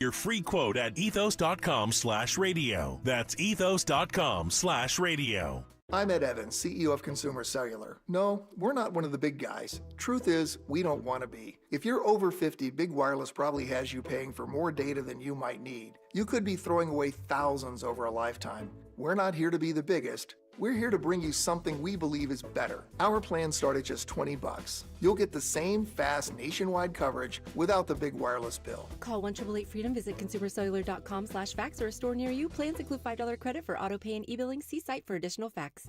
Your free quote at ethos.com/radio. That's ethos.com/radio. I'm Ed Evans, CEO of Consumer Cellular. No, we're not one of the big guys. Truth is, we don't want to be. If you're over 50, Big Wireless probably has you paying for more data than you might need. You could be throwing away thousands over a lifetime. We're not here to be the biggest. We're here to bring you something we believe is better. Our plans start at just $20. You'll get the same fast nationwide coverage without the big wireless bill. Call 1-888-FREEDOM, visit consumercellular.com/fax or a store near you. Plans include $5 credit for auto pay and e-billing. See site for additional facts.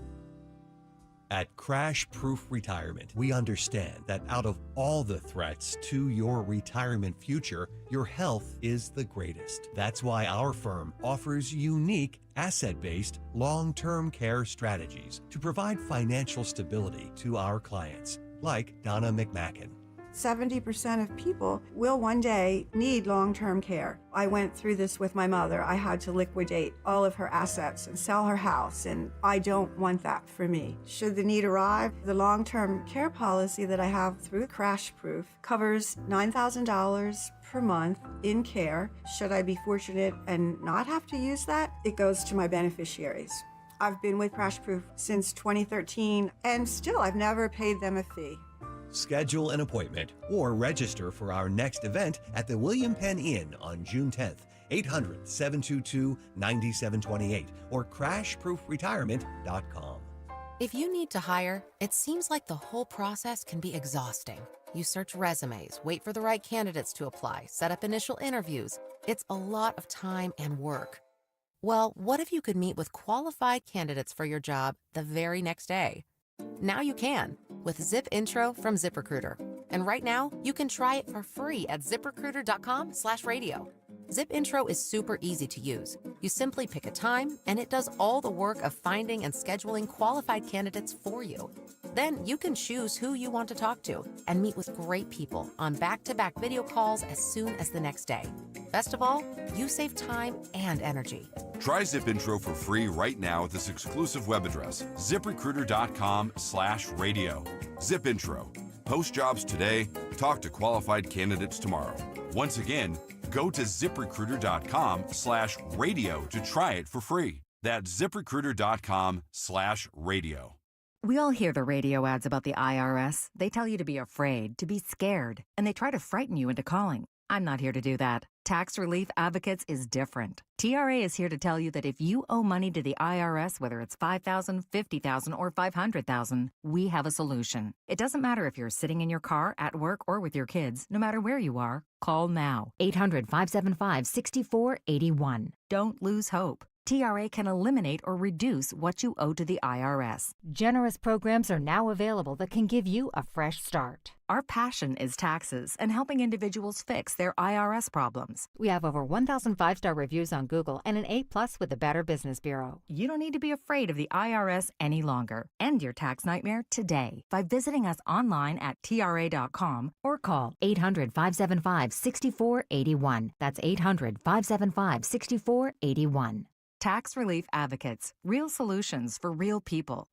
At Crash Proof Retirement, we understand that out of all the threats to your retirement future, your health is the greatest. That's why our firm offers unique asset-based long-term care strategies to provide financial stability to our clients, like Donna McMacken. 70% of people will one day need long-term care. I went through this with my mother. I had to liquidate all of her assets and sell her house, and I don't want that for me. Should the need arrive, the long-term care policy that I have through Crash Proof covers $9,000 per month in care. Should I be fortunate and not have to use that, it goes to my beneficiaries. I've been with Crash Proof since 2013, and still I've never paid them a fee. Schedule an appointment or register for our next event at the William Penn Inn on June 10th, 800-722-9728 or crashproofretirement.com. If you need to hire, it seems like the whole process can be exhausting. You search resumes, wait for the right candidates to apply, set up initial interviews. It's a lot of time and work. Well, what if you could meet with qualified candidates for your job the very next day? Now you can with Zip Intro from ZipRecruiter. And right now, you can try it for free at ziprecruiter.com/radio. Zip Intro is super easy to use. You simply pick a time, and it does all the work of finding and scheduling qualified candidates for you. Then you can choose who you want to talk to and meet with great people on back-to-back video calls as soon as the next day. Best of all, you save time and energy. Try Zip Intro for free right now at this exclusive web address, ziprecruiter.com/radio. Zip Intro. Post jobs today, talk to qualified candidates tomorrow. Once again, go to ziprecruiter.com/radio to try it for free. That's ziprecruiter.com/radio. We all hear the radio ads about the IRS. They tell you to be afraid, to be scared, and they try to frighten you into calling. I'm not here to do that. Tax Relief Advocates is different. TRA is here to tell you that if you owe money to the IRS, whether it's $5,000, $50,000, or $500,000, we have a solution. It doesn't matter if you're sitting in your car, at work, or with your kids. No matter where you are, call now. 800-575-6481. Don't lose hope. TRA can eliminate or reduce what you owe to the IRS. Generous programs are now available that can give you a fresh start. Our passion is taxes and helping individuals fix their IRS problems. We have over 1,000 5-star reviews on Google and an A+ with the Better Business Bureau. You don't need to be afraid of the IRS any longer. End your tax nightmare today by visiting us online at TRA.com or call 800-575-6481. That's 800-575-6481. Tax Relief Advocates. Real solutions for real people.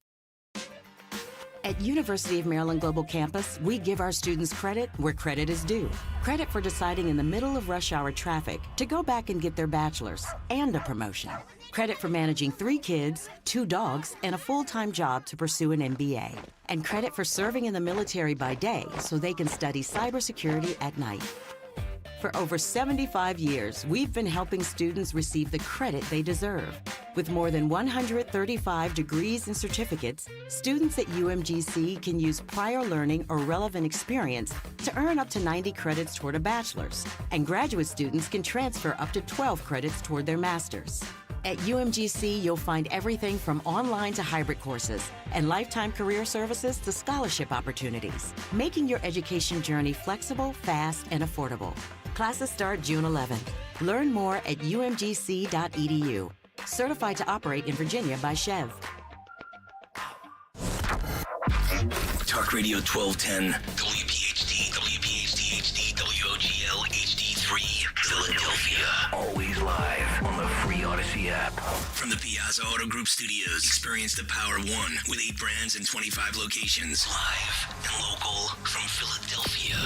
At University of Maryland Global Campus, we give our students credit where credit is due. Credit for deciding in the middle of rush hour traffic to go back and get their bachelor's and a promotion. Credit for managing 3 kids, 2 dogs, and a full-time job to pursue an MBA. And credit for serving in the military by day so they can study cybersecurity at night. For over 75 years, we've been helping students receive the credit they deserve. With more than 135 degrees and certificates, students at UMGC can use prior learning or relevant experience to earn up to 90 credits toward a bachelor's, and graduate students can transfer up to 12 credits toward their master's. At UMGC, you'll find everything from online to hybrid courses and lifetime career services to scholarship opportunities, making your education journey flexible, fast, and affordable. Classes start June 11th. Learn more at umgc.edu. Certified to operate in Virginia by Chev. Talk Radio 1210, WPHT, WPHT HD, WOGL HD3, Philadelphia. Always live on the free Odyssey app. From the Piazza Auto Group Studios, experience the power of one with 8 brands and 25 locations. Live and local from Philadelphia.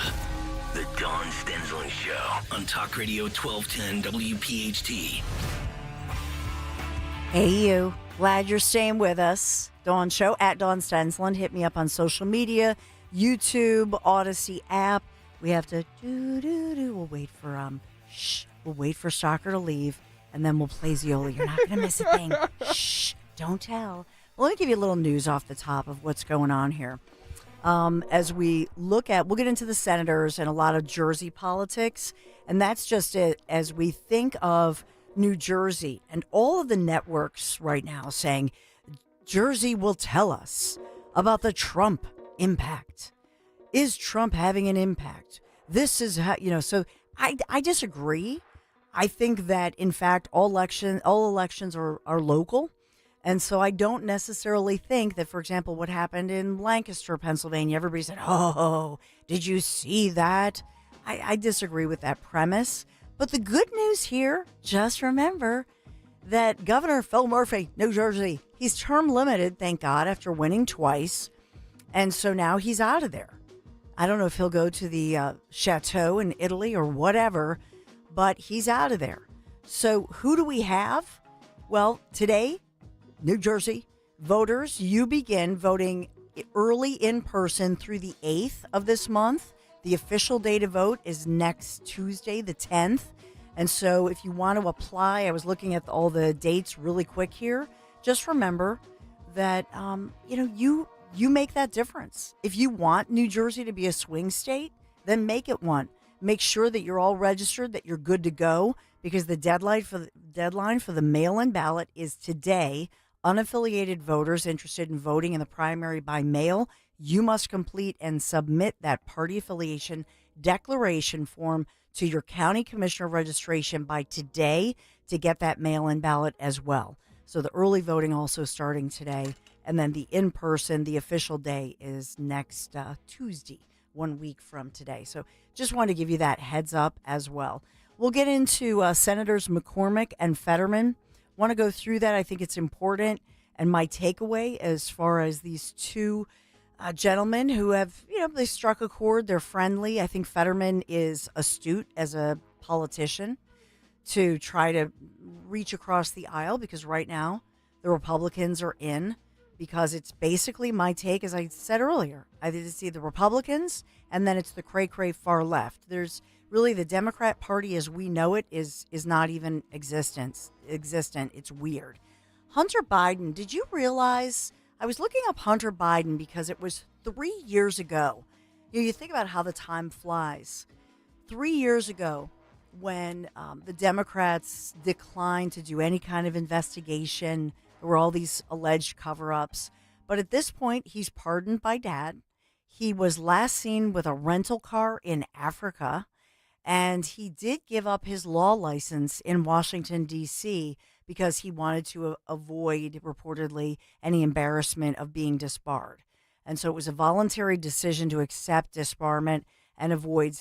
The Dawn Stensland Show on Talk Radio 1210 WPHT. Hey, you. Glad you're staying with us. Dawn Show at Dawn Stensland. Hit me up on social media, YouTube, Odyssey app. We have to We'll wait for We'll wait for Stalker to leave, and then we'll play Ziola. You're not going to miss a thing. Shh. Don't tell. Well, let me give you a little news off the top of what's going on here. As we look at, we'll get into the senators and a lot of Jersey politics, and that's just it. As we think of New Jersey and all of the networks right now saying, Jersey will tell us about the Trump impact. Is Trump having an impact? This is how, so I disagree. I think that, in fact, all elections are local. And so I don't necessarily think that, for example, what happened in Lancaster, Pennsylvania, everybody said, oh, did you see that? I disagree with that premise. But the good news here, just remember that Governor Phil Murphy, New Jersey, he's term limited, thank God, after winning twice. And so now he's out of there. I don't know if he'll go to the chateau in Italy or whatever, but he's out of there. So who do we have? Well, today, New Jersey voters, you begin voting early in person through the 8th of this month. The official day to vote is next Tuesday, the 10th. And so if you want to apply, I was looking at all the dates really quick here. Just remember that, you make that difference. If you want New Jersey to be a swing state, then make it one. Make sure that you're all registered, that you're good to go, because the deadline for the mail-in ballot is today. Unaffiliated voters interested in voting in the primary by mail, you must complete and submit that party affiliation declaration form to your county commissioner of registration by today to get that mail-in ballot as well. So the early voting also starting today, and then the in-person, the official day is next Tuesday, 1 week from today. So just wanted to give you that heads up as well. We'll get into Senators McCormick and Fetterman. Want to go through that. I think it's important. And my takeaway as far as these two gentlemen who have, they struck a chord. They're friendly. I think Fetterman is astute as a politician to try to reach across the aisle, because right now the Republicans are in, because it's basically my take, as I said earlier. I see the Republicans, and then it's the cray-cray far left. There's really the Democrat Party as we know it is not even existent. It's weird. Hunter Biden, did you realize? I was looking up Hunter Biden because it was 3 years ago. You think about how the time flies. 3 years ago, when the Democrats declined to do any kind of investigation, there were all these alleged cover-ups. But at this point, he's pardoned by dad. He was last seen with a rental car in Africa. And he did give up his law license in Washington, D.C., because he wanted to avoid, reportedly, any embarrassment of being disbarred. And so it was a voluntary decision to accept disbarment and avoid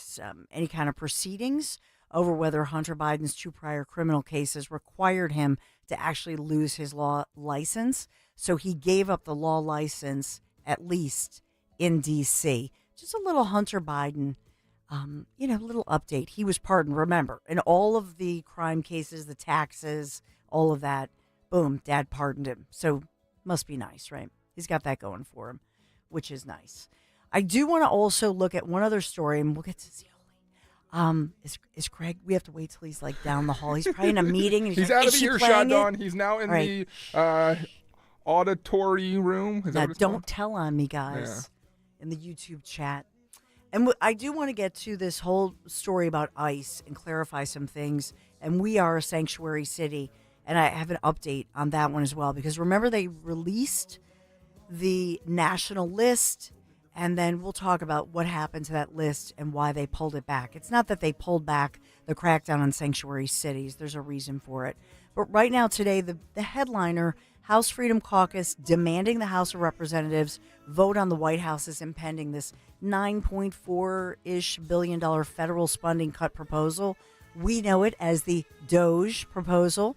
any kind of proceedings over whether Hunter Biden's 2 prior criminal cases required him to actually lose his law license. So he gave up the law license, at least in D.C. Just a little Hunter Biden little update. He was pardoned, remember, in all of the crime cases, the taxes, all of that. Boom, dad pardoned him. So must be nice, right? He's got that going for him, which is nice. I do want to also look at one other story, and we'll get to Zioli. Is Craig, we have to wait till he's like down the hall. He's probably in a meeting. And he's like, out of earshot, Dawn. He's now in the auditory room. Now, don't tell on me, guys, in the YouTube chat. And I do want to get to this whole story about ICE and clarify some things. And we are a sanctuary city. And I have an update on that one as well. Because remember, they released the national list. And then we'll talk about what happened to that list and why they pulled it back. It's not that they pulled back the crackdown on sanctuary cities. There's a reason for it. But right now, today, the headliner, House Freedom Caucus, demanding the House of Representatives vote on the White House's impending this $9.4-ish billion federal spending cut proposal. We know it as the DOGE proposal.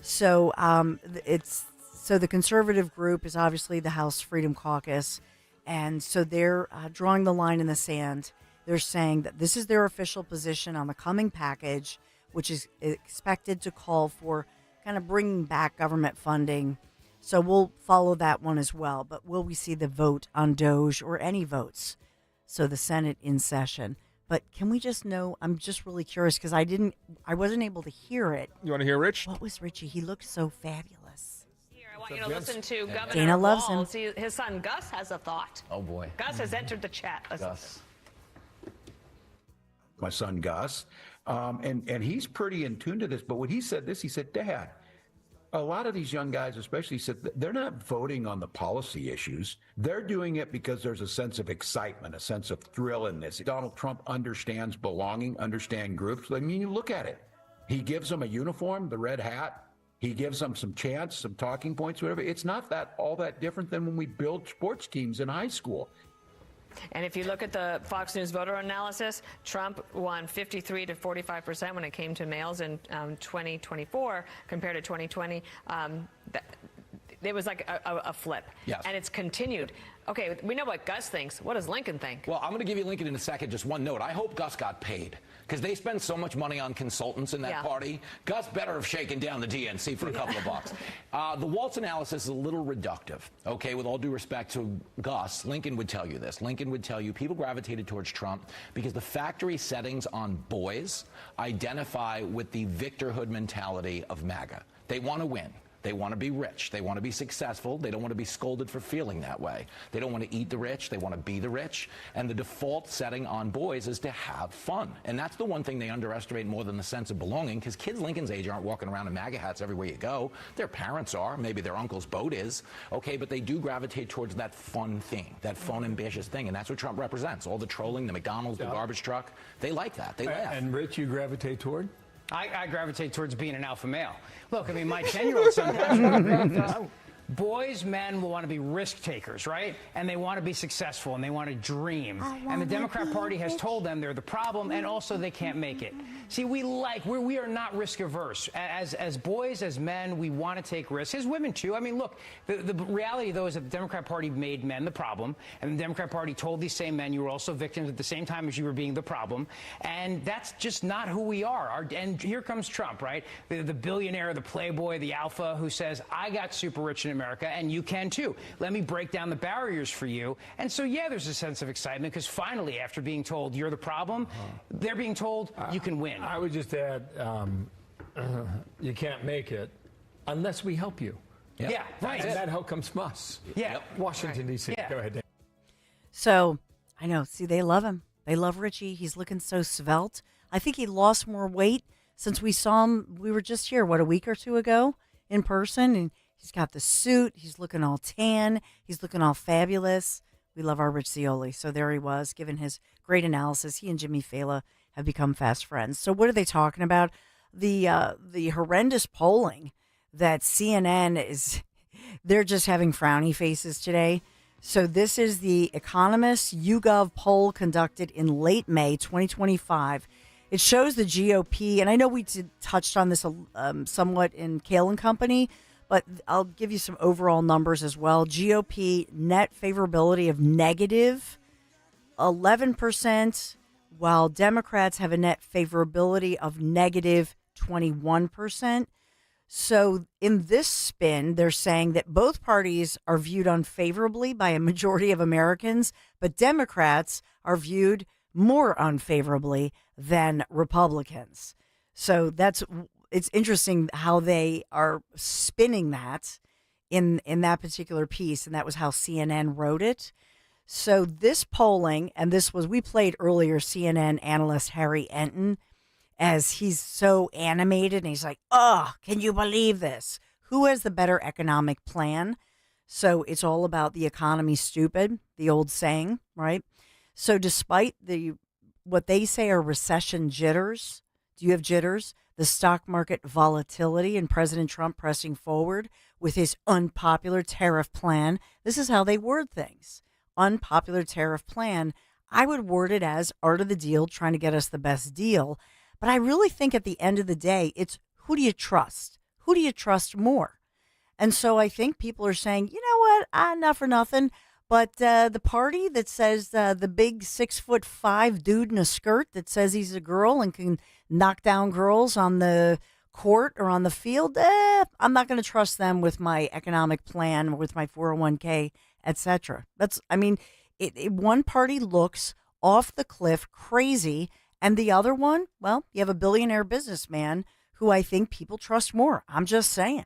So the conservative group is obviously the House Freedom Caucus. And so they're drawing the line in the sand. They're saying that this is their official position on the coming package, which is expected to call for kind of bringing back government funding. So we'll follow that one as well. But will we see the vote on DOGE or any votes? So the Senate in session. But can we just know, I'm just really curious because I wasn't able to hear it. You want to hear Rich? What was Richie? He looked so fabulous. I want you to listen to Governor Dana loves Walz. him. His son Gus has a thought. Oh boy. Gus has entered the chat. Gus. My son Gus, and he's pretty in tune to this. But when he said this, he said, Dad, a lot of these young guys, especially, said they're not voting on the policy issues. They're doing it because there's a sense of excitement, a sense of thrill in this. Donald Trump understands belonging, understands groups. I mean, you look at it. He gives them a uniform, the red hat. He gives them some chants, some talking points, whatever. It's not all that different than when we build sports teams in high school. And if you look at the Fox News voter analysis, Trump won 53 to 45% when it came to males in 2024 compared to 2020. It was like a flip. Yes. And it's continued. Okay, we know what Gus thinks. What does Lincoln think? Well, I'm going to give you Lincoln in a second. Just one note. I hope Gus got paid because they spend so much money on consultants in that party. Gus better have shaken down the DNC for a couple of bucks. The Walz analysis is a little reductive. Okay, with all due respect to Gus, Lincoln would tell you this. Lincoln would tell you people gravitated towards Trump because the factory settings on boys identify with the victorhood mentality of MAGA. They want to win. They want to be rich. They want to be successful. They don't want to be scolded for feeling that way. They don't want to eat the rich. They want to be the rich. And the default setting on boys is to have fun. And that's the one thing they underestimate more than the sense of belonging, because kids Lincoln's age aren't walking around in MAGA hats everywhere you go. Their parents are. Maybe their uncle's boat is. Okay, but they do gravitate towards that fun thing, that fun, ambitious thing. And that's what Trump represents. All the trolling, the McDonald's, the garbage truck. They like that. They laugh. And Rich, you gravitate toward? I gravitate towards being an alpha male. Look, I mean, my 10-year-old son, boys, men will want to be risk takers, right? And they want to be successful and they want to dream. And the Democrat Party has told them they're the problem and also they can't make it. See, we are not risk averse. As boys, as men, we want to take risks. As women, too. I mean, look, the reality, though, is that the Democrat Party made men the problem. And the Democrat Party told these same men you were also victims at the same time as you were being the problem. And that's just not who we are. And here comes Trump, right? The billionaire, the playboy, the alpha who says, I got super rich in America and you can too. Let me break down the barriers for you. And so, yeah, there's a sense of excitement because finally, after being told you're the problem, they're being told you can win. I would just add, you can't make it unless we help you. Yeah, right. And that help comes from us. Yeah. Washington, D.C. Yeah. Go ahead, Dan. So, I know. See, they love him. They love Richie. He's looking so svelte. I think he lost more weight since we saw him. We were just here, a week or two ago in person, and he's got the suit. He's looking all tan. He's looking all fabulous. We love our Rich Zeoli. So there he was, giving his great analysis. He and Jimmy Fallon have become fast friends. So what are they talking about? The horrendous polling that CNN is, they're just having frowny faces today. So this is the Economist YouGov poll conducted in late May 2025. It shows the GOP, and I know we touched on this somewhat in Kale and Company, but I'll give you some overall numbers as well. GOP net favorability of negative 11%, while Democrats have a net favorability of negative 21%. So in this spin, they're saying that both parties are viewed unfavorably by a majority of Americans, but Democrats are viewed more unfavorably than Republicans. So it's interesting how they are spinning that in that particular piece, and that was how CNN wrote it. So this polling, and we played earlier CNN analyst Harry Enton, as he's so animated, and he's like, oh, can you believe this? Who has the better economic plan? So it's all about the economy stupid, the old saying, right? So despite what they say are recession jitters, do you have jitters? The stock market volatility and President Trump pressing forward with his unpopular tariff plan. This is how they word things. Unpopular tariff plan. I would word it as art of the deal, trying to get us the best deal. But I really think at the end of the day, it's who do you trust? Who do you trust more? And so I think people are saying, you know what, not for nothing, But the party that says the big 6'5" dude in a skirt that says he's a girl and can knock down girls on the court or on the field, I'm not going to trust them with my economic plan, with my 401k, etc. One party looks off the cliff crazy, and the other one, well, you have a billionaire businessman who I think people trust more. I'm just saying.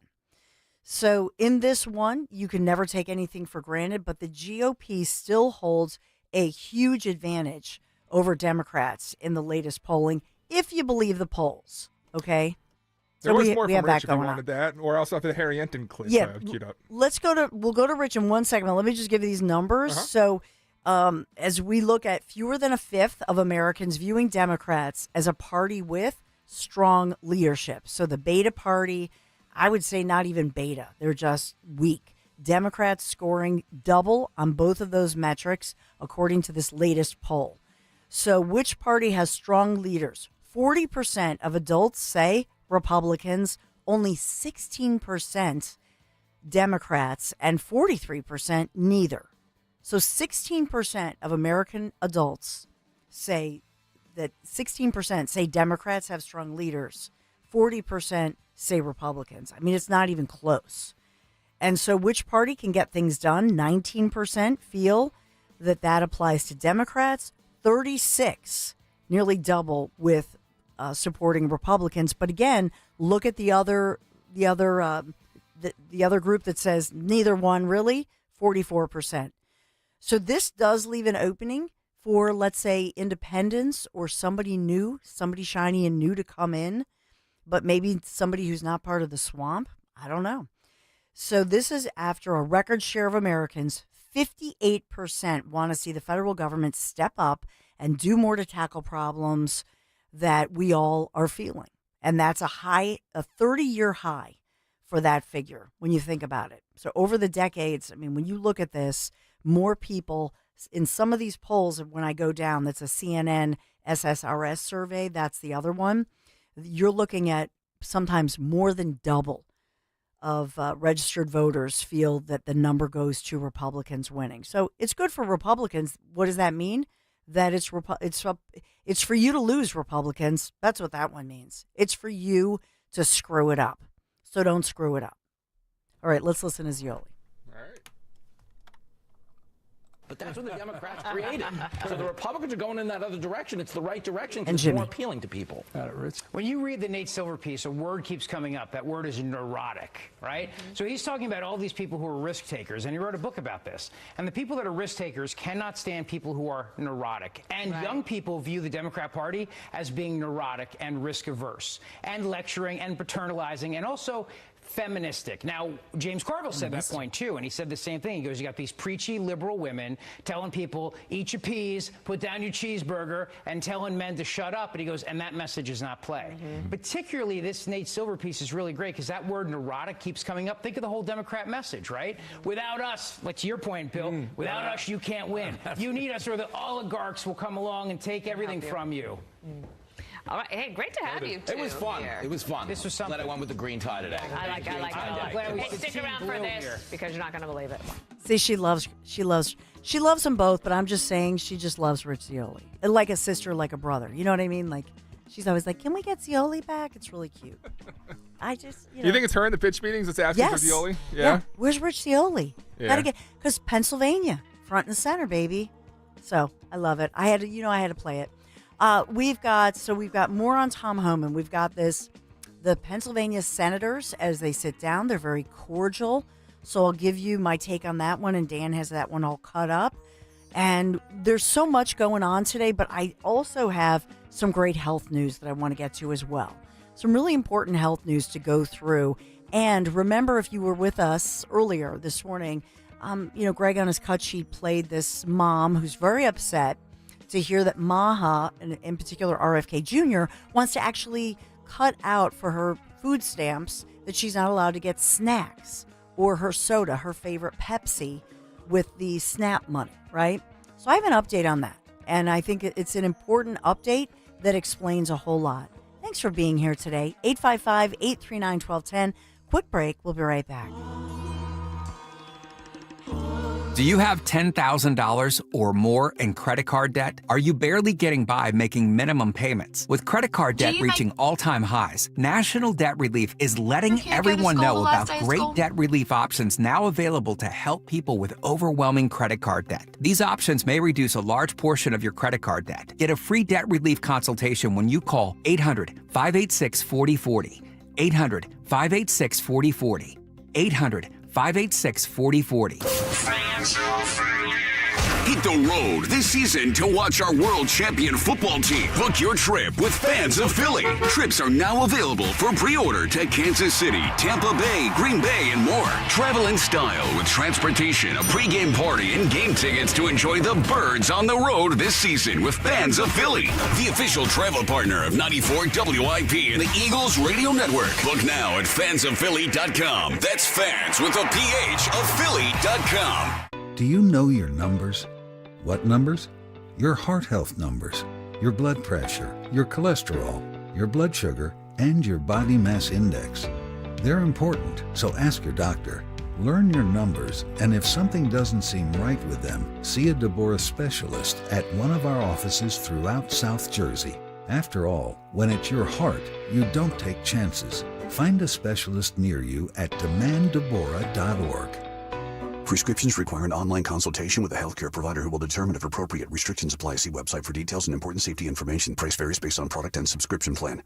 So in this one, you can never take anything for granted, but the GOP still holds a huge advantage over Democrats in the latest polling, if you believe the polls. Okay. There was more we from have Rich that if you going wanted that, or else have the Harry Enton clip queued up. We'll go to Rich in one second. Let me just give you these numbers. So as we look at fewer than a fifth of Americans viewing Democrats as a party with strong leadership. So the beta party, I would say not even beta. They're just weak. Democrats scoring double on both of those metrics, according to this latest poll. So which party has strong leaders? 40% of adults say Republicans, only 16% Democrats, and 43% neither. So 16% of American adults say that 16% say Democrats have strong leaders. 40% say Republicans. I mean, it's not even close. And so which party can get things done? 19% feel that applies to Democrats. 36, nearly double with supporting Republicans. But again, look at the other group that says neither one really, 44%. So this does leave an opening for, let's say, independents or somebody new, somebody shiny and new to come in, but maybe somebody who's not part of the swamp. I don't know. So this is after a record share of Americans, 58% want to see the federal government step up and do more to tackle problems that we all are feeling. And that's a 30-year high for that figure when you think about it. So over the decades, I mean, when you look at this, more people in some of these polls, when I go down, that's a CNN SSRS survey, that's the other one, you're looking at sometimes more than double of registered voters feel that the number goes to Republicans winning. So it's good for Republicans. What does that mean? That it's for you to lose, Republicans. That's what that one means. It's for you to screw it up. So don't screw it up. All right, let's listen to Zioli. But that's what the Democrats created. So the Republicans are going in that other direction. It's the right direction And because it's more Jimmy. appealing to people. When you read the Nate Silver piece, a word keeps coming up. That word is neurotic, right? So he's talking about all these people who are risk takers, and he wrote a book about this. And the people that are risk takers cannot stand people who are neurotic. And young people view the Democrat Party as being neurotic and risk averse, and lecturing and paternalizing, and also feministic. Now, James Carville said that point too, and he said the same thing. He goes, you got these preachy liberal women telling people, eat your peas, put down your cheeseburger, and telling men to shut up. And he goes, and that message is not play. Particularly, this Nate Silver piece is really great because that word neurotic keeps coming up. Think of the whole Democrat message, right? Without us, like to your point, Bill, without us, you can't win. You need us or the oligarchs will come along and take everything from you. All right. Hey, great to have you, too. It was fun. Here. It was fun. This was something. Glad I went with the green tie today. I like it. I'm glad we Hey, could stick see around blue for this here. because you're not going to believe it. See, she loves them both, but I'm just saying she just loves Rich Zioli. Like a sister, like a brother. You know what I mean? Like, she's always like, can we get Zioli back? It's really cute. I just, You think it's her in the pitch meetings that's asking for Zioli? Yeah. Where's Rich Zioli? Yeah. Because Pennsylvania, front and center, baby. So I love it. I had to play it. We've got more on Tom Homan. We've got the Pennsylvania senators as they sit down. They're very cordial. So I'll give you my take on that one, and Dan has that one all cut up. And there's so much going on today, but I also have some great health news that I want to get to as well. Some really important health news to go through. And remember, if you were with us earlier this morning, Greg on his cut sheet played this mom who's very upset to hear that Maha, in particular RFK Jr., wants to actually cut out for her food stamps that she's not allowed to get snacks or her soda, her favorite Pepsi, with the SNAP money, right? So I have an update on that, and I think it's an important update that explains a whole lot. Thanks for being here today. 855-839-1210. Quick break. We'll be right back. Do you have $10,000 or more in credit card debt? Are you barely getting by making minimum payments? With credit card debt reaching all-time highs, National Debt Relief is letting everyone know about great debt relief options now available to help people with overwhelming credit card debt. These options may reduce a large portion of your credit card debt. Get a free debt relief consultation when you call 800-586-4040. 800-586-4040. 800-586-4040. Hit the road this season to watch our world champion football team. Book your trip with Fans of Philly. Trips are now available for pre-order to Kansas City, Tampa Bay, Green Bay, and more. Travel in style with transportation, a pregame party, and game tickets to enjoy the Birds on the road this season with Fans of Philly, the official travel partner of 94 WIP and the Eagles Radio Network. Book now at fansofphilly.com. That's fans with a PH of Philly.com. Do you know your numbers? What numbers? Your heart health numbers, your blood pressure, your cholesterol, your blood sugar, and your body mass index. They're important, so ask your doctor. Learn your numbers, and if something doesn't seem right with them, see a Deborah specialist at one of our offices throughout South Jersey. After all, when it's your heart, you don't take chances. Find a specialist near you at demanddeborah.org. Prescriptions require an online consultation with a healthcare provider who will determine if appropriate. Restrictions apply. See website for details and important safety information. Price varies based on product and subscription plan.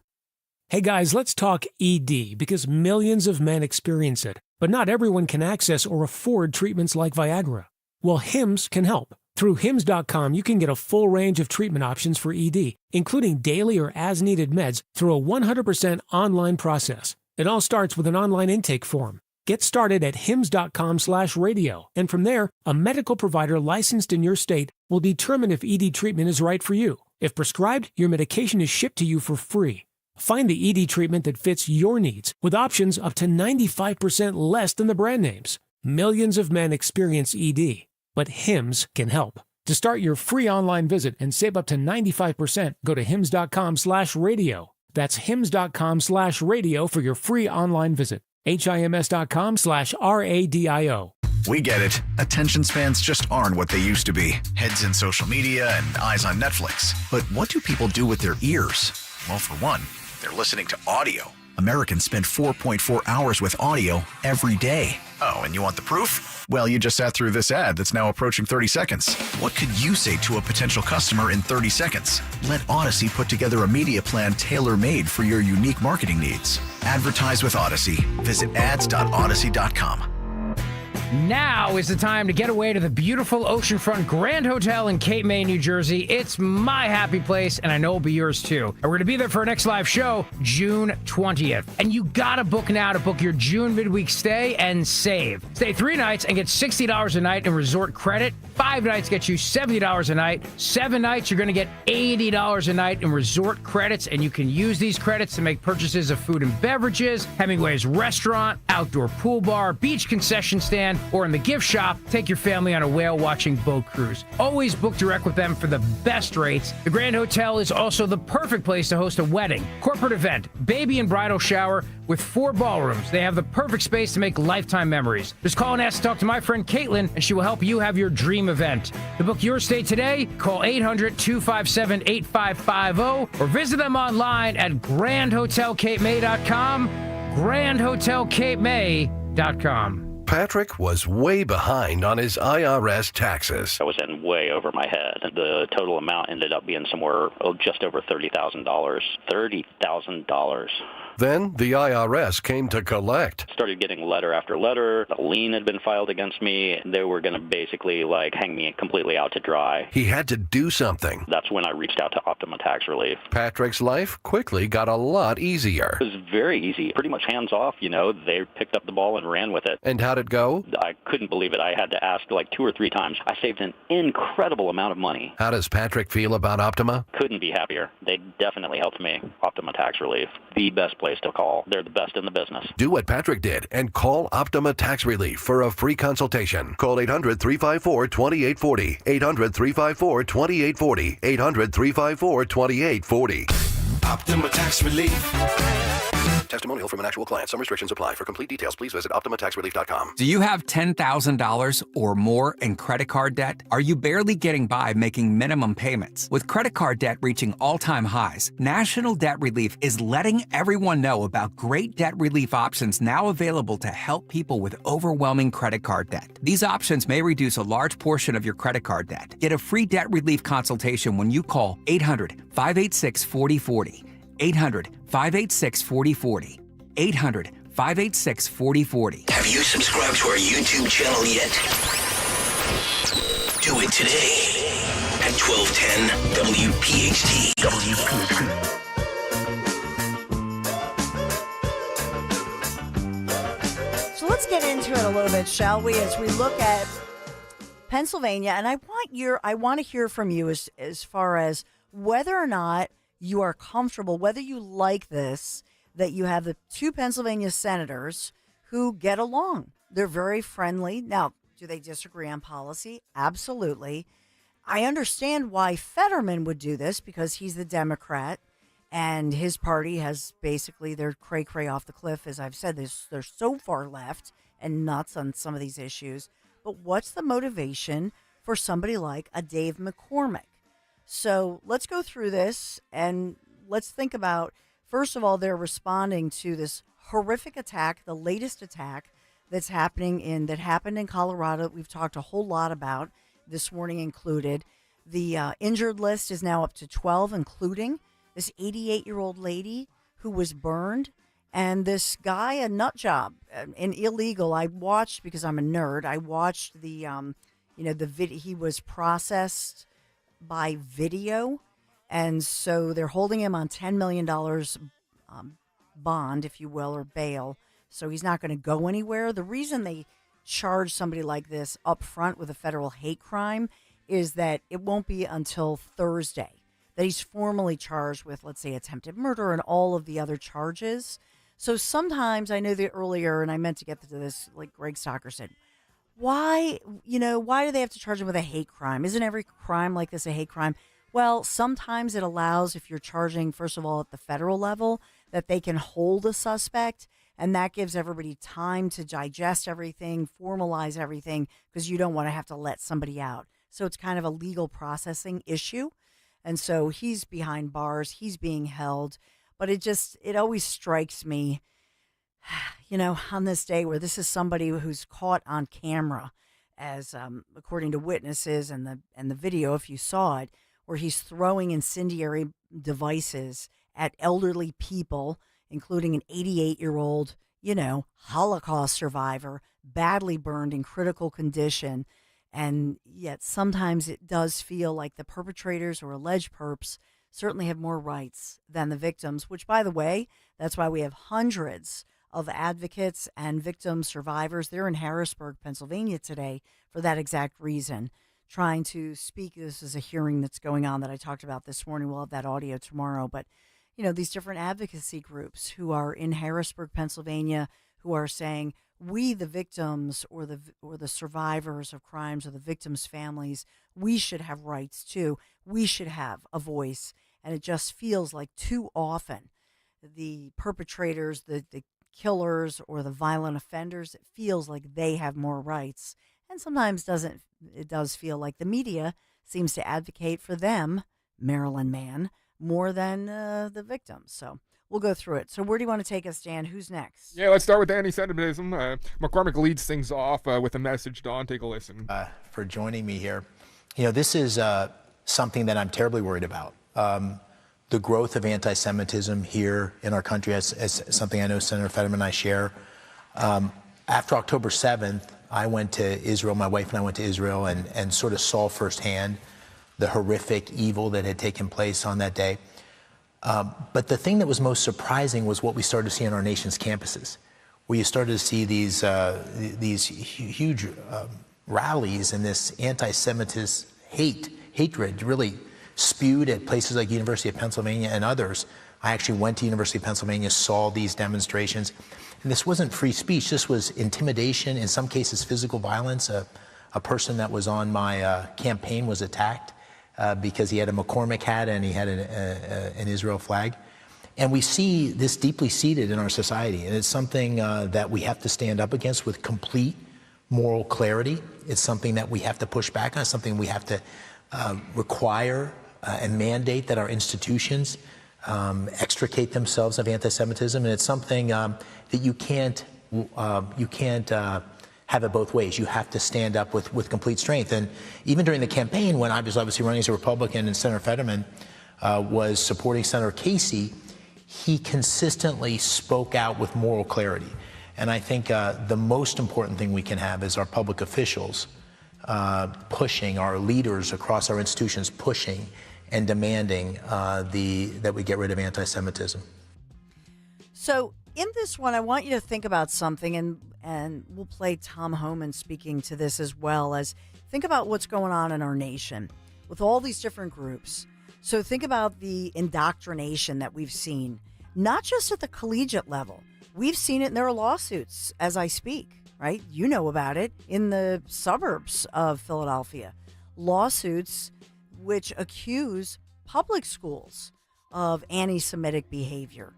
Hey guys, let's talk ED, because millions of men experience it, but not everyone can access or afford treatments like Viagra. Well, Hims can help. Through Hims.com, you can get a full range of treatment options for ED, including daily or as-needed meds through a 100% online process. It all starts with an online intake form. Get started at hims.com/radio, and from there, a medical provider licensed in your state will determine if ED treatment is right for you. If prescribed, your medication is shipped to you for free. Find the ED treatment that fits your needs, with options up to 95% less than the brand names. Millions of men experience ED, but Hims can help. To start your free online visit and save up to 95%, go to hims.com/radio. That's hims.com/radio for your free online visit. HIMS.com/RADIO. We get it. Attention spans just aren't what they used to be. Heads in social media and eyes on Netflix. But what do people do with their ears? Well, for one, they're listening to audio. Americans spend 4.4 hours with audio every day. Oh, and you want the proof? Well, you just sat through this ad that's now approaching 30 seconds. What could you say to a potential customer in 30 seconds? Let Odyssey put together a media plan tailor-made for your unique marketing needs. Advertise with Odyssey. Visit ads.odyssey.com. Now is the time to get away to the beautiful oceanfront Grand Hotel in Cape May, New Jersey. It's my happy place, and I know it'll be yours too. And we're going to be there for our next live show, June 20th. And you got to book now to book your June midweek stay and save. Stay 3 nights and get $60 a night in resort credit. 5 nights get you $70 a night. 7 nights, you're going to get $80 a night in resort credits, and you can use these credits to make purchases of food and beverages, Hemingway's restaurant, outdoor pool bar, beach concession stand, or in the gift shop. Take your family on a whale-watching boat cruise. Always book direct with them for the best rates. The Grand Hotel is also the perfect place to host a wedding, corporate event, baby and bridal shower with 4 ballrooms. They have the perfect space to make lifetime memories. Just call and ask to talk to my friend Caitlin, and she will help you have your dream event. To book your stay today, call 800-257-8550 or visit them online at grandhotelcapemay.com, grandhotelcapemay.com. Patrick was way behind on his IRS taxes. I was in way over my head. The total amount ended up being somewhere just over $30,000. $30,000. Then the IRS came to collect. Started getting letter after letter. A lien had been filed against me. They were going to basically hang me completely out to dry. He had to do something. That's when I reached out to Optima Tax Relief. Patrick's life quickly got a lot easier. It was very easy. Pretty much hands off, They picked up the ball and ran with it. And how'd it go? I couldn't believe it. I had to ask 2 or 3 times. I saved an incredible amount of money. How does Patrick feel about Optima? Couldn't be happier. They definitely helped me. Optima Tax Relief. The best place to call. They're the best in the business. Do what Patrick did and call Optima Tax Relief for a free consultation. Call 800-354-2840. 800-354-2840. 800-354-2840. Optima Tax Relief. testimonial from an actual client. Some restrictions apply. For complete details, please visit OptimaTaxRelief.com. Do you have $10,000 or more in credit card debt? Are you barely getting by making minimum payments? With credit card debt reaching all-time highs, National Debt Relief is letting everyone know about great debt relief options now available to help people with overwhelming credit card debt. These options may reduce a large portion of your credit card debt. Get a free debt relief consultation when you call 800-586-4040. 800-586-4040. 800-586-4040. Have you subscribed to our YouTube channel yet? Do it today at 1210 WPHT. So let's get into it a little bit, shall we, as we look at Pennsylvania, and I want to hear from you as far as whether or not you are comfortable, whether you like this, that you have the two Pennsylvania senators who get along. They're very friendly. Now, do they disagree on policy? Absolutely. I understand why Fetterman would do this because he's the Democrat and his party has basically, they're cray-cray off the cliff. As I've said, they're so far left and nuts on some of these issues. But what's the motivation for somebody like a Dave McCormick? So let's go through this and let's think about, first of all, they're responding to this horrific attack, the latest attack that happened in Colorado. We've talked a whole lot about this morning included. The injured list is now up to 12, including this 88-year-old lady who was burned, and this guy, a nut job, an illegal. I watched, because I'm a nerd, I watched the video. He was processed by video, and so they're holding him on $10 million bond, if you will, or bail, so he's not going to go anywhere. The reason they charge somebody like this up front with a federal hate crime is that it won't be until Thursday that he's formally charged with, let's say, attempted murder and all of the other charges. So sometimes, I know that earlier, and I meant to get to this, like Greg Stocker said, why do they have to charge him with a hate crime? Isn't every crime like this a hate crime? Well, sometimes it allows, if you're charging, first of all, at the federal level, that they can hold a suspect, and that gives everybody time to digest everything, formalize everything, because you don't want to have to let somebody out. So it's kind of a legal processing issue. And so he's behind bars, he's being held. But it always strikes me, on this day where this is somebody who's caught on camera, as according to witnesses and the video, if you saw it, where he's throwing incendiary devices at elderly people, including an 88-year-old, Holocaust survivor, badly burned in critical condition. And yet sometimes it does feel like the perpetrators or alleged perps certainly have more rights than the victims, which, by the way, that's why we have hundreds of advocates and victim survivors. They're in Harrisburg, Pennsylvania today for that exact reason, trying to speak. This is a hearing that's going on that I talked about this morning. We'll have that audio tomorrow. But, these different advocacy groups who are in Harrisburg, Pennsylvania, who are saying, we, the victims or the survivors of crimes or the victims' families, we should have rights too. We should have a voice. And it just feels like too often the perpetrators, the killers or the violent offenders, it feels like they have more rights. And sometimes it does feel like the media seems to advocate for them, Maryland man, more than the victims. So we'll go through it. So where do you want to take us, Dan? Who's next? Yeah, let's start with anti-Semitism. McCormick leads things off with a message. Dawn, take a listen. For joining me here. This is something that I'm terribly worried about. The growth of anti-Semitism here in our country is something I know Senator Fetterman and I share. After October 7th, I went to Israel. My wife and I went to Israel and sort of saw firsthand the horrific evil that had taken place on that day. But the thing that was most surprising was what we started to see on our nation's campuses, where you started to see these huge rallies and this anti-Semitist hatred really spewed at places like University of Pennsylvania and others. I actually went to University of Pennsylvania, saw these demonstrations, and this wasn't free speech. This was intimidation, in some cases physical violence. A person that was on my campaign was attacked because he had a McCormick hat and he had an Israel flag. And we see this deeply seated in our society, and it's something that we have to stand up against with complete moral clarity. It's something that we have to push back on. It's something we have to require and mandate that our institutions extricate themselves of anti-Semitism. And it's something that you can't have it both ways. You have to stand up with complete strength. And even during the campaign, when I was obviously running as a Republican and Senator Fetterman was supporting Senator Casey, he consistently spoke out with moral clarity. And I think the most important thing we can have is our public officials pushing, our leaders across our institutions pushing and demanding that we get rid of anti-Semitism. So in this one, I want you to think about something, and we'll play Tom Homan speaking to this as well, as think about what's going on in our nation with all these different groups. So think about the indoctrination that we've seen, not just at the collegiate level. We've seen it, and there are lawsuits as I speak, right? You know about it in the suburbs of Philadelphia. Lawsuits which accuse public schools of anti-Semitic behavior.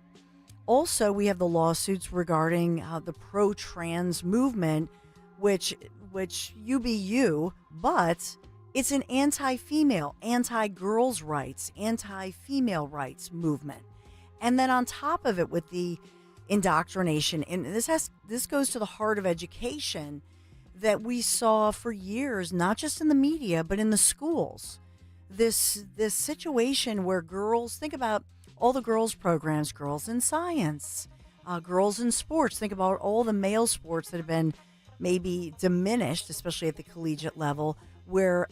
Also, we have the lawsuits regarding the pro-trans movement, which you be you, but it's an anti-female, anti-girls' rights, anti-female rights movement. And then on top of it, with the indoctrination, and this goes to the heart of education that we saw for years, not just in the media, but in the schools. This situation where girls, think about all the girls programs, girls in science, girls in sports. Think about all the male sports that have been maybe diminished, especially at the collegiate level, where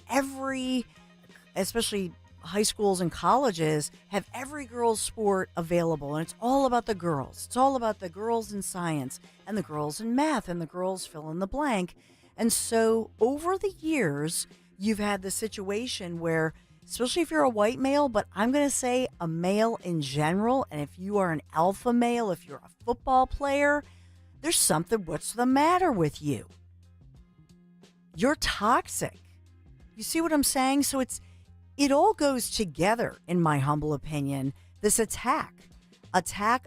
especially high schools and colleges, have every girls' sport available. And it's all about the girls. It's all about the girls in science and the girls in math and the girls fill in the blank. And so over the years, you've had the situation where, especially if you're a white male, but I'm going to say a male in general, and if you are an alpha male, if you're a football player, there's something, what's the matter with you? You're toxic. You see what I'm saying? So it all goes together, in my humble opinion, this attack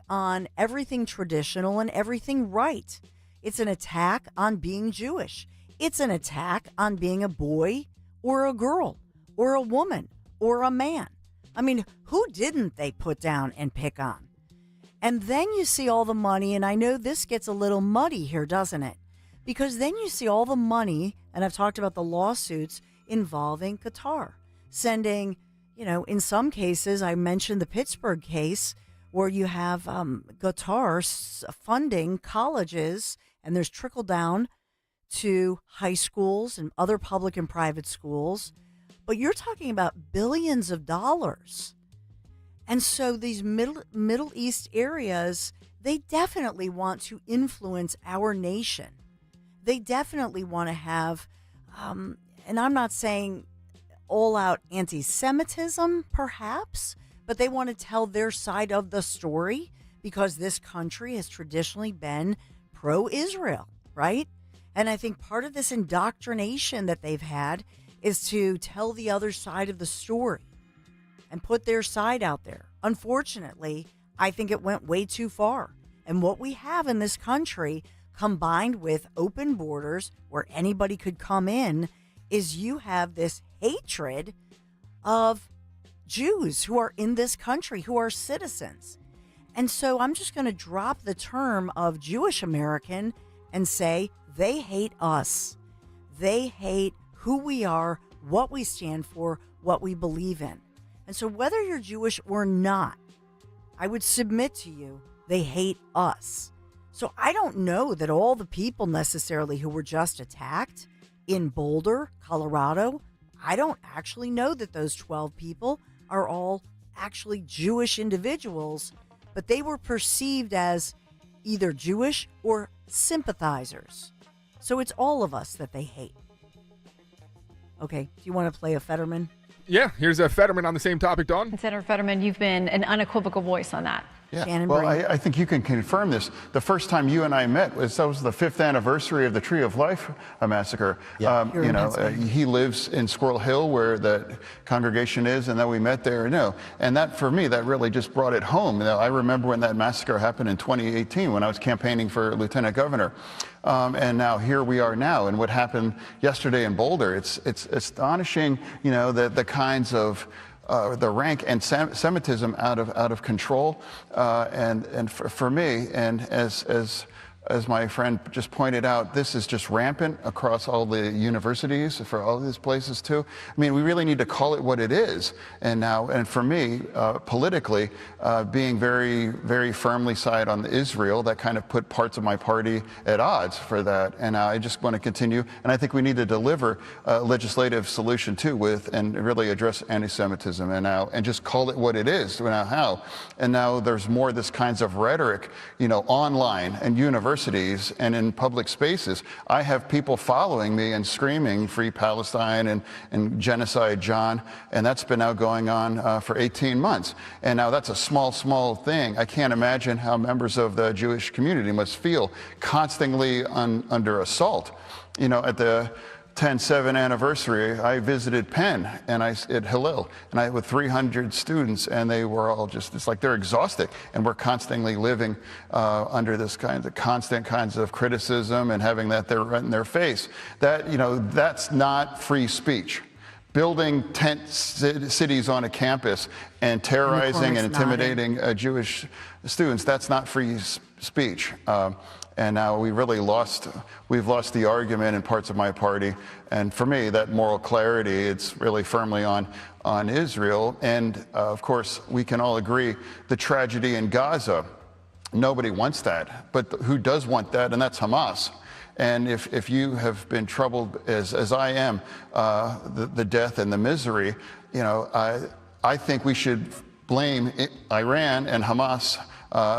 on everything traditional and everything right. It's an attack on being Jewish. It's an attack on being a boy or a girl or a woman or a man. I mean, who didn't they put down and pick on? And then you see all the money, and I know this gets a little muddy here, doesn't it? Because then you see all the money, and I've talked about the lawsuits involving Qatar, sending, in some cases, I mentioned the Pittsburgh case, where you have Qatar funding colleges, and there's trickle down to high schools and other public and private schools. But you're talking about billions of dollars. And so these Middle East areas, they definitely want to influence our nation. They definitely want to have, and I'm not saying all-out anti-Semitism, perhaps, but they want to tell their side of the story because this country has traditionally been pro-Israel, right? And I think part of this indoctrination that they've had is to tell the other side of the story and put their side out there. Unfortunately, I think it went way too far. And what we have in this country, combined with open borders where anybody could come in, is you have this hatred of Jews who are in this country, who are citizens. And so I'm just going to drop the term of Jewish American and say they hate us. They hate who we are, what we stand for, what we believe in. And so whether you're Jewish or not, I would submit to you, they hate us. So I don't know that all the people necessarily who were just attacked in Boulder, Colorado, I don't actually know that those 12 people are all actually Jewish individuals, but they were perceived as either Jewish or sympathizers. So it's all of us that they hate. Okay, do you want to play a Fetterman? Yeah, here's a Fetterman on the same topic, Dawn. And Senator Fetterman, you've been an unequivocal voice on that. Shannon Well, Breen. I think you can confirm this. The first time you and I met was the 5th anniversary of the Tree of Life massacre. Yeah. He lives in Squirrel Hill where the congregation is, and then we met there. And that, for me, that really just brought it home. I remember when that massacre happened in 2018 when I was campaigning for lieutenant governor. And now here we are now, and what happened yesterday in Boulder, it's astonishing, the kinds of the rank antisemitism out of control, and for me, and as my friend just pointed out, this is just rampant across all the universities, for all these places too. I mean, we really need to call it what it is. And for me, politically, being very, very firmly side on Israel, that kind of put parts of my party at odds for that. And I just want to continue. And I think we need to deliver a legislative solution too, and really address anti-Semitism and just call it what it is. How? And now there's more this kinds of rhetoric, online and universities and in public spaces. I have people following me and screaming "Free Palestine" and "Genocide John," and that's been now going on for 18 months. And now that's a small thing. I can't imagine how members of the Jewish community must feel constantly under assault. At the 10/7 anniversary, I visited Penn at Hillel, and with 300 students, and they were all it's like they're exhausted, and we're constantly living under this constant kinds of criticism and having that they're right in their face. That's not free speech. Building tent cities on a campus and terrorizing and intimidating Jewish students, that's not free speech. And now we've lost the argument in parts of my party. And for me, that moral clarity, it's really firmly on Israel. And of course, we can all agree the tragedy in Gaza, nobody wants that. But who does want that? And that's Hamas. And if you have been troubled as I am, the death and the misery, I think we should blame Iran and Hamas.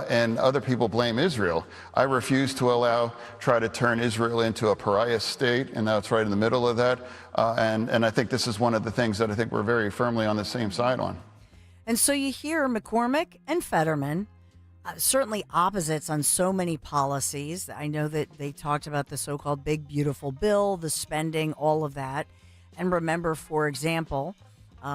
And other people blame Israel. I refuse to try to turn Israel into a pariah state, and now it's right in the middle of that. And I think this is one of the things that I think we're very firmly on the same side on. And so you hear McCormick and Fetterman, certainly opposites on so many policies. I know that they talked about the so-called big, beautiful bill, the spending, all of that. And remember, for example,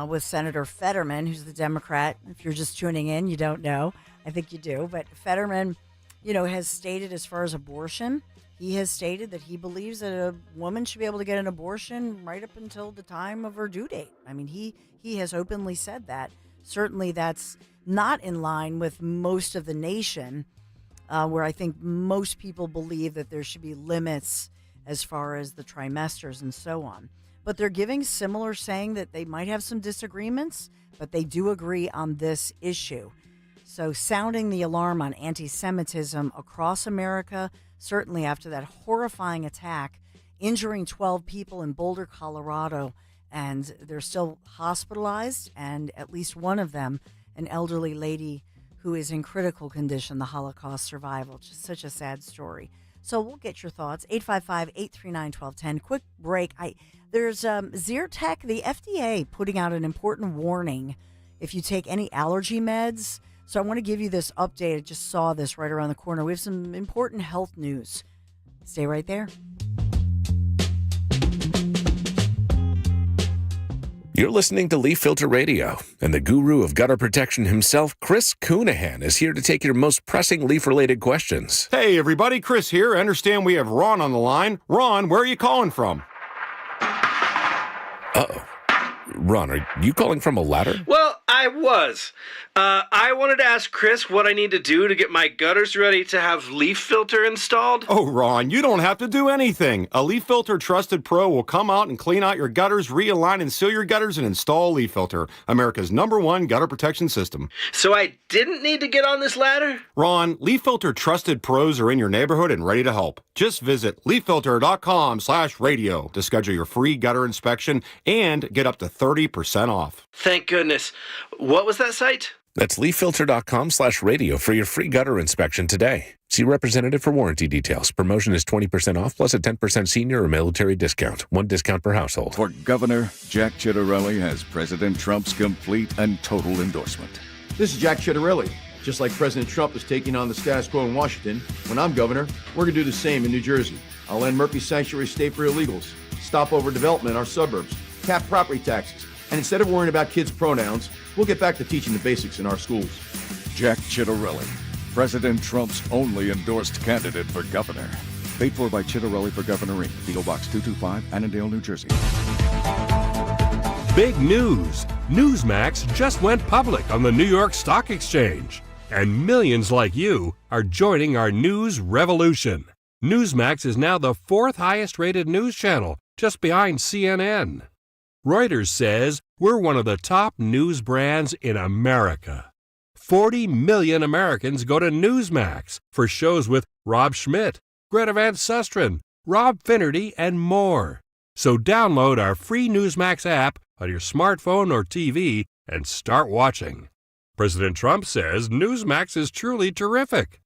with Senator Fetterman, who's the Democrat, if you're just tuning in, you don't know. I think you do. But Fetterman, has stated as far as abortion, he has stated that he believes that a woman should be able to get an abortion right up until the time of her due date. I mean, he has openly said that. Certainly that's not in line with most of the nation, where I think most people believe that there should be limits as far as the trimesters and so on. But they're giving similar, saying that they might have some disagreements, but they do agree on this issue. So sounding the alarm on anti-Semitism across America, certainly after that horrifying attack, injuring 12 people in Boulder, Colorado, and they're still hospitalized, and at least one of them, an elderly lady who is in critical condition, the Holocaust survival. Just such a sad story. So we'll get your thoughts. 855-839-1210. Quick break. There's Zyrtec, the FDA, putting out an important warning if you take any allergy meds. So I want to give you this update. I just saw this right around the corner. We have some important health news. Stay right there. You're listening to Leaf Filter Radio, and the guru of gutter protection himself, Chris Coonahan, is here to take your most pressing leaf-related questions. Hey, everybody, Chris here. I understand we have Ron on the line. Ron, where are you calling from? Uh-oh. Ron, are you calling from a ladder? Well, I was. I wanted to ask Chris what I need to do to get my gutters ready to have Leaf Filter installed. Oh, Ron, you don't have to do anything. A Leaf Filter Trusted Pro will come out and clean out your gutters, realign and seal your gutters, and install Leaf Filter, America's #1 gutter protection system. So I didn't need to get on this ladder? Ron, Leaf Filter Trusted Pros are in your neighborhood and ready to help. Just visit leaffilter.com/radio to schedule your free gutter inspection and get up to 30% off. Thank goodness. What was that site? That's leaffilter.com/radio for your free gutter inspection today. See representative for warranty details. Promotion is 20% off plus a 10% senior or military discount. One discount per household. For Governor, Jack Ciattarelli has President Trump's complete and total endorsement. This is Jack Ciattarelli. Just like President Trump is taking on the status quo in Washington, when I'm governor, we're going to do the same in New Jersey. I'll end Murphy's Sanctuary State for illegals, stop overdevelopment in our suburbs, cap property taxes, and instead of worrying about kids' pronouns, we'll get back to teaching the basics in our schools. Jack Chittarelli, President Trump's only endorsed candidate for governor. Paid for by Chittarelli for Governor Inc., P.O. Box 225, Annandale, New Jersey. Big news! Newsmax just went public on the New York Stock Exchange. And millions like you are joining our news revolution. Newsmax is now the 4th highest rated news channel, just behind CNN. Reuters says we're one of the top news brands in America. 40 million Americans go to Newsmax for shows with Rob Schmidt, Greta Van Susteren, Rob Finnerty, and more. So download our free Newsmax app on your smartphone or TV and start watching. President Trump says Newsmax is truly terrific.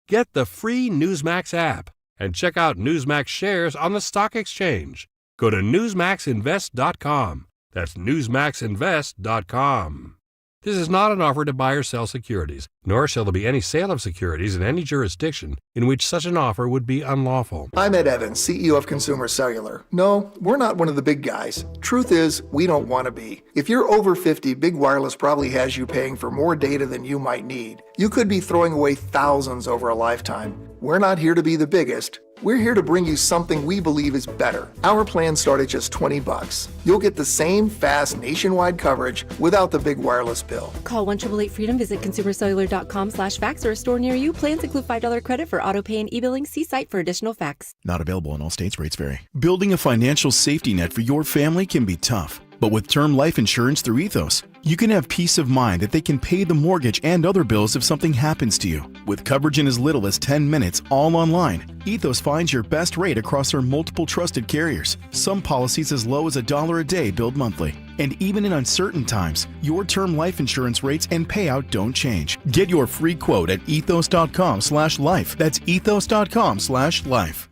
Get the free Newsmax app and check out Newsmax shares on the stock exchange. Go to newsmaxinvest.com. That's newsmaxinvest.com. This is not an offer to buy or sell securities, nor shall there be any sale of securities in any jurisdiction in which such an offer would be unlawful. I'm Ed Evans, CEO of Consumer Cellular. No, we're not one of the big guys. Truth is, we don't want to be. If you're over 50, Big Wireless probably has you paying for more data than you might need. You could be throwing away thousands over a lifetime. We're not here to be the biggest. We're here to bring you something we believe is better. Our plans start at just $20. You'll get the same fast nationwide coverage without the big wireless bill. Call 1-888-FREEDOM, visit consumercellular.com/facts or a store near you. Plans include $5 credit for auto pay and e-billing. See site for additional facts. Not available in all states. Rates vary. Building a financial safety net for your family can be tough. But with term life insurance through Ethos, you can have peace of mind that they can pay the mortgage and other bills if something happens to you. With coverage in as little as 10 minutes, all online, Ethos finds your best rate across their multiple trusted carriers. Some policies as low as $1 a day billed monthly. And even in uncertain times, your term life insurance rates and payout don't change. Get your free quote at ethos.com/life. That's ethos.com/life.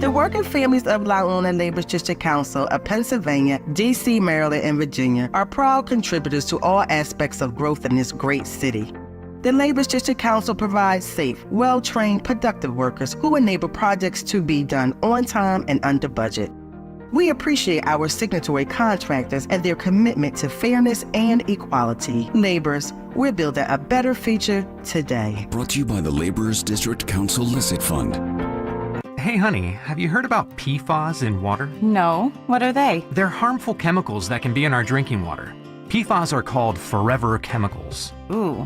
The working families of La Una Labor District Council of Pennsylvania, D.C., Maryland, and Virginia are proud contributors to all aspects of growth in this great city. The Labor District Council provides safe, well-trained, productive workers who enable projects to be done on time and under budget. We appreciate our signatory contractors and their commitment to fairness and equality. Laborers, we're building a better future today. Brought to you by the Laborers District Council Licit Fund. Hey honey, have you heard about PFAS in water? No, what are they? They're harmful chemicals that can be in our drinking water. PFAS are called forever chemicals. Ooh,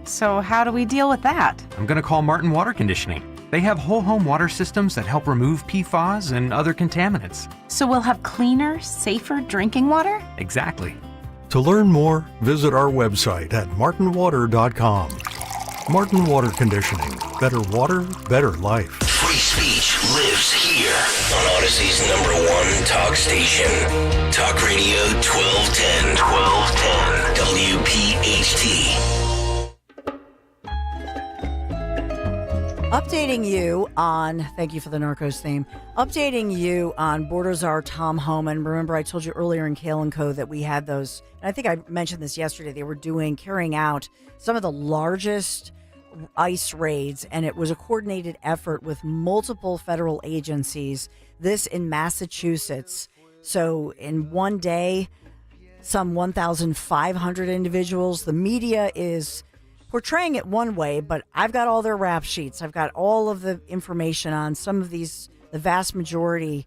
so how do we deal with that? I'm gonna call Martin Water Conditioning. They have whole home water systems that help remove PFAS and other contaminants. So we'll have cleaner, safer drinking water? Exactly. To learn more, visit our website at martinwater.com. Martin Water Conditioning. Better water, better life. Free speech lives here on Odyssey's #1 talk station. Talk Radio 1210. WPHT. Updating you on, thank you for the Narcos theme, updating you on Borders-Our Tom Homan. Remember, I told you earlier in Kale & Co. that we had those, and I think I mentioned this yesterday, they were carrying out some of the largest ICE raids, and it was a coordinated effort with multiple federal agencies, this in Massachusetts. So in one day, some 1,500 individuals. The media is portraying it one way, but I've got all their rap sheets. I've got all of the information on some of these, the vast majority.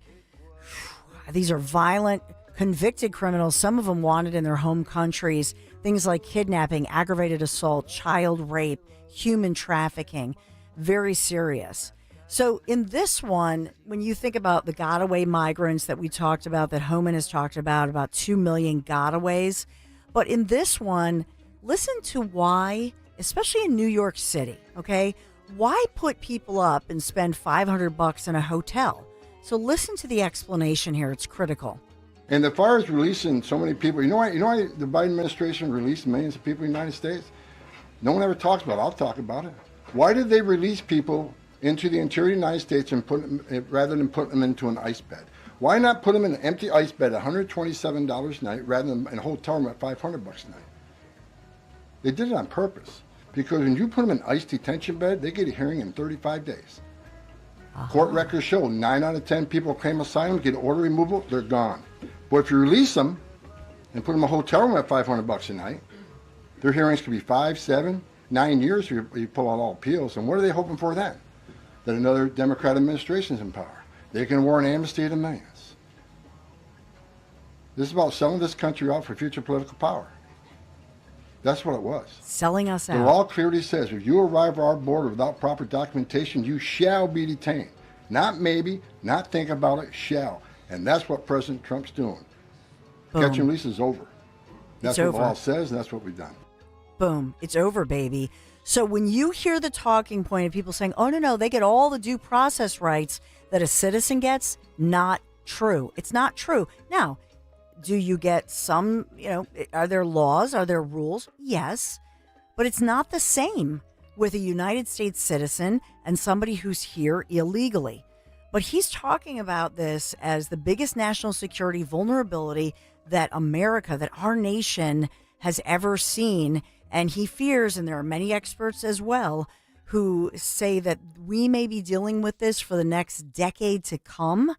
These are violent, convicted criminals, some of them wanted in their home countries. Things like kidnapping, aggravated assault, child rape, human trafficking, very serious. So in this one, when you think about the got-away migrants that we talked about, that Homan has talked about 2 million gotaways. But in this one, listen to why, especially in New York City, okay, why put people up and spend $500 in a hotel? So listen to the explanation here. It's critical. And as far as releasing so many people, you know why the Biden administration released millions of people in the United States? No one ever talks about it. I'll talk about it. Why did they release people into the interior of the United States and put them, rather than put them into an ice bed? Why not put them in an empty ice bed at $127 a night rather than in a hotel room at $500 a night? They did it on purpose. Because when you put them in ICE detention bed, they get a hearing in 35 days. Court records show 9 out of 10 people claim asylum, get order removal, they're gone. But if you release them and put them in a hotel room at $500 a night, their hearings could be 5, 7, 9 years if you pull out all appeals. And what are they hoping for then? That another Democrat administration is in power. They can award an amnesty to millions. This is about selling this country out for future political power. That's what it was. Selling us out. The law clearly says if you arrive at our border without proper documentation, you shall be detained. Not maybe, not think about it, shall. And that's what President Trump's doing. Boom. Catch and release is over. That's It's what over. the law says, and that's what we've done. Boom. It's over, baby. So when you hear the talking point of people saying, oh, no, they get all the due process rights that a citizen gets, not true. It's not true. Now, do you get some, are there laws? Are there rules? Yes. But it's not the same with a United States citizen and somebody who's here illegally. But he's talking about this as the biggest national security vulnerability that America, that our nation has ever seen. And he fears, and there are many experts as well, who say that we may be dealing with this for the next decade to come,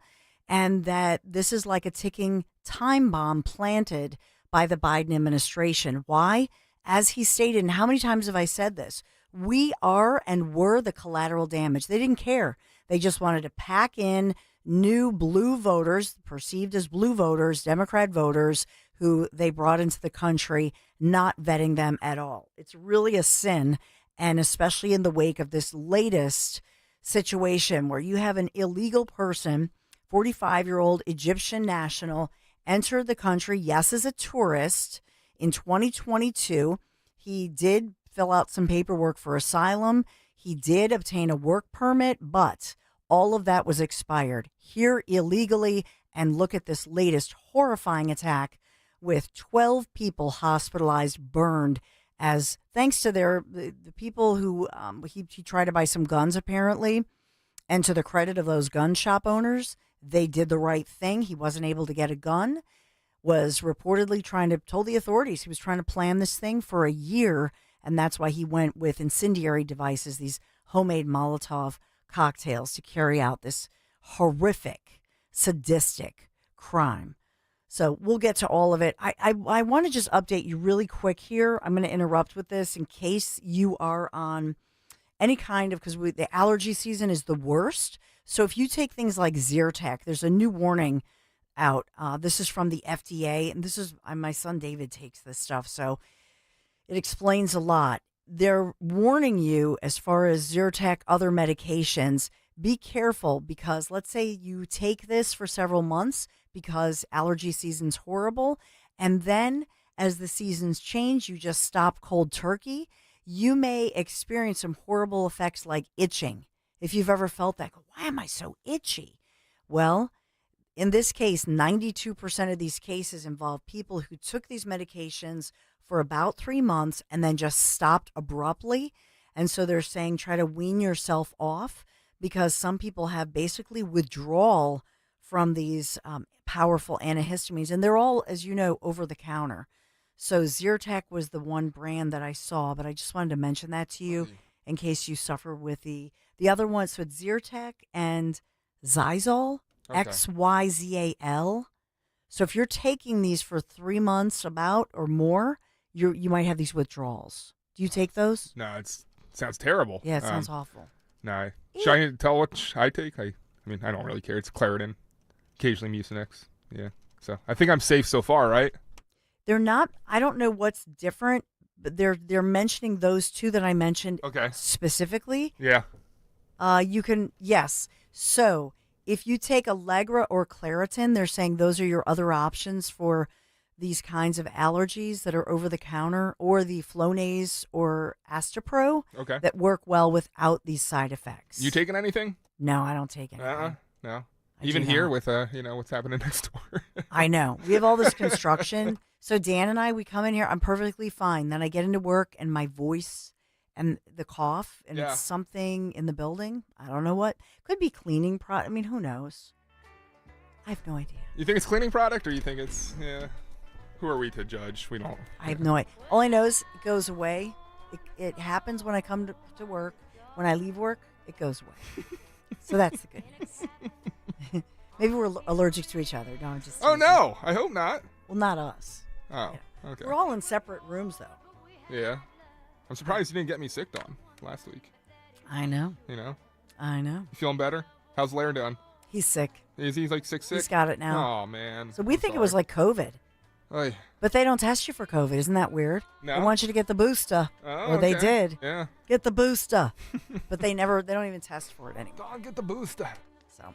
and that this is like a ticking time bomb planted by the Biden administration. Why? As he stated, and how many times have I said this? We are and were the collateral damage. They didn't care. They just wanted to pack in new blue voters, perceived as blue voters, Democrat voters, who they brought into the country, not vetting them at all. It's really a sin, and especially in the wake of this latest situation where you have an illegal person, 45-year-old Egyptian national, entered the country, yes, as a tourist in 2022. He did fill out some paperwork for asylum. He did obtain a work permit, but all of that was expired. Here illegally, and look at this latest horrifying attack with 12 people hospitalized, burned, as thanks to the people who he tried to buy some guns apparently, and to the credit of those gun shop owners, they did the right thing. He wasn't able to get a gun, was reportedly told the authorities he was trying to plan this thing for a year, and that's why he went with incendiary devices, these homemade Molotov cocktails, to carry out this horrific, sadistic crime. So we'll get to all of it. I want to just update you really quick here. I'm going to interrupt with this in case you are on any kind of, because the allergy season is the worst. So if you take things like Zyrtec, there's a new warning out. This is from the FDA, and this is my son David takes this stuff, so it explains a lot. They're warning you as far as Zyrtec, other medications, be careful, because let's say you take this for several months because allergy season's horrible, and then as the seasons change, you just stop cold turkey. You may experience some horrible effects like itching. If you've ever felt that, why am I so itchy? Well, in this case, 92% of these cases involve people who took these medications for about 3 months and then just stopped abruptly. And so they're saying try to wean yourself off, because some people have basically withdrawal from these powerful antihistamines. And they're all, as you know, over the counter. So Zyrtec was the one brand that I saw, but I just wanted to mention that to you in case you suffer with the other one. So it's Zyrtec and Xyzal, Okay. Xyzal. So if you're taking these for 3 months about or more, you might have these withdrawals. Do you take those? No, it sounds terrible. Yeah, it sounds awful. No. Should I tell what I take? I mean, I don't really care. It's Claritin, occasionally Mucinex. Yeah. So I think I'm safe so far, right? They're not, I don't know what's different, but they're mentioning those two that I mentioned specifically. Yeah. You can, yes. So if you take Allegra or Claritin, they're saying those are your other options for these kinds of allergies that are over the counter, or the Flonase or Astepro that work well without these side effects. You taking anything? No, I don't take anything. No. I Even do here not. with what's happening next door. I know. We have all this construction. So Dan and I, we come in here, I'm perfectly fine. Then I get into work and my voice and the cough, and it's something in the building. I don't know what. Could be cleaning product. I mean, who knows? I have no idea. You think it's cleaning product, or you think it's, who are we to judge? We don't. I have no idea. All I know is it goes away. It happens when I come to work. When I leave work, it goes away. So that's the good news. Maybe we're allergic to each other. No, I'm just. Oh no! I hope not. Well, not us. Oh, okay. We're all in separate rooms, though. Yeah. I'm surprised you didn't get me sick, Dawn, last week. I know. You know? I know. You feeling better? How's Lair doing? He's sick. Is he like sick? He's got it now. Oh, man. So we think it was like COVID. Oy. But they don't test you for COVID. Isn't that weird? No. They want you to get the booster. Oh, or they okay. did. Yeah. Get the booster. But they don't even test for it anymore. Dawn, get the booster. So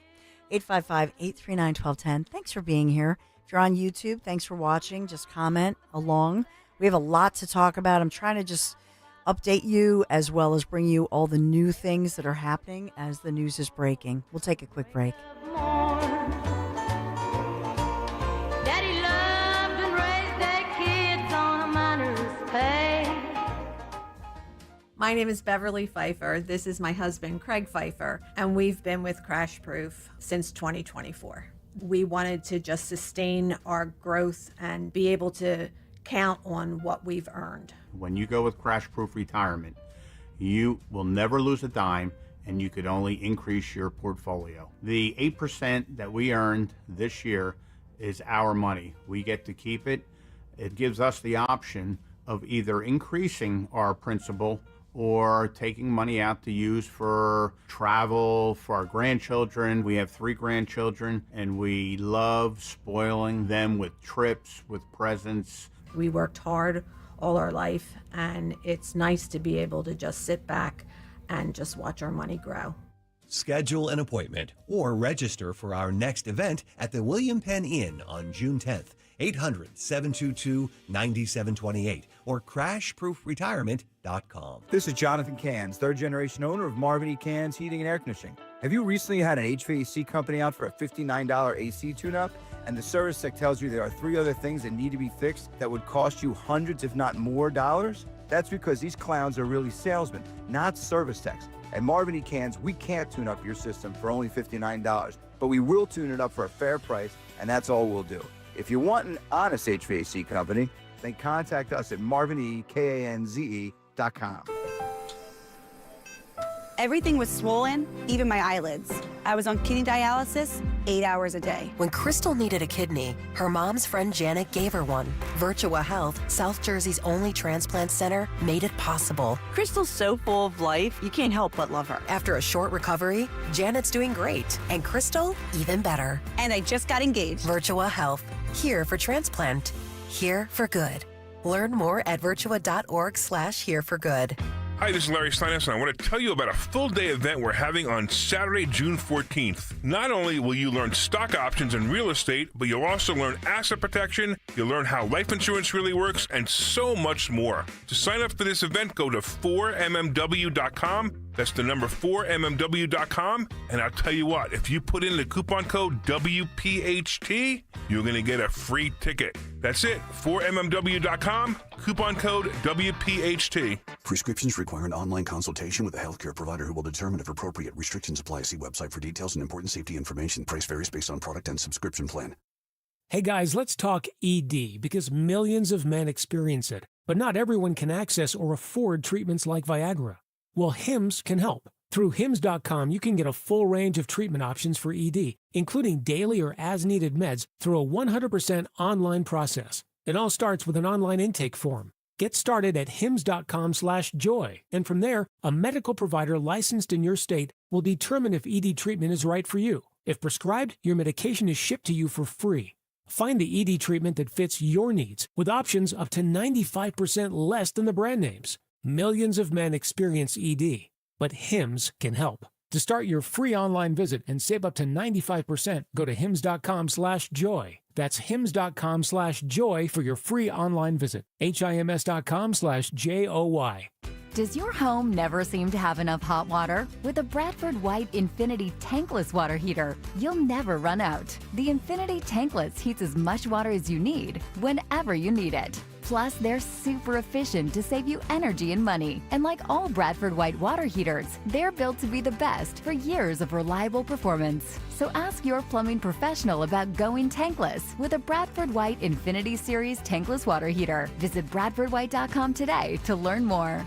855-839-1210. Thanks for being here. If you're on YouTube, thanks for watching. Just comment along. We have a lot to talk about. I'm trying to just update you as well as bring you all the new things that are happening as the news is breaking. We'll take a quick break. Daddy loved and raised their kids on a miner's pay. My name is Beverly Pfeiffer. This is my husband, Craig Pfeiffer, and we've been with Crash Proof since 2024. We wanted to just sustain our growth and be able to count on what we've earned. When you go with Crash Proof Retirement, you will never lose a dime, and you could only increase your portfolio. The 8% that we earned this year is our money. We get to keep it. It gives us the option of either increasing our principal or taking money out to use for travel, for our grandchildren. We have 3 grandchildren, and we love spoiling them with trips, with presents. We worked hard all our life, and it's nice to be able to just sit back and just watch our money grow. Schedule an appointment or register for our next event at the William Penn Inn on June 10th, 800-722-9728 or crashproofretirement.com. This is Jonathan Cans, third-generation owner of Marvin E. Cans Heating and Air Conditioning. Have you recently had an HVAC company out for a $59 AC tune-up, and the service tech tells you there are 3 other things that need to be fixed that would cost you hundreds, if not more, dollars? That's because these clowns are really salesmen, not service techs. At Marvin E. Cans, we can't tune up your system for only $59, but we will tune it up for a fair price, and that's all we'll do. If you want an honest HVAC company, then contact us at marvinekanze.com. Everything was swollen, even my eyelids. I was on kidney dialysis 8 hours a day. When Crystal needed a kidney, her mom's friend Janet gave her one. Virtua Health, South Jersey's only transplant center, made it possible. Crystal's so full of life, you can't help but love her. After a short recovery, Janet's doing great, and Crystal, even better. And I just got engaged. Virtua Health, here for transplant, here for good. Learn more at virtua.org/here-for-good. Hi, this is Larry Steinhaus, and I want to tell you about a full-day event we're having on Saturday, June 14th. Not only will you learn stock options and real estate, but you'll also learn asset protection, you'll learn how life insurance really works, and so much more. To sign up for this event, go to 4mmw.com. That's the number 4mmw.com. And I'll tell you what, if you put in the coupon code WPHT, you're going to get a free ticket. That's it, 4mmw.com, coupon code WPHT. Prescriptions require an online consultation with a healthcare provider who will determine if appropriate. Restrictions apply. See website for details and important safety information. Price varies based on product and subscription plan. Hey guys, let's talk ED because millions of men experience it, but not everyone can access or afford treatments like Viagra. Well, Hims can help. Through Hims.com, you can get a full range of treatment options for ED, including daily or as-needed meds through a 100% online process. It all starts with an online intake form. Get started at hims.com/joy, and from there, a medical provider licensed in your state will determine if ED treatment is right for you. If prescribed, your medication is shipped to you for free. Find the ED treatment that fits your needs with options up to 95% less than the brand names. Millions of men experience ED, but Hims can help. To start your free online visit and save up to 95%, go to hims.com/joy. That's hims.com/joy for your free online visit. HIMS.com/JOY. Does your home never seem to have enough hot water? With a Bradford White Infinity Tankless Water Heater, you'll never run out. The Infinity Tankless heats as much water as you need, whenever you need it. Plus, they're super efficient to save you energy and money. And like all Bradford White water heaters, they're built to be the best for years of reliable performance. So ask your plumbing professional about going tankless with a Bradford White Infinity Series Tankless Water Heater. Visit BradfordWhite.com today to learn more.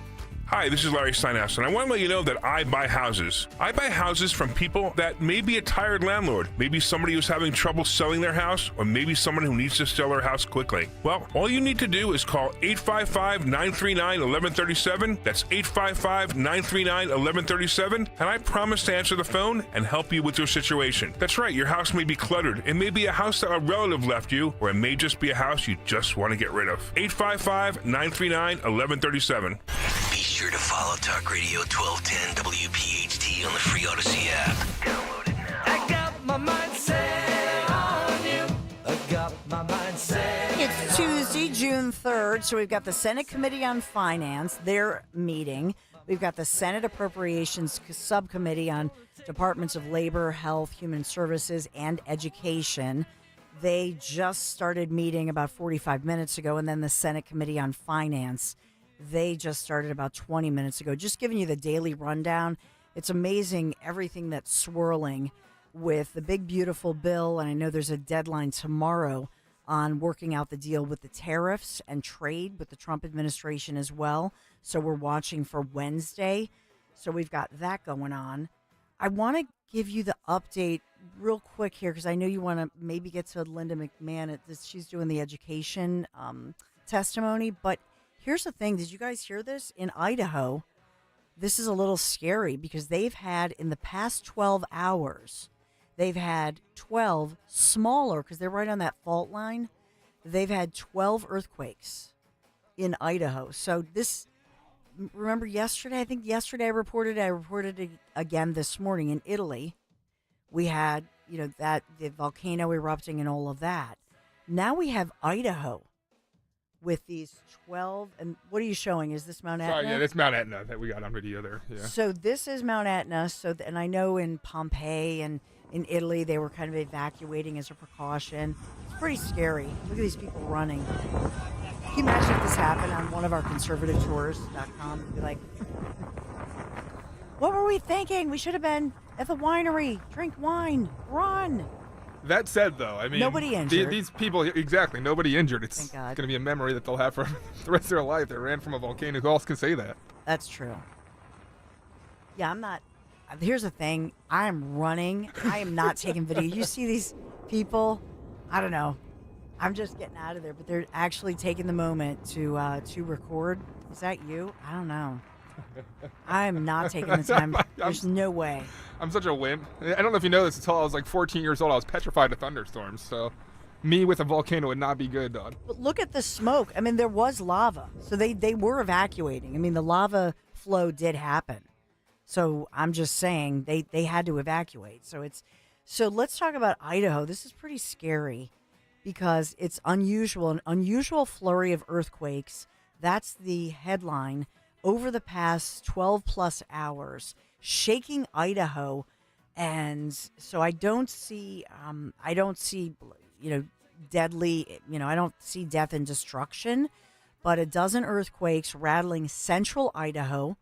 Hi, this is Larry Steinhaus, and I want to let you know that I buy houses. I buy houses from people that may be a tired landlord, maybe somebody who's having trouble selling their house, or maybe someone who needs to sell their house quickly. Well, all you need to do is call 855-939-1137. That's 855-939-1137, and I promise to answer the phone and help you with your situation. That's right, your house may be cluttered. It may be a house that a relative left you, or it may just be a house you just want to get rid of. 855-939-1137. Be sure to follow Talk Radio 1210 WPHT on the free Odyssey app. Download it now. I got my mind set on you. I got my mind set. It's Tuesday, June 3rd, so we've got the Senate Committee on Finance, their meeting. We've got the Senate Appropriations Subcommittee on Departments of Labor, Health, Human Services, and Education. They just started meeting about 45 minutes ago, and then the Senate Committee on Finance, they just started about 20 minutes ago. Just giving you the daily rundown. It's amazing everything that's swirling with the big, beautiful bill, and I know there's a deadline tomorrow on working out the deal with the tariffs and trade with the Trump administration as well. So we're watching for Wednesday. So we've got that going on. I want to give you the update real quick here because I know you want to maybe get to Linda McMahon. She's doing the education testimony, but here's the thing. Did you guys hear this? In Idaho, this is a little scary because they've had, in the past 12 hours, they've had 12 smaller, because they're right on that fault line, they've had 12 earthquakes in Idaho. So this, remember yesterday? I think yesterday I reported it again this morning in Italy. We had, that the volcano erupting and all of that. Now we have Idaho with these 12, and what are you showing? Is this Mount Etna? Sorry, yeah, that's Mount Etna that we got on video there. Yeah. So this is Mount Etna. And I know in Pompeii and in Italy, they were kind of evacuating as a precaution. It's pretty scary. Look at these people running. Can you imagine if this happened on one of our conservativetours.com? It'd be like, what were we thinking? We should have been at the winery. Drink wine. Run. That said, though, I mean, nobody injured. These people, exactly, nobody injured. It's Thank God. going to be a memory that they'll have for the rest of their life. They ran from a volcano. Who else can say that? That's true. Yeah, I'm not. Here's the thing. I am running. I am not taking video. You see these people? I don't know. I'm just getting out of there, but they're actually taking the moment to record. Is that you? I don't know. I am not taking the time. There's no way. I'm such a wimp. I don't know if you know this, until I was like 14 years old, I was petrified of thunderstorms. So me with a volcano would not be good, Don. But look at the smoke. I mean, there was lava. So they were evacuating. I mean, the lava flow did happen. So I'm just saying they had to evacuate. So let's talk about Idaho. This is pretty scary because it's unusual. An unusual flurry of earthquakes. That's the headline. Over the past 12 plus hours, shaking Idaho. And so I don't see, deadly, I don't see death and destruction, but a dozen earthquakes rattling central Idaho.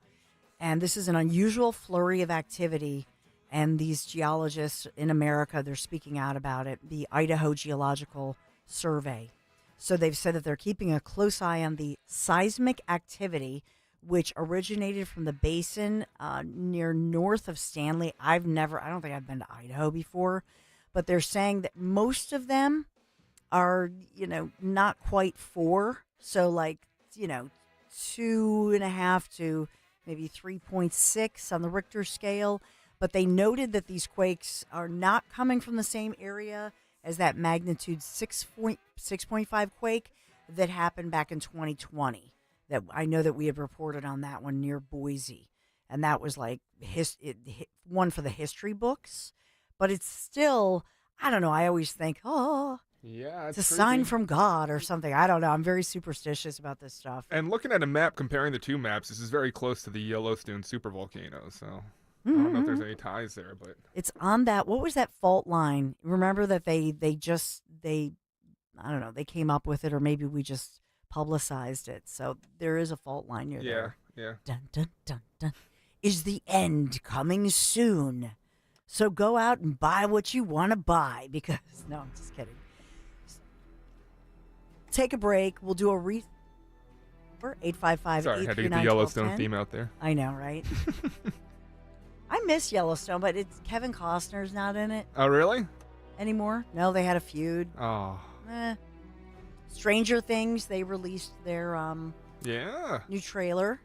And this is an unusual flurry of activity. And these geologists in America, they're speaking out about it, the Idaho Geological Survey. So they've said that they're keeping a close eye on the seismic activity, which originated from the basin near north of Stanley. I don't think I've been to Idaho before, but they're saying that most of them are, not quite 4. So 2.5 to maybe 3.6 on the Richter scale. But they noted that these quakes are not coming from the same area as that magnitude 6.5 quake that happened back in 2020. That I know that we have reported on that one near Boise. And that was like one for the history books. But it's still, I don't know, I always think, yeah, it's a sign from God or something. I don't know. I'm very superstitious about this stuff. And looking at a map, comparing the two maps, this is very close to the Yellowstone supervolcano. So I don't know if there's any ties there, but it's on that. What was that fault line? Remember that they I don't know, they came up with it, or maybe we just publicized it. So there is a fault line near there. Yeah. Dun, dun, dun, dun. Is the end coming soon? So go out and buy what you want to buy because, no, I'm just kidding. Take a break. We'll do Or 855 Sorry, I had to get the Yellowstone theme out there. I know, right? I miss Yellowstone, but Kevin Costner's not in it. Oh, really? Anymore? No, they had a feud. Oh. Stranger Things, they released their new trailer.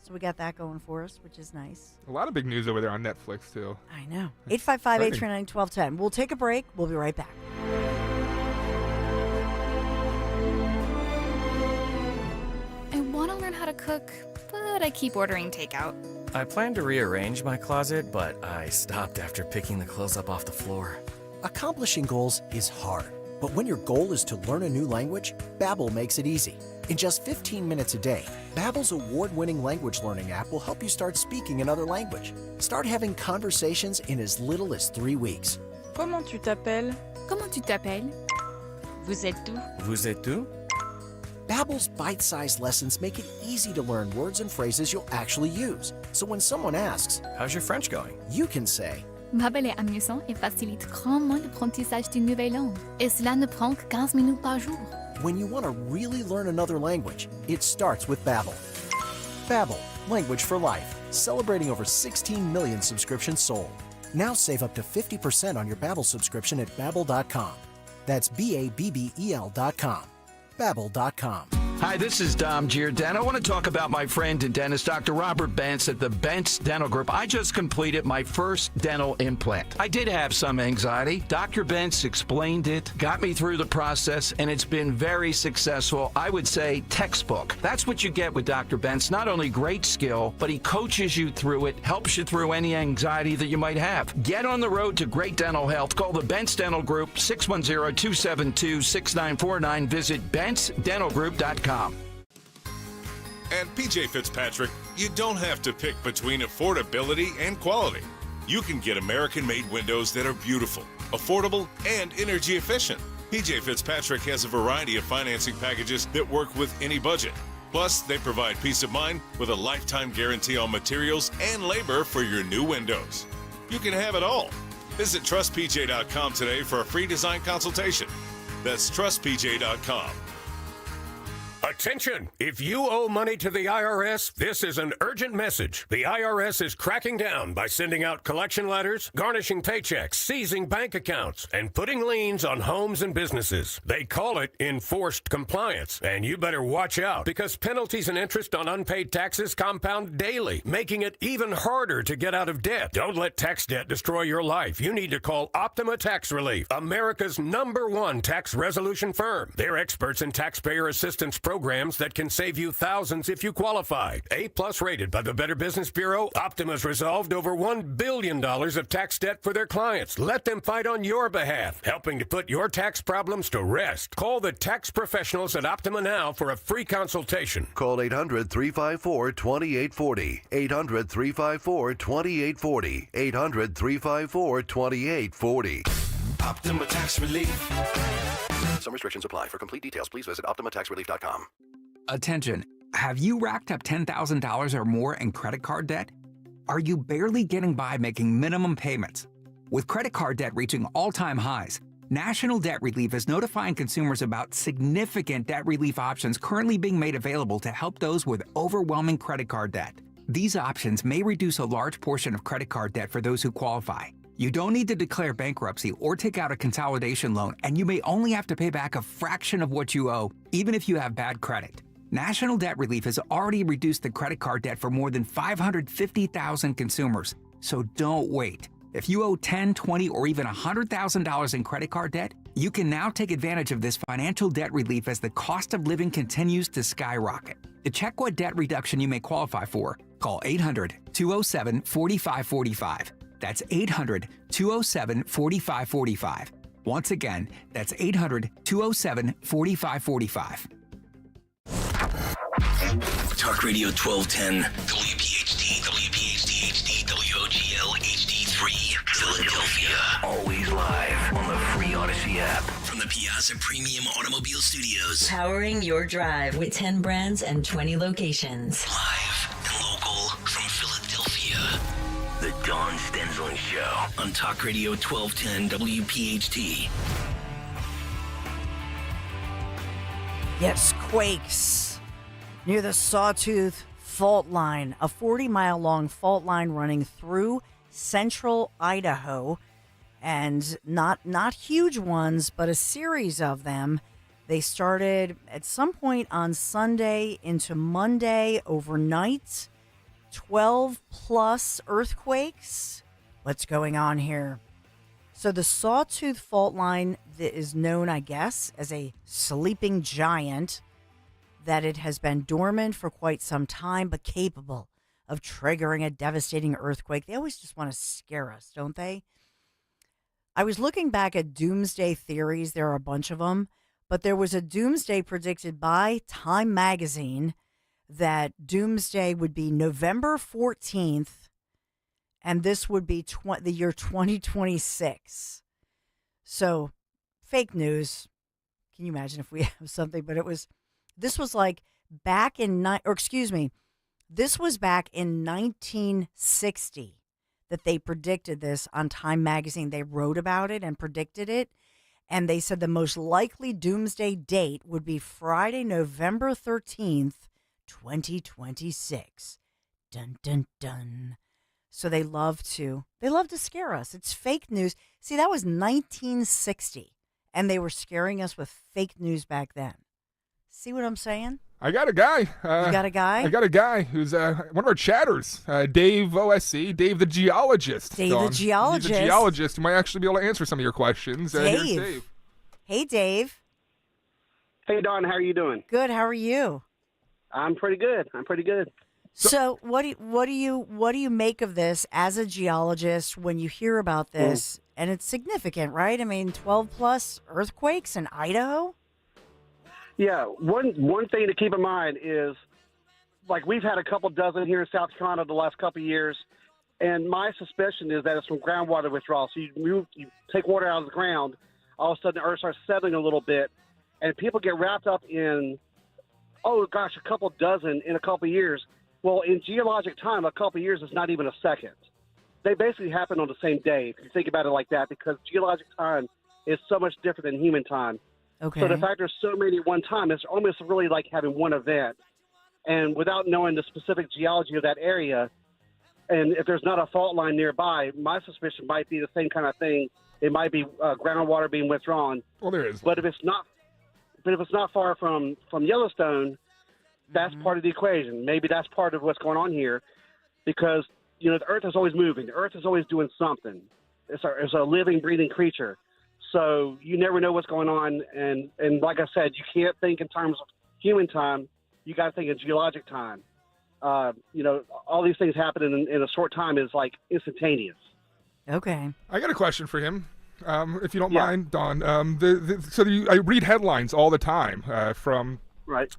So we got that going for us, which is nice. A lot of big news over there on Netflix, too. I know. 855-839-1210. We'll take a break. We'll be right back. I want to learn how to cook, but I keep ordering takeout. I plan to rearrange my closet, but I stopped after picking the clothes up off the floor. Accomplishing goals is hard, but when your goal is to learn a new language, Babbel makes it easy. In just 15 minutes a day, Babbel's award-winning language learning app will help you start speaking another language. Start having conversations in as little as 3 weeks. Comment tu t'appelles? Comment tu t'appelles? Vous êtes où? Vous êtes où? Babbel's bite-sized lessons make it easy to learn words and phrases you'll actually use. So when someone asks, "How's your French going?" you can say, Babbel est amusant et facilite grandement l'apprentissage d'une nouvelle langue. Et cela ne prend que 15 minutes par jour. when you want to really learn another language, it starts with Babbel. Babbel, language for life, celebrating over 16 million subscriptions sold. Now save up to 50% on your Babbel subscription at Babbel.com. That's Babbel.com. Babbel.com. Hi, this is Dom Giordano. I want to talk about my friend and dentist, Dr. Robert Bentz at the Bentz Dental Group. I just completed my first dental implant. I did have some anxiety. Dr. Bentz explained it, got me through the process, and it's been very successful. I would say textbook. That's what you get with Dr. Bentz. Not only great skill, but he coaches you through it, helps you through any anxiety that you might have. Get on the road to great dental health. Call the Bentz Dental Group, 610-272-6949. Visit BentzDentalGroup.com. At PJ Fitzpatrick, you don't have to pick between affordability and quality. You can get American-made windows that are beautiful, affordable, and energy efficient. PJ Fitzpatrick has a variety of financing packages that work with any budget. Plus, they provide peace of mind with a lifetime guarantee on materials and labor for your new windows. You can have it all. Visit TrustPJ.com today for a free design consultation. That's TrustPJ.com. Attention! If you owe money to the IRS, this is an urgent message. The IRS is cracking down by sending out collection letters, garnishing paychecks, seizing bank accounts, and putting liens on homes and businesses. They call it enforced compliance, and you better watch out because penalties and interest on unpaid taxes compound daily, making it even harder to get out of debt. Don't let tax debt destroy your life. You need to call Optima Tax Relief, America's #1 tax resolution firm. They're experts in taxpayer assistance programs that can save you thousands if you qualify. A+ rated by the Better Business Bureau, Optima's resolved over $1 billion of tax debt for their clients. Let them fight on your behalf, helping to put your tax problems to rest. Call the tax professionals at Optima now for a free consultation. Call 800-354-2840. 800-354-2840. 800-354-2840. Optima Tax Relief. Some restrictions apply. For complete details, please visit OptimaTaxRelief.com. Attention. Have you racked up $10,000 or more in credit card debt? Are you barely getting by making minimum payments? With credit card debt reaching all-time highs, National Debt Relief is notifying consumers about significant debt relief options currently being made available to help those with overwhelming credit card debt. These options may reduce a large portion of credit card debt for those who qualify. You don't need to declare bankruptcy or take out a consolidation loan, and you may only have to pay back a fraction of what you owe, even if you have bad credit. National Debt Relief has already reduced the credit card debt for more than 550,000 consumers, so don't wait. If you owe $10,000, $20,000, or even $100,000 in credit card debt, you can now take advantage of this financial debt relief as the cost of living continues to skyrocket. To check what debt reduction you may qualify for, call 800-207-4545. That's 800-207-4545. Once again, that's 800-207-4545. Talk Radio 1210, WPHT, WPHT HD, WOGL HD3, Philadelphia. Always live on the free Odyssey app. From the Piazza Premium Automobile Studios. Powering your drive with 10 brands and 20 locations. Live and local from Philadelphia. The Dawn Stensland Show on Talk Radio 1210 WPHT. Yes, quakes. near the Sawtooth Fault Line, a 40-mile-long fault line running through central Idaho, and not huge ones, but a series of them. They started at some point on Sunday into Monday overnight. 12-plus earthquakes. What's going on here? So the Sawtooth Fault Line that is known, I guess, as a sleeping giant, that it has been dormant for quite some time, but capable of triggering a devastating earthquake. They always just want to scare us, don't they? I was looking back at doomsday theories. There are a bunch of them, but there was a doomsday predicted by Time Magazine that doomsday would be November 14th, and this would be the year 2026. So, fake news. Can you imagine if we have something? But this was like back in, this was back in 1960 that they predicted this on Time Magazine. They wrote about it and predicted it. And they said the most likely doomsday date would be Friday, November 13th, 2026. Dun, dun, dun. So they love to scare us. It's fake news. See, that was 1960, and they were scaring us with fake news back then. See what I'm saying? I got a guy. You got a guy? I got a guy who's one of our chatters, Dave OSC, Dave the Geologist. Dave the Geologist. He's a geologist who might actually be able to answer some of your questions. Here's Dave. Hey, Dave. Hey, Dawn. How are you doing? Good. How are you? I'm pretty good. So what do you make of this as a geologist when you hear about this? And it's significant, right? I mean, 12-plus earthquakes in Idaho? Yeah, one thing to keep in mind is, like, we've had a couple dozen here in South Carolina the last couple of years, and my suspicion is that it's from groundwater withdrawal. So you take water out of the ground, all of a sudden the earth starts settling a little bit, and people get wrapped up in, oh gosh, a couple dozen in a couple of years. Well, in geologic time, a couple of years is not even a second. They basically happen on the same day, if you think about it like that, because geologic time is so much different than human time. Okay. So the fact there's so many at one time, it's almost really like having one event. And without knowing the specific geology of that area, and if there's not a fault line nearby, my suspicion might be the same kind of thing. It might be groundwater being withdrawn. Well, there is. But if it's not far from Yellowstone, that's part of the equation. Maybe that's part of what's going on here, because the Earth is always moving. The Earth is always doing something. It's a living, breathing creature. So you never know what's going on. And like I said, you can't think in terms of human time. You got to think in geologic time. All these things happening in a short time is like instantaneous. Okay. I got a question for him, if you don't mind, Don. I read headlines all the time from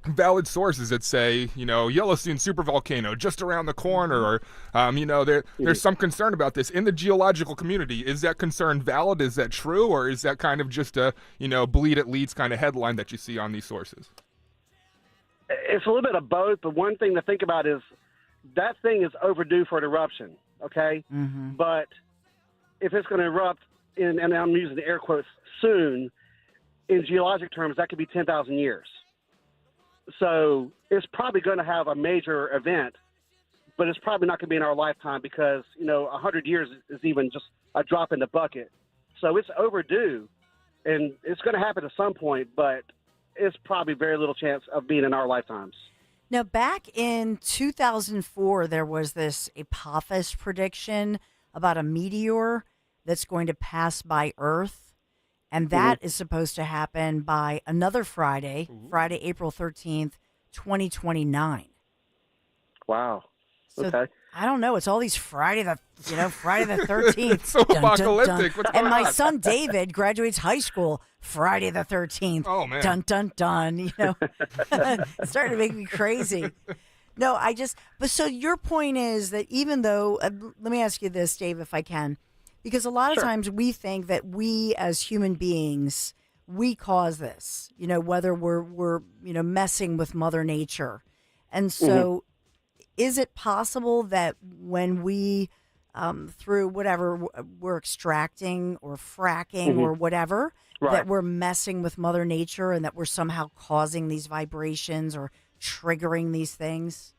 valid sources that say, Yellowstone supervolcano just around the corner, or, there's some concern about this. In the geological community, is that concern valid? Is that true? Or is that kind of just a, bleed it leads kind of headline that you see on these sources? It's a little bit of both, but one thing to think about is that thing is overdue for an eruption, okay? Mm-hmm. But if it's going to erupt, and I'm using the air quotes, soon, in geologic terms, that could be 10,000 years. So it's probably going to have a major event, but it's probably not going to be in our lifetime because, 100 years is even just a drop in the bucket. So it's overdue, and it's going to happen at some point, but it's probably very little chance of being in our lifetimes. Now, back in 2004, there was this Apophis prediction about a meteor that's going to pass by Earth. And that is supposed to happen by another Friday, Friday, April 13th, 2029. Wow. So okay. I don't know. It's all these Friday the 13th. It's so apocalyptic. What's and going my on? son David graduates high school Friday the 13th. Oh, man. Dun, dun, dun. It's starting to make me crazy. No, but so your point is that even though, let me ask you this, Dave, if I can. Because a lot of times we think that we as human beings, we cause this, whether we're messing with Mother Nature. And so is it possible that when we, through whatever we're extracting or fracking or whatever, that we're messing with Mother Nature and that we're somehow causing these vibrations or triggering these things?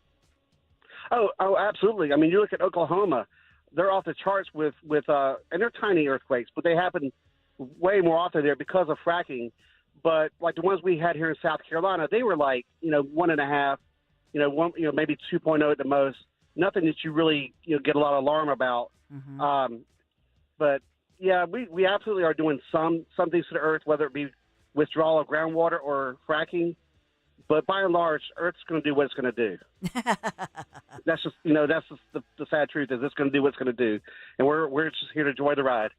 Oh, absolutely. I mean, you look at Oklahoma; they're off the charts with and they're tiny earthquakes, but they happen way more often there because of fracking. But like the ones we had here in South Carolina, they were like 1.5, maybe 2.0 at the most. Nothing that you really get a lot of alarm about. But yeah, we absolutely are doing some things to the earth, whether it be withdrawal of groundwater or fracking. But by and large, Earth's going to do what it's going to do. That's just the sad truth is it's going to do what it's going to do, and we're just here to enjoy the ride.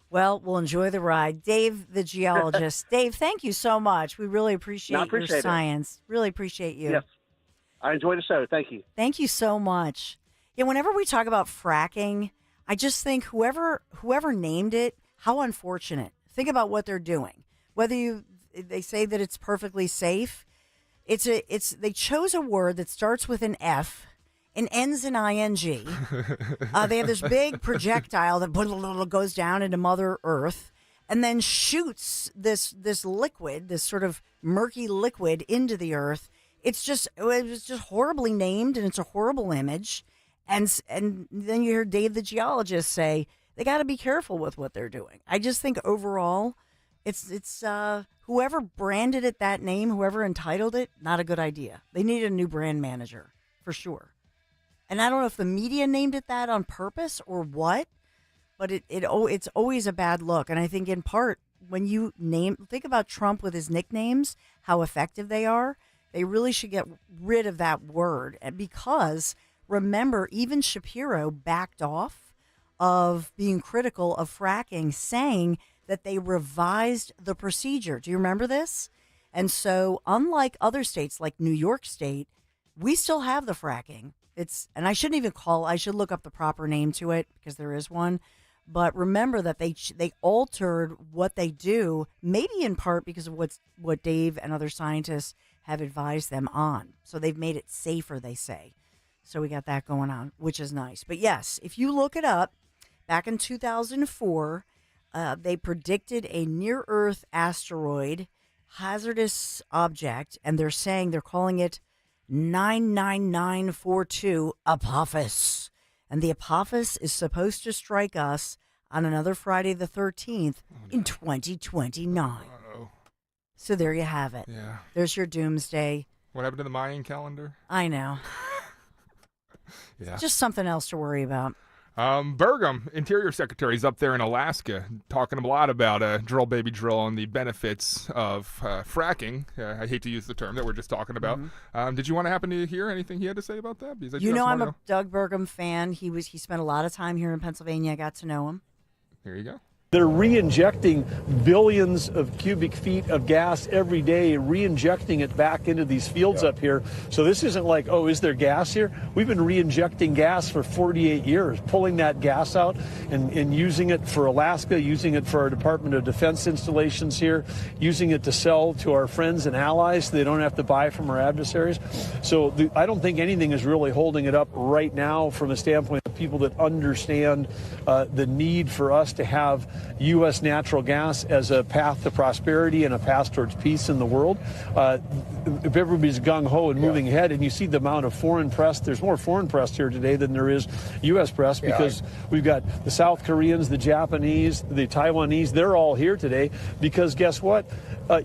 Well, we'll enjoy the ride. Dave, the geologist. Dave, thank you so much. We really appreciate your science. Really appreciate you. Yes. I enjoy the show. Thank you. Thank you so much. Yeah, whenever we talk about fracking, I just think whoever named it, how unfortunate. Think about what they're doing. Whether they say that it's perfectly safe, they chose a word that starts with an F and ends in ing. They have this big projectile that goes down into Mother Earth and then shoots this liquid, this sort of murky liquid, into the earth. It was just horribly named, and it's a horrible image. And then you hear Dave the geologist say they got to be careful with what they're doing. I just think overall, it's whoever branded it that name, whoever entitled it, not a good idea. They need a new brand manager for sure. And I don't know if the media named it that on purpose or what, but it's always a bad look. And I think in part when you think about Trump with his nicknames, how effective they are. They really should get rid of that word, because remember, even Shapiro backed off of being critical of fracking, saying that they revised the procedure. Do you remember this? And so unlike other states like New York State, we still have the fracking. And I shouldn't even I should look up the proper name to it because there is one. But remember that they altered what they do, maybe in part because of what Dave and other scientists have advised them on. So they've made it safer, they say. So we got that going on, which is nice. But yes, if you look it up, back in 2004, they predicted a near-Earth asteroid, hazardous object, and they're calling it 99942 Apophis. And the Apophis is supposed to strike us on another Friday the 13th in 2029. So there you have it. Yeah. There's your doomsday. What happened to the Mayan calendar? I know. Yeah. Just something else to worry about. Burgum, Interior Secretary, is up there in Alaska talking a lot about drill, baby drill, and the benefits of fracking. I hate to use the term that we're just talking about. Mm-hmm. Did you want to happen to hear anything he had to say about that? I'm a Doug Burgum fan. He spent a lot of time here in Pennsylvania. I got to know him. Here you go. They're re-injecting billions of cubic feet of gas every day, re-injecting it back into these fields up here. So this isn't like, oh, is there gas here? We've been re-injecting gas for 48 years, pulling that gas out and using it for Alaska, using it for our Department of Defense installations here, using it to sell to our friends and allies so they don't have to buy from our adversaries. So I don't think anything is really holding it up right now from a standpoint of people that understand the need for us to have U.S. natural gas as a path to prosperity and a path towards peace in the world. If everybody's gung-ho and moving ahead, and you see the amount of foreign press, there's more foreign press here today than there is U.S. press because we've got the South Koreans, the Japanese, the Taiwanese, they're all here today because guess what?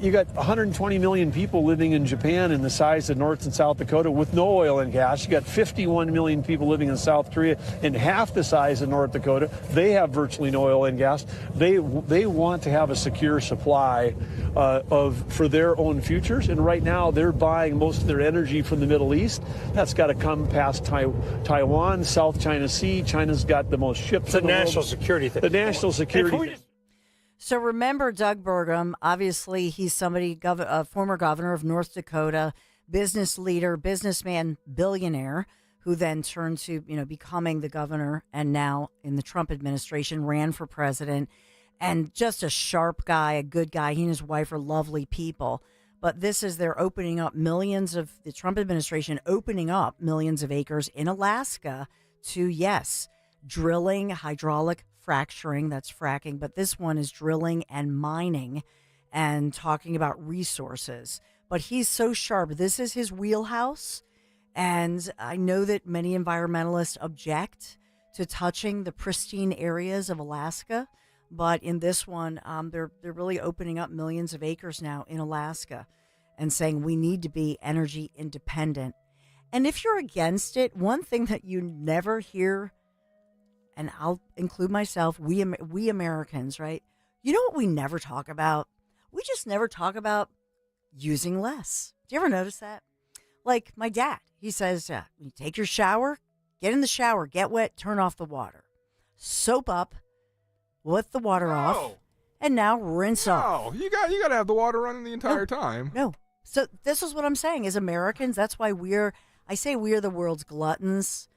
You got 120 million people living in Japan in the size of North and South Dakota with no oil and gas. You got 51 million people living in South Korea in half the size of North Dakota. They have virtually no oil and gas. They want to have a secure supply for their own futures. And right now they're buying most of their energy from the Middle East. That's got to come past Taiwan, South China Sea. China's got the most ships. It's a national security thing. The national security thing. So remember Doug Burgum, obviously he's a former governor of North Dakota, business leader, businessman, billionaire, who then turned to, becoming the governor and now in the Trump administration ran for president, and just a sharp guy, a good guy. He and his wife are lovely people. But this is the Trump administration opening up millions of acres in Alaska to, yes, drilling, hydraulic fracturing, that's fracking, but this one is drilling and mining and talking about resources. but he's so sharp. This is his wheelhouse. And I know that many environmentalists object to touching the pristine areas of Alaska. But in this one, they're really opening up millions of acres now in Alaska and saying we need to be energy independent. And if you're against it, one thing that you never hear, and I'll include myself, we Americans, right? You know what we never talk about? We just never talk about using less. Do you ever notice that? Like my dad, he says, you take your shower, get in the shower, get wet, turn off the water. Soap up, let the water off, and now rinse off. You got to have the water running the entire time. No. So this is what I'm saying. As Americans, that's why I say we're the world's gluttons.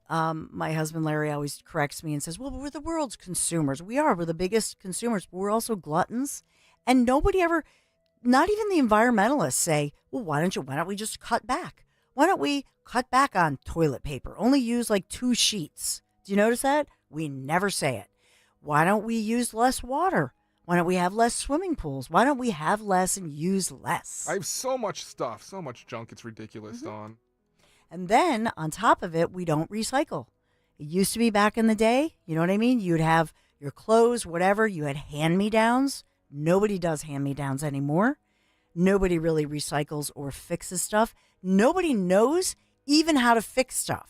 My husband Larry always corrects me and says, well, we're the world's consumers. We're the biggest consumers, but we're also gluttons. And nobody ever, not even the environmentalists say, well, why don't we just cut back? Why don't we cut back on toilet paper? Only use like 2 sheets. Do you notice that? We never say it. Why don't we use less water? Why don't we have less swimming pools? Why don't we have less and use less? I have so much stuff, so much junk. It's ridiculous, Dawn. And then on top of it, we don't recycle. It used to be back in the day, you know what I mean? You'd have your clothes, whatever. You had hand-me-downs. Nobody does hand-me-downs anymore. Nobody really recycles or fixes stuff. Nobody knows even how to fix stuff.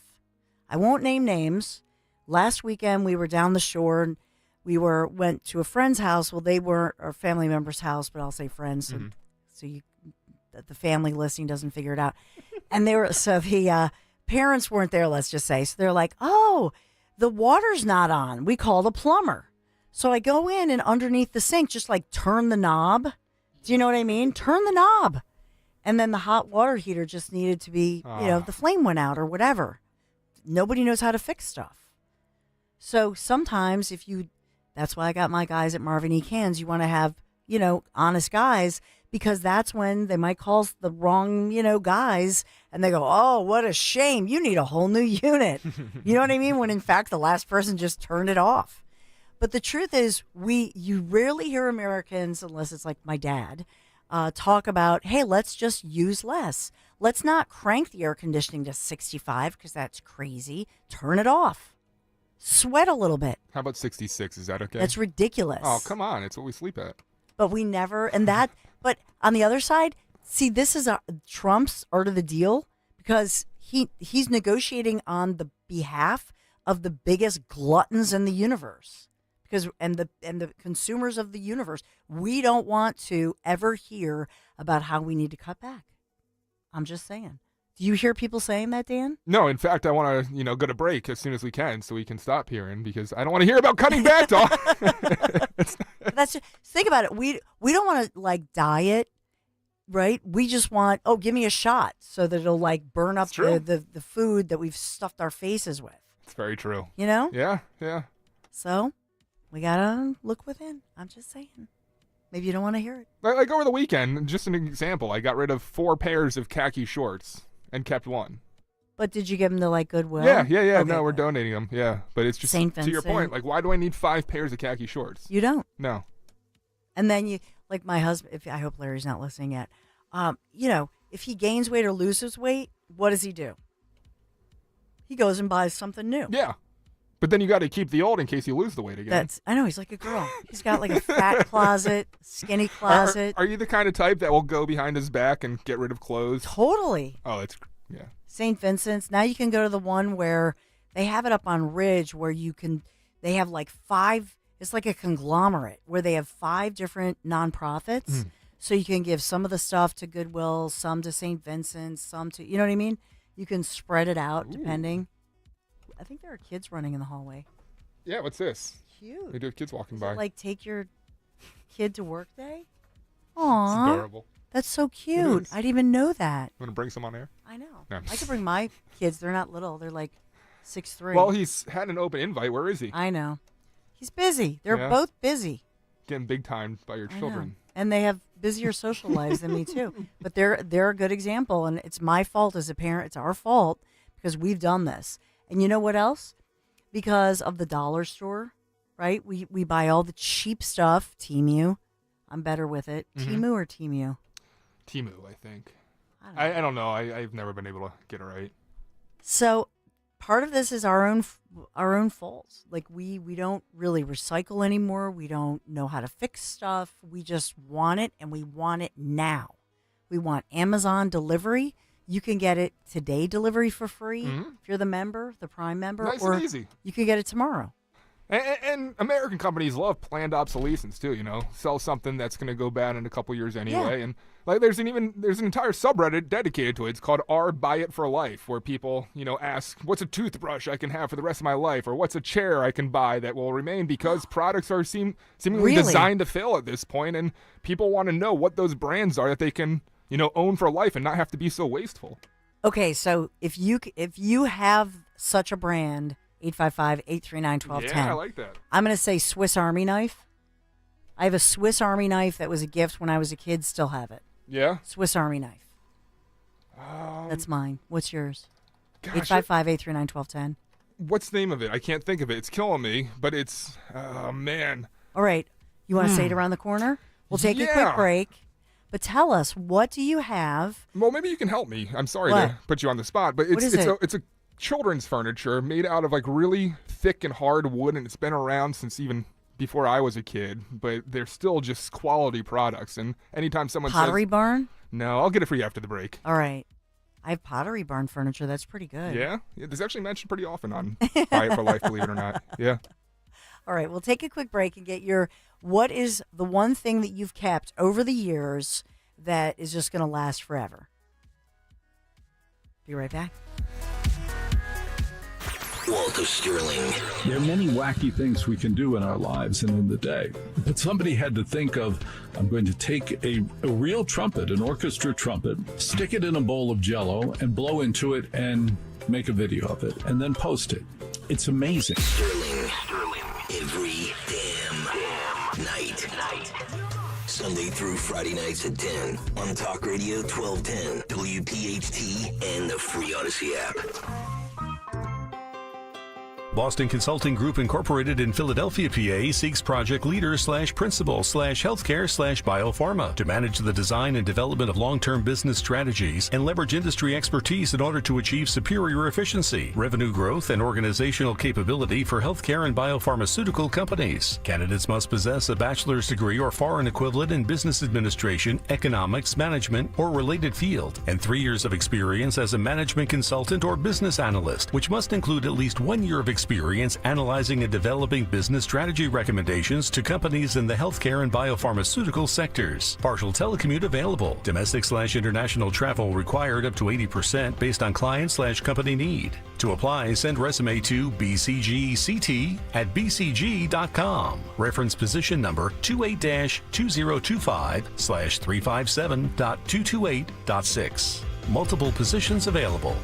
I won't name names. Last weekend, we were down the shore and we went to a friend's house. Well, they weren't our family member's house, but I'll say friends, so the family listening doesn't figure it out. And the parents weren't there. Let's just say. So they're like, "Oh, the water's not on. We called a plumber." So I go in and underneath the sink, just like turn the knob. Do you know what I mean? Turn the knob, and then the hot water heater just needed to be, the flame went out or whatever. Nobody knows how to fix stuff. So sometimes that's why I got my guys at Marvin E. Cans. You want to have, honest guys, because that's when they might call the wrong, guys, and they go, "Oh, what a shame. You need a whole new unit." You know what I mean? When in fact, the last person just turned it off. But the truth is, you rarely hear Americans, unless it's like my dad, talk about, hey, let's just use less. Let's not crank the air conditioning to 65 because that's crazy. Turn it off. Sweat a little bit. How about 66? Is that okay? That's ridiculous. Oh, come on. It's what we sleep at. But we never, but on the other side, see, this is Trump's art of the deal because he's negotiating on the behalf of the biggest gluttons in the universe and the consumers of the universe. We don't want to ever hear about how we need to cut back. I'm just saying. Do you hear people saying that, Dan? No, in fact, I want to, go to break as soon as we can so we can stop hearing because I don't want to hear about cutting back, Dawn. Think about it. We don't want to diet, right? We just want, give me a shot so that it'll burn up the food that we've stuffed our faces with. It's very true. You know? Yeah. So we got to look within. I'm just saying. Maybe you don't want to hear it. Like over the weekend, just an example, I got rid of 4 pairs of khaki shorts. And kept 1. But did you give them to Goodwill? Yeah. Okay, no, we're donating them. Yeah, but it's just to your point. Why do I need 5 pairs of khaki shorts? You don't. No. And then you, my husband. I hope Larry's not listening yet. If he gains weight or loses weight, what does he do? He goes and buys something new. Yeah. But then you got to keep the old in case you lose the weight again. I know, he's like a girl. He's got a fat closet, skinny closet. Are you the kind of type that will go behind his back and get rid of clothes? Totally. Oh, yeah. St. Vincent's. Now you can go to the one where they have it up on Ridge where they have 5, it's like a conglomerate where they have 5 different nonprofits. So you can give some of the stuff to Goodwill, some to St. Vincent's, some to, you know what I mean? You can spread it out depending. I think there are kids running in the hallway. Yeah, what's this? Cute. They do have kids walking by. Take your kid to work day? Aw. It's adorable. That's so cute. I didn't even know that. Want to bring some on air? I know. No. I could bring my kids. They're not little. They're 6'3". Well, he's had an open invite. Where is he? I know. He's busy. They're both busy. Getting big time by your children. And they have busier social lives than me too. But they're a good example, and it's my fault as a parent. It's our fault because we've done this. And you know what else? Because of the dollar store, right? We buy all the cheap stuff. Temu. I'm better with it. Temu or Temu? Temu, I think. I don't know. I've never been able to get it right. So part of this is our own faults. Like we don't really recycle anymore. We don't know how to fix stuff. We just want it, and we want it now. We want Amazon delivery. You can get it today delivery for free if you're the member, the Prime member. Nice or and easy. You can get it tomorrow. And American companies love planned obsolescence too. Sell something that's going to go bad in a couple years anyway. Yeah. And like there's an entire subreddit dedicated to it. It's called R Buy It for Life, where people ask, what's a toothbrush I can have for the rest of my life, or what's a chair I can buy that will remain, because products are seemingly designed to fail at this point, and people want to know what those brands are that they can own for life and not have to be so wasteful. Okay, so if you have such a brand. 855-839-1210. Yeah, I like that. I'm going to say Swiss Army knife. I have a Swiss Army knife that was a gift when I was a kid. Still have it. Yeah? Swiss Army knife. That's mine. What's yours? 855-839-1210. What's the name of it? I can't think of it. It's killing me, but it's, oh, man. All right. You want to say it around the corner? We'll take a quick break. But tell us, what do you have? Well, maybe you can help me. I'm sorry to put you on the spot, but it's a children's furniture made out of like really thick and hard wood, and it's been around since even before I was a kid, but they're still just quality products. And anytime someone Pottery says, Barn? No, I'll get it for you after the break. All right. I have Pottery Barn furniture. That's pretty good. Yeah? It's actually mentioned pretty often on Buy It for Life, believe it or not. Yeah. All right. We'll take a quick break and get what is the one thing that you've kept over the years that is just going to last forever? Be right back. Walter Sterling. There are many wacky things we can do in our lives and in the day. But somebody had to think of, I'm going to take a real trumpet, an orchestra trumpet, stick it in a bowl of Jell-O and blow into it and make a video of it and then post it. It's amazing. Sterling. Every damn night. Sunday through Friday nights at 10 on Talk Radio 1210, WPHT, and the free Odyssey app. Boston Consulting Group Incorporated in Philadelphia, PA seeks project leader /principal /healthcare /biopharma to manage the design and development of long-term business strategies and leverage industry expertise in order to achieve superior efficiency, revenue growth, and organizational capability for healthcare and biopharmaceutical companies. Candidates must possess a bachelor's degree or foreign equivalent in business administration, economics, management, or related field, and 3 years of experience as a management consultant or business analyst, which must include at least 1 year of experience analyzing and developing business strategy recommendations to companies in the healthcare and biopharmaceutical sectors. Partial telecommute available. Domestic/international travel required up to 80% based on client/company need. To apply, send resume to bcgct@bcg.com. Reference position number 28-2025/357.228.6. Multiple positions available.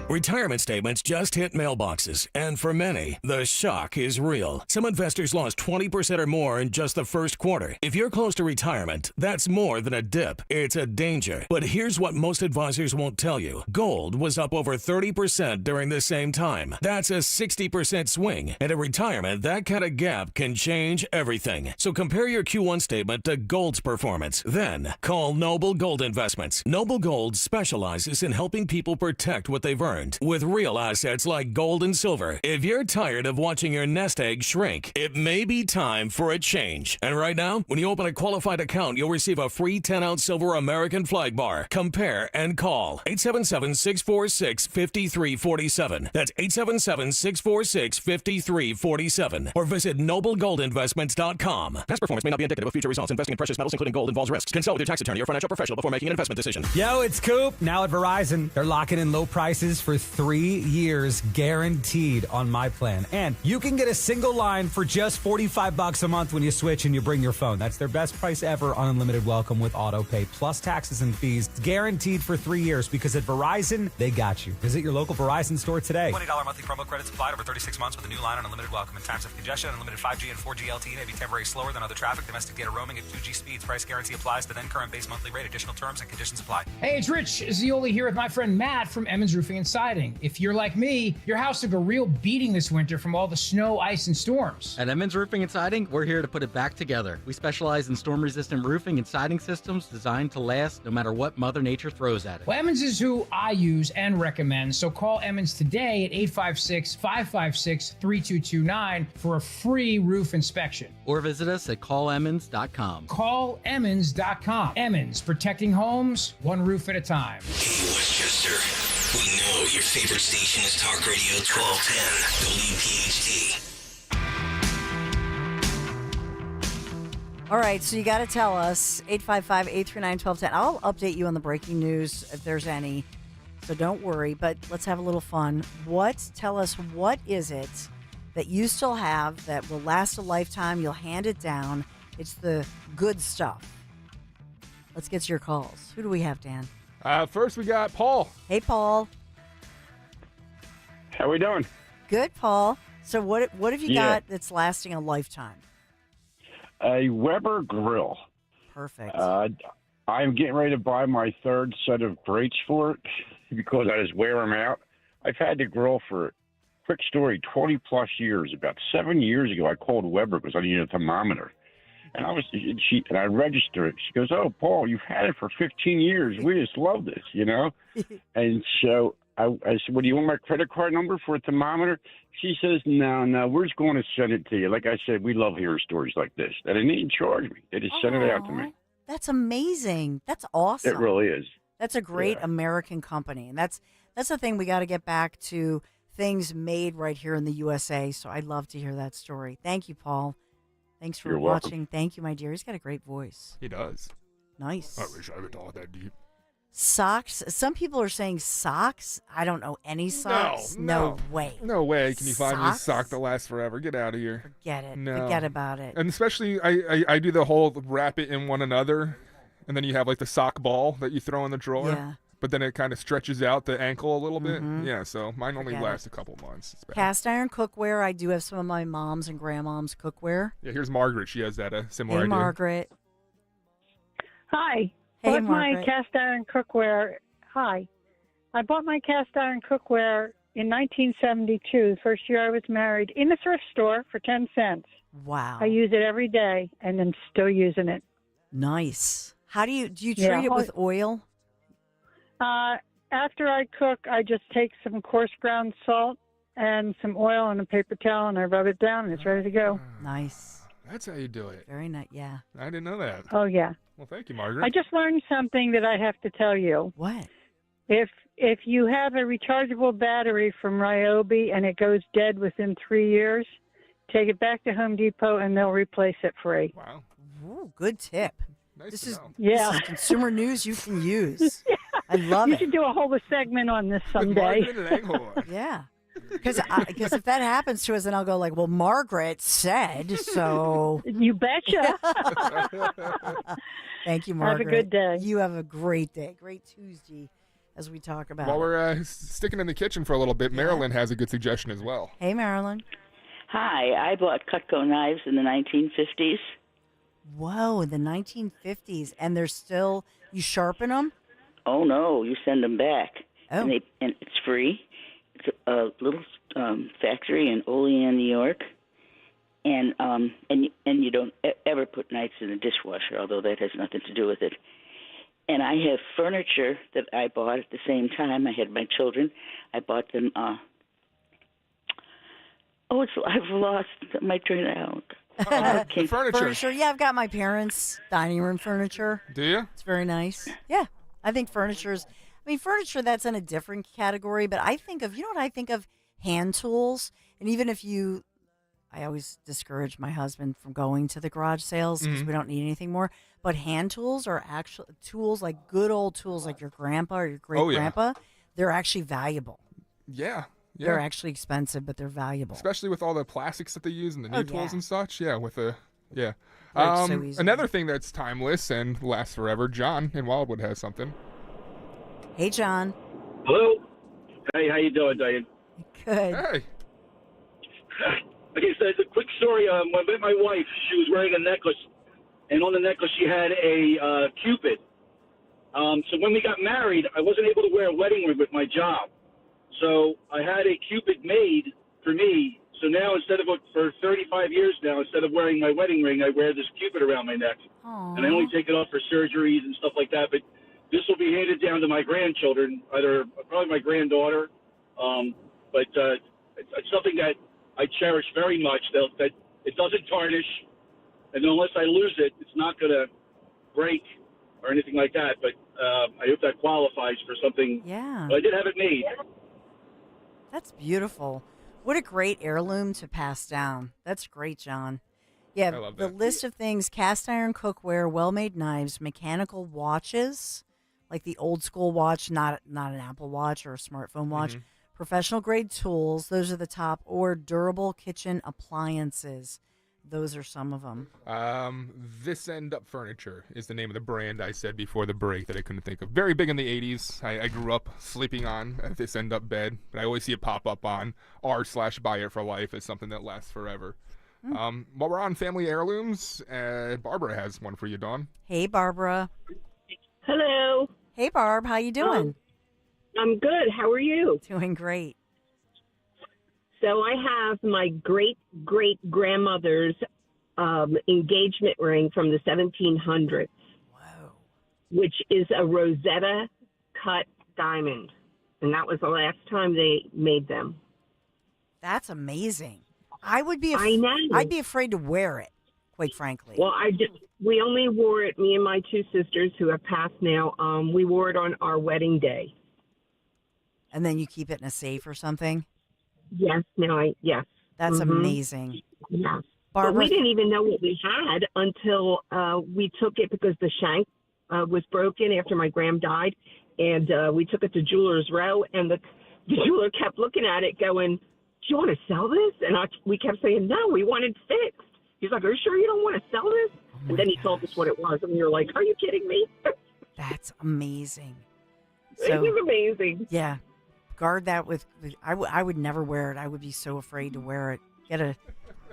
Retirement statements just hit mailboxes, and for many, the shock is real. Some investors lost 20% or more in just the first quarter. If you're close to retirement, that's more than a dip. It's a danger. But here's what most advisors won't tell you. Gold was up over 30% during the same time. That's a 60% swing. And in retirement, that kind of gap can change everything. So compare your Q1 statement to gold's performance. Then call Noble Gold Investments. Noble Gold specializes in helping people protect what they've earned with real assets like gold and silver. If you're tired of watching your nest egg shrink, it may be time for a change. And right now, when you open a qualified account, you'll receive a free 10-ounce silver American flag bar. Compare and call 877-646-5347. That's 877-646-5347. Or visit noblegoldinvestments.com. Past performance may not be indicative of future results. Investing in precious metals, including gold, involves risks. Consult with your tax attorney or financial professional before making an investment decision. Yo, it's Coop. Now at Verizon, they're locking in low prices for 3 years guaranteed on my plan. And you can get a single line for just $45 a month when you switch and you bring your phone. That's their best price ever on unlimited welcome with auto pay plus taxes and fees. It's guaranteed for 3 years because at Verizon, they got you. Visit your local Verizon store today. $20 monthly promo credits applied over 36 months with a new line on unlimited welcome. In times of congestion, unlimited 5G and 4G LTE may be temporarily slower than other traffic. Domestic data roaming at 2G speeds. Price guarantee applies to then current base monthly rate. Additional terms and conditions apply. Hey, it's Rich Zioli here with my friend Matt from Emmons Roofing and siding. If you're like me, your house took a real beating this winter from all the snow, ice, and storms. At Emmons Roofing and Siding, we're here to put it back together. We specialize in storm-resistant roofing and siding systems designed to last no matter what Mother Nature throws at it. Well, Emmons is who I use and recommend, so call Emmons today at 856-556-3229 for a free roof inspection. Or visit us at callemmons.com. Callemmons.com. Emmons, protecting homes, one roof at a time. Hey, Westchester. We know your favorite station is Talk Radio 1210 WPHT. All right, so you got to tell us, 855-839-1210. I'll update you on the breaking news if there's any, so don't worry, but let's have a little fun. Tell us, what is it that you still have that will last a lifetime? You'll hand it down. It's the good stuff. Let's get to your calls. Who do we have, Dan? First, we got Paul. Hey, Paul. How we doing? Good, Paul. So what have you got that's lasting a lifetime? A Weber grill. Perfect. I'm getting ready to buy my third set of grates for it because I just wear them out. I've had the grill for, quick story, 20-plus years. About 7 years ago, I called Weber because I needed a thermometer. And I registered it. She goes, "Oh, Paul, you've had it for 15 years. We just love this, you know." And so I said, "Well, do you want my credit card number for a thermometer?" She says, "No, we're just going to send it to you." Like I said, we love hearing stories like this. They didn't even charge me. They just sent it out to me. That's amazing. That's awesome. It really is. That's a great American company, and that's the thing. We got to get back to things made right here in the USA. So I'd love to hear that story. Thank you, Paul. Thanks for watching. Welcome. Thank you, my dear. He's got a great voice. He does. Nice. I wish I would talk that deep. Socks. Some people are saying socks. I don't know any socks. No way. No way. Can you find me a Socks? sock that lasts forever? Get out of here. Forget it. No. Forget about it. And especially, I do the whole wrap it in one another, and then you have like the sock ball that you throw in the drawer. Yeah. But then it kind of stretches out the ankle a little bit. Mhm. Yeah, so mine only Forget lasts it. a couple months. It's bad. Cast iron cookware. I do have some of my mom's and grandmom's cookware. Yeah, here's Margaret. She has that similar Hey, idea. Margaret. Hi. Hey, Bought my Margaret. cast iron cookware. Hi. I bought my cast iron cookware in 1972, the first year I was married, in the thrift store for 10 cents. Wow. I use it every day, and I'm still using it. Nice. How do you treat Yeah. it with oil? After I cook, I just take some coarse ground salt and some oil and a paper towel, and I rub it down, and it's ready to go. Nice. That's how you do it. Very nice. Yeah. I didn't know that. Oh, yeah. Well, thank you, Margaret. I just learned something that I have to tell you. What? If you have a rechargeable battery from Ryobi and it goes dead within 3 years, take it back to Home Depot and they'll replace it free. Wow. Ooh, good tip. Nice This to is know. Yeah. this is consumer news you can use. I love You it. should do a whole segment on this someday. Yeah. Because if that happens to us, then I'll go like, well, Margaret said so. You betcha. Thank you, Have a Margaret. good day. You have a great day. Great Tuesday as we talk about While it. we're sticking in the kitchen for a little bit, Marilyn has a good suggestion as well. Hey, Marilyn. Hi, I bought Cutco knives in the 1950s. Whoa, in the 1950s. And they're still, you sharpen them? Oh, no, you send them back. Oh. And it's free. It's a little factory in Olean, New York. And you don't ever put knives in the dishwasher, although that has nothing to do with it. And I have furniture that I bought at the same time. I had my children. I bought them. I've lost my train of thought. Okay. Furniture. Yeah, I've got my parents' dining room furniture. Do you? It's very nice. Yeah. I think furniture that's in a different category, but I think of, you know what I think of? Hand tools. And even if I always discourage my husband from going to the garage sales because we don't need anything more. But hand tools are actual tools, like good old tools like your grandpa or your great-grandpa. They're actually valuable. Yeah. They're actually expensive, but they're valuable. Especially with all the plastics that they use and the knee tools and such. Yeah, Works so easily. Another thing that's timeless and lasts forever, John in Wildwood has something. Hey, John. Hello. Hey, how you doing, Diane? Good. Hey. Okay, so it's a quick story. When I met my wife, she was wearing a necklace, and on the necklace she had a Cupid. So when we got married, I wasn't able to wear a wedding ring with my job. So I had a Cupid made for me. So now for 35 years now, instead of wearing my wedding ring, I wear this Cupid around my neck. Aww. And I only take it off for surgeries and stuff like that. But this will be handed down to my grandchildren, probably my granddaughter. But it's something that I cherish very much, that it doesn't tarnish. And unless I lose it, it's not going to break or anything like that. But I hope that qualifies for something. Yeah. But I did have it made. That's beautiful. What a great heirloom to pass down. That's great, John. Yeah, I love the that. list of things: cast iron cookware, well-made knives, mechanical watches, like the old school watch, not an Apple Watch or a smartphone watch, professional grade tools, those are the top, or durable kitchen appliances. Those are some of them. This End Up Furniture is the name of the brand I said before the break that I couldn't think of. Very big in the 80s. I grew up sleeping on a This End Up bed, but I always see it pop up on r/buy it for life as something that lasts forever. While we're on family heirlooms, Barbara has one for you, Dawn. Hey, Barbara. Hello. Hey, Barb. How you doing? I'm good. How are you? Doing great. So I have my great-great-grandmother's engagement ring from the 1700s. Whoa. Which is a Rosetta-cut diamond. And that was the last time they made them. That's amazing. I know. I'd be afraid to wear it, quite frankly. Well, we only wore it, me and my two sisters who have passed now, we wore it on our wedding day. And then you keep it in a safe or something? Yes, yes. That's amazing. Yeah. Barbara, But we didn't even know what we had until we took it because the shank was broken after my gram died. And we took it to Jeweler's Row, and the jeweler kept looking at it going, do you want to sell this? And we kept saying, no, we want it fixed. He's like, are you sure you don't want to sell this? And then he told us what it was, and we were like, are you kidding me? That's amazing. It was amazing. Yeah. Guard that with I would never wear it. I would be so afraid to wear it.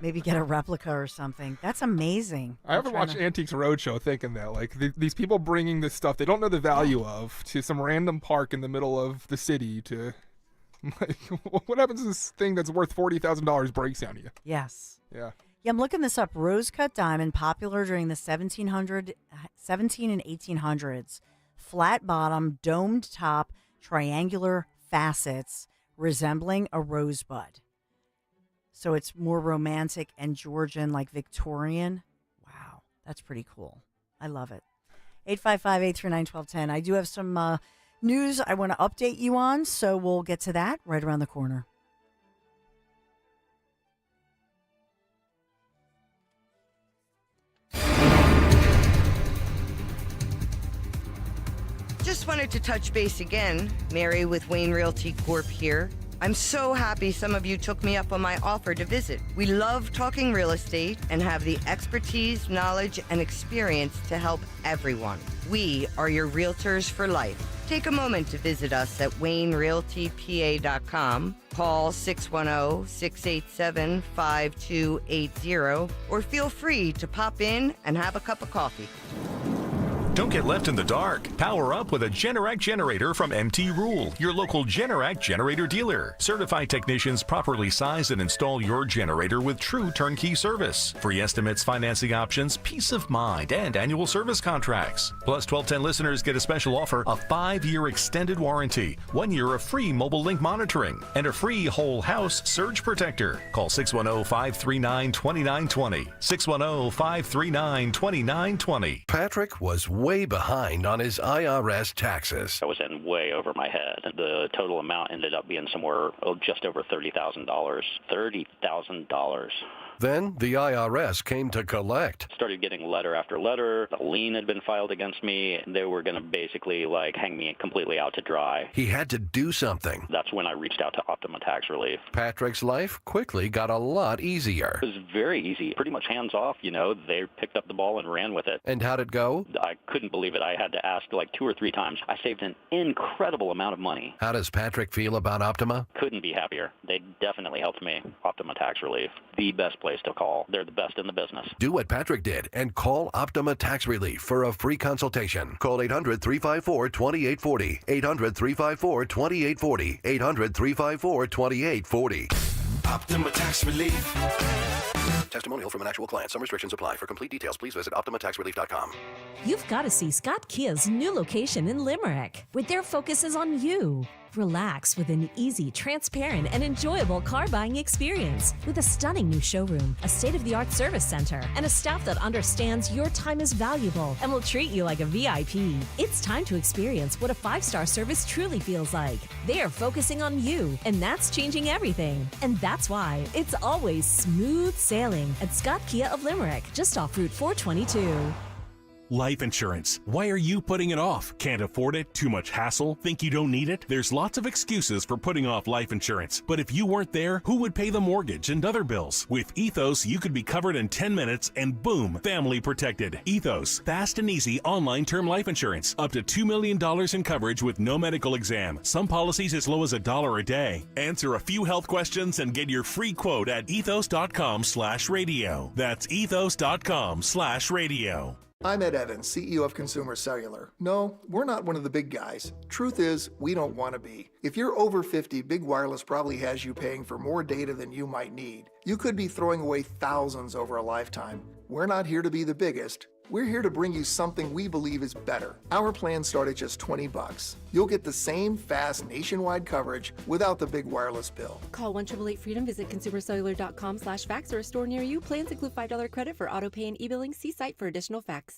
Maybe get a replica or something. That's amazing. I haven't watched Antiques Roadshow thinking that, like, these people bringing this stuff they don't know the value of to some random park in the middle of the city to, like, what happens to this thing that's worth $40,000 breaks on you? Yes. Yeah. Yeah, I'm looking this up. Rose-cut diamond, popular during the 17 and 1800s. Flat bottom, domed top, triangular facets resembling a rosebud. So it's more romantic and Georgian, like Victorian. Wow, that's pretty cool. I love it. 855-839-1210. I do have some news I want to update you on, so we'll get to that right around the corner. Just wanted to touch base again. Mary with Wayne Realty Corp here. I'm so happy some of you took me up on my offer to visit. We love talking real estate and have the expertise, knowledge, and experience to help everyone. We are your realtors for life. Take a moment to visit us at WayneRealtyPA.com. Call 610-687-5280 or feel free to pop in and have a cup of coffee. Don't get left in the dark. Power up with a Generac generator from MT Rule, your local Generac generator dealer. Certified technicians properly size and install your generator with true turnkey service. Free estimates, financing options, peace of mind, and annual service contracts. Plus, 1210 listeners get a special offer, a 5-year extended warranty, 1 year of free mobile link monitoring, and a free whole house surge protector. Call 610-539-2920. 610-539-2920. Patrick was way behind on his IRS taxes. I was in way over my head. The total amount ended up being somewhere just over $30,000. $30,000. Then the IRS came to collect. Started getting letter after letter. A lien had been filed against me. They were going to basically hang me completely out to dry. He had to do something. That's when I reached out to Optima Tax Relief. Patrick's life quickly got a lot easier. It was very easy. Pretty much hands off, They picked up the ball and ran with it. And how'd it go? I couldn't believe it. I had to ask 2 or 3 times. I saved an incredible amount of money. How does Patrick feel about Optima? Couldn't be happier. They definitely helped me. Optima Tax Relief. The best place to call. They're the best in the business. Do what Patrick did and call Optima Tax Relief for a free consultation. Call 800-354-2840. 800-354-2840. 800-354-2840. Optima Tax Relief. Testimonial from an actual client. Some restrictions apply. For complete details, please visit OptimaTaxRelief.com. You've got to see Scott Kia's new location in Limerick, where their focus is on you. Relax with an easy, transparent, and enjoyable car buying experience with a stunning new showroom, a state-of-the-art service center, and a staff that understands your time is valuable and will treat you like a VIP. It's time to experience what a 5-star service truly feels like. They are focusing on you, and that's changing everything. And that's why it's always smooth sailing at Scott Kia of Limerick, just off Route 422. Life insurance. Why are you putting it off? Can't afford it? Too much hassle? Think you don't need it? There's lots of excuses for putting off life insurance. But if you weren't there, who would pay the mortgage and other bills? With Ethos, you could be covered in 10 minutes and boom, family protected. Ethos, fast and easy online term life insurance. Up to $2 million in coverage with no medical exam. Some policies as low as $1 a day. Answer a few health questions and get your free quote at ethos.com/radio. That's ethos.com/radio. I'm Ed Evans, CEO of Consumer Cellular. No, we're not one of the big guys. Truth is, we don't want to be. If you're over 50, Big Wireless probably has you paying for more data than you might need. You could be throwing away thousands over a lifetime. We're not here to be the biggest. We're here to bring you something we believe is better. Our plans start at just $20. You'll get the same fast nationwide coverage without the big wireless bill. Call 1-888-FREEDOM, visit consumercellular.com/fax or a store near you. Plans include $5 credit for auto pay and e-billing. See site for additional facts.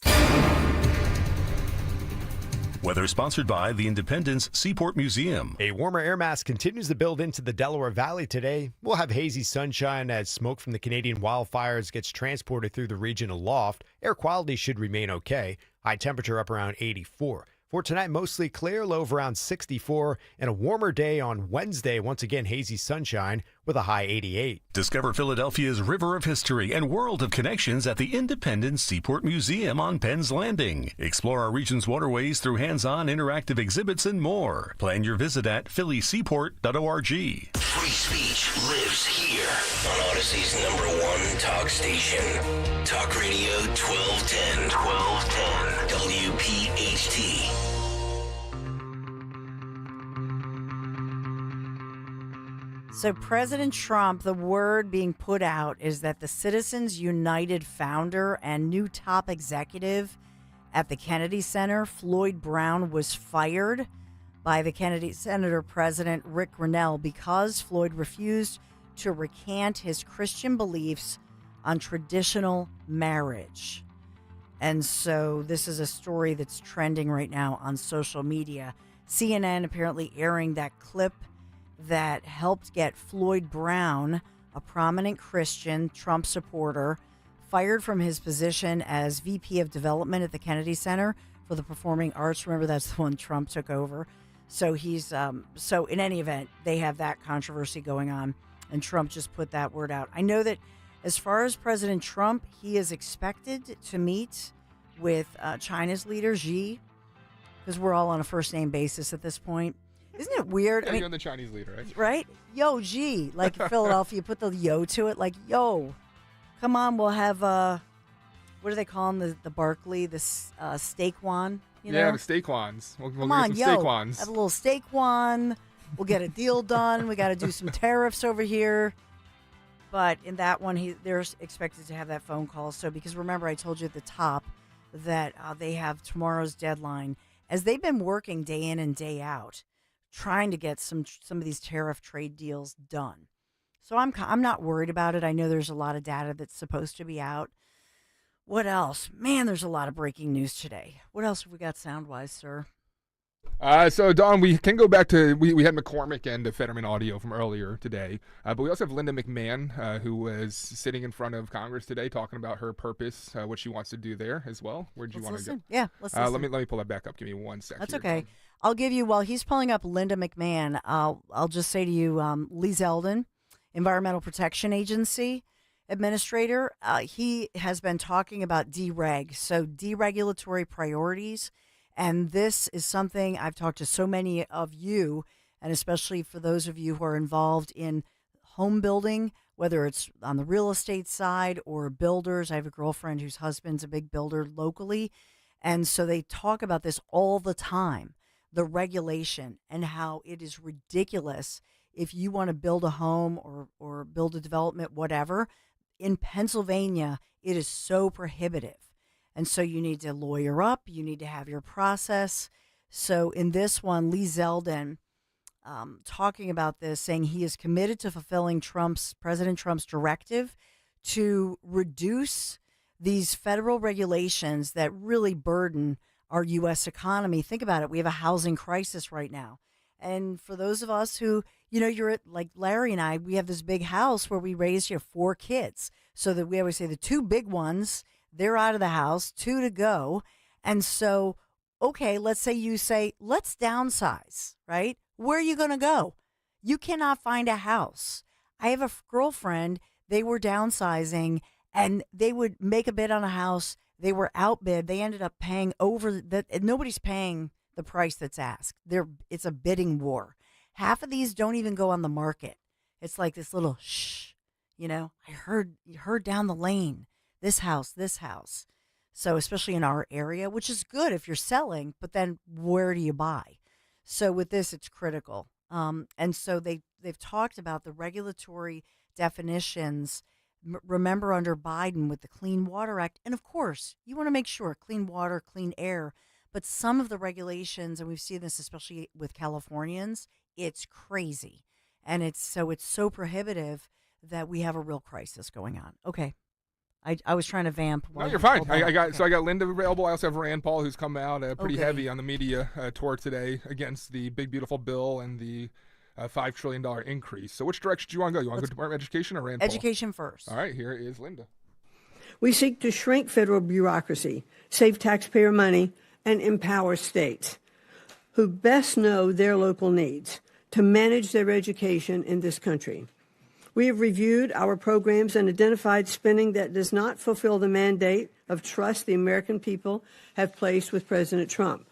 Weather sponsored by the Independence Seaport Museum. A warmer air mass continues to build into the Delaware Valley today. We'll have hazy sunshine as smoke from the Canadian wildfires gets transported through the region aloft. Air quality should remain okay. High temperature up around 84. For tonight, mostly clear, low of around 64, and a warmer day on Wednesday. Once again, hazy sunshine with a high 88. Discover Philadelphia's river of history and world of connections at the Independence Seaport Museum on Penn's Landing. Explore our region's waterways through hands-on interactive exhibits and more. Plan your visit at phillyseaport.org. Free speech lives here on Odyssey's #1 talk station. Talk Radio 1210. WPHT. So President Trump, the word being put out is that the Citizens United founder and new top executive at the Kennedy Center, Floyd Brown, was fired by the Kennedy Center President Rick Grinnell because Floyd refused to recant his Christian beliefs on traditional marriage. And so this is a story that's trending right now on social media. CNN apparently airing that clip that helped get Floyd Brown, a prominent Christian Trump supporter, fired from his position as VP of Development at the Kennedy Center for the Performing Arts. Remember, that's the one Trump took over. So he's so in any event, they have that controversy going on, and Trump just put that word out. I know that as far as President Trump, he is expected to meet with China's leader Xi, because we're all on a first name basis at this point. Isn't it weird? Yeah, you're the Chinese leader, right? Right? Yo, G. Like Philadelphia, put the yo to it. Like, yo, come on, we'll have, what do they call them? The Barkley, the steak one? You know? Yeah, the steak ones. We'll come get on, some yo, steak ones. have a little steak one. We'll get a deal done. We got to do some tariffs over here. But in that one, they're expected to have that phone call. So, because remember, I told you at the top that they have tomorrow's deadline, as they've been working day in and day out, trying to get some of these tariff trade deals done. So I'm not worried about it. I know there's a lot of data that's supposed to be out. What else? Man, there's a lot of breaking news today. What else have we got sound-wise, sir? So, Don, we can go back to, we had McCormick and Fetterman audio from earlier today, but we also have Linda McMahon, who was sitting in front of Congress today talking about her purpose, what she wants to do there as well. Where do you want to go? Yeah, let's listen. Let me pull that back up. Give me 1 second. That's okay. Don. I'll give you, while he's pulling up Linda McMahon, I'll just say to you, Lee Zeldin, Environmental Protection Agency Administrator, he has been talking about dereg, so deregulatory priorities. And this is something I've talked to so many of you, and especially for those of you who are involved in home building, whether it's on the real estate side or builders. I have a girlfriend whose husband's a big builder locally. And so they talk about this all the time, the regulation and how it is ridiculous if you want to build a home or build a development, whatever. In Pennsylvania, it is so prohibitive. And so you need to lawyer up. You need to have your process. So in this one, Lee Zeldin talking about this, saying he is committed to fulfilling President Trump's directive to reduce these federal regulations that really burden our U.S. economy. Think about it. We have a housing crisis right now. And for those of us who, you're like Larry and I, we have this big house where we raised 4 kids. So that we always say the 2 big ones, they're out of the house, 2 to go. And so, okay, let's say you say, let's downsize, right? Where are you going to go? You cannot find a house. I have a girlfriend, they were downsizing and they would make a bid on a house. They were outbid. They ended up paying over that. Nobody's paying the price that's asked. It's a bidding war. Half of these don't even go on the market. It's like this little shh, I heard down the lane, this house. So especially in our area, which is good if you're selling, but then where do you buy? So with this, it's critical. And so they've talked about the regulatory definitions. Remember under Biden with the Clean Water Act. And of course, you want to make sure clean water, clean air. But some of the regulations, and we've seen this especially with Californians, it's crazy. And it's so prohibitive that we have a real crisis going on. Okay. I was trying to vamp. No, you're fine. I got Linda available. I also have Rand Paul, who's come out pretty heavy on the media tour today against the big, beautiful bill and the $5 trillion increase. So which direction do you want to go? You want to go Department of Education or Rand Paul? Education first. All right, here is Linda. We seek to shrink federal bureaucracy, save taxpayer money, and empower states who best know their local needs to manage their education in this country. We have reviewed our programs and identified spending that does not fulfill the mandate of trust the American people have placed with President Trump.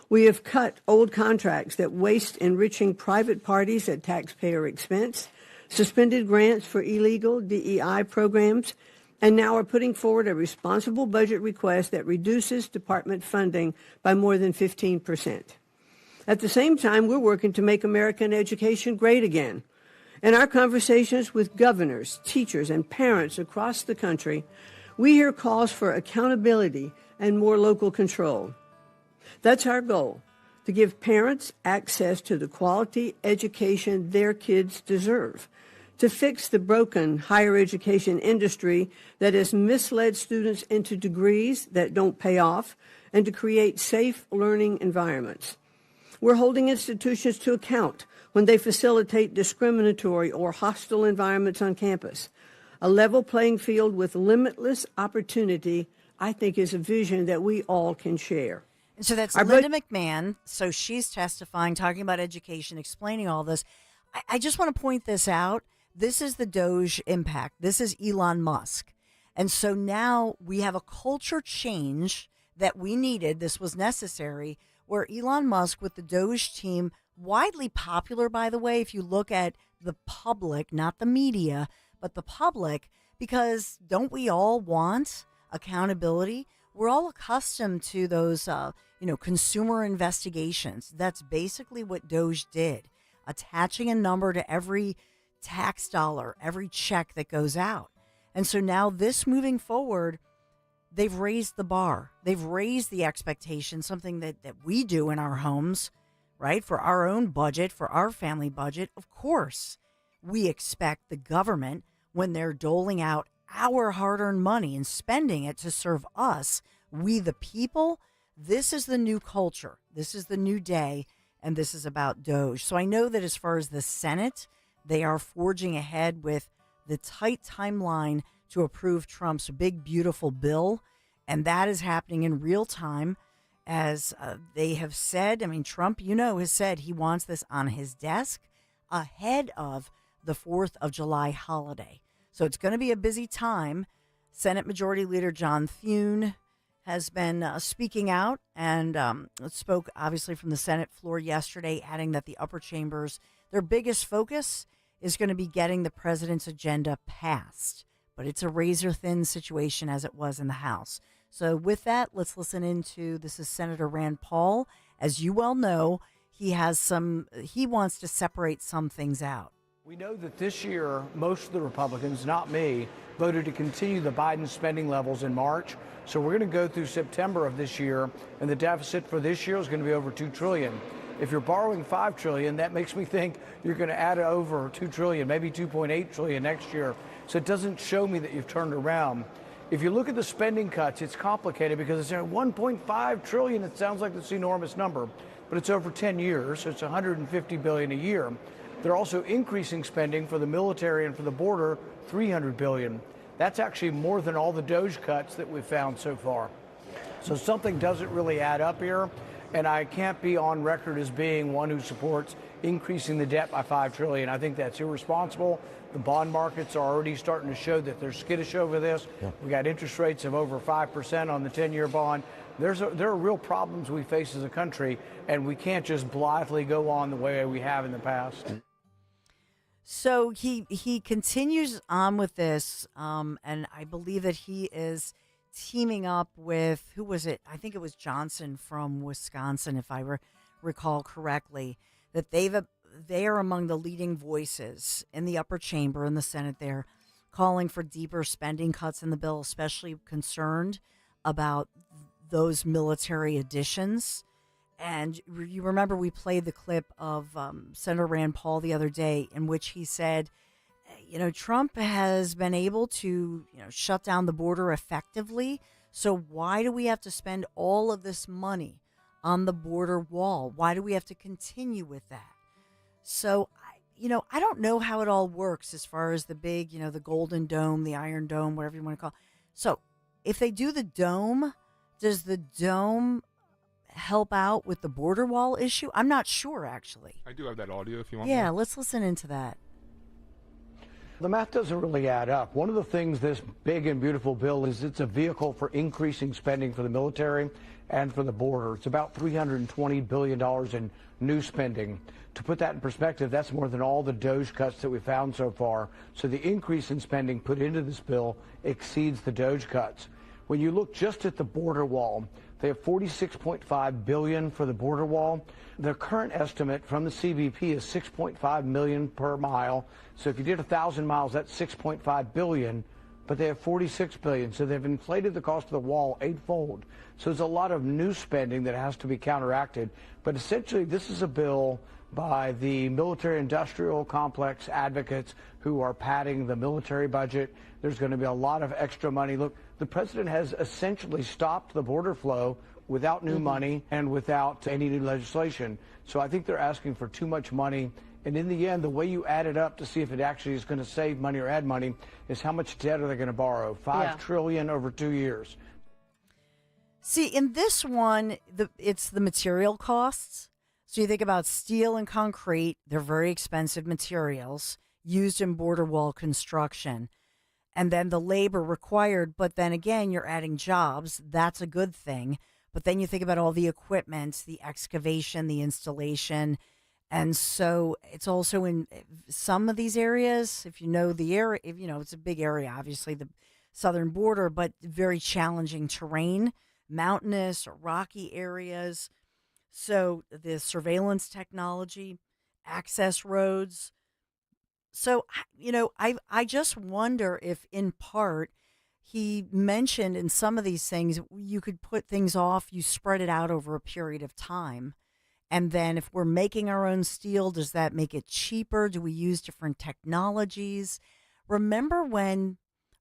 We have cut old contracts that waste enriching private parties at taxpayer expense, suspended grants for illegal DEI programs, and now are putting forward a responsible budget request that reduces department funding by more than 15%. At the same time, we're working to make American education great again. In our conversations with governors, teachers, and parents across the country, we hear calls for accountability and more local control. That's our goal, to give parents access to the quality education their kids deserve, to fix the broken higher education industry that has misled students into degrees that don't pay off, and to create safe learning environments. We're holding institutions to account when they facilitate discriminatory or hostile environments on campus. A level playing field with limitless opportunity, I think, is a vision that we all can share. And so that's Linda McMahon. So she's testifying, talking about education, explaining all this. I just want to point this out. This is the Doge impact. This is Elon Musk. And so now we have a culture change that we needed. This was necessary, where Elon Musk with the Doge team, widely popular, by the way, if you look at the public, not the media, but the public, because don't we all want accountability? We're all accustomed to those, consumer investigations. That's basically what Doge did, attaching a number to every tax dollar, every check that goes out. And so now this moving forward, they've raised the bar. They've raised the expectation, something that we do in our homes, right? For our own budget, for our family budget. Of course, we expect the government, when they're doling out our hard-earned money and spending it to serve us, we the people, this is the new culture. This is the new day, and this is about Doge. So I know that as far as the Senate, they are forging ahead with the tight timeline to approve Trump's big, beautiful bill, and that is happening in real time. As they have said, Trump, has said he wants this on his desk ahead of the 4th of July holiday. So it's going to be a busy time. Senate Majority Leader John Thune has been speaking out and spoke obviously from the Senate floor yesterday, adding that the upper chambers, their biggest focus is going to be getting the president's agenda passed. But it's a razor-thin situation as it was in the House. So with that, let's listen into, this is Senator Rand Paul. As you well know, he wants to separate some things out. We know that this year, most of the Republicans, not me, voted to continue the Biden spending levels in March. So we're going to go through September of this year, and the deficit for this year is going to be over $2 trillion. If you're borrowing $5 trillion, that makes me think you're going to add over $2 trillion, maybe $2.8 trillion next year. So it doesn't show me that you've turned around. If you look at the spending cuts, it's complicated because it's $1.5 trillion. It sounds like this enormous number, but it's over 10 years, so it's $150 billion a year. They're also increasing spending for the military and for the border, $300 billion. That's actually more than all the DOGE cuts that we've found so far. So something doesn't really add up here, and I can't be on record as being one who supports increasing the debt by $5 trillion. I think that's irresponsible. The bond markets are already starting to show that they're skittish over this. Yeah. We got interest rates of over 5% on the 10-year bond. There are real problems we face as a country, and we can't just blithely go on the way we have in the past. So he continues on with this, and I believe that he is teaming up with, who was it? I think it was Johnson from Wisconsin, if I recall correctly, that they are among the leading voices in the upper chamber in the Senate there, calling for deeper spending cuts in the bill, especially concerned about those military additions. And you remember we played the clip of Senator Rand Paul the other day in which he said, Trump has been able to, shut down the border effectively. So why do we have to spend all of this money on the border wall? Why do we have to continue with that? So, I don't know how it all works as far as the big, the Golden Dome, the Iron Dome, whatever you want to call it. So if they do the dome, does the dome help out with the border wall issue? I'm not sure, actually. I do have that audio if you want. Yeah, let's listen into that. The math doesn't really add up. One of the things this big and beautiful bill is, it's a vehicle for increasing spending for the military and for the border. It's about $320 billion in new spending. To put that in perspective, that's more than all the DOGE cuts that we found so far. So the increase in spending put into this bill exceeds the DOGE cuts. When you look just at the border wall, they have $46.5 billion for the border wall. The current estimate from the CBP is $6.5 million per mile. So if you did 1,000 miles, that's $6.5 billion. But they have $46 billion. So they've inflated the cost of the wall 8-fold. So there's a lot of new spending that has to be counteracted. But essentially, this is a bill by the military-industrial complex advocates who are padding the military budget. There's going to be a lot of extra money. Look, the president has essentially stopped the border flow without new money and without any new legislation. So I think they're asking for too much money. And in the end, the way you add it up to see if it actually is going to save money or add money is how much debt are they going to borrow? $5 trillion over 2 years. See, in this one, it's the material costs. So you think about steel and concrete. They're very expensive materials used in border wall construction. And then the labor required. But then again, you're adding jobs. That's a good thing. But then you think about all the equipment, the excavation, the installation. And so it's also in some of these areas, if you know the area, it's a big area, obviously, the southern border, but very challenging terrain, mountainous or rocky areas. So the surveillance technology, access roads. So, I just wonder if in part he mentioned in some of these things, you could put things off, you spread it out over a period of time. And then if we're making our own steel, does that make it cheaper? Do we use different technologies? Remember when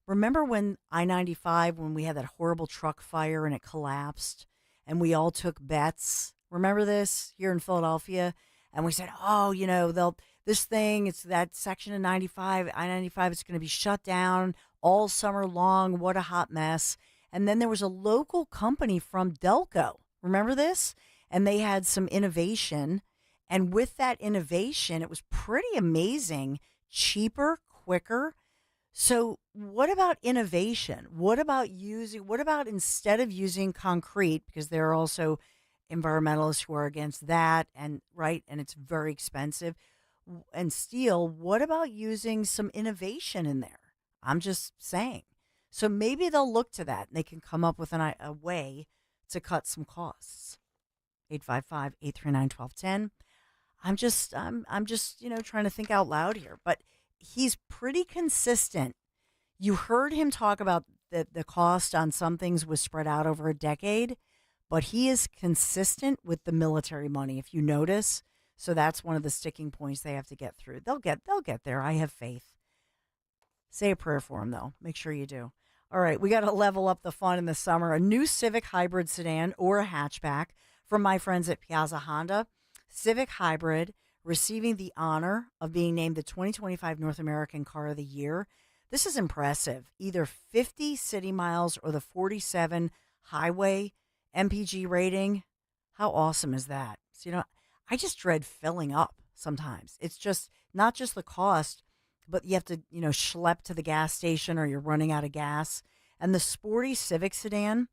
I-95, when we had that horrible truck fire and it collapsed and we all took bets? Remember this here in Philadelphia? And we said, it's that section of I-95, it's going to be shut down all summer long. What a hot mess. And then there was a local company from Delco. Remember this? And they had some innovation. And with that innovation, it was pretty amazing, cheaper, quicker. So what about innovation? What about instead of using concrete, because there are also environmentalists who are against that, and it's very expensive. and steel, what about using some innovation in there? I'm just saying. So maybe they'll look to that and they can come up with a way to cut some costs. 855-839-1210. I'm just, trying to think out loud here, but he's pretty consistent. You heard him talk about the cost on some things was spread out over a decade, but he is consistent with the military money, if you notice. So that's one of the sticking points they have to get through. They'll get there. I have faith. Say a prayer for him, though. Make sure you do. All right, we got to level up the fun in the summer. A new Civic Hybrid sedan or a hatchback from my friends at Piazza Honda. Civic Hybrid receiving the honor of being named the 2025 North American Car of the Year. This is impressive. Either 50 city miles or the 47 highway MPG rating. How awesome is that? So, I just dread filling up sometimes. It's just not just the cost, but you have to, schlep to the gas station or you're running out of gas. And the sporty Civic sedan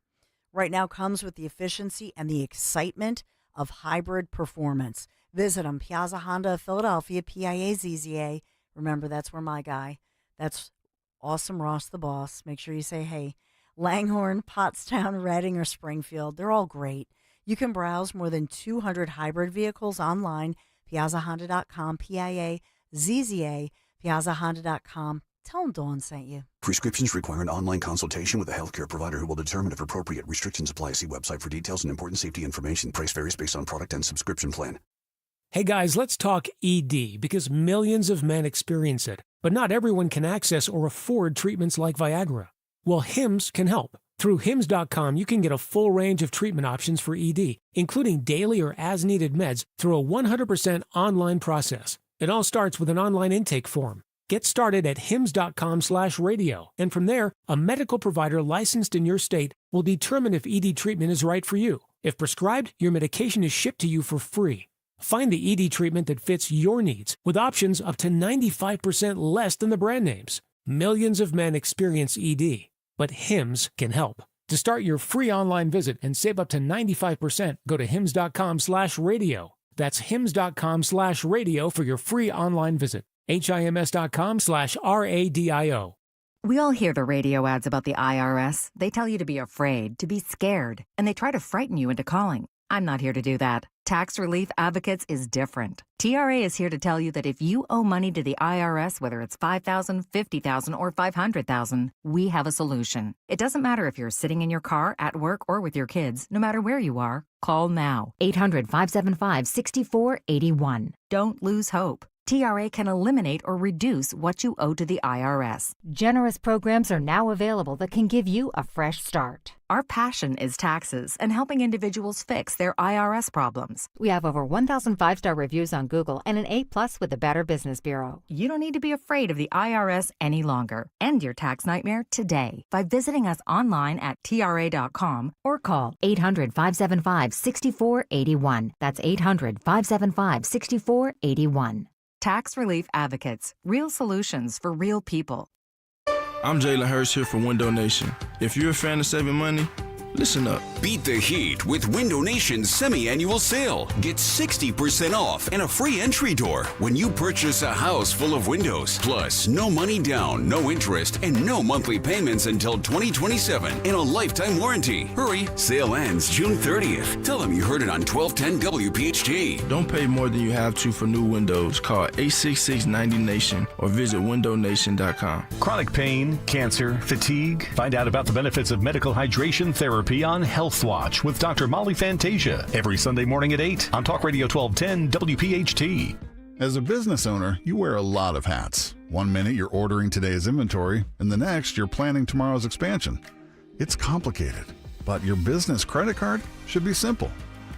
right now comes with the efficiency and the excitement of hybrid performance. Visit them, Piazza Honda of Philadelphia, PIAZZA. Remember, that's where my guy. That's Awesome Ross the boss. Make sure you say hey. Langhorne, Pottstown, Reading, or Springfield. They're all great. You can browse more than 200 hybrid vehicles online, piazzahonda.com, PIAZZA, piazzahonda.com. Tell them Dawn sent you. Prescriptions require an online consultation with a healthcare provider who will determine if appropriate. Restrictions apply. See website for details and important safety information. Price varies based on product and subscription plan. Hey guys, let's talk ED because millions of men experience it, but not everyone can access or afford treatments like Viagra. Well, Hims can help. Through Hims.com, you can get a full range of treatment options for ED, including daily or as-needed meds through a 100% online process. It all starts with an online intake form. Get started at hims.com/radio, and from there, a medical provider licensed in your state will determine if ED treatment is right for you. If prescribed, your medication is shipped to you for free. Find the ED treatment that fits your needs with options up to 95% less than the brand names. Millions of men experience ED, but Hims can help. To start your free online visit and save up to 95%, go to hims.com/radio. That's hims.com/radio for your free online visit. HIMS.com/RADIO. We all hear the radio ads about the IRS. They tell you to be afraid, to be scared, and they try to frighten you into calling. I'm not here to do that. Tax Relief Advocates is different. TRA is here to tell you that if you owe money to the IRS, whether it's $5,000, $50,000, or $500,000, we have a solution. It doesn't matter if you're sitting in your car, at work, or with your kids. No matter where you are, call now. 800-575-6481. Don't lose hope. TRA can eliminate or reduce what you owe to the IRS. Generous programs are now available that can give you a fresh start. Our passion is taxes and helping individuals fix their IRS problems. We have over 1,000 5-star reviews on Google and an A+ with the Better Business Bureau. You don't need to be afraid of the IRS any longer. End your tax nightmare today by visiting us online at TRA.com or call 800-575-6481. That's 800-575-6481. Tax Relief Advocates. Real solutions for real people. I'm Jalen Hurst here for Window Nation. If you're a fan of saving money, listen up. Beat the heat with Window Nation's semi-annual sale. Get 60% off and a free entry door when you purchase a house full of windows. Plus, no money down, no interest, and no monthly payments until 2027 and a lifetime warranty. Hurry, sale ends June 30th. Tell them you heard it on 1210 WPHT. Don't pay more than you have to for new windows. Call 866-90-NATION or visit windownation.com. Chronic pain, cancer, fatigue. Find out about the benefits of medical hydration therapy on Health Watch with Dr. Molly Fantasia every Sunday morning at 8 on Talk Radio 1210 WPHT. As a business owner, you wear a lot of hats. One minute you're ordering today's inventory, and the next you're planning tomorrow's expansion. It's complicated, but your business credit card should be simple.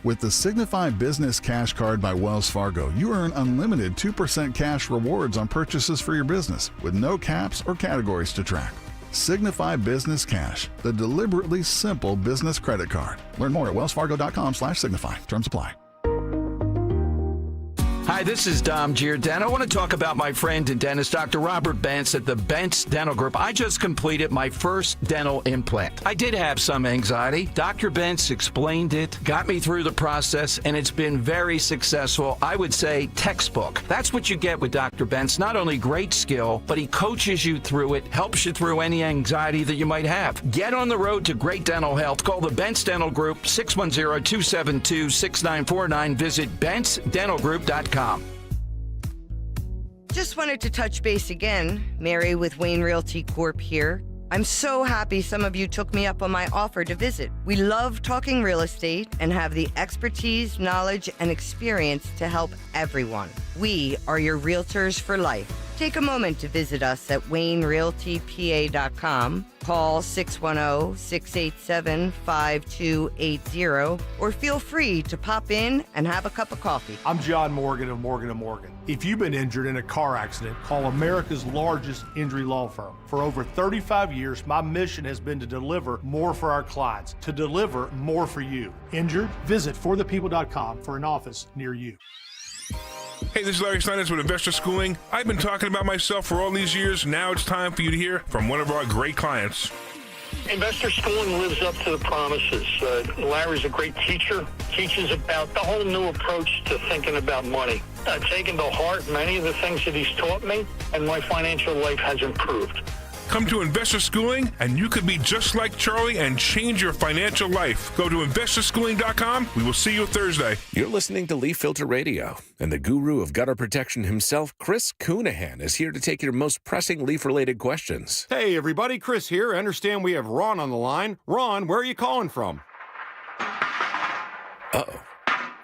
With the Signify Business Cash Card by Wells Fargo, you earn unlimited 2% cash rewards on purchases for your business with no caps or categories to track. Signify Business Cash, the deliberately simple business credit card. Learn more at wellsfargo.com/signify. Terms apply. Hi, this is Dom Giordano. I want to talk about my friend and dentist, Dr. Robert Bentz at the Bentz Dental Group. I just completed my first dental implant. I did have some anxiety. Dr. Bentz explained it, got me through the process, and it's been very successful. I would say textbook. That's what you get with Dr. Bentz. Not only great skill, but he coaches you through it, helps you through any anxiety that you might have. Get on the road to great dental health. Call the Bentz Dental Group, 610-272-6949. Visit BentzDentalGroup.com. Just wanted to touch base again. Mary with Wayne Realty Corp here. I'm so happy some of you took me up on my offer to visit. We love talking real estate and have the expertise, knowledge, and experience to help everyone. We are your realtors for life. Take a moment to visit us at WayneRealtyPA.com. Call 610-687-5280 or feel free to pop in and have a cup of coffee. I'm John Morgan of Morgan & Morgan. If you've been injured in a car accident, call America's largest injury law firm. For over 35 years, my mission has been to deliver more for our clients, to deliver more for you. Injured? Visit forthepeople.com for an office near you. Hey, this is Larry Steinitz with Investor Schooling. I've been talking about myself for all these years. Now it's time for you to hear from one of our great clients. Investor Schooling lives up to the promises. Larry's a great teacher, teaches about the whole new approach to thinking about money. I've taken to heart many of the things that he's taught me, and my financial life has improved. Come to Investor Schooling, and you could be just like Charlie and change your financial life. Go to investorschooling.com. We will see you Thursday. You're listening to Leaf Filter Radio, and the guru of gutter protection himself, Chris Coonahan, is here to take your most pressing leaf-related questions. Hey, everybody. Chris here. I understand we have Ron on the line. Ron, where are you calling from? Uh-oh.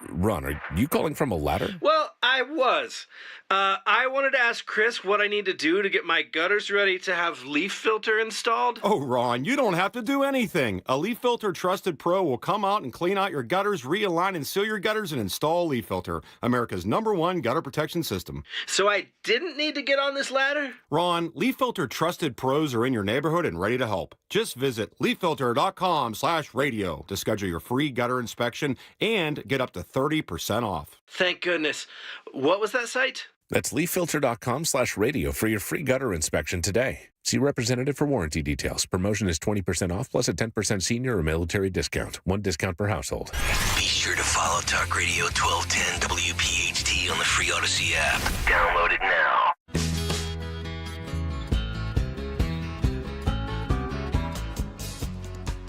Ron, are you calling from a ladder? Well, I was. I wanted to ask Chris what I need to do to get my gutters ready to have Leaf Filter installed. Oh, Ron, you don't have to do anything. A Leaf Filter Trusted Pro will come out and clean out your gutters, realign and seal your gutters, and install Leaf Filter, America's #1 gutter protection system. So I didn't need to get on this ladder? Ron, Leaf Filter Trusted Pros are in your neighborhood and ready to help. Just visit leaffilter.com/radio to schedule your free gutter inspection and get up to 30% off. Thank goodness. What was that site? That's leaffilter.com/radio for your free gutter inspection today. See representative for warranty details. Promotion is 20% off plus a 10% senior or military discount. One discount per household. Be sure to follow Talk Radio 1210 WPHT on the free Odyssey app. Download it now.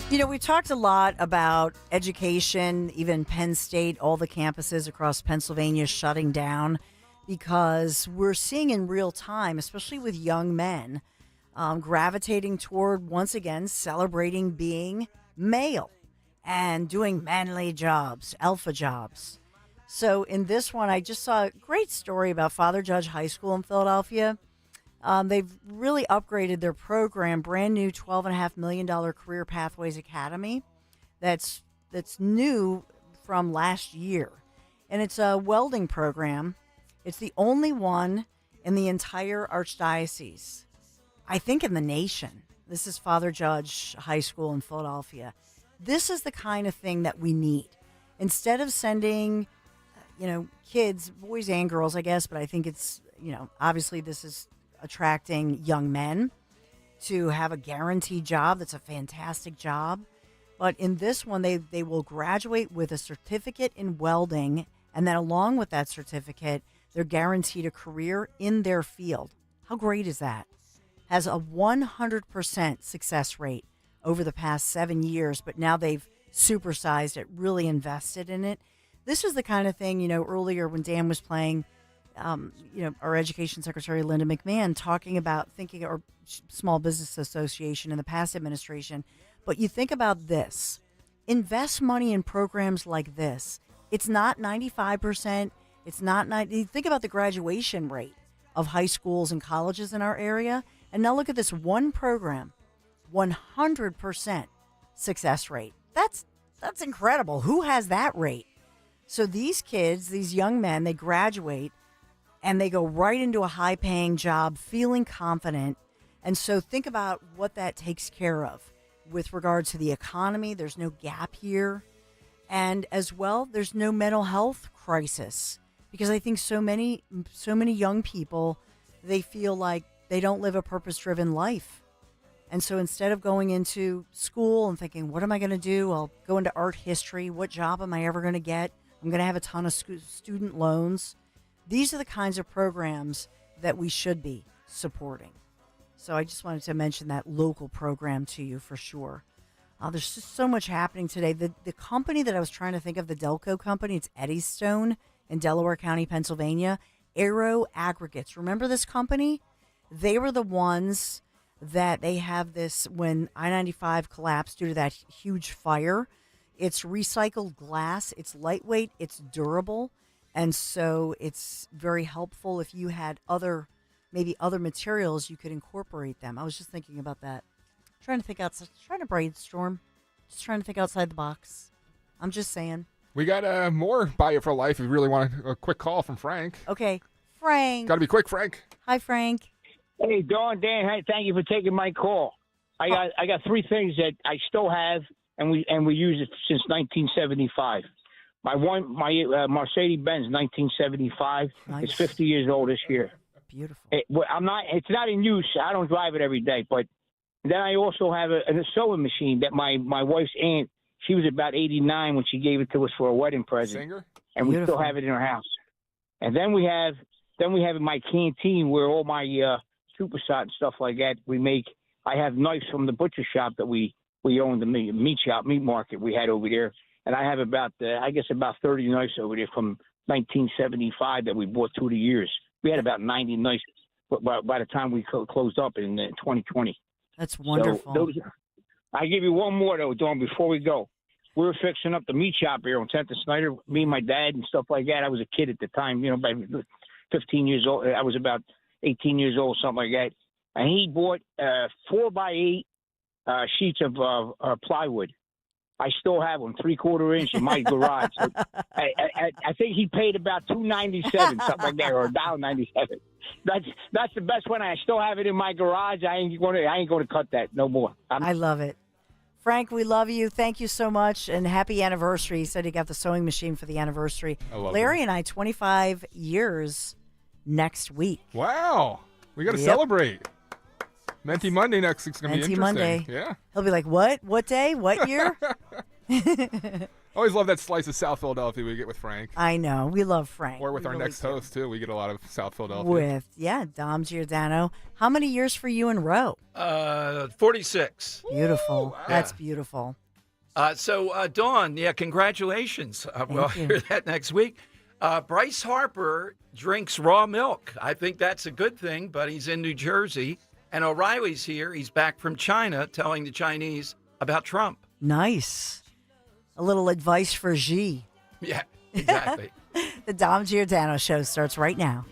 You know, we talked a lot about education, even Penn State, all the campuses across Pennsylvania shutting down because we're seeing in real time, especially with young men, gravitating toward, once again, celebrating being male and doing manly jobs, alpha jobs. So in this one, I just saw a great story about Father Judge High School in Philadelphia. They've really upgraded their program, brand new $12.5 million Career Pathways Academy that's new from last year. And it's a welding program. It's the only one in the entire archdiocese, I think in the nation. This is Father Judge High School in Philadelphia. This is the kind of thing that we need. Instead of sending, kids, boys and girls, I guess, but I think it's, obviously this is attracting young men to have a guaranteed job. That's a fantastic job. But in this one, they will graduate with a certificate in welding, and then along with that certificate, they're guaranteed a career in their field. How great is that? Has a 100% success rate over the past 7 years, but now they've supersized it, really invested in it. This is the kind of thing, earlier when Dan was playing, our Education Secretary, Linda McMahon, talking about or Small Business Association in the past administration. But you think about this. Invest money in programs like this. It's not 95%. It's not 90. You think about the graduation rate of high schools and colleges in our area. And now look at this one program, 100% success rate. That's incredible. Who has that rate? So these kids, these young men, they graduate and they go right into a high-paying job, feeling confident. And so think about what that takes care of with regard to the economy. There's no gap here. And as well, there's no mental health crisis because I think so many young people, they feel like they don't live a purpose-driven life. And so instead of going into school and thinking, what am I going to do? I'll go into art history. What job am I ever going to get? I'm going to have a ton of student loans. These are the kinds of programs that we should be supporting. So I just wanted to mention that local program to you for sure. There's just so much happening today. The company that I was trying to think of, the Delco company, it's Eddystone in Delaware County, Pennsylvania. Aero Aggregates. Remember this company? They were the ones that they have this when I-95 collapsed due to that huge fire. It's recycled glass. It's lightweight. It's durable. And so it's very helpful if you had maybe other materials, you could incorporate them. I was just thinking about that. Trying to think outside, trying to brainstorm. Just trying to think outside the box. I'm just saying. We got more Buy It for Life if you really want a quick call from Frank. Okay. Frank. Got to be quick, Frank. Hi, Frank. Hey, Dawn, Dan, hey, thank you for taking my call. I got three things that I still have, and we use it since 1975. My Mercedes-Benz 1975. Nice. It's 50 years old this year. Beautiful. It's not in use. I don't drive it every day, but then I also have a sewing machine that my wife's aunt, she was about 89 when she gave it to us for a wedding present. Singer? And we still have it in our house. And then we have in my canteen where all my supersat and stuff like that we make. I have knives from the butcher shop that we own, the meat market we had over there. And I have about 30 knives over there from 1975 that we bought through the years. We had about 90 knives by the time we closed up in 2020. That's wonderful. So I give you one more, though, Dawn, before we go. We were fixing up the meat shop here on 10th and Snyder, me and my dad and stuff like that. I was a kid at the time, by 15 years old. I was about 18 years old, something like that. And he bought 4x8 sheets of plywood. I still have them, 3/4 inch in my garage. So I think he paid about $2.97, something like that, or $1.97. That's the best one. I still have it in my garage. I ain't going to cut that no more. I love it. Frank, we love you. Thank you so much, and happy anniversary. He said he got the sewing machine for the anniversary. I love Larry it. And I, 25 years next week. Wow. We got to celebrate. Menti Monday next week's going to be interesting. Monday. Yeah. He'll be like, what? What day? What year? Always love that slice of South Philadelphia we get with Frank. I know. We love Frank. Or with our really next do. host, too. We get a lot of South Philadelphia. Dom Giordano. How many years for you in a row? 46. Beautiful. Ooh, wow. That's beautiful. So, Dawn, congratulations. We'll hear that next week. Bryce Harper drinks raw milk. I think that's a good thing, but he's in New Jersey. And O'Reilly's here. He's back from China telling the Chinese about Trump. Nice. A little advice for Xi. Yeah, exactly. The Dom Giordano Show starts right now.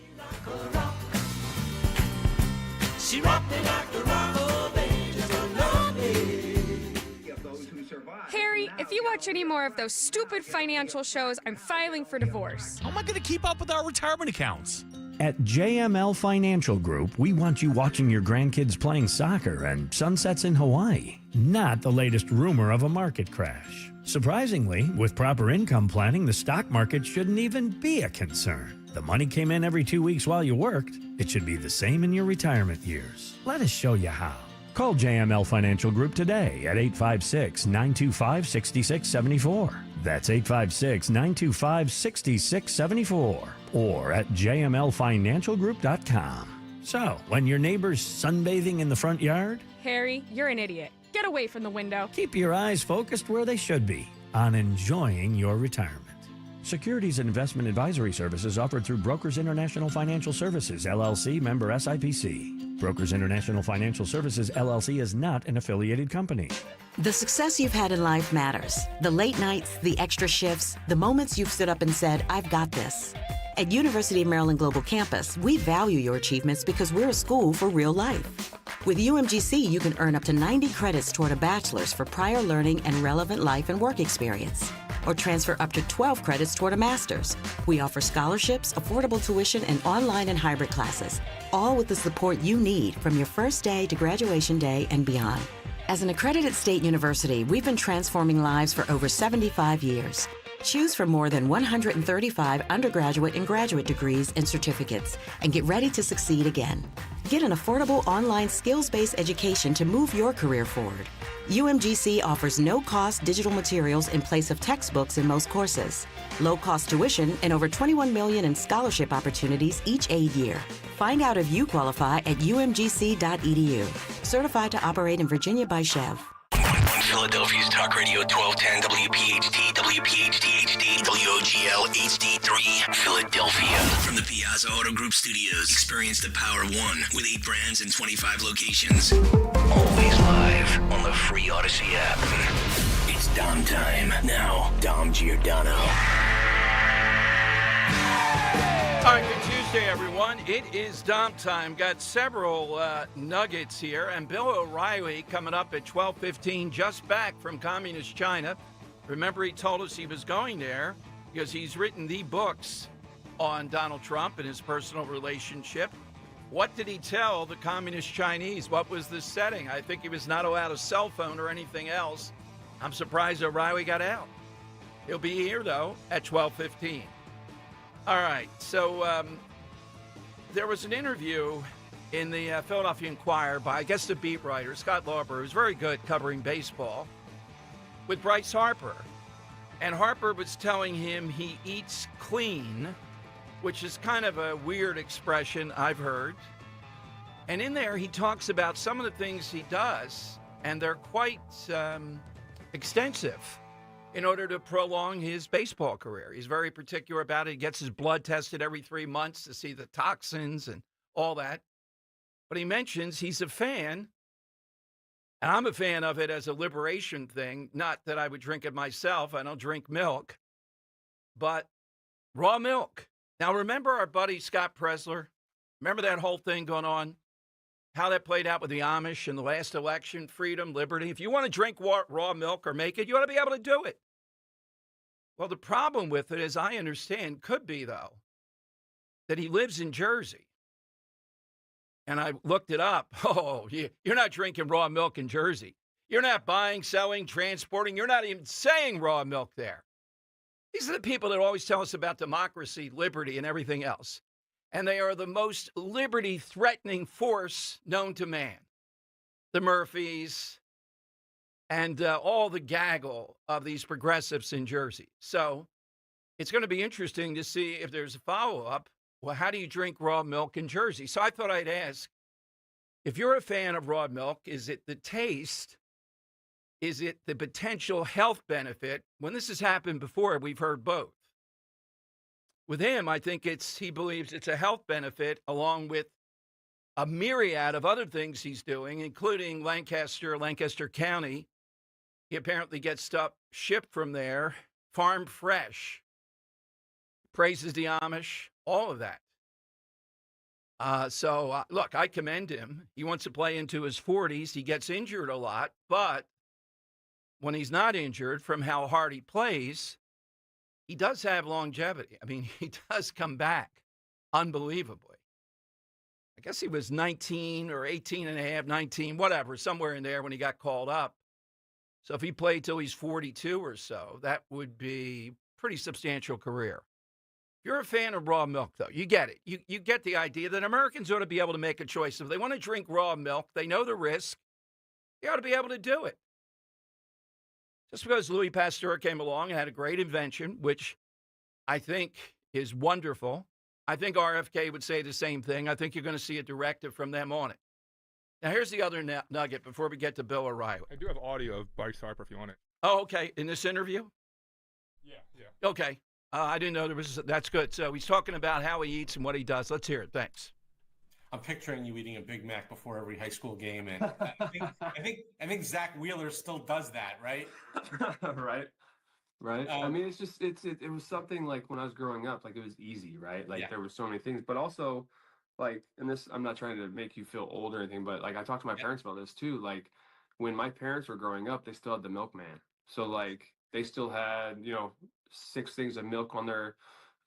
Harry, if you watch any more of those stupid financial shows, I'm filing for divorce. How am I going to keep up with our retirement accounts? At JML Financial Group, we want you watching your grandkids playing soccer and sunsets in Hawaii, not the latest rumor of a market crash. Surprisingly, with proper income planning, the stock market shouldn't even be a concern. The money came in every 2 weeks while you worked. It should be the same in your retirement years. Let us show you how. Call JML Financial Group today at 856-925-6674. That's 856-925-6674. Or at jmlfinancialgroup.com. So, when your neighbor's sunbathing in the front yard, Harry, you're an idiot. Get away from the window. keep your eyes focused where they should be, on enjoying your retirement. Securities and investment advisory services offered through Brokers International Financial Services, LLC, member SIPC. Brokers International Financial Services, LLC is not an affiliated company. The success you've had in life matters. The late nights, the extra shifts, the moments you've stood up and said, I've got this. At University of Maryland Global Campus, we value your achievements because we're a school for real life. With UMGC, you can earn up to 90 credits toward a bachelor's for prior learning and relevant life and work experience, or transfer up to 12 credits toward a master's. We offer scholarships, affordable tuition, and online and hybrid classes, all with the support you need from your first day to graduation day and beyond. As an accredited state university, we've been transforming lives for over 75 years. Choose from more than 135 undergraduate and graduate degrees and certificates and get ready to succeed again. Get an affordable online skills-based education to move your career forward. UMGC offers no-cost digital materials in place of textbooks in most courses, low-cost tuition, and over $21 million in scholarship opportunities each aid year. Find out if you qualify at umgc.edu. Certified to operate in Virginia by Chev. On Philadelphia's Talk Radio 1210 WPHT, WPHT HD, WOGL HD3, Philadelphia. From the Piazza Auto Group Studios, experience the power of one with 8 brands and 25 locations. Always live on the free Odyssey app. It's Dom time. Now, Dom Giordano. All right, good Tuesday, everyone. It is Dom time. Got several nuggets here. And Bill O'Reilly coming up at 12:15, just back from Communist China. Remember, he told us he was going there because he's written the books on Donald Trump and his personal relationship. What did he tell the Communist Chinese? What was the setting? I think he was not allowed a cell phone or anything else. I'm surprised O'Reilly got out. He'll be here, though, at 12:15. All right, so there was an interview in the Philadelphia Inquirer by, I guess, the beat writer, Scott Lauber, who's very good covering baseball, with Bryce Harper. And Harper was telling him he eats clean, which is kind of a weird expression I've heard. And in there, he talks about some of the things he does, and they're quite extensive, in order to prolong his baseball career. He's very particular about it. He gets his blood tested every 3 months to see the toxins and all that. But he mentions he's a fan, and I'm a fan of it as a liberation thing. Not that I would drink it myself. I don't drink milk. But raw milk. Now, remember our buddy Scott Presler? Remember that whole thing going on? How that played out with the Amish in the last election, freedom, liberty. If you want to drink raw milk or make it, you ought to be able to do it. Well, the problem with it, as I understand, could be, though, that he lives in Jersey. And I looked it up. Oh, you're not drinking raw milk in Jersey. You're not buying, selling, transporting. You're not even saying raw milk there. These are the people that always tell us about democracy, liberty, and everything else. And they are the most liberty-threatening force known to man. The Murphys and all the gaggle of these progressives in Jersey. So it's going to be interesting to see if there's a follow-up. Well, how do you drink raw milk in Jersey? So I thought I'd ask, if you're a fan of raw milk, is it the taste? Is it the potential health benefit? When this has happened before, we've heard both. With him, I think he believes it's a health benefit along with a myriad of other things he's doing, including Lancaster County. He apparently gets stuff shipped from there, farm fresh, praises the Amish, all of that. So look, I commend him. He wants to play into his 40s. He gets injured a lot, but when he's not injured from how hard he plays, he does have longevity. I mean, he does come back unbelievably. I guess he was 19 or 18 and a half, 19, whatever, somewhere in there when he got called up. So if he played till he's 42 or so, that would be a pretty substantial career. If you're a fan of raw milk, though, you get it. You get the idea that Americans ought to be able to make a choice. If they want to drink raw milk, they know the risk. They ought to be able to do it. Just because Louis Pasteur came along and had a great invention, which I think is wonderful, I think RFK would say the same thing. I think you're going to see a directive from them on it. Now, here's the other nugget before we get to Bill O'Reilly. I do have audio of Bryce Harper if you want it. Oh, okay. In this interview? Yeah. Okay. I didn't know there was. That's good. So he's talking about how he eats and what he does. Let's hear it. Thanks. I'm picturing you eating a Big Mac before every high school game, and I think Zach Wheeler still does that, right? Right. I mean, it's just it was something like when I was growing up, like it was easy, right? Like there were so many things, but also like, and this, I'm not trying to make you feel old or anything, but like I talked to my parents about this too. Like when my parents were growing up, they still had the milkman, so like they still had 6 things of milk on their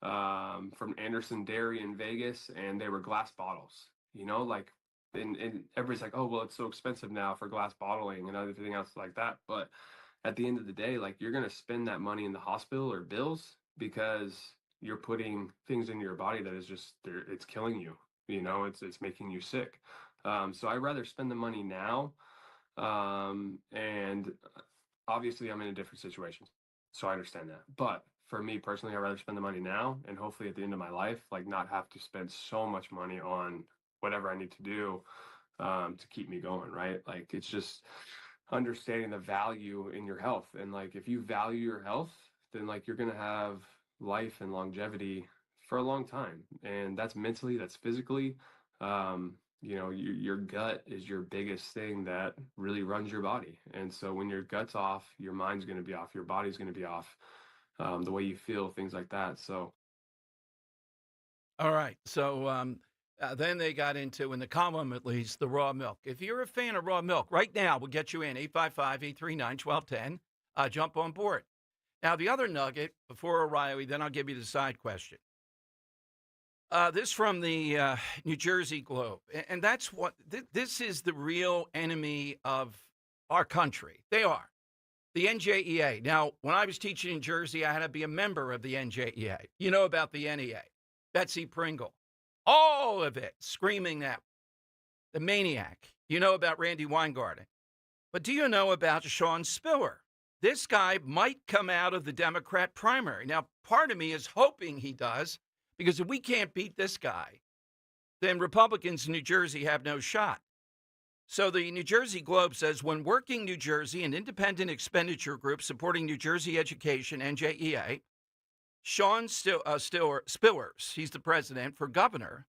from Anderson Dairy in Vegas, and they were glass bottles. Like, and everybody's like, oh, well, it's so expensive now for glass bottling and everything else like that. But at the end of the day, like you're going to spend that money in the hospital or bills because you're putting things in your body that is just it's killing you. You know, it's making you sick. So I'd rather spend the money now. And obviously I'm in a different situation, so I understand that. But for me personally, I'd rather spend the money now and hopefully at the end of my life, like not have to spend so much money on whatever I need to do to keep me going, right? Like it's just understanding the value in your health. And like if you value your health, then like you're gonna have life and longevity for a long time. And that's mentally, that's physically. You know, your gut is your biggest thing that really runs your body. And so when your gut's off, your mind's going to be off, your body's going to be off, the way you feel, things like that. So. All right. So then they got into, in the column at least, the raw milk. If you're a fan of raw milk, right now, we'll get you in 855-839-1210. Jump on board. Now, the other nugget before O'Reilly, then I'll give you the side question. This from the New Jersey Globe. And that's what, this is the real enemy of our country. They are. The NJEA. Now, when I was teaching in Jersey, I had to be a member of the NJEA. You know about the NEA. Betsy Pringle. All of it screaming that. The maniac. You know about Randy Weingarten. But do you know about Sean Spiller? This guy might come out of the Democrat primary. Now, part of me is hoping he does, because if we can't beat this guy, then Republicans in New Jersey have no shot. So the New Jersey Globe says, when Working New Jersey, an independent expenditure group supporting New Jersey education, NJEA, Sean Spillers, he's the president, for governor,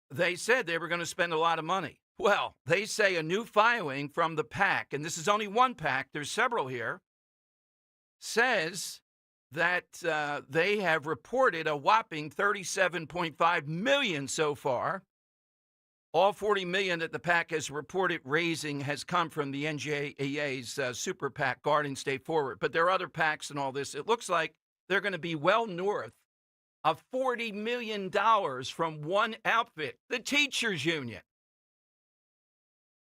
they said they were going to spend a lot of money. Well, they say a new filing from the PAC, and this is only one PAC, there's several here, says that they have reported a whopping $37.5 million so far. All $40 million that the PAC has reported raising has come from the NJEA's super PAC, Garden State Forward. But there are other PACs and all this. It looks like they're going to be well north of $40 million from one outfit, the teachers union,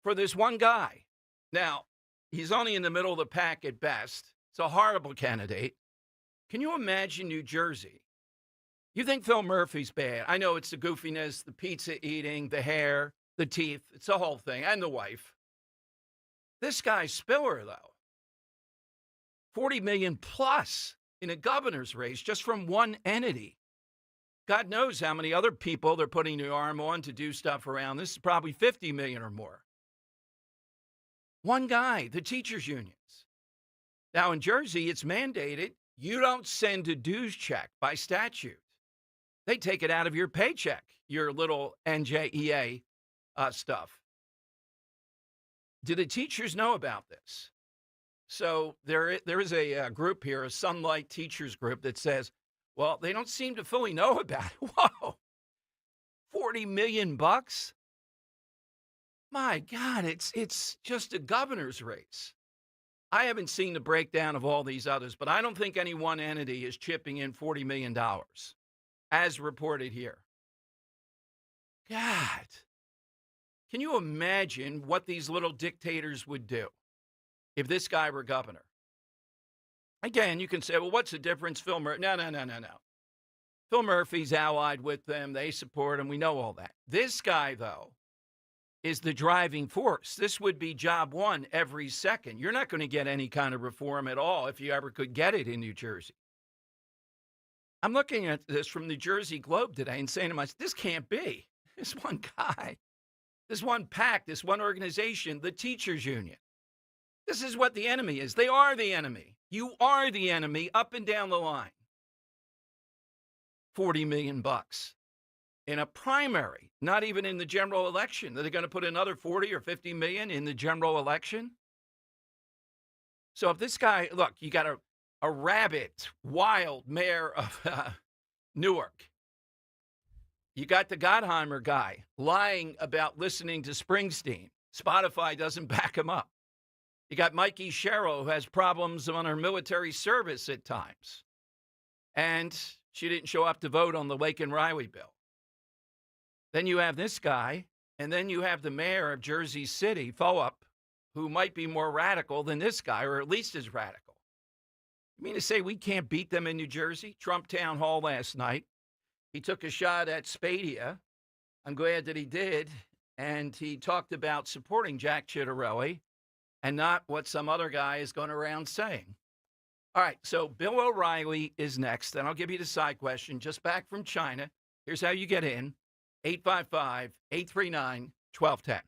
for this one guy. Now, he's only in the middle of the pack at best. It's a horrible candidate. Can you imagine New Jersey? You think Phil Murphy's bad. I know it's the goofiness, the pizza eating, the hair, the teeth. It's the whole thing, and the wife. This guy Spiller, though, 40 million plus in a governor's race just from one entity. God knows how many other people they're putting the arm on to do stuff around. This is probably 50 million or more. One guy, the teachers unions. Now, in Jersey, it's mandated you don't send a dues check by statute. They take it out of your paycheck, your little NJEA stuff. Do the teachers know about this? So there is a group here, a Sunlight Teachers group, that says, well, they don't seem to fully know about it. Whoa, $40 million? My God, it's just a governor's race. I haven't seen the breakdown of all these others, but I don't think any one entity is chipping in $40 million, as reported here. God, can you imagine what these little dictators would do if this guy were governor? Again, you can say, well, what's the difference? Phil Murphy. No. Phil Murphy's allied with them. They support him. We know all that. This guy, though, is the driving force. This would be job one every second. You're not going to get any kind of reform at all if you ever could get it in New Jersey. I'm looking at this from the Jersey Globe today and saying to myself, this can't be. This one guy, this one PAC, this one organization, the teachers union. This is what the enemy is. They are the enemy. You are the enemy up and down the line. $40 million in a primary, not even in the general election. Are they going to put another 40 or 50 million in the general election? So if this guy, look, you got a rabid, wild mayor of Newark. You got the Gottheimer guy lying about listening to Springsteen. Spotify doesn't back him up. You got Mikey Sherrill, who has problems on her military service at times. And she didn't show up to vote on the Lake and Riley bill. Then you have this guy, and then you have the mayor of Jersey City, Foup, who might be more radical than this guy, or at least as radical. You mean to say we can't beat them in New Jersey? Trump town hall last night. He took a shot at Spadia. I'm glad that he did. And he talked about supporting Jack Ciattarelli and not what some other guy is going around saying. All right, so Bill O'Reilly is next. Then I'll give you the side question. Just back from China. Here's how you get in. 855-839-1210.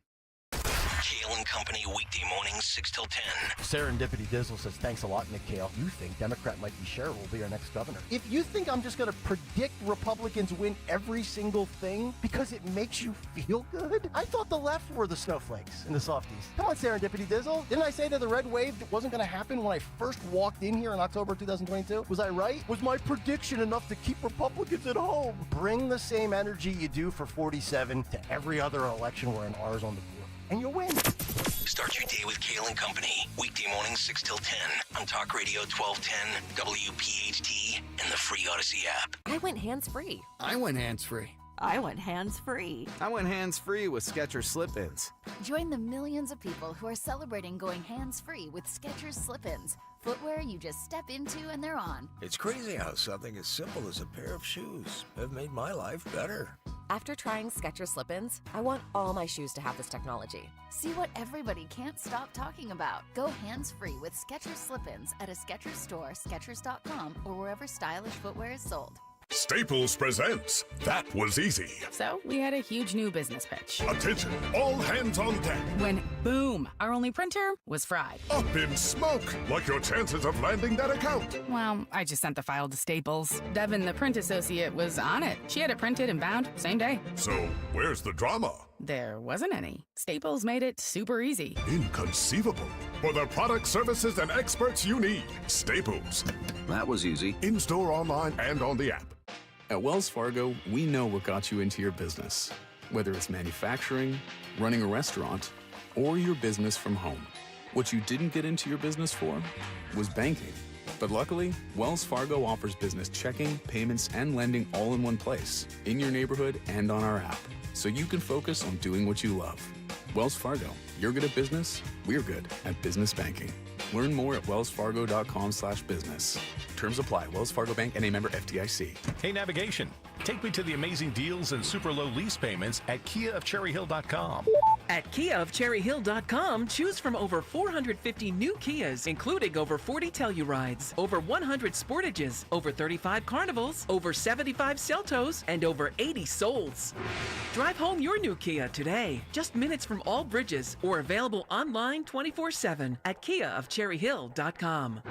Kale and Company, weekday mornings, 6 till 10. Serendipity Dizzle says, thanks a lot, Nick Kale. You think Democrat Mikey Sherrill will be our next governor. If you think I'm just going to predict Republicans win every single thing because it makes you feel good, I thought the left were the snowflakes and the softies. Come on, Serendipity Dizzle. Didn't I say that the red wave wasn't going to happen when I first walked in here in October 2022? Was I right? Was my prediction enough to keep Republicans at home? Bring the same energy you do for 47 to every other election where an R is on the board, and you'll win. Start your day with Kale and Company. Weekday mornings 6 till 10 on Talk Radio 1210, WPHT, and the free Odyssey app. I went hands-free. I went hands-free. I went hands-free. I went hands-free with Skechers Slip-ins. Join the millions of people who are celebrating going hands-free with Skechers Slip-ins. Footwear you just step into and they're on. It's crazy how something as simple as a pair of shoes have made my life better. After trying Skechers Slip-ins, I want all my shoes to have this technology. See what everybody can't stop talking about. Go hands-free with Skechers Slip-ins at a Skechers store, Skechers.com, or wherever stylish footwear is sold. Staples presents That Was Easy. So we had a huge new business pitch. Attention, all hands on deck. When, boom, our only printer was fried. Up in smoke, like your chances of landing that account. Well, I just sent the file to Staples. Devin, the print associate, was on it. She had it printed and bound same day. So where's the drama? There wasn't any. Staples made it super easy. Inconceivable. For the products, services, and experts you need, Staples. That was easy. In-store, online, and on the app. At Wells Fargo, we know what got you into your business. Whether it's manufacturing, running a restaurant, or your business from home. What you didn't get into your business for was banking. But luckily, Wells Fargo offers business checking, payments, and lending all in one place, in your neighborhood and on our app. So you can focus on doing what you love. Wells Fargo, you're good at business, we're good at business banking. Learn more at wellsfargo.com/business. Terms apply. Wells Fargo Bank and a member FDIC. Hey, navigation. Take me to the amazing deals and super low lease payments at KiaofCherryHill.com. At KiaofCherryHill.com, choose from over 450 new Kias, including over 40 Tellurides, over 100 Sportages, over 35 Carnivals, over 75 Celtos, and over 80 Souls. Drive home your new Kia today, just minutes from all bridges, or available online 24/7 at KiaofCherryHill.com.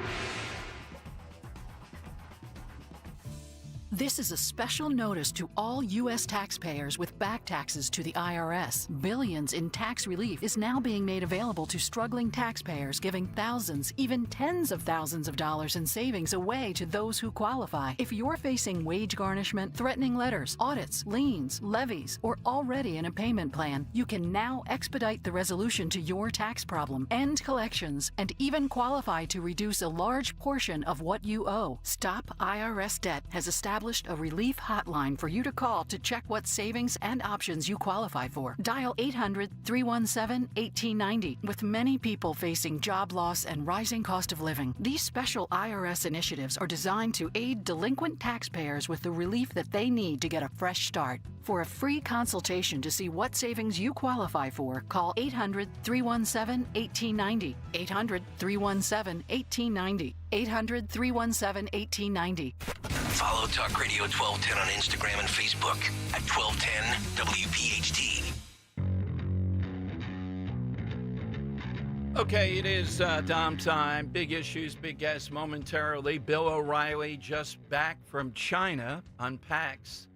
This is a special notice to all U.S. taxpayers with back taxes to the IRS. Billions in tax relief is now being made available to struggling taxpayers, giving thousands, even tens of thousands of dollars in savings away to those who qualify. If you're facing wage garnishment, threatening letters, audits, liens, levies, or already in a payment plan, you can now expedite the resolution to your tax problem, end collections, and even qualify to reduce a large portion of what you owe. Stop IRS Debt has established a relief hotline for you to call to check what savings and options you qualify for. Dial 800-317-1890. With many people facing job loss and rising cost of living, these special IRS initiatives are designed to aid delinquent taxpayers with the relief that they need to get a fresh start. For a free consultation to see what savings you qualify for, call 800-317-1890. 800-317-1890. 800-317-1890. Follow Talk Radio 1210 on Instagram and Facebook at 1210 WPHT. Okay, it is Dom time. Big issues, big guests momentarily. Bill O'Reilly, just back from China, unpacks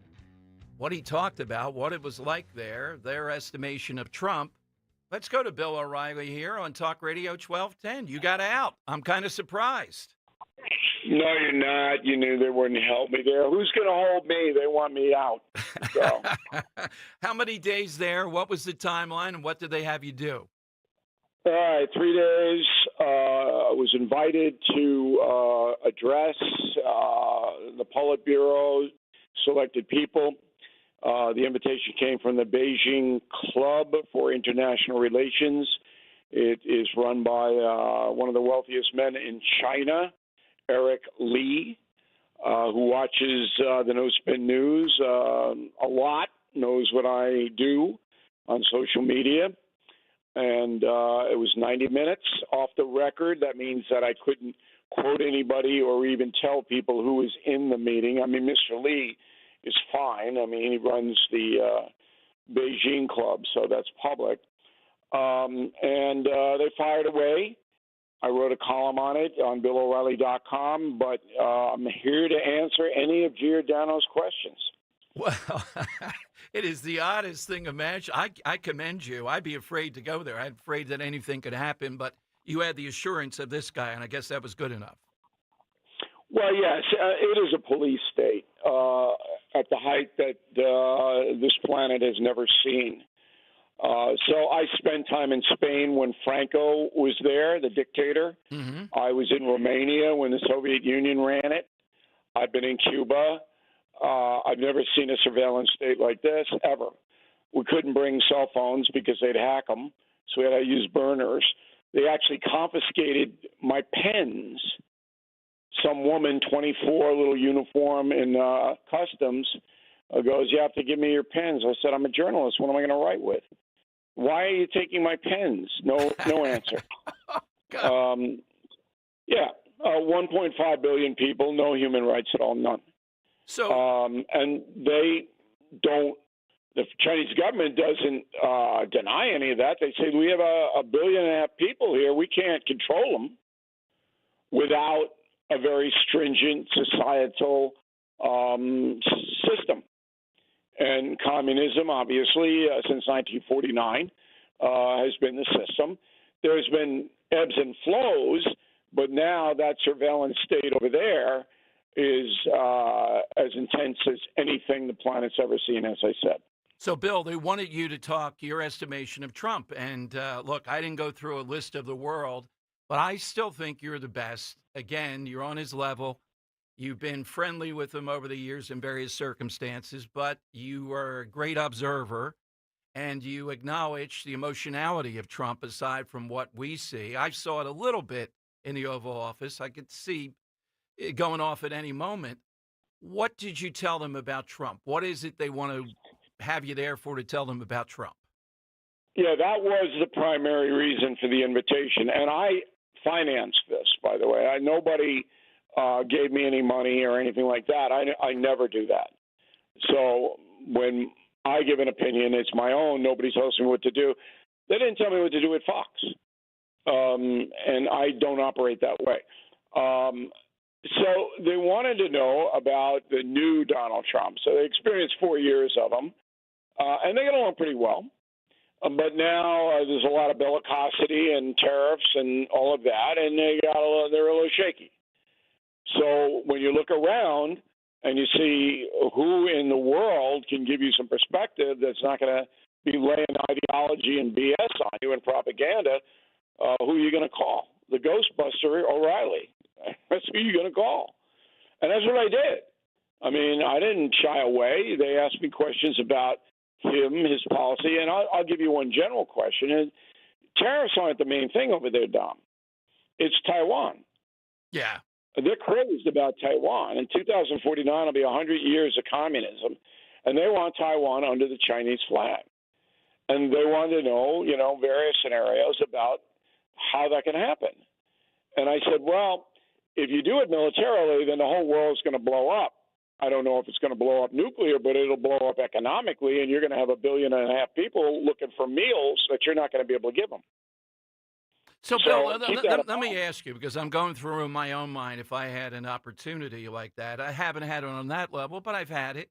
what he talked about, what it was like there, their estimation of Trump. Let's go to Bill O'Reilly here on Talk Radio 1210. You got out. I'm kind of surprised. No, you're not. You knew they wouldn't help me there. Who's going to hold me? They want me out. So. How many days there? What was the timeline, and what did they have you do? All right, 3 days. I was invited to address the Politburo, selected people. The invitation came from the Beijing Club for International Relations. It is run by one of the wealthiest men in China, Eric Lee, who watches the No Spin News a lot, knows what I do on social media. And it was 90 minutes off the record. That means that I couldn't quote anybody or even tell people who was in the meeting. I mean, Mr. Lee is fine. I mean, he runs the Beijing Club, so that's public. And they fired away. I wrote a column on it on BillO'Reilly.com, but I'm here to answer any of Giordano's questions. Well, it is the oddest thing imaginable. I commend you. I'd be afraid to go there. I'm afraid that anything could happen, but you had the assurance of this guy, and I guess that was good enough. Well, yes, it is a police state at the height that this planet has never seen. So I spent time in Spain when Franco was there, the dictator. Mm-hmm. I was in Romania when the Soviet Union ran it. I've been in Cuba. I've never seen a surveillance state like this, ever. We couldn't bring cell phones because they'd hack them, so we had to use burners. They actually confiscated my pens. Some woman, 24, little uniform in customs, goes, "You have to give me your pens." I said, "I'm a journalist. What am I going to write with?" "Why are you taking my pens?" No answer. 1.5 billion people, no human rights at all, none. So, and they don't. The Chinese government doesn't deny any of that. They say we have a 1.5 billion people here. We can't control them without a very stringent societal system. And communism, obviously, since 1949, has been the system. There's been ebbs and flows, but now that surveillance state over there is as intense as anything the planet's ever seen, as I said. So, Bill, they wanted you to talk your estimation of Trump. And look, I didn't go through a list of the world, but I still think you're the best. Again, you're on his level. You've been friendly with him over the years in various circumstances, but you are a great observer, and you acknowledge the emotionality of Trump aside from what we see. I saw it a little bit in the Oval Office. I could see it going off at any moment. What did you tell them about Trump? What is it they want to have you there for to tell them about Trump? Yeah, that was the primary reason for the invitation. And I financed this, by the way. Nobody gave me any money or anything like that. I never do that. So when I give an opinion, it's my own. Nobody tells me what to do. They didn't tell me what to do at Fox. And I don't operate that way. So they wanted to know about the new Donald Trump. So they experienced 4 years of him, and they get along pretty well. But now there's a lot of bellicosity and tariffs and all of that, and they're a little shaky. So when you look around and you see who in the world can give you some perspective that's not going to be laying ideology and BS on you and propaganda, who are you going to call? The Ghostbuster O'Reilly. That's who you're going to call. And that's what I did. I mean, I didn't shy away. They asked me questions about him, his policy, and I'll give you one general question. And tariffs aren't the main thing over there, Dom. It's Taiwan. Yeah. They're crazed about Taiwan. In 2049, it'll be 100 years of communism, and they want Taiwan under the Chinese flag. And they want to know, various scenarios about how that can happen. And I said, well, if you do it militarily, then the whole world is going to blow up. I don't know if it's going to blow up nuclear, but it'll blow up economically, and you're going to have 1.5 billion people looking for meals that you're not going to be able to give them. So Bill, let me ask you, because I'm going through in my own mind if I had an opportunity like that. I haven't had it on that level, but I've had it.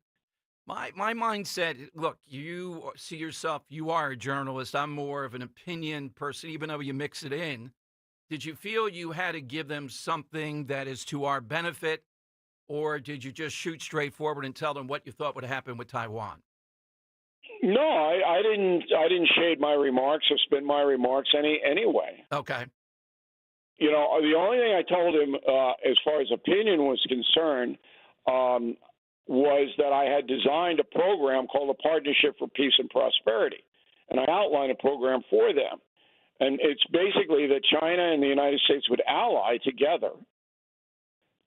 My mindset, look, you see yourself, you are a journalist. I'm more of an opinion person, even though you mix it in. Did you feel you had to give them something that is to our benefit, or did you just shoot straight forward and tell them what you thought would happen with Taiwan? No, I didn't shade my remarks or spin my remarks anyway. Okay. The only thing I told him as far as opinion was concerned was that I had designed a program called the Partnership for Peace and Prosperity, and I outlined a program for them. And it's basically that China and the United States would ally together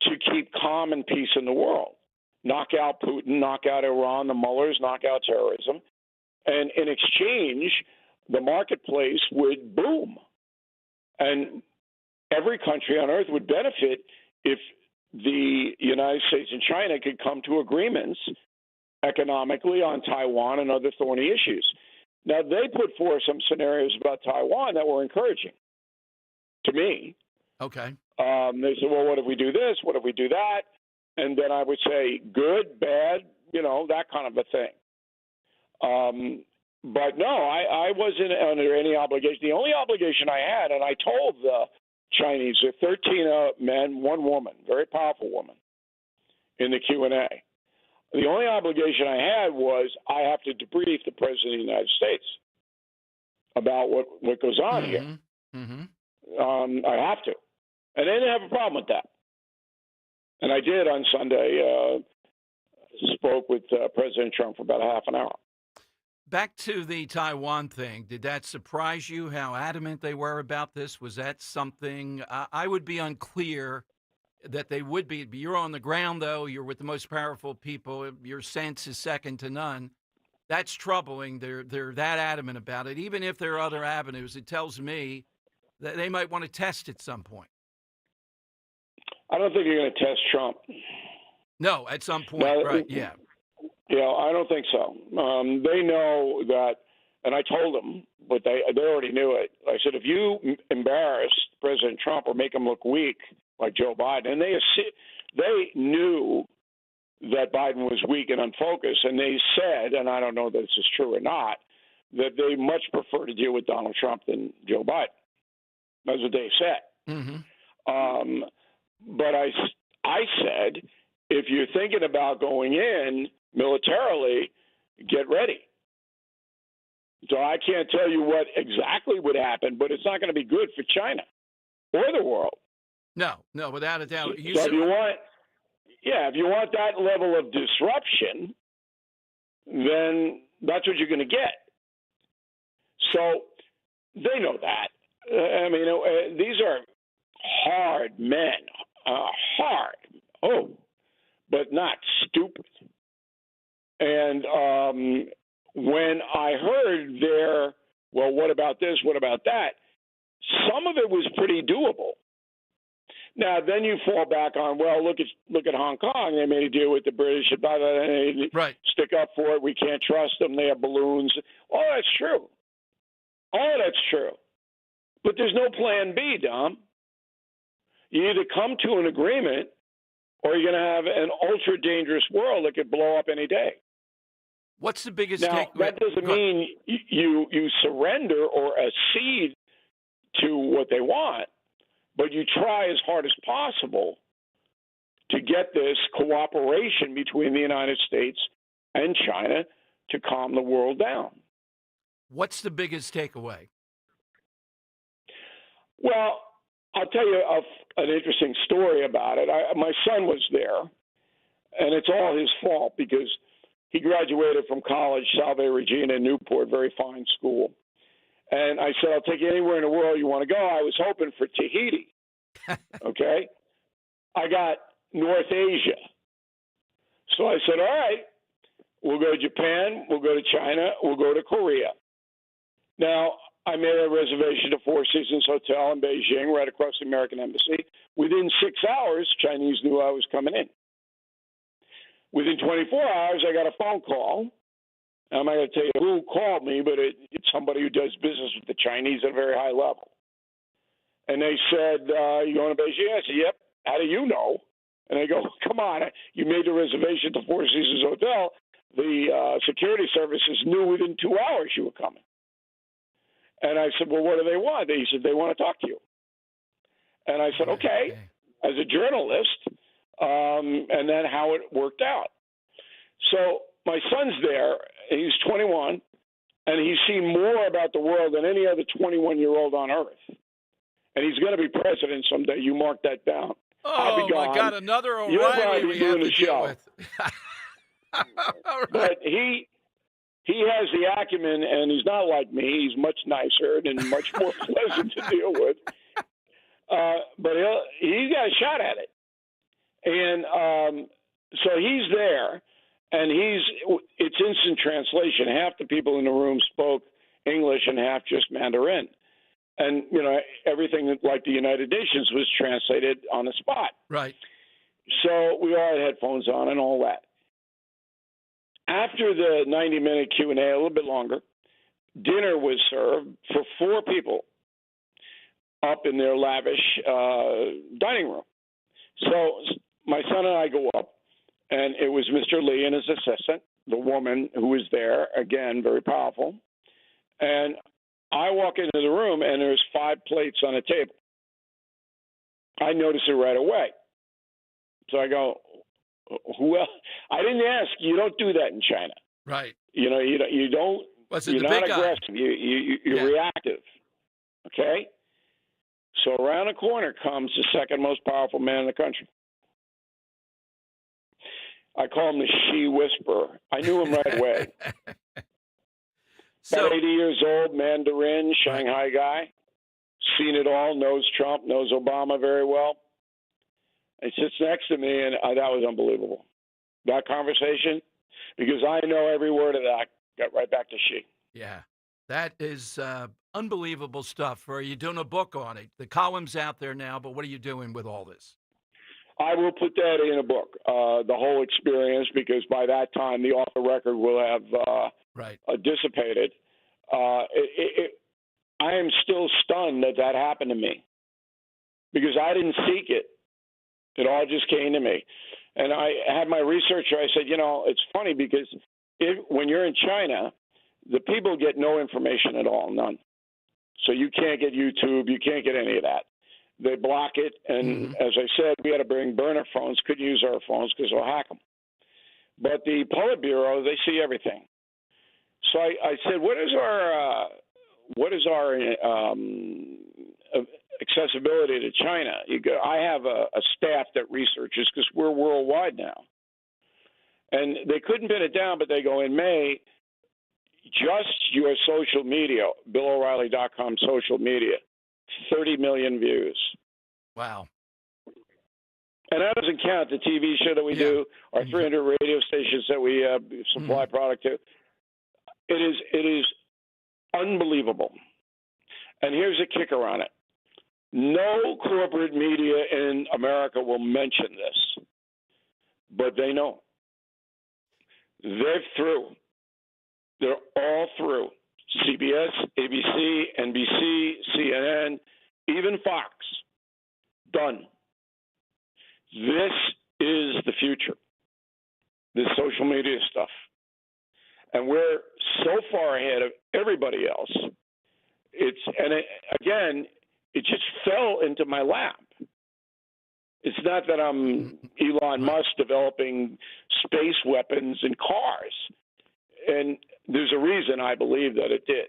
to keep calm and peace in the world. Knock out Putin, knock out Iran, the Mullahs, knock out terrorism. And in exchange, the marketplace would boom. And every country on earth would benefit if the United States and China could come to agreements economically on Taiwan and other thorny issues. Now, they put forth some scenarios about Taiwan that were encouraging to me. Okay. They said, well, what if we do this? What if we do that? And then I would say, good, bad, that kind of a thing. But no, I wasn't under any obligation. The only obligation I had, and I told the Chinese, there are 13 men, one woman, very powerful woman, in the Q&A. The only obligation I had was I have to debrief the President of the United States about what goes on here. I have to. And they didn't have a problem with that. And I did on Sunday, spoke with President Trump for about a half an hour. Back to the Taiwan thing. Did that surprise you how adamant they were about this? Was that something I would be unclear that they would be? You're on the ground, though. You're with the most powerful people. Your sense is second to none. That's troubling. They're that adamant about it. Even if there are other avenues, it tells me that they might want to test at some point. I don't think you're going to test Trump. No, at some point, right, yeah. I don't think so. They know that, and I told them, but they already knew it. I said, if you embarrass President Trump or make him look weak, like Joe Biden, and they knew that Biden was weak and unfocused, and they said, and I don't know if this is true or not, that they much prefer to deal with Donald Trump than Joe Biden. That's what they said. But I said, if you're thinking about going in militarily, get ready. So I can't tell you what exactly would happen, but it's not going to be good for China or the world. No, without a doubt. So if you want that level of disruption, then that's what you're going to get. So they know that. I mean, these are hard men, but not stupid. And when I heard what about this, what about that, some of it was pretty doable. Now, then you fall back on, look at Hong Kong. They made a deal with the British. Right. Stick up for it. We can't trust them. They have balloons. All that's true. All that's true. But there's no plan B, Dom. You either come to an agreement or you're going to have an ultra-dangerous world that could blow up any day. What's the biggest Now, that doesn't mean you surrender or accede to what they want, but you try as hard as possible to get this cooperation between the United States and China to calm the world down. What's the biggest takeaway? Well, I'll tell you an interesting story about it. My son was there, and it's all his fault because he graduated from college, Salve Regina in Newport, very fine school. And I said, I'll take you anywhere in the world you want to go. I was hoping for Tahiti. Okay? I got North Asia. So I said, all right, we'll go to Japan, we'll go to China, we'll go to Korea. Now, I made a reservation at Four Seasons Hotel in Beijing, right across the American Embassy. Within 6 hours, Chinese knew I was coming in. Within 24 hours, I got a phone call. I'm not going to tell you who called me, but it's somebody who does business with the Chinese at a very high level. And they said, you going to Beijing? I said, yep. How do you know? And they go, come on, you made the reservation at the Four Seasons Hotel. The security services knew within 2 hours you were coming. And I said, well, what do they want? He said, they want to talk to you. And I said, okay, as a journalist, and then how it worked out. So my son's there. He's 21, and he's seen more about the world than any other 21-year-old on earth. And he's going to be president someday. You mark that down. Oh, my God, another O'Reilly we have to deal with. But he he has the acumen, and he's not like me. He's much nicer and much more pleasant to deal with. But he got a shot at it. And so he's there, and it's instant translation. Half the people in the room spoke English and half just Mandarin. And, everything like the United Nations was translated on the spot. Right. So we all had headphones on and all that. After the 90-minute Q&A, a little bit longer, dinner was served for 4 people up in their lavish dining room. So my son and I go up, and it was Mr. Lee and his assistant, the woman who was there, again, very powerful. And I walk into the room, and there's 5 plates on a table. I notice it right away. So I go, who else? I didn't ask. You don't do that in China. Right. You don't. Was it you're the not big guy? aggressive. You're reactive. Okay. So around the corner comes the second most powerful man in the country. I call him the She Whisperer. I knew him right away. About 80 years old, Mandarin, Shanghai guy, seen it all, knows Trump, knows Obama very well. He sits next to me, and that was unbelievable. That conversation, because I know every word of that, got right back to she. Yeah, that is unbelievable stuff. Are you doing a book on it? The column's out there now, but what are you doing with all this? I will put that in a book, the whole experience, because by that time the author record will have dissipated. I am still stunned that happened to me, because I didn't seek it. It all just came to me. And I had my researcher, I said, it's funny because when you're in China, the people get no information at all, none. So you can't get YouTube, you can't get any of that. They block it, and as I said, we had to bring burner phones, couldn't use our phones because they'll hack them. But the Politburo, they see everything. So I said, what is our accessibility to China? I have a staff that researches because we're worldwide now. And they couldn't pin it down, but they go, in May, just your social media, BillO'Reilly.com social media, 30 million views. Wow. And that doesn't count the TV show that we do, our 300 radio stations that we supply product to. It is unbelievable. And here's a kicker on it. No corporate media in America will mention this, but they know. They're through. They're all through. CBS, ABC, NBC, CNN, even Fox. Done. This is the future. This social media stuff. And we're so far ahead of everybody else. It just fell into my lap. It's not that I'm Elon Musk developing space weapons and cars. And there's a reason I believe that it did.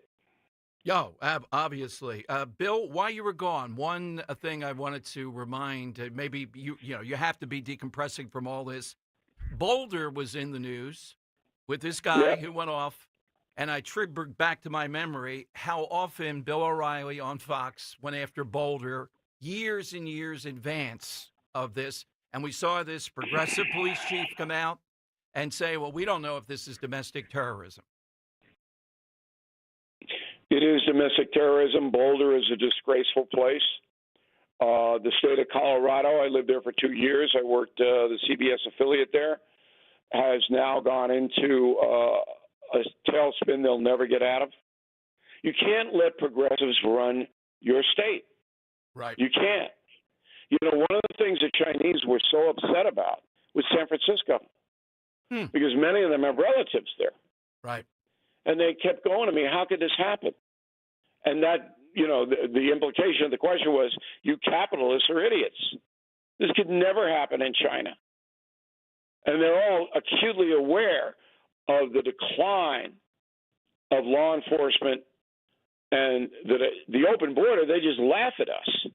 Obviously. Bill, while you were gone, one thing I wanted to remind, maybe you have to be decompressing from all this. Boulder was in the news with this guy who went off, and I triggered back to my memory how often Bill O'Reilly on Fox went after Boulder years and years in advance of this. And we saw this progressive police chief come out and say, well, we don't know if this is domestic terrorism. It is domestic terrorism. Boulder is a disgraceful place. The state of Colorado, I lived there for 2 years. I worked the CBS affiliate there, has now gone into a tailspin they'll never get out of. You can't let progressives run your state. Right. You can't. One of the things the Chinese were so upset about was San Francisco, because many of them have relatives there. Right. And they kept going to me, how could this happen? And that, the implication of the question was, you capitalists are idiots. This could never happen in China. And they're all acutely aware of the decline of law enforcement and the open border. They just laugh at us.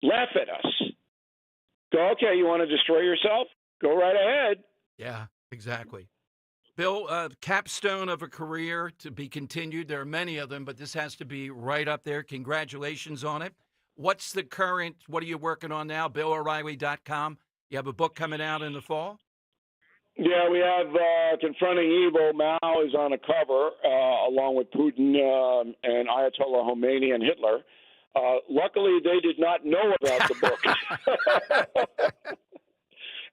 Laugh at us. Go, okay, you want to destroy yourself? Go right ahead. Yeah, exactly. Bill, capstone of a career to be continued. There are many of them, but this has to be right up there. Congratulations on it. What's the current, what are you working on now? BillO'Reilly.com. You have a book coming out in the fall? Yeah, we have Confronting Evil. Mao is on a cover, along with Putin and Ayatollah Khomeini and Hitler. Luckily, they did not know about the book.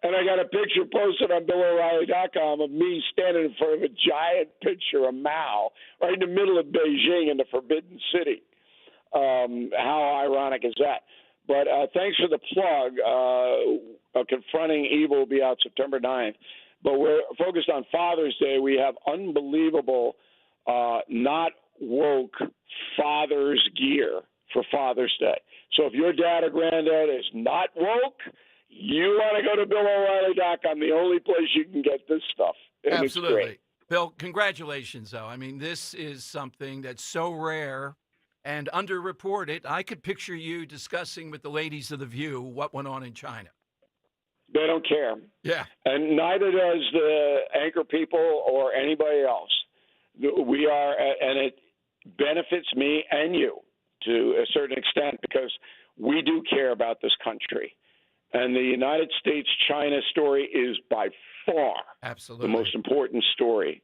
And I got a picture posted on BillO'Reilly.com of me standing in front of a giant picture of Mao right in the middle of Beijing in the Forbidden City. How ironic is that? But thanks for the plug. Confronting Evil will be out September 9th. But we're focused on Father's Day. We have unbelievable, not woke father's gear for Father's Day. So if your dad or granddad is not woke, you want to go to BillO'Reilly.com, the only place you can get this stuff. And Absolutely. It's great. Bill, congratulations, though. I mean, this is something that's so rare and underreported. I could picture you discussing with the ladies of The View what went on in China. They don't care. Yeah. And neither does the anchor people or anybody else. We are, and it benefits me and you to a certain extent because we do care about this country. And the United States-China story is by far Absolutely the most important story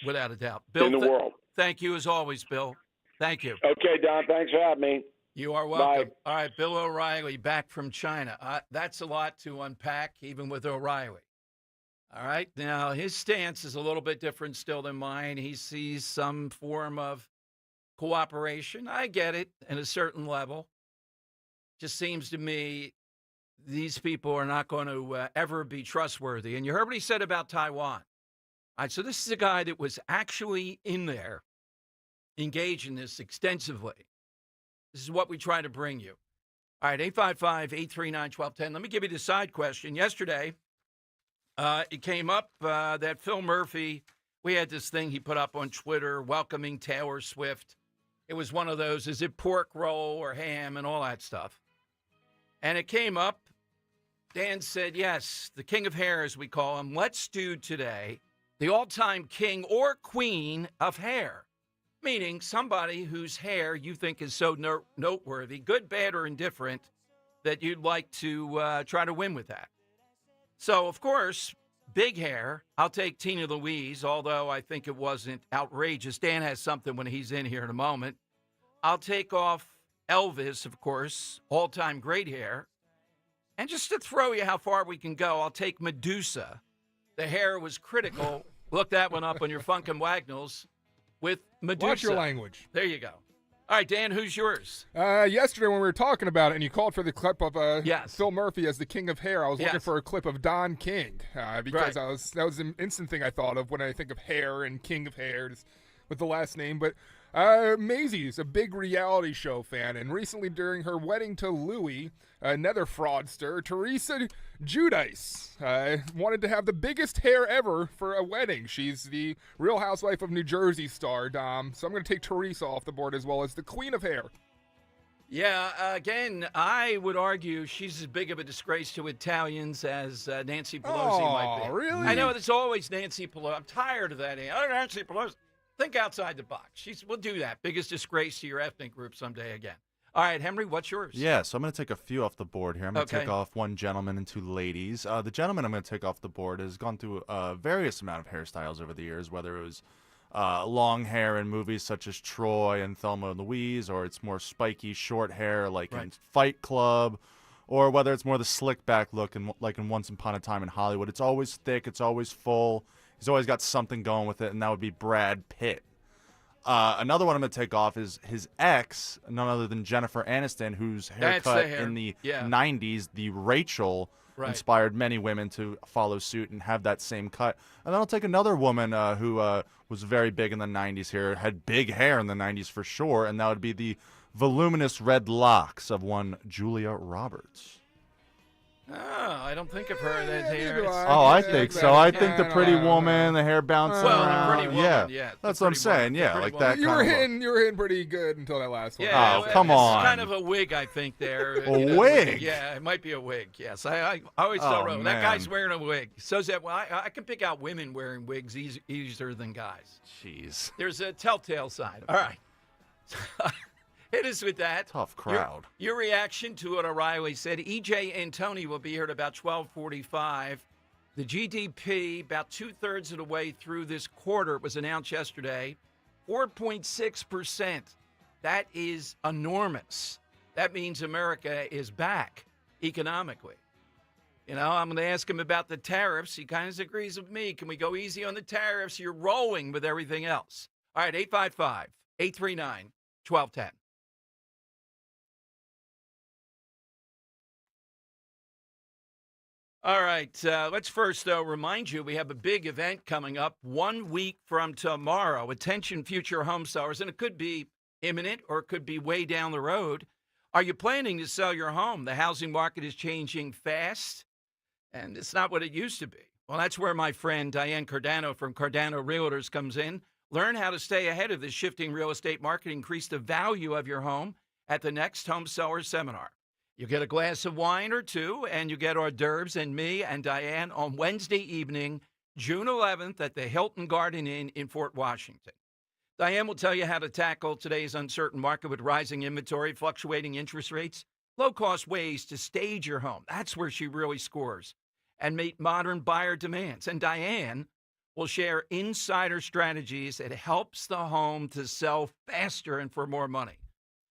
without a doubt. Bill, in the world. Thank you as always, Bill. Thank you. Okay, Don, thanks for having me. You are welcome. Bye. All right, Bill O'Reilly back from China. That's a lot to unpack, even with O'Reilly. All right, now his stance is a little bit different still than mine. He sees some form of cooperation. I get it at a certain level. Just seems to me these people are not going to ever be trustworthy. And you heard what he said about Taiwan. All right, so this is a guy that was actually in there, engaged in this extensively. This is what we try to bring you. All right, 855-839-1210. Let me give you the side question. Yesterday, it came up that Phil Murphy, we had this thing he put up on Twitter welcoming Taylor Swift. It was one of those, is it pork roll or ham and all that stuff. And it came up. Dan said, yes, the king of hair, as we call him. Let's do today the all-time king or queen of hair, meaning somebody whose hair you think is so noteworthy, good, bad, or indifferent, that you'd like to try to win with that. So, of course, big hair, I'll take Tina Louise, although I think it wasn't outrageous. Dan has something when he's in here in a moment. I'll take off Elvis, of course, all-time great hair. And just to throw you how far we can go, I'll take Medusa. The hair was critical. Look that one up on your Funkin' Wagnalls with Medusa. Watch your language. There you go. All right, Dan, who's yours? Yesterday when we were talking about it and you called for the clip of yes. Phil Murphy as the king of hair, I was looking Yes. for a clip of Don King because Right. that was an instant thing I thought of when I think of hair and king of hair just with the last name. But Maisie's a big reality show fan, and recently during her wedding to Louis, another fraudster, Teresa Giudice, wanted to have the biggest hair ever for a wedding. She's the Real Housewife of New Jersey star, Dom. So I'm going to take Teresa off the board as well as the queen of hair. Yeah, again, I would argue she's as big of a disgrace to Italians as Nancy Pelosi might be. Really? I know it's always Nancy Pelosi. I'm tired of that. Oh, Nancy Pelosi. Think outside the box. We'll do that. Biggest disgrace to your ethnic group someday again. All right, Henry, what's yours? Yeah, so I'm going to take a few off the board here. I'm going to Okay. take off one gentleman and two ladies. The gentleman I'm going to take off the board has gone through a various amount of hairstyles over the years, whether it was long hair in movies such as Troy and Thelma and Louise, or it's more spiky, short hair like in Fight Club, or whether it's more the slick back look like in Once Upon a Time in Hollywood. It's always thick. It's always full. He's always got something going with it, and that would be Brad Pitt. Another one I'm going to take off is his ex, none other than Jennifer Aniston, whose haircut in the 90s, the Rachel, inspired many women to follow suit and have that same cut. And then I'll take another woman who was very big in the 90s here, had big hair in the 90s for sure, and that would be the voluminous red locks of one Julia Roberts. Oh, I don't think I've heard that here. I think so. I think the pretty woman, the hair bouncing around. The pretty woman, yeah. That's what I'm saying. Yeah, like that. You were hitting pretty good until that last one. Yeah, come on. It's kind of a wig, I think, there. A wig? Yeah, it might be a wig, yes. I always thought, that guy's wearing a wig. So that I can pick out women wearing wigs easier than guys. Jeez. There's a telltale side. All right. Hit us with that. Tough crowd. Your reaction to what O'Reilly said. EJ and Tony will be here at about 12:45. The GDP, about 2/3 of the way through this quarter, it was announced yesterday, 4.6%. That is enormous. That means America is back economically. You know, I'm going to ask him about the tariffs. He kind of agrees with me. Can we go easy on the tariffs? You're rolling with everything else. All right, 855-839-1210. All right, let's first, remind you we have a big event coming up 1 week from tomorrow. Attention, future home sellers, and it could be imminent or it could be way down the road. Are you planning to sell your home? The housing market is changing fast, and it's not what it used to be. Well, that's where my friend Diane Giordano from Giordano Realtors comes in. Learn how to stay ahead of this shifting real estate market, increase the value of your home at the next Home Sellers Seminar. You get a glass of wine or two, and you get hors d'oeuvres and me and Diane on Wednesday evening, June 11th at the Hilton Garden Inn in Fort Washington. Diane will tell you how to tackle today's uncertain market with rising inventory, fluctuating interest rates, low-cost ways to stage your home. That's where she really scores, and meet modern buyer demands. And Diane will share insider strategies that helps the home to sell faster and for more money.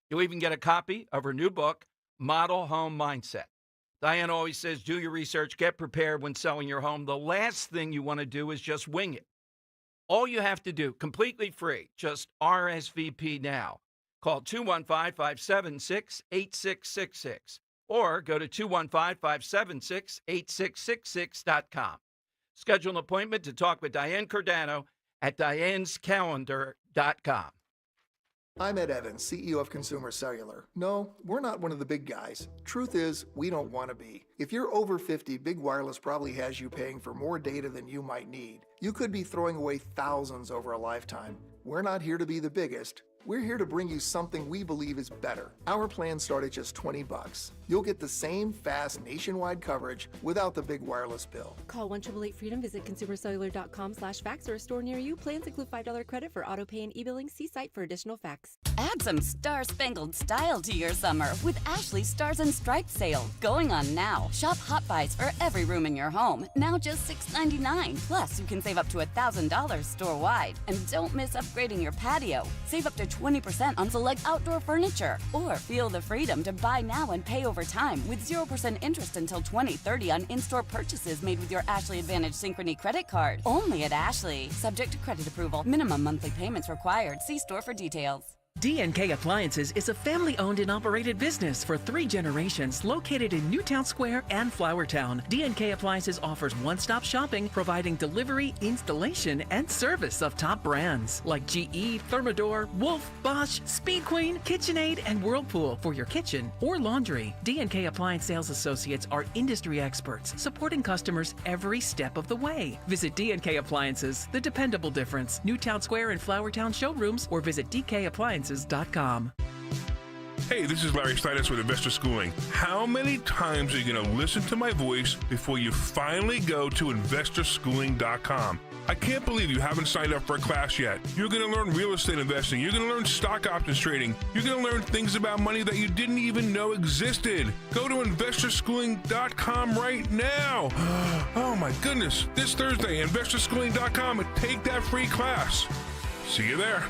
You'll even get a copy of her new book, Model Home Mindset. Diane always says, do your research, get prepared when selling your home. The last thing you want to do is just wing it. All you have to do, completely free, just RSVP now. Call 215-576-8666 or go to 215-576-8666.com. Schedule an appointment to talk with Diane Giordano at dianescalendar.com. I'm Ed Evans, CEO of Consumer Cellular. No, we're not one of the big guys. Truth is, we don't want to be. If you're over 50, Big Wireless probably has you paying for more data than you might need. You could be throwing away thousands over a lifetime. We're not here to be the biggest. We're here to bring you something we believe is better. Our plans start at just $20. You'll get the same fast nationwide coverage without the big wireless bill. Call 1-888-FREEDOM, visit consumercellular.com/fax or a store near you. Plans include $5 credit for auto pay and e-billing. See site for additional facts. Add some star-spangled style to your summer with Ashley's Stars and Stripes sale. Going on now. Shop Hot Buys for every room in your home. Now just $6.99. Plus, you can save up to $1,000 store-wide. And don't miss upgrading your patio. Save up to 20% on select outdoor furniture. Or feel the freedom to buy now and pay over time with 0% interest until 2030 on in-store purchases made with your Ashley Advantage Synchrony credit card. Only at Ashley. Subject to credit approval. Minimum monthly payments required. See store for details. D&K Appliances is a family-owned and operated business for 3 generations located in Newtown Square and Flowertown. D&K Appliances offers one-stop shopping, providing delivery, installation, and service of top brands like GE, Thermador, Wolf, Bosch, Speed Queen, KitchenAid, and Whirlpool for your kitchen or laundry. D&K Appliance sales associates are industry experts, supporting customers every step of the way. Visit D&K Appliances, the dependable difference. Newtown Square and Flowertown showrooms, or visit DKAppliances.com. Hey, this is Larry Steinitz with Investor Schooling. How many times are you going to listen to my voice before you finally go to investorschooling.com? I can't believe you haven't signed up for a class yet. You're going to learn real estate investing. You're going to learn stock options trading. You're going to learn things about money that you didn't even know existed. Go to investorschooling.com right now. Oh my goodness. This Thursday, investorschooling.com, and take that free class. See you there.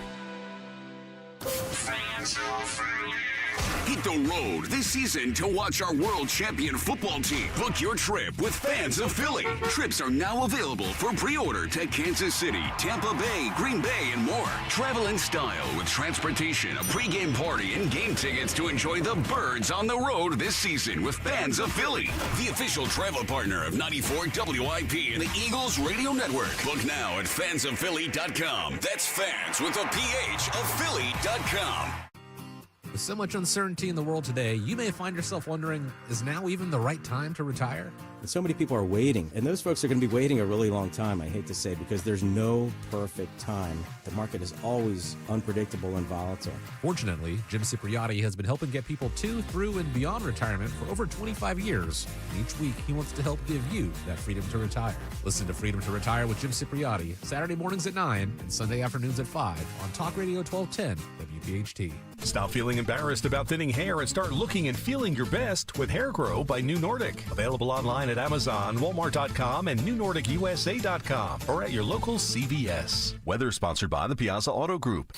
Hit the road this season to watch our world champion football team. Book your trip with Fans of Philly. Trips are now available for pre-order to Kansas City, Tampa Bay, Green Bay, and more. Travel in style with transportation, a pregame party, and game tickets to enjoy the Birds on the road this season with Fans of Philly, the official travel partner of 94 WIP and the Eagles Radio Network. Book now at fansofphilly.com. That's fans with a PH of Philly.com. With so much uncertainty in the world today, you may find yourself wondering, is now even the right time to retire? And so many people are waiting, and those folks are going to be waiting a really long time, I hate to say, because there's no perfect time. The market is always unpredictable and volatile. Fortunately, Jim Cipriotti has been helping get people to, through, and beyond retirement for over 25 years. And each week, he wants to help give you that freedom to retire. Listen to Freedom to Retire with Jim Cipriotti, Saturday mornings at 9 and Sunday afternoons at 5 on Talk Radio 1210 WPHT. Stop feeling embarrassed about thinning hair and start looking and feeling your best with Hair Grow by New Nordic. Available online at Amazon, Walmart.com, and NewNordicUSA.com, or at your local CVS. Weather sponsored by the Piazza Auto Group.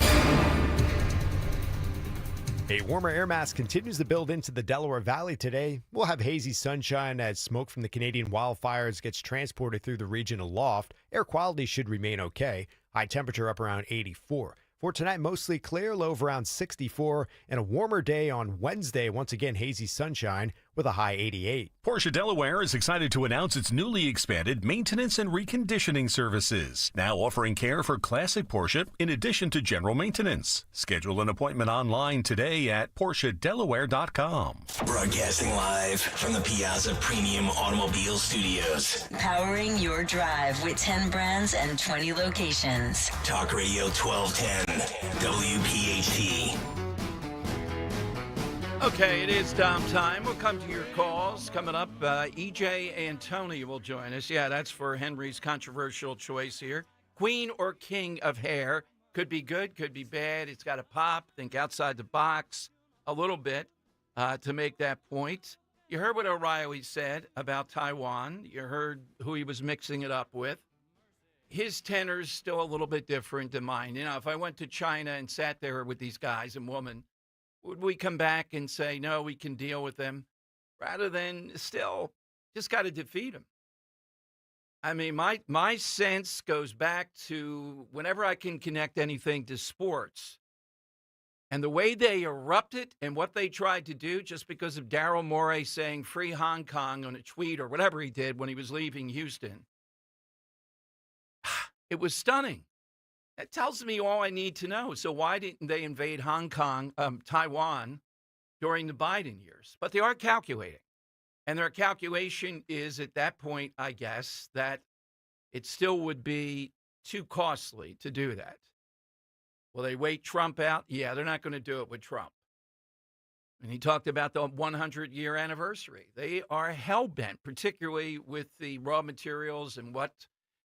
A warmer air mass continues to build into the Delaware Valley today. We'll have hazy sunshine as smoke from the Canadian wildfires gets transported through the region aloft. Air quality should remain okay. High temperature up around 84. For tonight, mostly clear, low of around 64, and a warmer day on Wednesday. Once again, hazy sunshine with a high 88. Porsche Delaware is excited to announce its newly expanded maintenance and reconditioning services, now offering care for classic Porsche in addition to general maintenance. Schedule an appointment online today at PorscheDelaware.com. Broadcasting live from the Piazza Premium Automobile Studios. Powering your drive with 10 brands and 20 locations. Talk Radio 1210, WPHT. Okay, it is Dom time. We'll come to your calls. Coming up, E.J. and Tony will join us. Yeah, that's for Henry's controversial choice here. Queen or king of hair. Could be good, could be bad. It's got to pop. Think outside the box a little bit to make that point. You heard what O'Reilly said about Taiwan. You heard who he was mixing it up with. His tenor's still a little bit different than mine. You know, if I went to China and sat there with these guys and women, would we come back and say, no, we can deal with them, rather than still just got to defeat them? I mean, my sense goes back to whenever I can connect anything to sports and the way they erupted and what they tried to do just because of Daryl Morey saying free Hong Kong on a tweet or whatever he did when he was leaving Houston. It was stunning. That tells me all I need to know. So why didn't they invade Taiwan during the Biden years? But they are calculating. And their calculation is at that point, I guess, that it still would be too costly to do that. Will they wait Trump out? Yeah, they're not going to do it with Trump. And he talked about the 100-year anniversary. They are hell-bent, particularly with the raw materials and what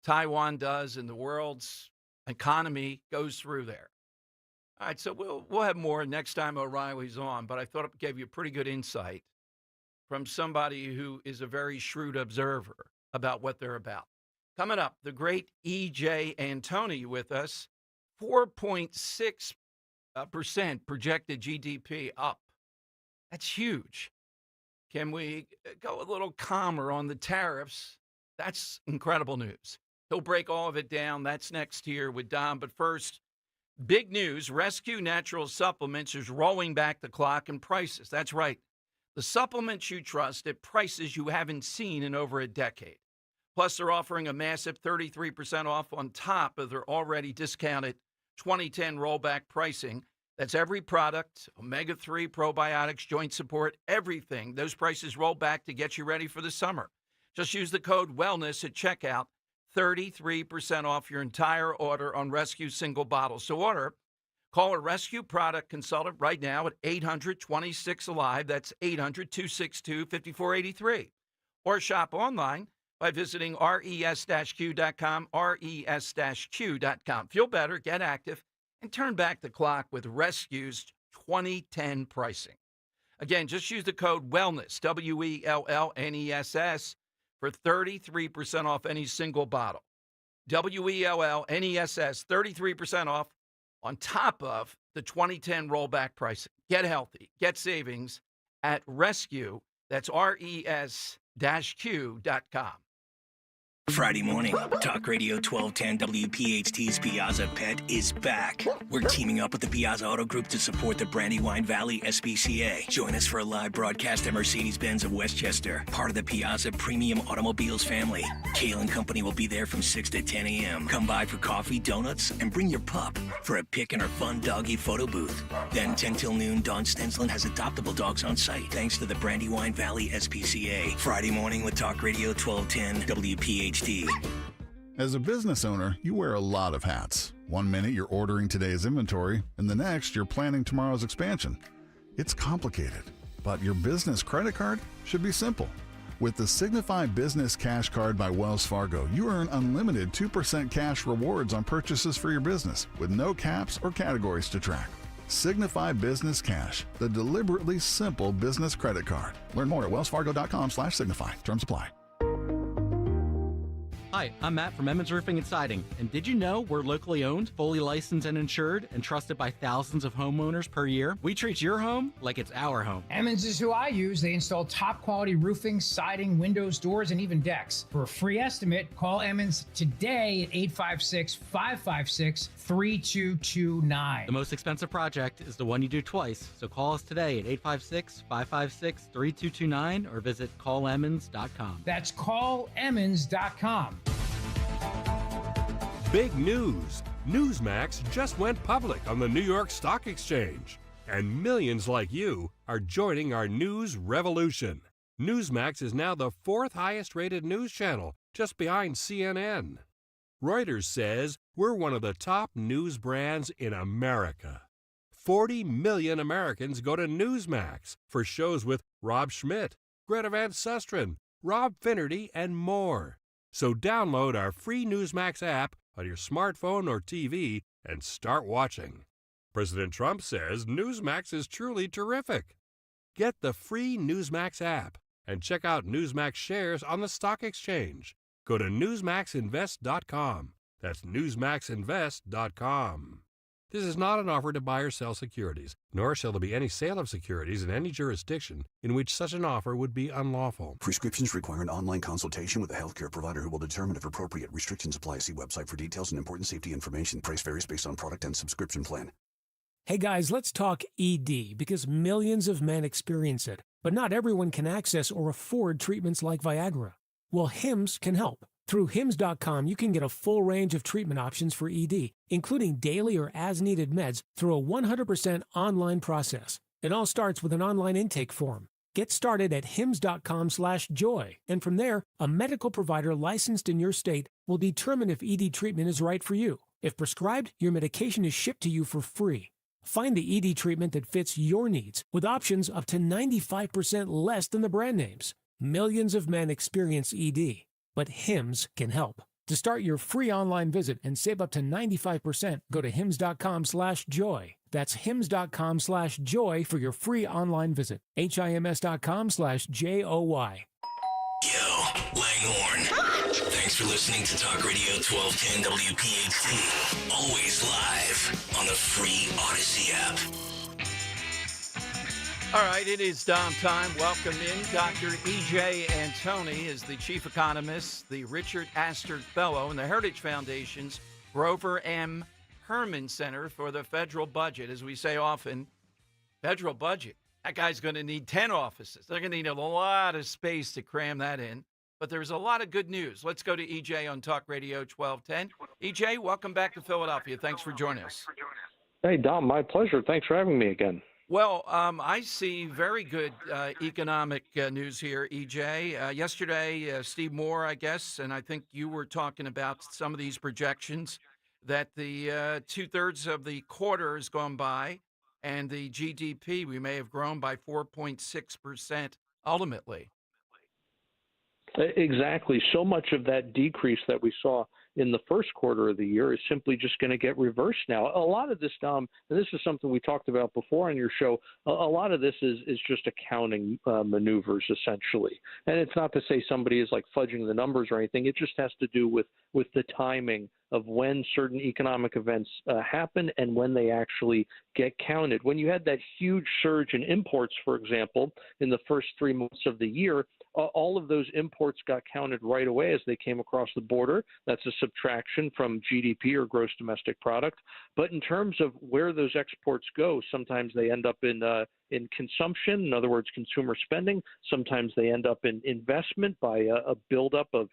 Taiwan does and the world's economy goes through there. All right, so we'll have more next time O'Reilly's on, but I thought it gave you a pretty good insight from somebody who is a very shrewd observer about what they're about. Coming up, the great E.J. Antoni with us, 4.6% projected GDP up. That's huge. Can we go a little calmer on the tariffs? That's incredible news. He'll break all of it down. That's next year with Dom. But first, big news. Rescue Natural Supplements is rolling back the clock in prices. That's right. The supplements you trust at prices you haven't seen in over a decade. Plus, they're offering a massive 33% off on top of their already discounted 2010 rollback pricing. That's every product, omega-3, probiotics, joint support, everything. Those prices roll back to get you ready for the summer. Just use the code WELLNESS at checkout. 33% off your entire order on Rescue single bottles. So order, call a Rescue product consultant right now at 800-26-ALIVE. That's 800-262-5483. Or shop online by visiting res-q.com, res-q.com. Feel better, get active, and turn back the clock with Rescue's 2010 pricing. Again, just use the code WELLNESS, WELLNESS, for 33% off any single bottle. WELLNESS, 33% off on top of the 2010 rollback pricing. Get healthy, get savings at Rescue. That's res-q.com. Friday morning, Talk Radio 1210 WPHT's Piazza Pet is back. We're teaming up with the Piazza Auto Group to support the Brandywine Valley SPCA. Join us for a live broadcast at Mercedes-Benz of Westchester, part of the Piazza Premium Automobiles family. Kale and Company will be there from 6 to 10 a.m. Come by for coffee, donuts, and bring your pup for a pic in our fun doggy photo booth. Then 10 till noon, Dawn Stensland has adoptable dogs on site, thanks to the Brandywine Valley SPCA. Friday morning with Talk Radio 1210 WPHT. As a business owner, you wear a lot of hats. One minute you're ordering today's inventory, and the next you're planning tomorrow's expansion. It's complicated, but your business credit card should be simple. With the Signify Business Cash Card by Wells Fargo, you earn unlimited 2% cash rewards on purchases for your business, with no caps or categories to track. Signify Business Cash, the deliberately simple business credit card. Learn more at wellsfargo.com/signify. Terms apply. Hi, I'm Matt from Emmons Roofing and Siding, and did you know we're locally owned, fully licensed and insured, and trusted by thousands of homeowners per year? We treat your home like it's our home. Emmons is who I use. They install top-quality roofing, siding, windows, doors, and even decks. For a free estimate, call Emmons today at 856-556-3229. The most expensive project is the one you do twice, so call us today at 856-556-3229 or visit callemmons.com. That's callemmons.com. Big news! Newsmax just went public on the New York Stock Exchange, and millions like you are joining our news revolution. Newsmax is now the 4th highest-rated news channel, just behind CNN. Reuters says we're one of the top news brands in America. 40 million Americans go to Newsmax for shows with Rob Schmidt, Greta Van Susteren, Rob Finnerty, and more. So download our free Newsmax app on your smartphone or TV and start watching. President Trump says Newsmax is truly terrific. Get the free Newsmax app and check out Newsmax shares on the stock exchange. Go to newsmaxinvest.com. That's newsmaxinvest.com. This is not an offer to buy or sell securities, nor shall there be any sale of securities in any jurisdiction in which such an offer would be unlawful. Prescriptions require an online consultation with a healthcare provider who will determine if appropriate. Restrictions apply. See website for details and important safety information. Price varies based on product and subscription plan. Hey guys, let's talk ED, because millions of men experience it, but not everyone can access or afford treatments like Viagra. Well, HIMS can help. Through HIMS.com, you can get a full range of treatment options for ED, including daily or as-needed meds, through a 100% online process. It all starts with an online intake form. Get started at HIMS.com/joy, and from there, a medical provider licensed in your state will determine if ED treatment is right for you. If prescribed, your medication is shipped to you for free. Find the ED treatment that fits your needs, with options up to 95% less than the brand names. Millions of men experience ED, but HIMS can help. To start your free online visit and save up to 95%, go to HIMS.com/joy. That's HIMS.com/joy for your free online visit. HIMS.com/JOY. Yo, Langhorn. Thanks for listening to Talk Radio 1210 WPHT. Always live on the free Odyssey app. All right, it is Dom time. Welcome in. Dr. E.J. Antoni is the chief economist, the Richard Astor Fellow, and the Heritage Foundation's Grover M. Herman Center for the Federal Budget. As we say often, federal budget. That guy's going to need 10 offices. They're going to need a lot of space to cram that in. But there's a lot of good news. Let's go to E.J. on Talk Radio 1210. E.J., welcome back to Philadelphia. Thanks for joining us. Hey, Dom, my pleasure. Thanks for having me again. Well, I see very good economic news here, EJ. Yesterday, Steve Moore, I guess, and I think you were talking about some of these projections that the 2/3 of the quarter has gone by, and the GDP, we may have grown by 4.6% ultimately. Exactly. So much of that decrease that we saw in the first quarter of the year is simply just going to get reversed now. A lot of this, Dom, and this is something we talked about before on your show, a lot of this is just accounting maneuvers, essentially. And it's not to say somebody is like fudging the numbers or anything. It just has to do with the timing of when certain economic events happen and when they actually get counted. When you had that huge surge in imports, for example, in the first 3 months of the year, all of those imports got counted right away as they came across the border. That's a subtraction from GDP or gross domestic product. But in terms of where those exports go, sometimes they end up in consumption, in other words, consumer spending. Sometimes they end up in investment by a buildup of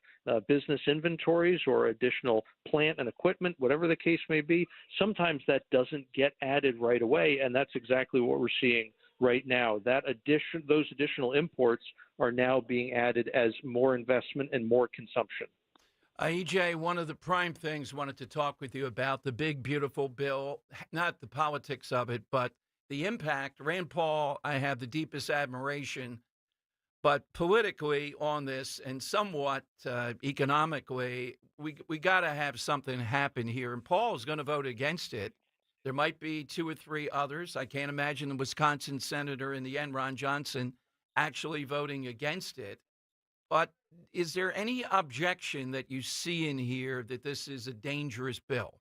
business inventories or additional plant and equipment, whatever the case may be. Sometimes that doesn't get added right away, and that's exactly what we're seeing right now. Those additional imports are now being added as more investment and more consumption. EJ, one of the prime things I wanted to talk with you about, the big, beautiful bill, not the politics of it, but the impact. Rand Paul, I have the deepest admiration, but politically on this and somewhat economically, we got to have something happen here. And Paul is going to vote against it. There might be 2 or 3 others. I can't imagine the Wisconsin senator in the end, Ron Johnson, actually voting against it. But is there any objection that you see in here that this is a dangerous bill?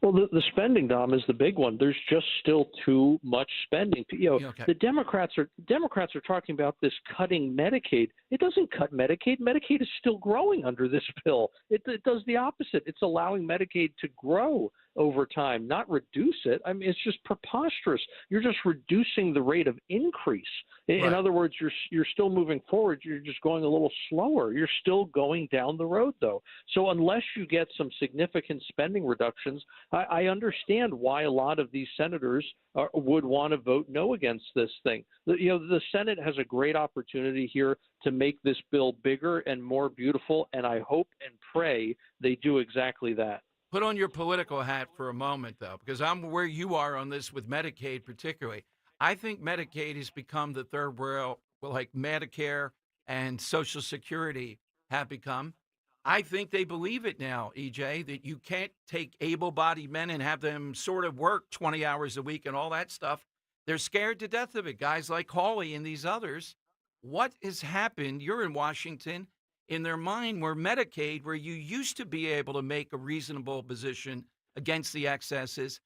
Well, the spending, Dom, is the big one. There's just still too much spending. The Democrats are talking about this cutting Medicaid. It doesn't cut Medicaid. Medicaid is still growing under this bill. It does the opposite. It's allowing Medicaid to grow over time, not reduce it. I mean, it's just preposterous. You're just reducing the rate of increase. In other words, you're still moving forward. You're just going a little slower. You're still going down the road, though. So unless you get some significant spending reductions, I understand why a lot of these senators would want to vote no against this thing. The Senate has a great opportunity here to make this bill bigger and more beautiful, and I hope and pray they do exactly that. Put on your political hat for a moment, though, because I'm where you are on this with Medicaid particularly. I think Medicaid has become the third world, like Medicare and Social Security have become. I think they believe it now, EJ, that you can't take able-bodied men and have them sort of work 20 hours a week and all that stuff. They're scared to death of it, guys like Hawley and these others. What has happened? You're in Washington. In their mind, where Medicaid, where you used to be able to make a reasonable position against the excesses,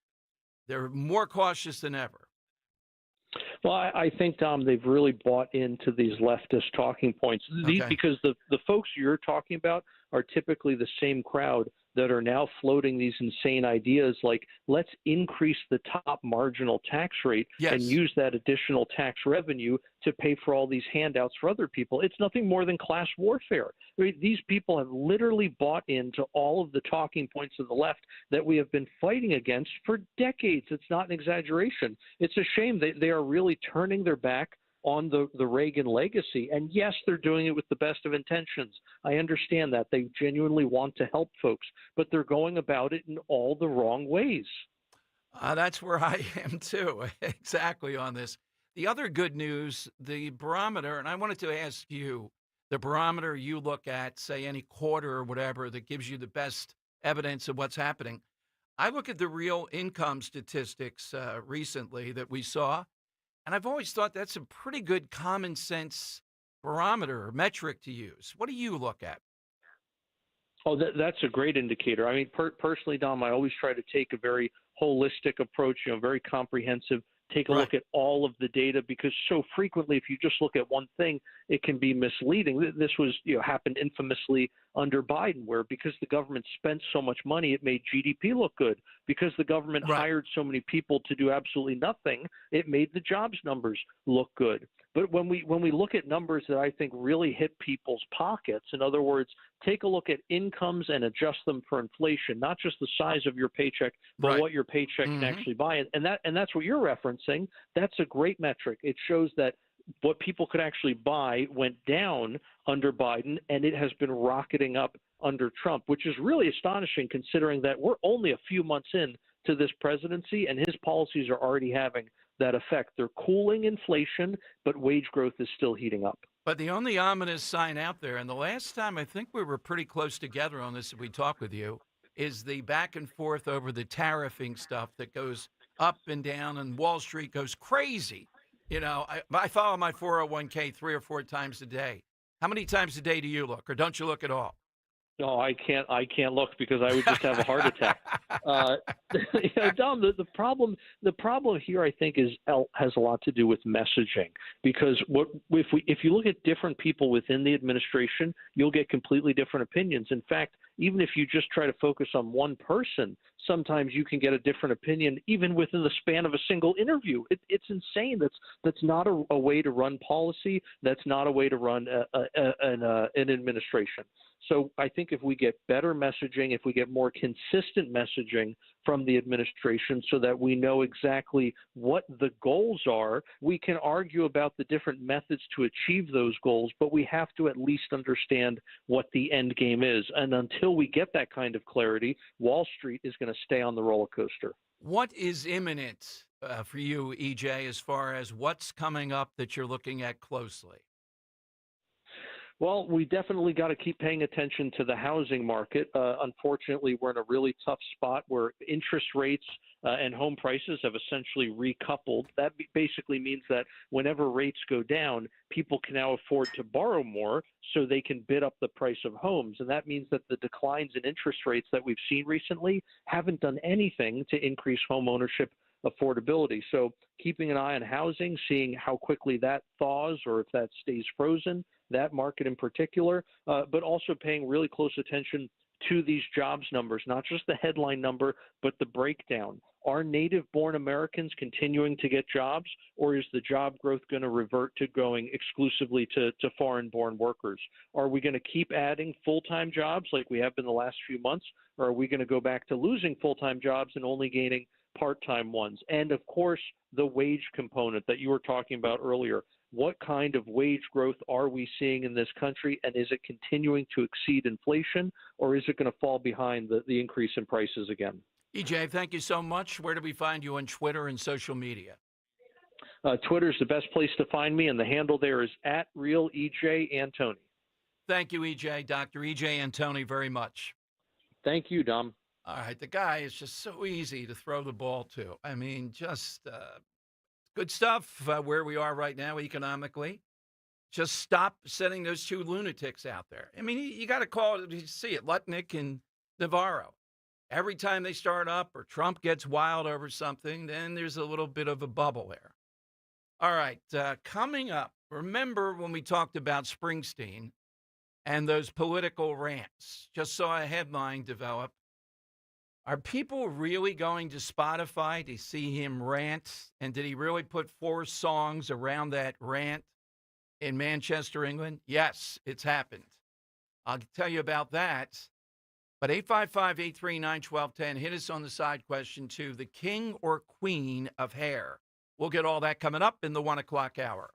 they're more cautious than ever. Well, I think, Tom, they've really bought into these leftist talking points because the folks you're talking about are typically the same crowd that are now floating these insane ideas like, let's increase the top marginal tax rate and use that additional tax revenue to pay for all these handouts for other people. It's nothing more than class warfare. I mean, these people have literally bought into all of the talking points of the left that we have been fighting against for decades. It's not an exaggeration. It's a shame they are really turning their back on the Reagan legacy. And yes, they're doing it with the best of intentions. I understand that. They genuinely want to help folks, but they're going about it in all the wrong ways. That's where I am, too, exactly on this. The other good news, the barometer, and I wanted to ask you, the barometer you look at, say any quarter or whatever, that gives you the best evidence of what's happening. I look at the real income statistics recently that we saw, and I've always thought that's a pretty good common sense barometer or metric to use. What do you look at? Oh, that's a great indicator. I mean, personally, Dom, I always try to take a very holistic approach, very comprehensive, take a look at all of the data, because so frequently, if you just look at one thing, it can be misleading. This was, happened infamously under Biden, where because the government spent so much money, it made GDP look good. Because the government hired so many people to do absolutely nothing, it made the jobs numbers look good. But when we look at numbers that I think really hit people's pockets, in other words, take a look at incomes and adjust them for inflation, not just the size of your paycheck, but what your paycheck can actually buy. And that's what you're referencing. That's a great metric. It shows that what people could actually buy went down under Biden, and it has been rocketing up under Trump, which is really astonishing considering that we're only a few months in to this presidency, and his policies are already having that effect. They're cooling inflation, but wage growth is still heating up. But the only ominous sign out there, and the last time I think we were pretty close together on this, if we talked with you, is the back and forth over the tariffing stuff that goes up and down, and Wall Street goes crazy. I follow my 401k 3 or 4 times a day. How many times a day do you look, or don't you look at all? No, I can't look because I would just have a heart attack. Dom, the problem here, I think, has a lot to do with messaging. Because if you look at different people within the administration, you'll get completely different opinions. In fact, even if you just try to focus on one person, sometimes you can get a different opinion even within the span of a single interview. It's insane. That's not a way to run policy. That's not a way to run an administration. So I think if we get better messaging, if we get more consistent messaging from the administration so that we know exactly what the goals are, we can argue about the different methods to achieve those goals, but we have to at least understand what the end game is. And until we get that kind of clarity, Wall Street is going to stay on the roller coaster. What is imminent for you, EJ, as far as what's coming up that you're looking at closely? Well, we definitely got to keep paying attention to the housing market. Unfortunately, we're in a really tough spot where interest rates and home prices have essentially recoupled. That basically means that whenever rates go down, people can now afford to borrow more so they can bid up the price of homes. And that means that the declines in interest rates that we've seen recently haven't done anything to increase home ownership affordability. So keeping an eye on housing, seeing how quickly that thaws or if that stays frozen, that market in particular, but also paying really close attention to these jobs numbers, not just the headline number, but the breakdown. Are native-born Americans continuing to get jobs, or is the job growth going to revert to going exclusively to foreign-born workers? Are we going to keep adding full-time jobs like we have been the last few months, or are we going to go back to losing full-time jobs and only gaining part-time ones? And, of course, the wage component that you were talking about earlier. What kind of wage growth are we seeing in this country, and is it continuing to exceed inflation, or is it going to fall behind the increase in prices again? EJ, thank you so much. Where do we find you on Twitter and social media? Twitter is the best place to find me, and the handle there is @RealEJ_Antoni. Thank you, EJ. Dr. EJ Antoni, very much. Thank you, Dom. All right, the guy is just so easy to throw the ball to. I mean, just good stuff where we are right now economically. Just stop sending those two lunatics out there. I mean, you got to call it, you see it, Lutnick and Navarro. Every time they start up or Trump gets wild over something, then there's a little bit of a bubble there. All right, coming up, remember when we talked about Springsteen and those political rants? Just saw a headline develop. Are people really going to Spotify to see him rant? And did he really put 4 songs around that rant in Manchester, England? Yes, it's happened. I'll tell you about that. But 855-839-1210, hit us on the side question to the king or queen of hair. We'll get all that coming up in the 1 o'clock hour.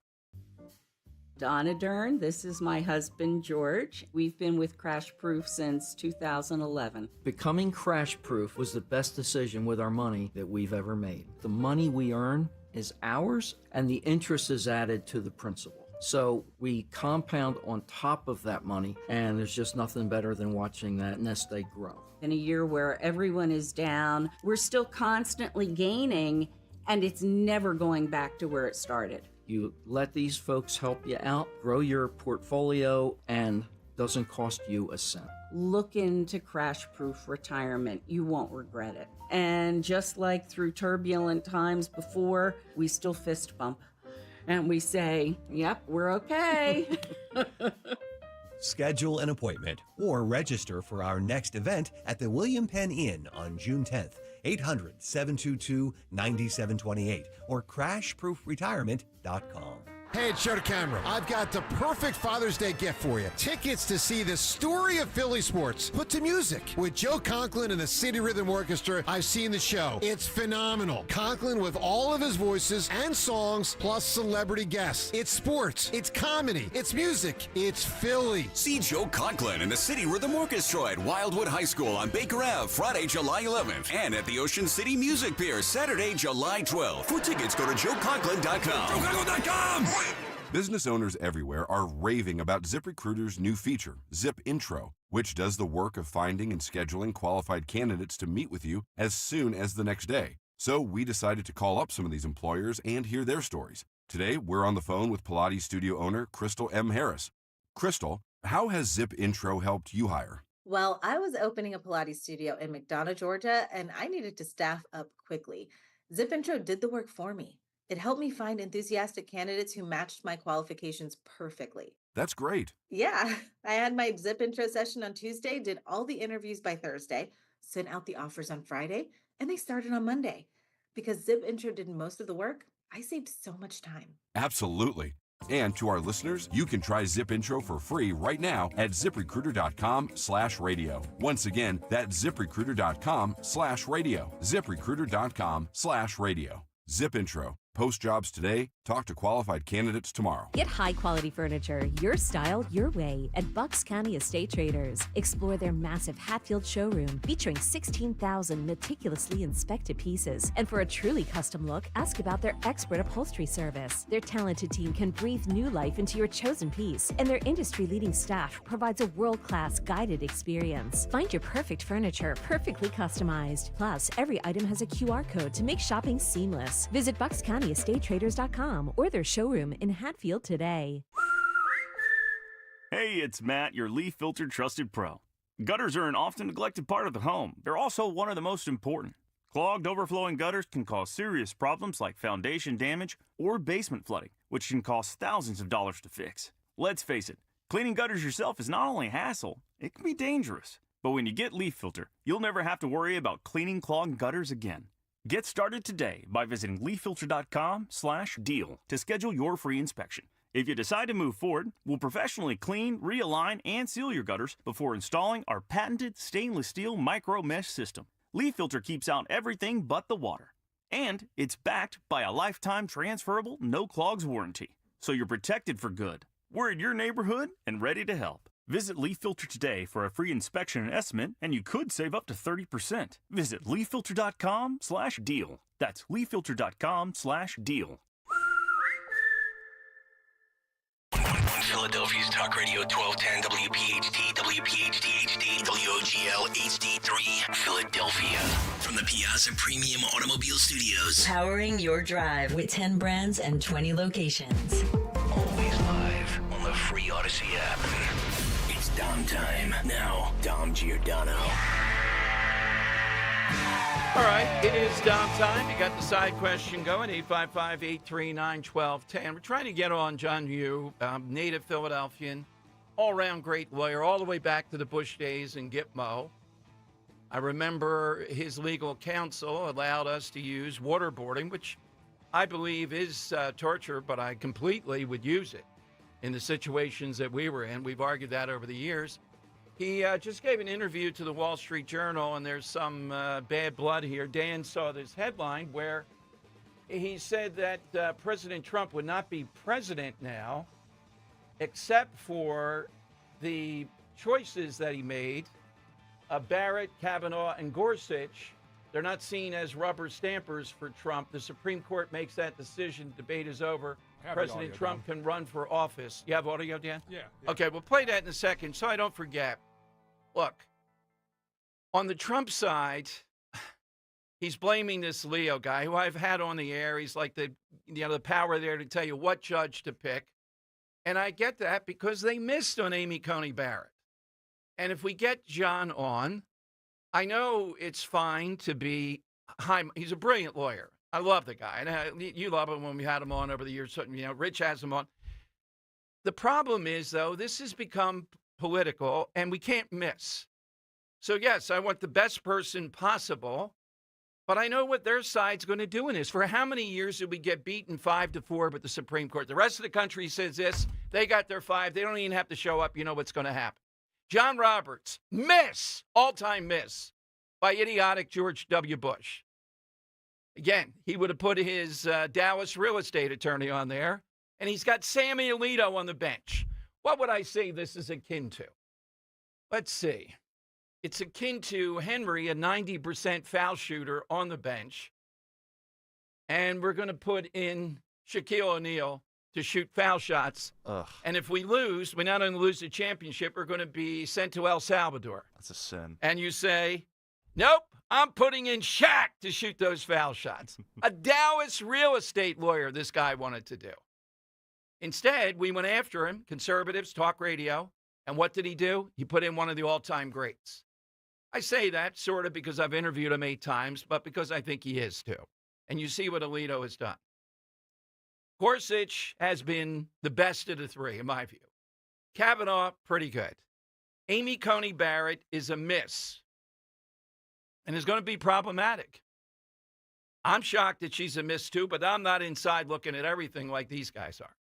Donna Dern, this is my husband, George. We've been with Crash Proof since 2011. Becoming Crash Proof was the best decision with our money that we've ever made. The money we earn is ours, and the interest is added to the principal. So we compound on top of that money, and there's just nothing better than watching that nest egg grow. In a year where everyone is down, we're still constantly gaining, and it's never going back to where it started. You let these folks help you out, grow your portfolio, and doesn't cost you a cent. Look into Crash Proof Retirement. You won't regret it. And just like through turbulent times before, we still fist bump. And we say, yep, we're okay. Schedule an appointment or register for our next event at the William Penn Inn on June 10th. 800-722-9728 or crashproofretirement.com. Hey, it's Joe DeCamera. I've got the perfect Father's Day gift for you. Tickets to see the story of Philly sports put to music. With Joe Conklin and the City Rhythm Orchestra, I've seen the show. It's phenomenal. Conklin with all of his voices and songs, plus celebrity guests. It's sports. It's comedy. It's music. It's Philly. See Joe Conklin and the City Rhythm Orchestra at Wildwood High School on Baker Ave, Friday, July 11th. And at the Ocean City Music Pier, Saturday, July 12th. For tickets, go to joeconklin.com. JoeConklin.com! Business owners everywhere are raving about ZipRecruiter's new feature, Zip Intro, which does the work of finding and scheduling qualified candidates to meet with you as soon as the next day. So we decided to call up some of these employers and hear their stories. Today, we're on the phone with Pilates studio owner Crystal M. Harris. Crystal, how has Zip Intro helped you hire? Well, I was opening a Pilates studio in McDonough, Georgia, and I needed to staff up quickly. Zip Intro did the work for me. It helped me find enthusiastic candidates who matched my qualifications perfectly. That's great. Yeah, I had my Zip Intro session on Tuesday, did all the interviews by Thursday, sent out the offers on Friday, and they started on Monday. Because Zip Intro did most of the work, I saved so much time. Absolutely. And to our listeners, you can try Zip Intro for free right now at ziprecruiter.com/radio. Once again, that's ziprecruiter.com/radio. ziprecruiter.com/radio. Zip Intro. Post jobs today. Talk to qualified candidates tomorrow. Get high-quality furniture, your style, your way, at Bucks County Estate Traders. Explore their massive Hatfield showroom featuring 16,000 meticulously inspected pieces. And for a truly custom look, ask about their expert upholstery service. Their talented team can breathe new life into your chosen piece, and their industry-leading staff provides a world-class guided experience. Find your perfect furniture, perfectly customized. Plus, every item has a QR code to make shopping seamless. Visit BucksCountyEstateTraders.com or their showroom in Hatfield today. Hey, it's Matt, your leaf filter trusted pro. Gutters are an often neglected part of the home. They're also one of the most important. Clogged, overflowing gutters can cause serious problems like foundation damage or basement flooding, which can cost thousands of dollars to fix. Let's face it, cleaning gutters yourself is not only a hassle, it can be dangerous. But when you get Leaf Filter, you'll never have to worry about cleaning clogged gutters again. Get started today by visiting leaffilter.com/deal to schedule your free inspection. If you decide to move forward, we'll professionally clean, realign, and seal your gutters before installing our patented stainless steel micro mesh system. Leaf Filter keeps out everything but the water. And it's backed by a lifetime transferable no clogs warranty. So you're protected for good. We're in your neighborhood and ready to help. Visit Leaf Filter today for a free inspection and estimate, and you could save up to 30%. Visit leaffilter.com/deal. That's leaffilter.com/deal. Philadelphia's Talk Radio 1210 WPHT, WPHT HD, WOGL HD3, Philadelphia. From the Piazza Premium Automobile Studios. Powering your drive with 10 brands and 20 locations. Always live on the free Odyssey app. It's Dom time. Now, Dom Giordano. All right, it is Dom time. You got the side question going, 855-839-1210. We're trying to get on John Yoo, native Philadelphian, all-around great lawyer, all the way back to the Bush days in Gitmo. I remember his legal counsel allowed us to use waterboarding, which I believe is torture, but I completely would use it in the situations that we were in. We've argued that over the years. He just gave an interview to the Wall Street Journal, and there's some bad blood here. Dan saw this headline where he said that President Trump would not be president now except for the choices that he made. Barrett, Kavanaugh, and Gorsuch, they're not seen as rubber stampers for Trump. The Supreme Court makes that decision. Debate is over. President Trump can run for office. You have audio, Dan? Yeah. Okay, we'll play that in a second so I don't forget. Look, on the Trump side, he's blaming this Leo guy who I've had on the air. He's like the power there to tell you what judge to pick. And I get that because they missed on Amy Coney Barrett. And if we get John on, I know it's fine to be high. He's a brilliant lawyer. I love the guy. And you love him when we had him on over the years. Rich has him on. The problem is, though, this has become political, and we can't miss. So, yes, I want the best person possible, but I know what their side's going to do in this. For how many years did we get beaten 5-4 with the Supreme Court? The rest of the country says this. They got their 5. They don't even have to show up. You know what's going to happen. John Roberts, all-time miss, by idiotic George W. Bush. Again, he would have put his Dallas real estate attorney on there, and he's got Sammy Alito on the bench. What would I say this is akin to? Let's see. It's akin to Henry, a 90% foul shooter on the bench, and we're going to put in Shaquille O'Neal to shoot foul shots. Ugh. And if we lose, we not only lose the championship, we're going to be sent to El Salvador. That's a sin. And you say, nope, I'm putting in Shaq to shoot those foul shots. A Dallas real estate lawyer this guy wanted to do. Instead, we went after him, conservatives, talk radio, And what did he do? He put in one of the all-time greats. I say that sort of because I've interviewed him 8 times, but because I think he is too. And you see what Alito has done. Gorsuch has been the best of the 3, in my view. Kavanaugh, pretty good. Amy Coney Barrett is a miss and is going to be problematic. I'm shocked that she's a miss too, but I'm not inside looking at everything like these guys are.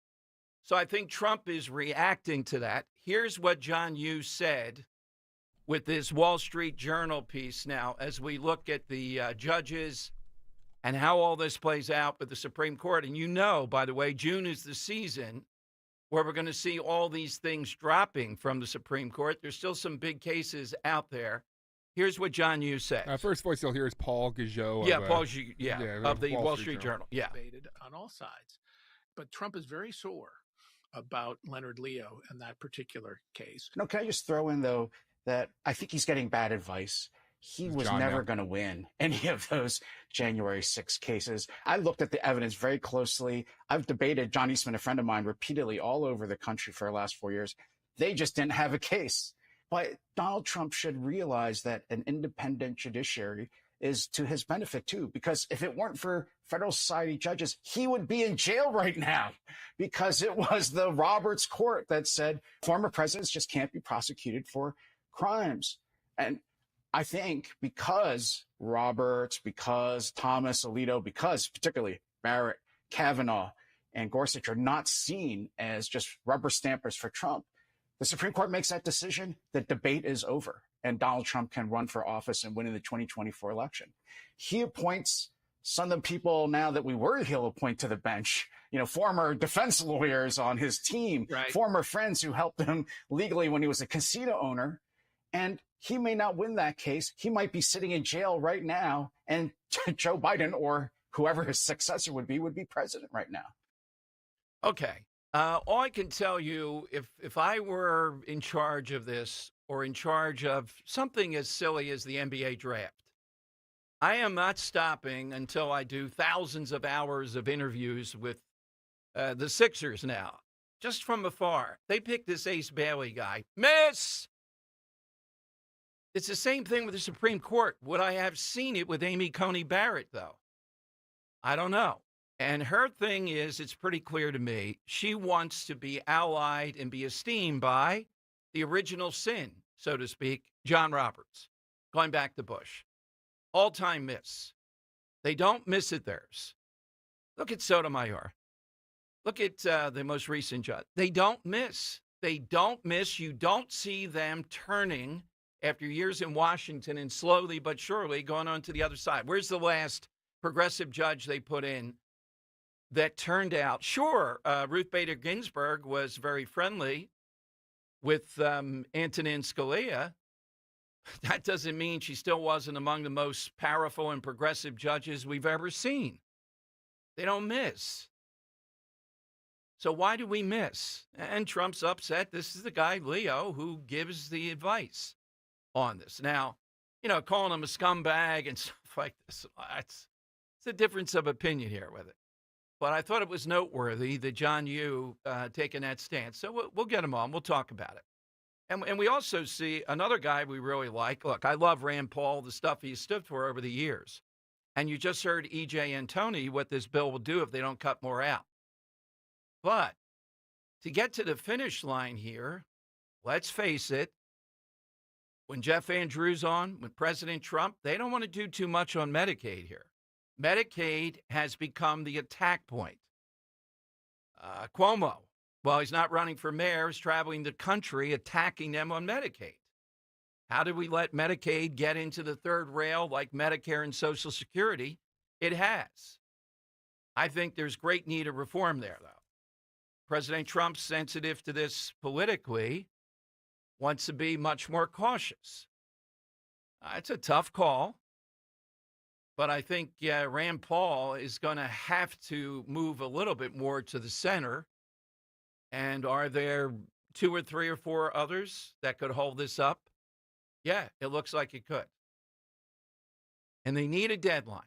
So I think Trump is reacting to that. Here's what John Yoo said with this Wall Street Journal piece now as we look at the judges and how all this plays out with the Supreme Court. And you know, by the way, June is the season where we're going to see all these things dropping from the Supreme Court. There's still some big cases out there. Here's what John Yoo said. First voice you'll hear is Paul Gajot. Paul Gajot, of the Wall Street Journal. Yeah. Debated on all sides. But Trump is very sore about Leonard Leo in that particular case. No, can I just throw in, though, that I think he's getting bad advice. He was never going to win any of those January 6 cases. I looked at the evidence very closely. I've debated John Eastman, a friend of mine, repeatedly all over the country for the last 4 years. They just didn't have a case. But Donald Trump should realize that an independent judiciary is to his benefit, too, because if it weren't for Federal Society judges, he would be in jail right now because it was the Roberts court that said former presidents just can't be prosecuted for crimes. And I think because Roberts, because Thomas, Alito, because particularly Barrett, Kavanaugh, and Gorsuch are not seen as just rubber stampers for Trump, the Supreme Court makes that decision, the debate is over, and Donald Trump can run for office and win in the 2024 election. He appoints some of the people now that we worry he'll appoint to the bench, former defense lawyers on his team, former friends who helped him legally when he was a casino owner. And he may not win that case. He might be sitting in jail right now, and Joe Biden or whoever his successor would be president right now. Okay. All I can tell you, if I were in charge of this or in charge of something as silly as the NBA draft, I am not stopping until I do thousands of hours of interviews with the Sixers now, just from afar. They picked this Ace Bailey guy. Miss! It's the same thing with the Supreme Court. Would I have seen it with Amy Coney Barrett, though? I don't know. And her thing is, it's pretty clear to me, she wants to be allied and be esteemed by the original sin, so to speak, John Roberts, going back to Bush. All-time miss. They don't miss it theirs. Look at Sotomayor. Look at the most recent judge. They don't miss. They don't miss. You don't see them turning after years in Washington and slowly but surely going on to the other side. Where's the last progressive judge they put in that turned out? Sure, Ruth Bader Ginsburg was very friendly with Antonin Scalia. That doesn't mean she still wasn't among the most powerful and progressive judges we've ever seen. They don't miss. So why do we miss? And Trump's upset. This is the guy, Leo, who gives the advice on this. Now, calling him a scumbag and stuff like this, it's a difference of opinion here with it. But I thought it was noteworthy that John Yoo taking that stance. So we'll get him on. We'll talk about it. And we also see another guy we really like. Look, I love Rand Paul, the stuff he stood for over the years. And you just heard E.J. and Tony what this bill will do if they don't cut more out. But to get to the finish line here, let's face it, when Jeff Andrews on, with President Trump, they don't want to do too much on Medicaid here. Medicaid has become the attack point. Cuomo, while he's not running for mayor, is traveling the country attacking them on Medicaid. How did we let Medicaid get into the third rail like Medicare and Social Security? It has. I think there's great need of reform there, though. President Trump, sensitive to this politically, wants to be much more cautious. It's a tough call, but I think Rand Paul is going to have to move a little bit more to the center. And are there 2 or 3 or 4 others that could hold this up? Yeah, it looks like it could. And they need a deadline.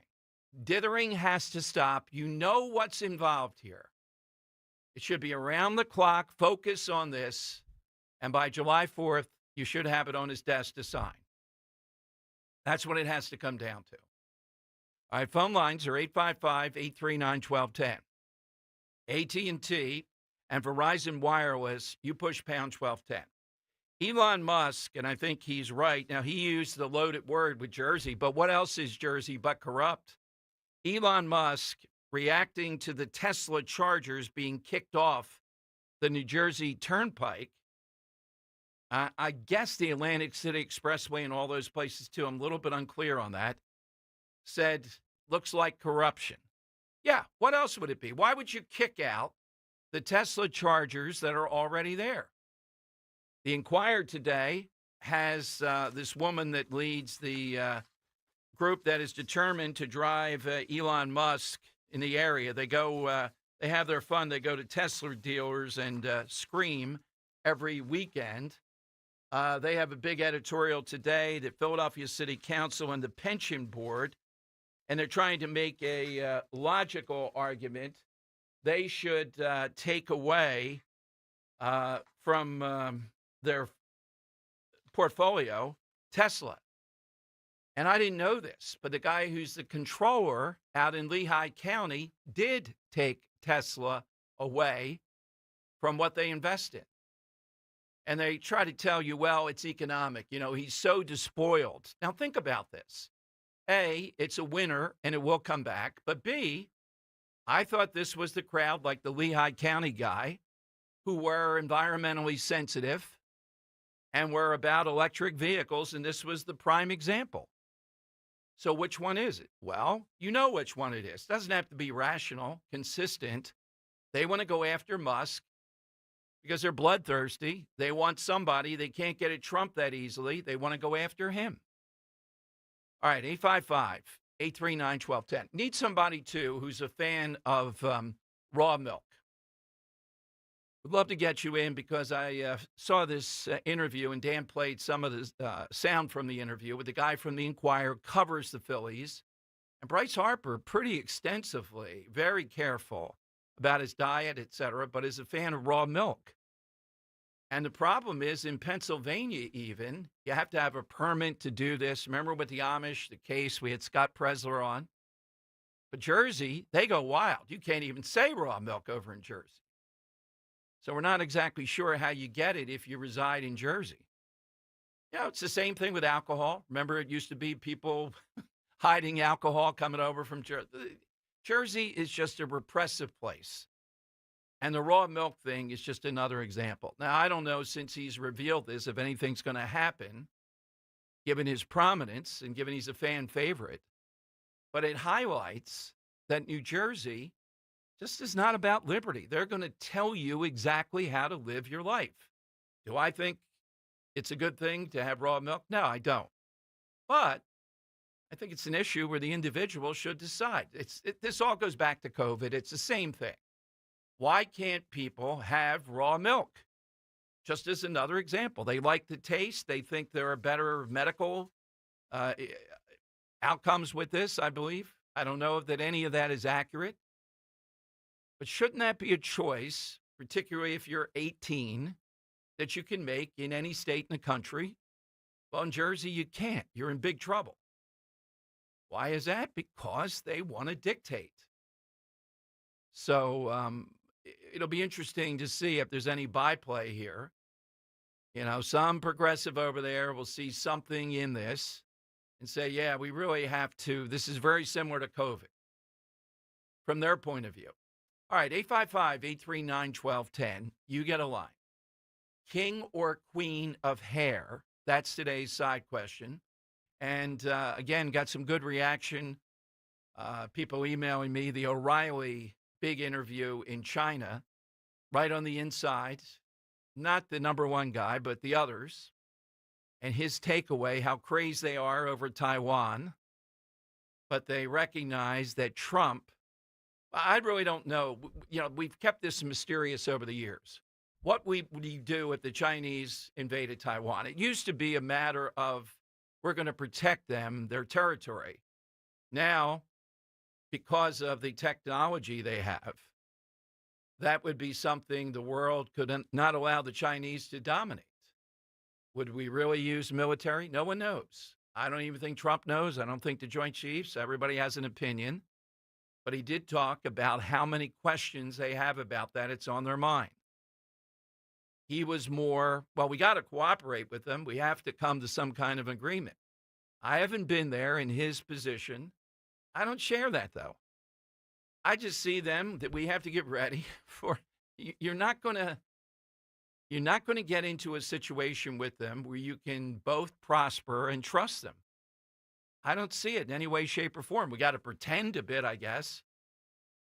Dithering has to stop. You know what's involved here. It should be around the clock, focus on this, And by July 4th, you should have it on his desk to sign. That's what it has to come down to. All right, phone lines are 855-839-1210. AT&T and Verizon Wireless, you push pound 1210. Elon Musk, and I think he's right. Now, he used the loaded word with Jersey, but what else is Jersey but corrupt? Elon Musk reacting to the Tesla Chargers being kicked off the New Jersey Turnpike. I guess the Atlantic City Expressway and all those places, too. I'm a little bit unclear on that. Said, looks like corruption. Yeah, what else would it be? Why would you kick out the Tesla Chargers that are already there? The Inquirer today has this woman that leads the group that is determined to drive Elon Musk in the area. They go, they have their fun. They go to Tesla dealers and scream every weekend. They have a big editorial today that Philadelphia City Council and the Pension Board, and they're trying to make a logical argument. They should take away from their portfolio Tesla. And I didn't know this, but the guy who's the controller out in Lehigh County did take Tesla away from what they invest in. And they try to tell you, well, it's economic. You know, he's so despoiled. Now, think about this. A, it's a winner, and it will come back. But B, I thought this was the crowd, like the Lehigh County guy, who were environmentally sensitive and were about electric vehicles, and this was the prime example. So which one is it? Well, you know which one it is. It doesn't have to be rational, consistent. They want to go after Musk because they're bloodthirsty. They want somebody. They can't get at Trump that easily. They want to go after him. All right, 855-839-1210. Need somebody, too, who's a fan of raw milk. Would love to get you in because I saw this interview, and Dan played some of the sound from the interview with the guy from the Inquirer, covers the Phillies. And Bryce Harper, pretty extensively, very careful about his diet, et cetera, but is a fan of raw milk. And the problem is in Pennsylvania even, you have to have a permit to do this. Remember with the Amish, the case, we had Scott Presler on. But Jersey, they go wild. You can't even say raw milk over in Jersey. So we're not exactly sure how you get it if you reside in Jersey. You know, it's the same thing with alcohol. Remember, it used to be people hiding alcohol coming over from Jersey. Jersey is just a repressive place. And the raw milk thing is just another example. Now, I don't know, since he's revealed this, if anything's going to happen, given his prominence and given he's a fan favorite. But it highlights that New Jersey just is not about liberty. They're going to tell you exactly how to live your life. Do I think it's a good thing to have raw milk? No, I don't. But I think it's an issue where the individual should decide. This all goes back to COVID. It's the same thing. Why can't people have raw milk? Just as another example. They like the taste. They think there are better medical outcomes with this, I believe. I don't know if that any of that is accurate. But shouldn't that be a choice, particularly if you're 18, that you can make in any state in the country? Well, in Jersey, you can't. You're in big trouble. Why is that? Because they want to dictate. So it'll be interesting to see if there's any byplay here. You know, some progressive over there will see something in this and say, yeah, we really have to. This is very similar to COVID from their point of view. All right, 855-839-1210. You get a line. King or queen of hair? That's today's side question. And again, got some good reaction. People emailing me the O'Reilly big interview in China, right on the inside. Not the number one guy, but the others. And his takeaway, how crazed they are over Taiwan. But they recognize that Trump, I really don't know. You know, we've kept this mysterious over the years. What would you do if the Chinese invaded Taiwan? It used to be a matter of we're going to protect them, their territory. Now, because of the technology they have, that would be something the world could not allow the Chinese to dominate. Would we really use military? No one knows. I don't even think Trump knows. I don't think the Joint Chiefs. Everybody has an opinion. But he did talk about how many questions they have about that. It's on their mind. He was more, well, we got to cooperate with them. We have to come to some kind of agreement. I haven't been there in his position. I don't share that, though. I just see them that we have to get ready for. You're not going to get into a situation with them where you can both prosper and trust them. I don't see it in any way, shape, or form. We got to pretend a bit, I guess.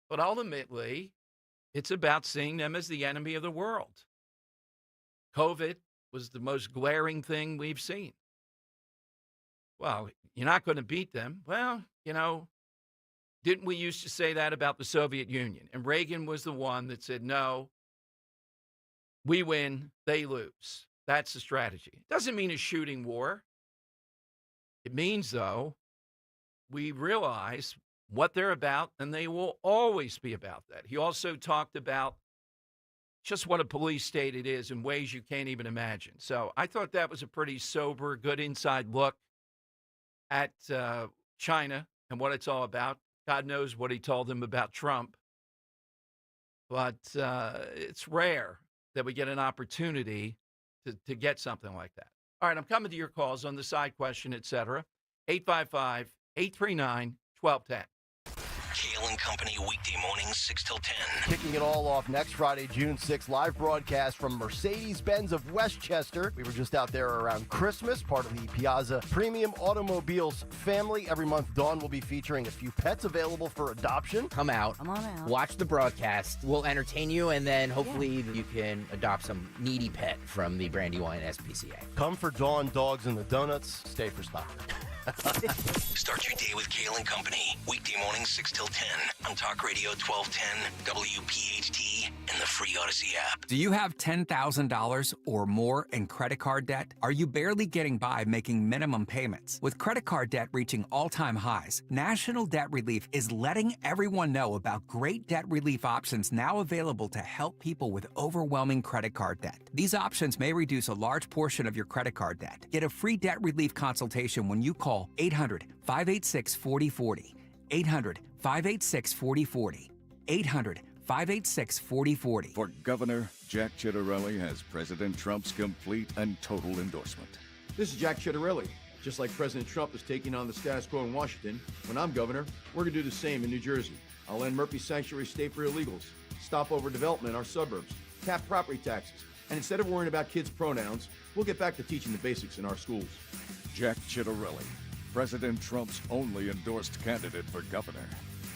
But ultimately, it's about seeing them as the enemy of the world. COVID was the most glaring thing we've seen. Well, you're not going to beat them. Well, didn't we used to say that about the Soviet Union? And Reagan was the one that said, no, we win, they lose. That's the strategy. It doesn't mean a shooting war. It means, though, we realize what they're about, and they will always be about that. He also talked about just what a police state it is in ways you can't even imagine. So I thought that was a pretty sober, good inside look at China and what it's all about. God knows what he told them about Trump. But it's rare that we get an opportunity to get something like that. All right, I'm coming to your calls on the side question, et cetera. 855-839-1210. Kale and Company weekday mornings 6 till 10. Kicking it all off next Friday, June 6th, live broadcast from Mercedes-Benz of Westchester. We were just out there around Christmas, part of the Piazza Premium Automobiles family. Every month, Dawn will be featuring a few pets available for adoption. Come out, watch the broadcast. We'll entertain you, and then hopefully you can adopt some needy pet from the Brandywine SPCA. Come for Dawn, Dogs, and the Donuts. Stay for stock. Start your day with Kale and Company. Weekday mornings 6 till 10 on Talk Radio 1210, WPHT, and the free Odyssey app. Do you have $10,000 or more in credit card debt? Are you barely getting by making minimum payments? With credit card debt reaching all-time highs, National Debt Relief is letting everyone know about great debt relief options now available to help people with overwhelming credit card debt. These options may reduce a large portion of your credit card debt. Get a free debt relief consultation when you call 800-586-4040. 800-586-4040. 800-586-4040. For Governor, Jack Ciattarelli has President Trump's complete and total endorsement. This is Jack Ciattarelli. Just like President Trump is taking on the status quo in Washington, when I'm governor, we're going to do the same in New Jersey. I'll end Murphy Sanctuary State for illegals, stop overdevelopment in our suburbs, cap property taxes, and instead of worrying about kids' pronouns, we'll get back to teaching the basics in our schools. Jack Ciattarelli, President Trump's only endorsed candidate for governor.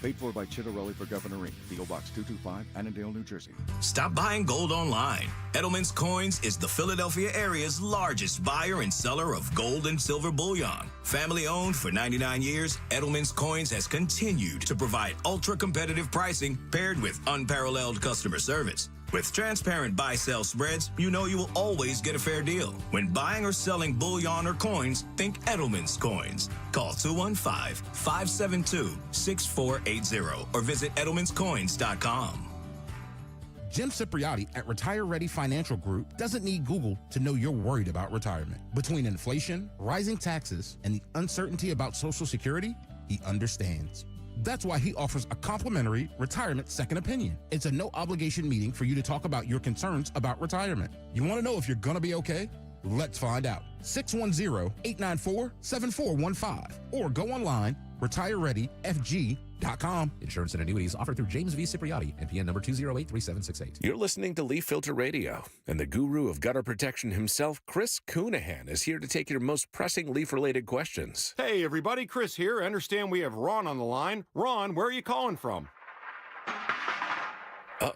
Paid for by Ciattarelli for Governor Inc., P.O. Box 225, Annandale, New Jersey. Stop buying gold online. Edelman's Coins is the Philadelphia area's largest buyer and seller of gold and silver bullion. Family owned for 99 years, Edelman's Coins has continued to provide ultra-competitive pricing paired with unparalleled customer service. With transparent buy-sell spreads, you know you will always get a fair deal. When buying or selling bullion or coins, think Edelman's Coins. Call 215-572-6480 or visit edelmanscoins.com. Jim Cipriotti at Retire Ready Financial Group doesn't need Google to know you're worried about retirement. Between inflation, rising taxes, and the uncertainty about Social Security, he understands. That's why he offers a complimentary retirement second opinion. It's a no-obligation meeting for you to talk about your concerns about retirement. You want to know if you're going to be okay? Let's find out. 610-894-7415 or go online, retirereadyfg.com. Insurance and annuities offered through James V. Cipriotti, NPN number 2083768. You're listening to Leaf Filter Radio, and the guru of gutter protection himself, Chris Coonahan, is here to take your most pressing leaf-related questions. Hey, everybody, Chris here. I understand we have Ron on the line. Ron, where are you calling from? Uh-oh.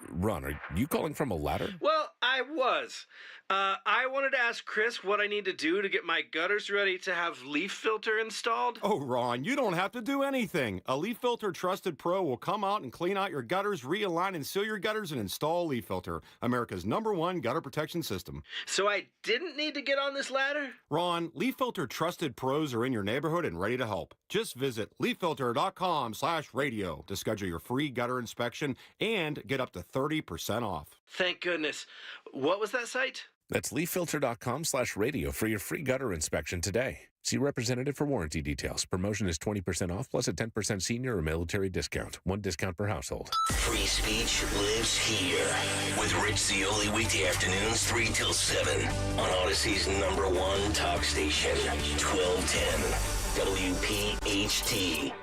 Ron, are you calling from a ladder? Well, I was. I wanted to ask Chris what I need to do to get my gutters ready to have leaf filter installed. Oh, Ron, you don't have to do anything. A Leaf Filter Trusted Pro will come out and clean out your gutters, realign and seal your gutters, and install Leaf Filter, America's #1 gutter protection system. So I didn't need to get on this ladder? Ron, Leaf Filter Trusted Pros are in your neighborhood and ready to help. Just visit leaffilter.com/radio to schedule your free gutter inspection and get up to 30% off. Thank goodness. What was that site? That's leaffilter.com/radio for your free gutter inspection today. See representative for warranty details. Promotion is 20% off plus a 10% senior or military discount. One discount per household. Free speech lives here with Rich Zioli weekday afternoons 3 till 7 on Odyssey's #1 talk station, 1210 WPHT.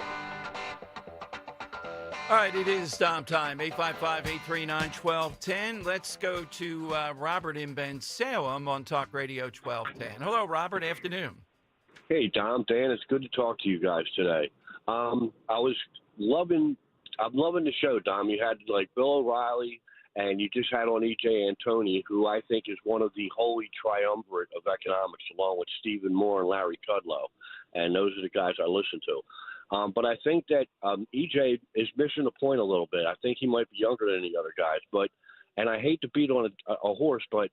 All right, it is Dom time, 855-839-1210. Let's go to Robert in Bensalem on Talk Radio 1210. Hello, Robert. Afternoon. Hey, Dom, Dan, it's good to talk to you guys today. I'm loving the show, Dom. You had like Bill O'Reilly, and you just had on E.J. Antoni, who I think is one of the holy triumvirate of economics, along with Stephen Moore and Larry Kudlow. And those are the guys I listen to. But I think that EJ is missing the point a little bit. I think he might be younger than the other guys. And I hate to beat on a horse, but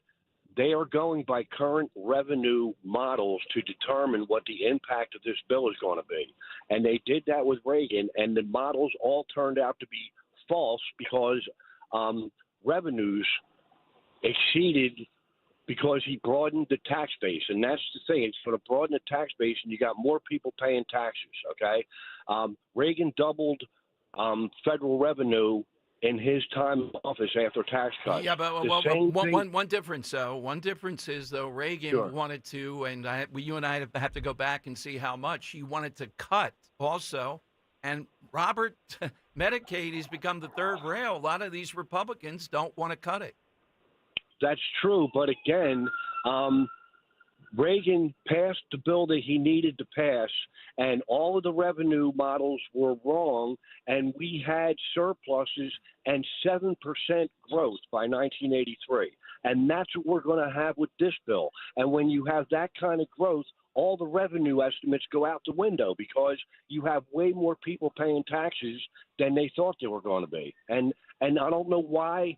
they are going by current revenue models to determine what the impact of this bill is going to be. And they did that with Reagan, and the models all turned out to be false because revenues exceeded because he broadened the tax base. And that's the thing. It's going to broaden the tax base, and you got more people paying taxes, okay? Reagan doubled federal revenue in his time in office after tax cuts. Yeah, but one difference, though. One difference is, though, Reagan wanted to, and you and I have to go back and see how much he wanted to cut also. And Robert, Medicaid has become the third rail. A lot of these Republicans don't want to cut it. That's true, but again, Reagan passed the bill that he needed to pass, and all of the revenue models were wrong, and we had surpluses and 7% growth by 1983. And that's what we're going to have with this bill. And when you have that kind of growth, all the revenue estimates go out the window because you have way more people paying taxes than they thought they were going to be. And I don't know why,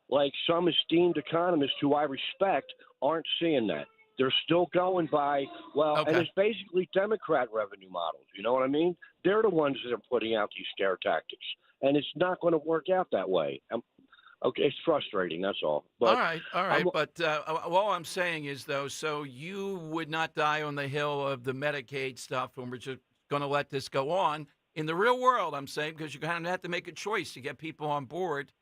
like some esteemed economists who I respect aren't seeing that. They're still going by, and it's basically Democrat revenue models. You know what I mean? They're the ones that are putting out these scare tactics. And it's not going to work out that way. It's frustrating, that's all. But all right. But all I'm saying is, though, so you would not die on the hill of the Medicaid stuff when we're just going to let this go on. In the real world, I'm saying, because you're going to have to make a choice to get people on board.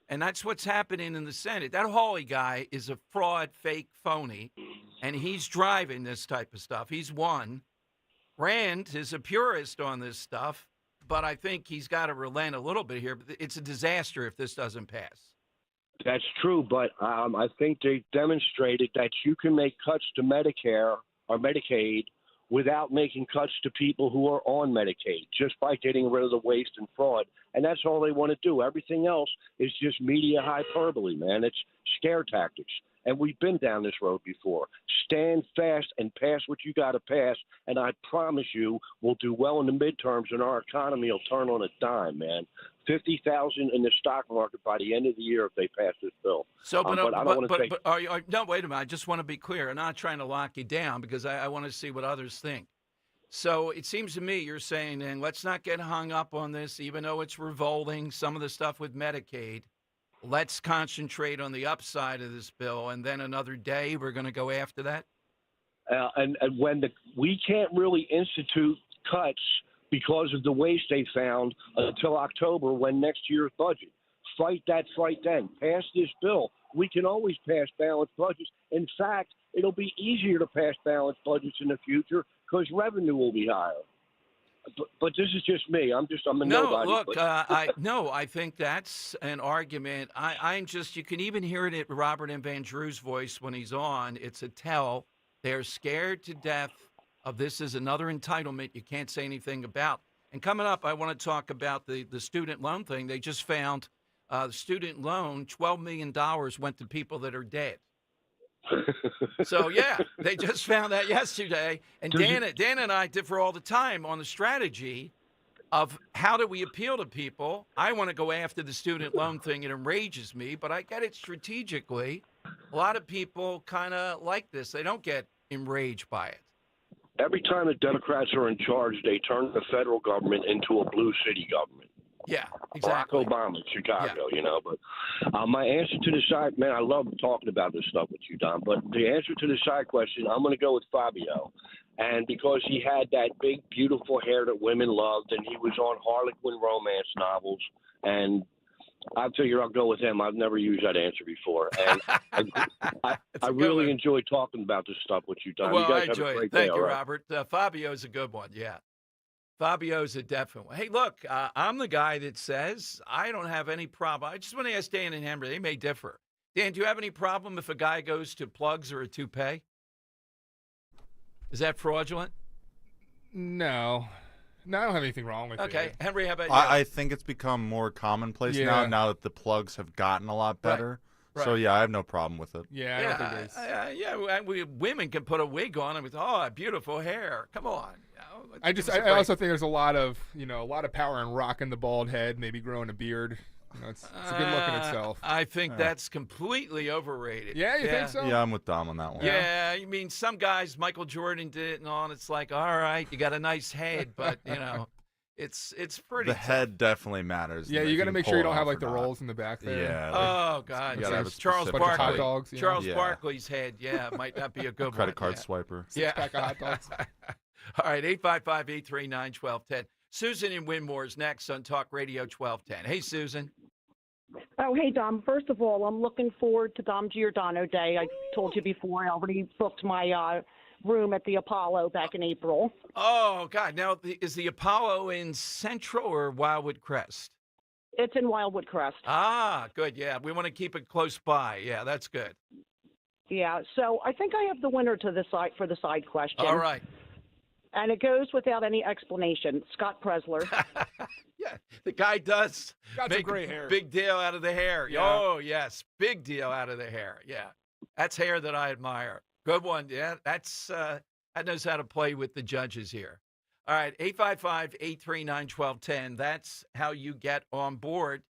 And that's what's happening in the Senate. That Hawley guy is a fraud, fake, phony, and he's driving this type of stuff. He's won. Rand is a purist on this stuff, but I think he's got to relent a little bit here. It's a disaster if this doesn't pass. That's true, but I think they demonstrated that you can make cuts to Medicare or Medicaid without making cuts to people who are on Medicaid, just by getting rid of the waste and fraud. And that's all they want to do. Everything else is just media hyperbole, man. It's scare tactics. And we've been down this road before. Stand fast and pass what you got to pass, and I promise you we'll do well in the midterms, and our economy will turn on a dime, man. 50,000 in the stock market by the end of the year if they pass this bill. So, but I don't want to say. No, wait a minute. I just want to be clear. I'm not trying to lock you down because I want to see what others think. So it seems to me you're saying, then, let's not get hung up on this, even though it's revolting, some of the stuff with Medicaid. Let's concentrate on the upside of this bill, and then another day we're going to go after that? And when we can't really institute cuts because of the waste they found until October when next year's budget. Fight that fight then. Pass this bill. We can always pass balanced budgets. In fact, it'll be easier to pass balanced budgets in the future because revenue will be higher. But this is just me. I'm a nobody. Look, I think that's an argument. I'm just, you can even hear it at Robert M. Van Drew's voice when he's on. It's a tell. They're scared to death of this is another entitlement you can't say anything about. And coming up, I want to talk about the student loan thing. They just found the student loan, $12 million went to people that are dead. So, yeah, they just found that yesterday. And Dan and I differ all the time on the strategy of how do we appeal to people. I want to go after the student loan thing. It enrages me, but I get it strategically. A lot of people kind of like this. They don't get enraged by it. Every time the Democrats are in charge, they turn the federal government into a blue city government. Yeah, exactly. Barack Obama in Chicago, you know. But my answer to the side, man, I love talking about this stuff with you, Don. But the answer to the side question, I'm going to go with Fabio. And because he had that big, beautiful hair that women loved, and he was on Harlequin romance novels, and I figure I'll go with him. I've never used that answer before. And I really enjoy talking about this stuff with you, Don. Well, you guys I enjoy have a great it. Thank day, you, all right? Robert. Fabio's a good one, yeah. Fabio's a definite one. Hey, look, I'm the guy that says I don't have any problem. I just want to ask Dan and Henry. They may differ. Dan, do you have any problem if a guy goes to plugs or a toupee? Is that fraudulent? No, I don't have anything wrong with it. Okay, Henry, how about you? I think it's become more commonplace now that the plugs have gotten a lot better. Right. So, yeah, I have no problem with it. Yeah, I don't think there's... women can put a wig on and beautiful hair. Come on. I also think there's a lot of power in rocking the bald head, maybe growing a beard. It's a good look in itself. I think that's completely overrated. Yeah, you think so? Yeah, I'm with Dom on that one. Yeah, you mean some guys, Michael Jordan did it and all, and it's like, all right, you got a nice head, but, it's pretty The head definitely matters. Yeah, you got to make sure you don't have, the rolls in the back there. Yeah. Oh, God. Charles Barkley. Hot dogs, Charles Barkley's head, might not be a good Credit card swiper. Yeah. Pack of hot dogs. All right, 855-839-1210. Susan in Winmore is next on Talk Radio 1210. Hey, Susan. Oh, hey, Dom. First of all, I'm looking forward to Dom Giordano Day. I told you before, I already booked my room at the Apollo back in April. Oh, God. Now, is the Apollo in Central or Wildwood Crest? It's in Wildwood Crest. Ah, good. Yeah, we want to keep it close by. Yeah, that's good. Yeah, so I think I have the winner to the side for the side question. All right. And it goes without any explanation. Scott Presler. Yeah, the guy does make a great hair. Big deal out of the hair. Yeah. Oh, yes, big deal out of the hair. Yeah, that's hair that I admire. Good one. Yeah, that knows how to play with the judges here. All right, 855-839-1210. That's how you get on board.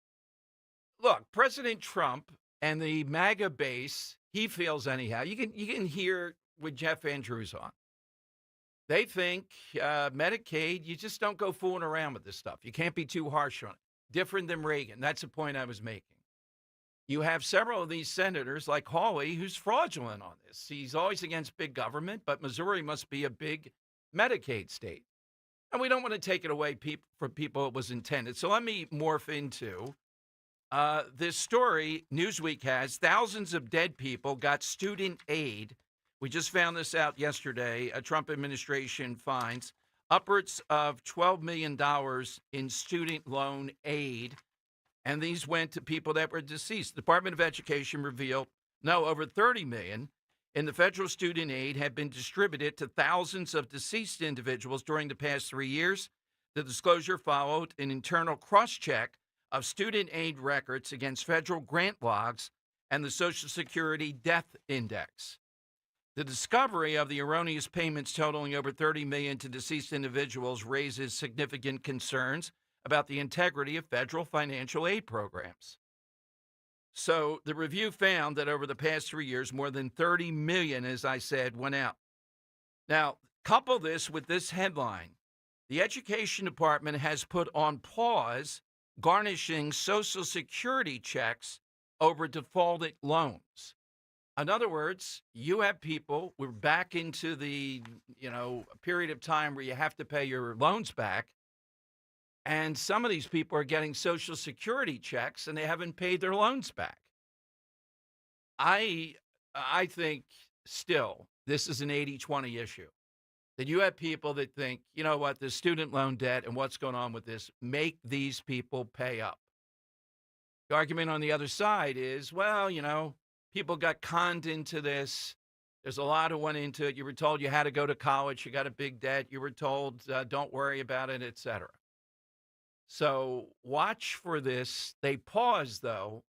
Look, President Trump and the MAGA base, he feels anyhow. You can hear with Jeff Andrews on. They think Medicaid, you just don't go fooling around with this stuff. You can't be too harsh on it. Different than Reagan. That's the point I was making. You have several of these senators like Hawley who's fraudulent on this. He's always against big government, but Missouri must be a big Medicaid state. And we don't want to take it away from people it was intended. So let me morph into this story Newsweek has. Thousands of dead people got student aid. We just found this out yesterday. A Trump administration finds upwards of $12 million in student loan aid, and these went to people that were deceased. The Department of Education revealed, over $30 million in the federal student aid had been distributed to thousands of deceased individuals during the past 3 years. The disclosure followed an internal cross-check of student aid records against federal grant logs and the Social Security Death Index. The discovery of the erroneous payments totaling over $30 million to deceased individuals raises significant concerns about the integrity of federal financial aid programs. So the review found that over the past 3 years, more than $30 million, as I said, went out. Now, couple this with this headline. The Education Department has put on pause garnishing Social Security checks over defaulted loans. In other words, you have people, we're back into the, a period of time where you have to pay your loans back. And some of these people are getting Social Security checks and they haven't paid their loans back. I think still this is an 80-20 issue. That you have people that think, you know what, the student loan debt and what's going on with this, make these people pay up. The argument on the other side is, well, people got conned into this. There's a lot who went into it. You were told you had to go to college. You got a big debt. You were told, don't worry about it, et cetera. So watch for this. They pause, though,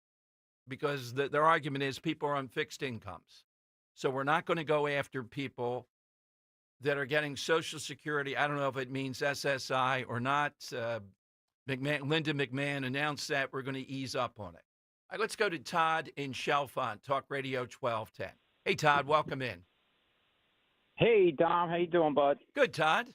because their argument is people are on fixed incomes. So we're not going to go after people that are getting Social Security. I don't know if it means SSI or not. Linda McMahon announced that we're going to ease up on it. All right, let's go to Todd in Chalfont, Talk Radio 1210. Hey, Todd, welcome in. Hey, Dom. How you doing, bud? Good, Todd.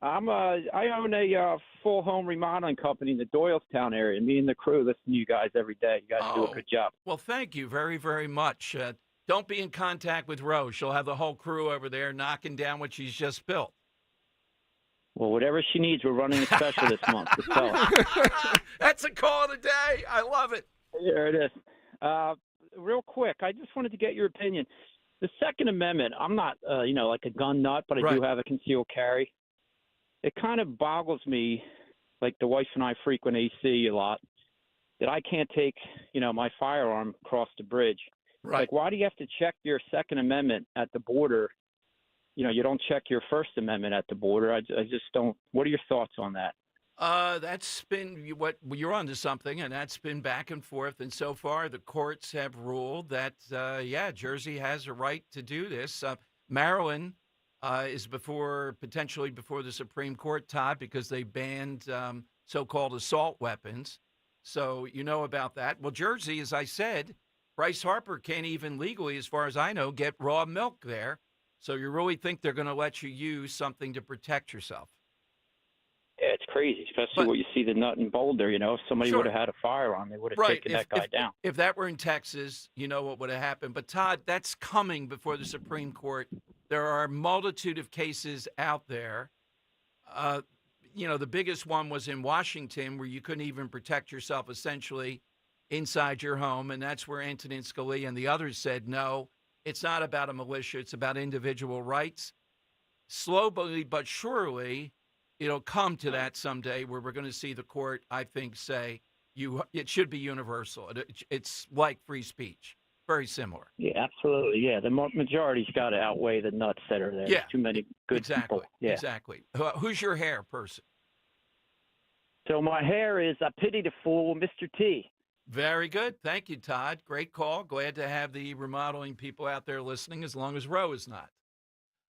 I own a full home remodeling company in the Doylestown area. Me and the crew listen to you guys every day. You guys do a good job. Well, thank you very, very much. Don't be in contact with Rose. She'll have the whole crew over there knocking down what she's just built. Well, whatever she needs, we're running a special this month. Just tell her. That's a call of the day. I love it. There it is. Real quick, I just wanted to get your opinion. The Second Amendment, I'm not, like a gun nut, but I do have a concealed carry. It kind of boggles me, like the wife and I frequent AC a lot, that I can't take, my firearm across the bridge. Right. Like, why do you have to check your Second Amendment at the border? You don't check your First Amendment at the border. I just don't. What are your thoughts on that? That's been you're onto something, and that's been back and forth. And so far, the courts have ruled that, Jersey has a right to do this. Maryland is potentially before the Supreme Court, Todd, because they banned so-called assault weapons. So you know about that. Well, Jersey, as I said, Bryce Harper can't even legally, as far as I know, get raw milk there. So you really think they're going to let you use something to protect yourself? Yeah, it's crazy, especially what you see the nut and boulder. If somebody would have had a firearm, they would have taken that guy down. If that were in Texas, you know what would have happened. But, Todd, that's coming before the Supreme Court. There are a multitude of cases out there. The biggest one was in Washington, where you couldn't even protect yourself essentially inside your home. And that's where Antonin Scalia and the others said, no, it's not about a militia. It's about individual rights. Slowly but surely, it'll come to that someday where we're going to see the court, I think, say it should be universal. It's like free speech. Very similar. Yeah, absolutely. Yeah, the majority's got to outweigh the nuts that are there. Yeah, There's too many good people. Yeah. Exactly. Who's your hair person? So my hair is I pity the fool, Mr. T. Very good. Thank you, Todd. Great call. Glad to have the remodeling people out there listening, as long as Roe is not.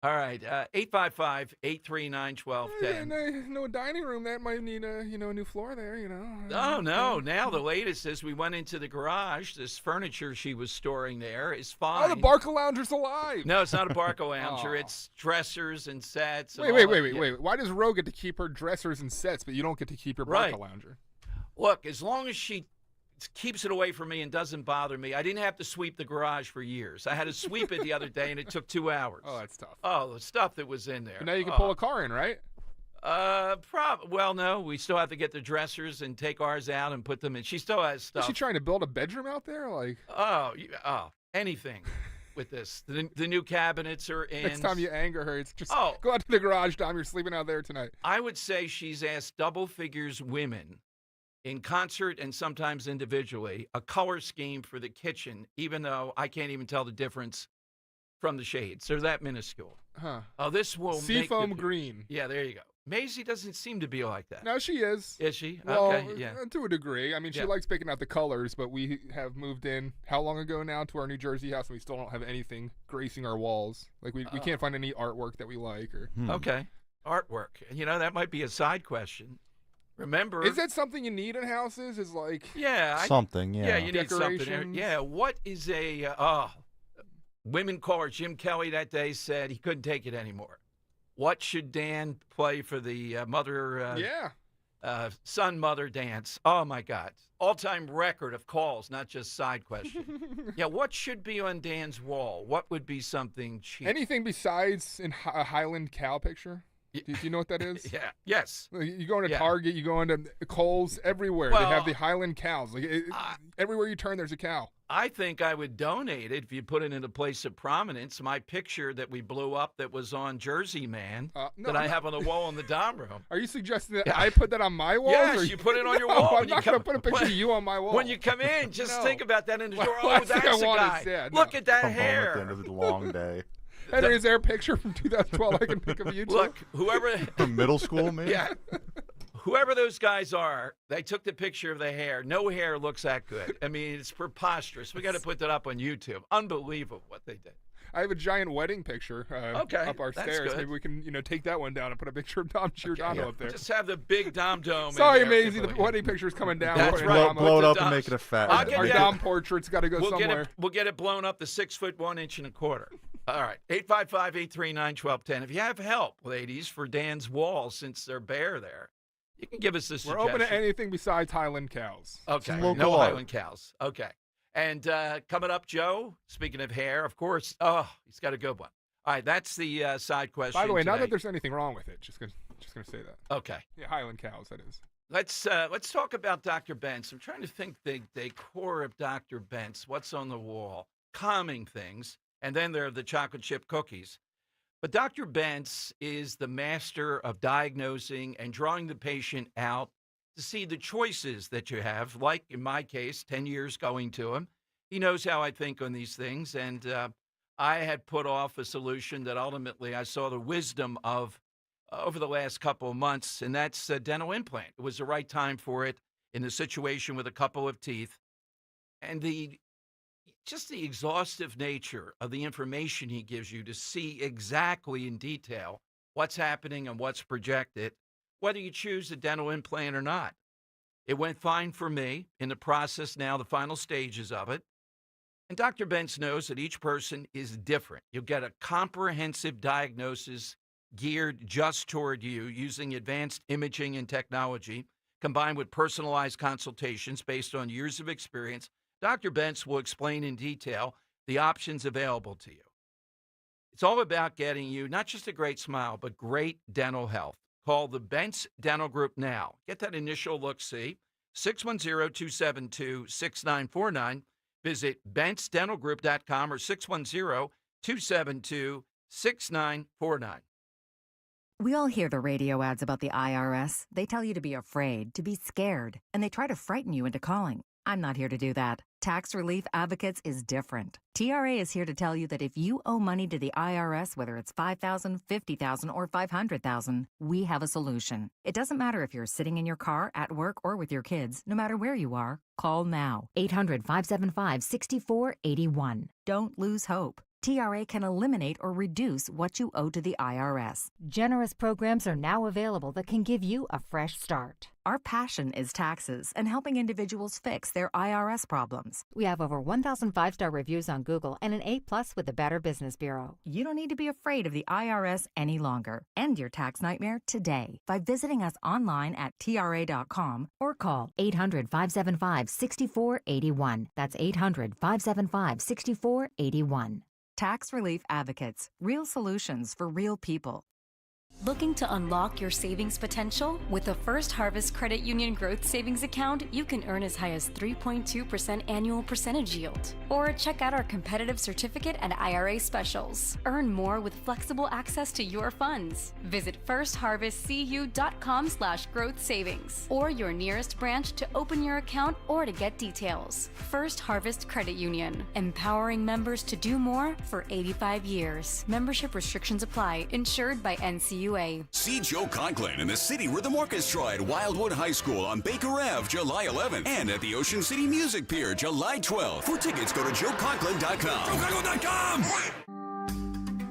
All right, 855-839-1210. No dining room. That might need a new floor there. Oh no! Now the latest is we went into the garage. This furniture she was storing there is fine. Oh, the Barca Lounger's alive. No, it's not a Barca Lounger. It's dressers and sets. And Wait. Why does Roe get to keep her dressers and sets, but you don't get to keep your Barca Lounger? Look, as long as she keeps it away from me and doesn't bother me. I didn't have to sweep the garage for years. I had to sweep it the other day, and it took 2 hours. Oh, that's tough. Oh, the stuff that was in there. But now you can pull a car in, right? Well, no. We still have to get the dressers and take ours out and put them in. She still has stuff. Is she trying to build a bedroom out there? Anything with this. The new cabinets are in. Next time you anger her, it's just go out to the garage, Dom. You're sleeping out there tonight. I would say she's asked double figures women, in concert and sometimes individually, a color scheme for the kitchen, even though I can't even tell the difference from the shades. They're that minuscule. Huh. Oh, this will Seafoam green. Yeah, there you go. Maisie doesn't seem to be like that. No, she is. Is she? Well, okay, yeah. To a degree. I mean, she likes picking out the colors, but we have moved in how long ago now to our New Jersey house, and we still don't have anything gracing our walls. Like, we can't find any artwork that we like. Okay. Artwork. That might be a side question. Remember, is that something you need in houses? Is like something, yeah, you need something. Yeah, what is women caller Jim Kelly that day said he couldn't take it anymore. What should Dan play for the son-mother dance? Oh my God, all-time record of calls, not just side question. Yeah, what should be on Dan's wall? What would be something cheap? Anything besides a Highland cow picture? Do you know what that is? Yeah. Yes. You go into Target, you go into Kohl's, everywhere. They have the Highland cows. Everywhere you turn, there's a cow. I think I would donate it if you put it in a place of prominence. My picture that we blew up that was on Jersey Man I have on the wall in the dorm room. Are you suggesting that I put that on my wall? Yes, you put it on your wall. I'm not going to put a picture of you on my wall. When you come in, just think about that in the door. Oh, that's the guy. Look at that hair. At the end of the long day. Henry, is there a picture from 2012 I can pick of you too? Look, whoever... From middle school, maybe? Yeah. Whoever those guys are, they took the picture of the hair. No hair looks that good. I mean, it's preposterous. We got to put that up on YouTube. Unbelievable what they did. I have a giant wedding picture up our stairs. Good. Maybe we can, take that one down and put a picture of Dom Giordano up there. Just have the big Dom dome. Sorry, Maisie, the wedding picture's coming down. That's right. Blow it up and make it a fat. Our Dom portrait's got to go somewhere. We'll get it blown up to 6 foot 1 inch and a quarter. All right, 855-839-1210. If you have help, ladies, for Dan's wall, since they're bare there, you can give us this We're open to anything besides Highland cows. Okay, no Highland cows. Okay. And coming up, Joe, speaking of hair, of course, he's got a good one. All right, that's the side question. By the way, today. not that there's anything wrong with it. Just gonna say that. Okay. Yeah, Highland cows, that is. Let's talk about Dr. Bentz. I'm trying to think the decor of Dr. Bentz. What's on the wall? Calming things. And then there are the chocolate chip cookies. But Dr. Bentz is the master of diagnosing and drawing the patient out to see the choices that you have, like in my case, 10 years going to him. He knows how I think on these things, and I had put off a solution that ultimately I saw the wisdom of over the last couple of months, and that's a dental implant. It was the right time for it in the situation with a couple of teeth. And just the exhaustive nature of the information he gives you to see exactly in detail what's happening and what's projected, whether you choose a dental implant or not. It went fine for me. In the process now, the final stages of it. And Dr. Bentz knows that each person is different. You'll get a comprehensive diagnosis geared just toward you using advanced imaging and technology, combined with personalized consultations based on years of experience. Dr. Bentz will explain in detail the options available to you. It's all about getting you not just a great smile, but great dental health. Call the Bentz Dental Group now. Get that initial look-see, 610-272-6949. Visit BentzDentalGroup.com or 610-272-6949. We all hear the radio ads about the IRS. They tell you to be afraid, to be scared, and they try to frighten you into calling. I'm not here to do that. Tax Relief Advocates is different. TRA is here to tell you that if you owe money to the IRS, whether it's $5,000, $50,000, or $500,000, we have a solution. It doesn't matter if you're sitting in your car, at work, or with your kids. No matter where you are, call now. 800-575-6481. Don't lose hope. TRA can eliminate or reduce what you owe to the IRS. Generous programs are now available that can give you a fresh start. Our passion is taxes and helping individuals fix their IRS problems. We have over 1,000 5-star reviews on Google and an A+ with the Better Business Bureau. You don't need to be afraid of the IRS any longer. End your tax nightmare today by visiting us online at TRA.com or call 800-575-6481. That's 800-575-6481. Tax Relief Advocates. Real solutions for real people. Looking to unlock your savings potential? With the First Harvest Credit Union Growth Savings Account, you can earn as high as 3.2% annual percentage yield. Or check out our competitive certificate and IRA specials. Earn more with flexible access to your funds. Visit firstharvestcu.com/growth savings or your nearest branch to open your account or to get details. First Harvest Credit Union, empowering members to do more for 85 years. Membership restrictions apply. Insured by NCUA. See Joe Conklin and the City Rhythm Orchestra at Wildwood High School on Baker Ave, July 11th, and at the Ocean City Music Pier, July 12th. For tickets, go to joeconklin.com. joeconklin.com!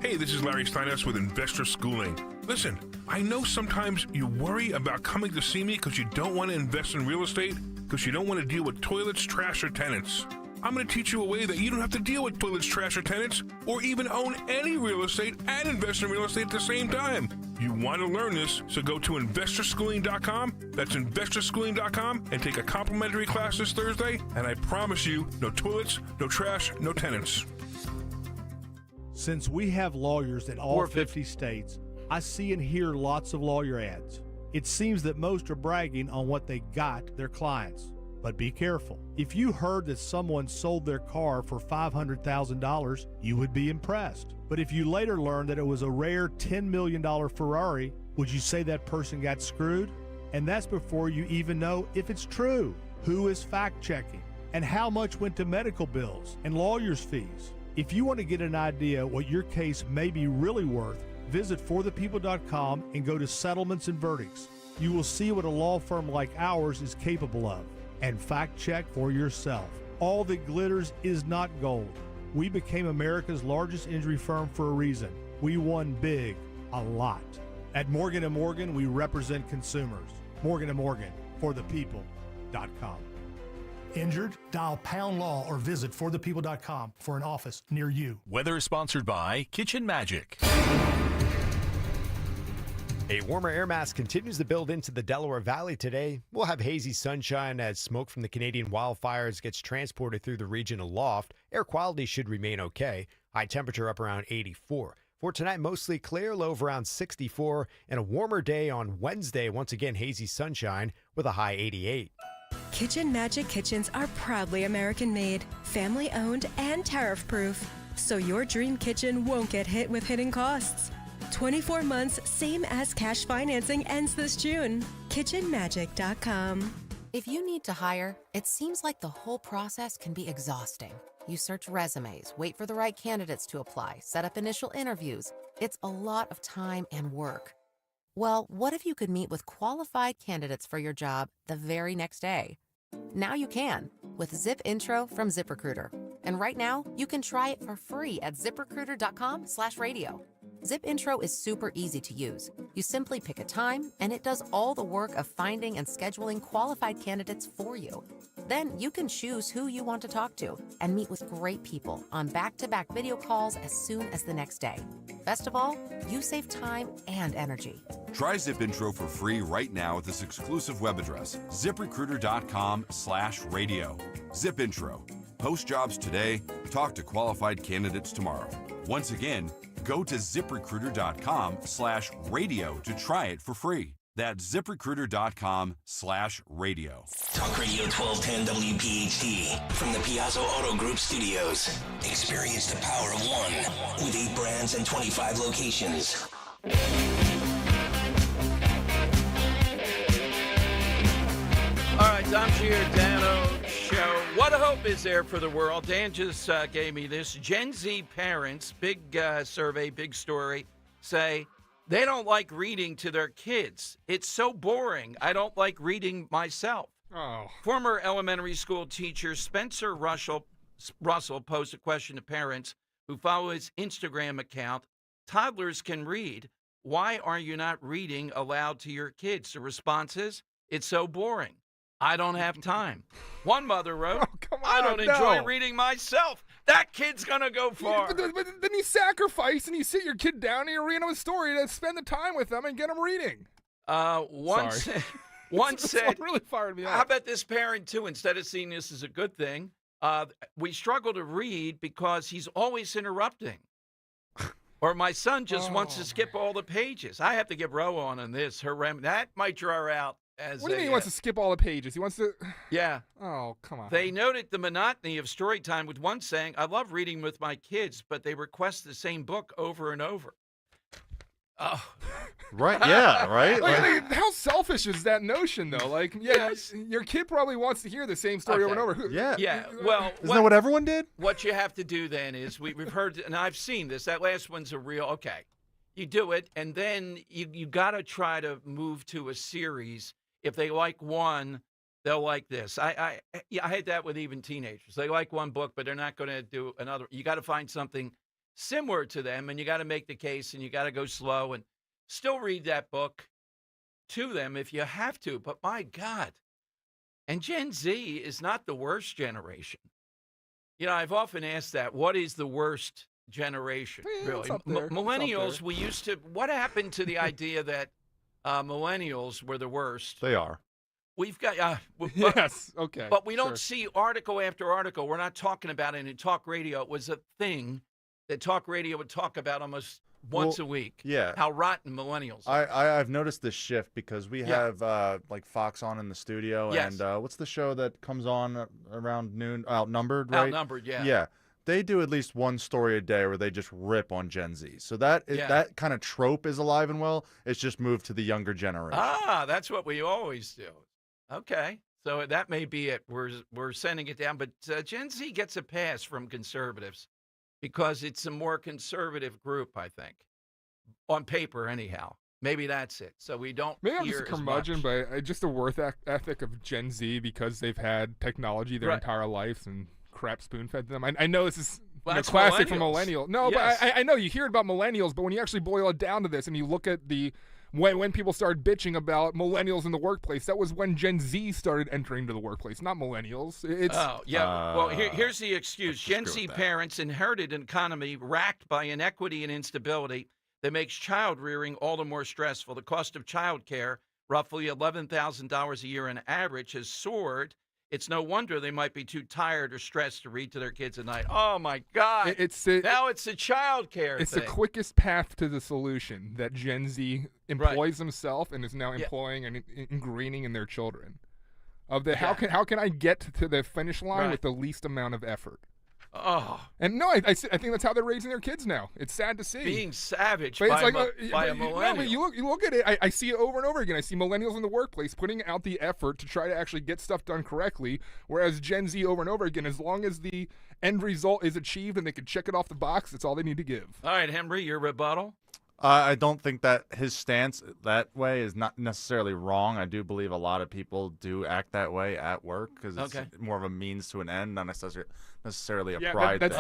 Hey, this is Larry Steinhaus with Investor Schooling. Listen, I know sometimes you worry about coming to see me because you don't want to invest in real estate, because you don't want to deal with toilets, trash, or tenants. I'm going to teach you a way that you don't have to deal with toilets, trash, or tenants, or even own any real estate and invest in real estate at the same time. You want to learn this, so go to investorschooling.com. That's investorschooling.com and take a complimentary class this Thursday, and I promise you, no toilets, no trash, no tenants. Since we have lawyers in all 50 states, I see and hear lots of lawyer ads. It seems that most are bragging on what they got their clients. But be careful. If you heard that someone sold their car for $500,000, you would be impressed. But if you later learned that it was a rare $10 million Ferrari, would you say that person got screwed? And that's before you even know if it's true. Who is fact-checking? And how much went to medical bills and lawyers' fees? If you want to get an idea what your case may be really worth, visit forthepeople.com and go to Settlements and Verdicts. You will see what a law firm like ours is capable of. And fact-check for yourself. All that glitters is not gold. We became America's largest injury firm for a reason. We won big, a lot. At Morgan & Morgan, we represent consumers. Morgan & Morgan, forthepeople.com. Injured? Dial Pound Law or visit forthepeople.com for an office near you. Weather sponsored by Kitchen Magic. A warmer air mass continues to build into the Delaware Valley today. We'll have hazy sunshine as smoke from the Canadian wildfires gets transported through the region aloft. Air quality should remain okay. High temperature up around 84. For tonight, mostly clear, low of around 64, and a warmer day on Wednesday. Once again, hazy sunshine with a high 88. Kitchen Magic kitchens are proudly American-made, family-owned, and tariff-proof, so your dream kitchen won't get hit with hidden costs. 24 months, same as cash financing, ends this June. KitchenMagic.com. If you need to hire, it seems like the whole process can be exhausting. You search resumes, wait for the right candidates to apply, set up initial interviews. It's a lot of time and work. Well, what if you could meet with qualified candidates for your job the very next day? Now you can with Zip Intro from ZipRecruiter. And right now, you can try it for free at ZipRecruiter.com/radio. Zip Intro is super easy to use. You simply pick a time, and it does all the work of finding and scheduling qualified candidates for you. Then you can choose who you want to talk to and meet with great people on back-to-back video calls as soon as the next day. Best of all, you save time and energy. Try Zip Intro for free right now at this exclusive web address, ZipRecruiter.com/radio. Zip Intro. Post jobs today, talk to qualified candidates tomorrow. Once again, go to ZipRecruiter.com/radio to try it for free. That's ZipRecruiter.com/radio. Talk Radio 1210 WPHT from the Piazza Auto Group Studios. Experience the power of one with 8 brands and 25 locations. All right, Dom Giordano Show. What hope is there for the world? Dan just gave me this. Gen Z parents, big survey, big story, say they don't like reading to their kids. It's so boring. I don't like reading myself. Oh. Former elementary school teacher Spencer Russell posed a question to parents who follow his Instagram account. Toddlers can read. Why are you not reading aloud to your kids? The response is, it's so boring. I don't have time. One mother wrote, I don't enjoy reading myself. That kid's going to go far. But then you sacrifice and you sit your kid down and you read him a story to spend the time with them and get them reading. One said, really fired me up. How about this parent, too, instead of seeing this as a good thing, we struggle to read because he's always interrupting. Or my son just wants to skip all the pages. I have to give Ro on this. That might draw her out. What do you mean he wants to skip all the pages? He wants to... Yeah. Oh, come on. They noted the monotony of story time with one saying, I love reading with my kids, but they request the same book over and over. Oh. Right, yeah, right? Like, how selfish is that notion, though? Like, your kid probably wants to hear the same story over and over. Yeah. Yeah, well... Isn't that what everyone did? What you have to do then is, we've heard, and I've seen this, that last one's a real, okay. You do it, and then you got to try to move to a series. If they like one, they'll like this. I had that with even teenagers. They like one book, but they're not going to do another. You got to find something similar to them, and you got to make the case, and you got to go slow and still read that book to them if you have to. But my God, and Gen Z is not the worst generation. You know, I've often asked that. What is the worst generation? Really, millennials. We used to. What happened to the idea that millennials were the worst? They are. We've got yes, okay, but we don't see article after article. We're not talking about it in talk radio. It was a thing that talk radio would talk about almost once a week. Yeah, how rotten millennials are. I've noticed this shift because we have like Fox on in the studio, and what's the show that comes on around noon? Outnumbered, right? Outnumbered, yeah. Yeah. They do at least one story a day where they just rip on Gen Z. So that kind of trope is alive and well. It's just moved to the younger generation. That's what we always do. Okay, so that may be it. We're sending it down, but Gen Z gets a pass from conservatives because it's a more conservative group, I think, on paper anyhow. Maybe that's it. So we don't. Maybe I'm just a curmudgeon, but just the work ethic of Gen Z because they've had technology their entire lives and crap spoon-fed them. I know this is classic for millennial. No, but I know you hear about millennials, but when you actually boil it down to this and you look at the when people started bitching about millennials in the workplace, that was when Gen Z started entering into the workplace, not millennials. Well, here's the excuse. Gen Z parents inherited an economy racked by inequity and instability that makes child rearing all the more stressful. The cost of child care, roughly $11,000 a year on average, has soared. It's no wonder they might be too tired or stressed to read to their kids at night. Oh, my God. Now it's a child care It's thing. the quickest path to the solution that Gen Z employs themselves and is now employing and ingraining in their children. How can I get to the finish line with the least amount of effort? Oh. And no, I think that's how they're raising their kids now. It's sad to see. Being savage but by a millennial. No, but you look at it, I see it over and over again. I see millennials in the workplace putting out the effort to try to actually get stuff done correctly, whereas Gen Z over and over again, as long as the end result is achieved and they can check it off the box, that's all they need to give. All right, Henry, your rebuttal? I don't think that his stance that way is not necessarily wrong. I do believe a lot of people do act that way at work because it's more of a means to an end, not necessarily a pride thing. But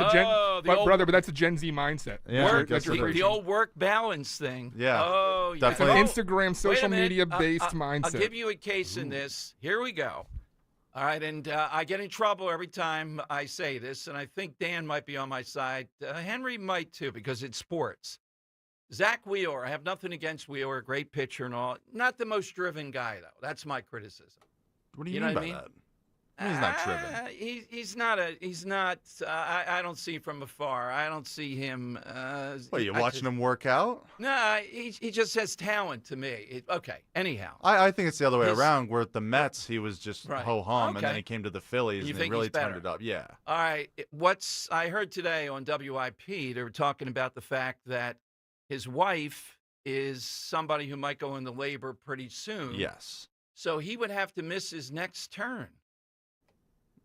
that's a Gen Z mindset. Yeah, the old work balance thing. Yeah. Oh, yeah. It's an Instagram, social media-based mindset. I'll give you a case in this. Here we go. All right, and I get in trouble every time I say this, and I think Dan might be on my side. Henry might too, because it's sports. Zach Wheeler, I have nothing against Wheeler, great pitcher and all. Not the most driven guy, though. That's my criticism. What do you mean by that? He's not driven. He's not. I don't see from afar. I don't see him. What, you watching him work out? No, he just has talent to me. Okay, anyhow. I think it's the other way around. Where at the Mets, he was just ho-hum, and then he came to the Phillies and he really turned it up. Yeah. All right. I heard today on WIP, they were talking about the fact that his wife is somebody who might go into labor pretty soon. Yes. So he would have to miss his next turn.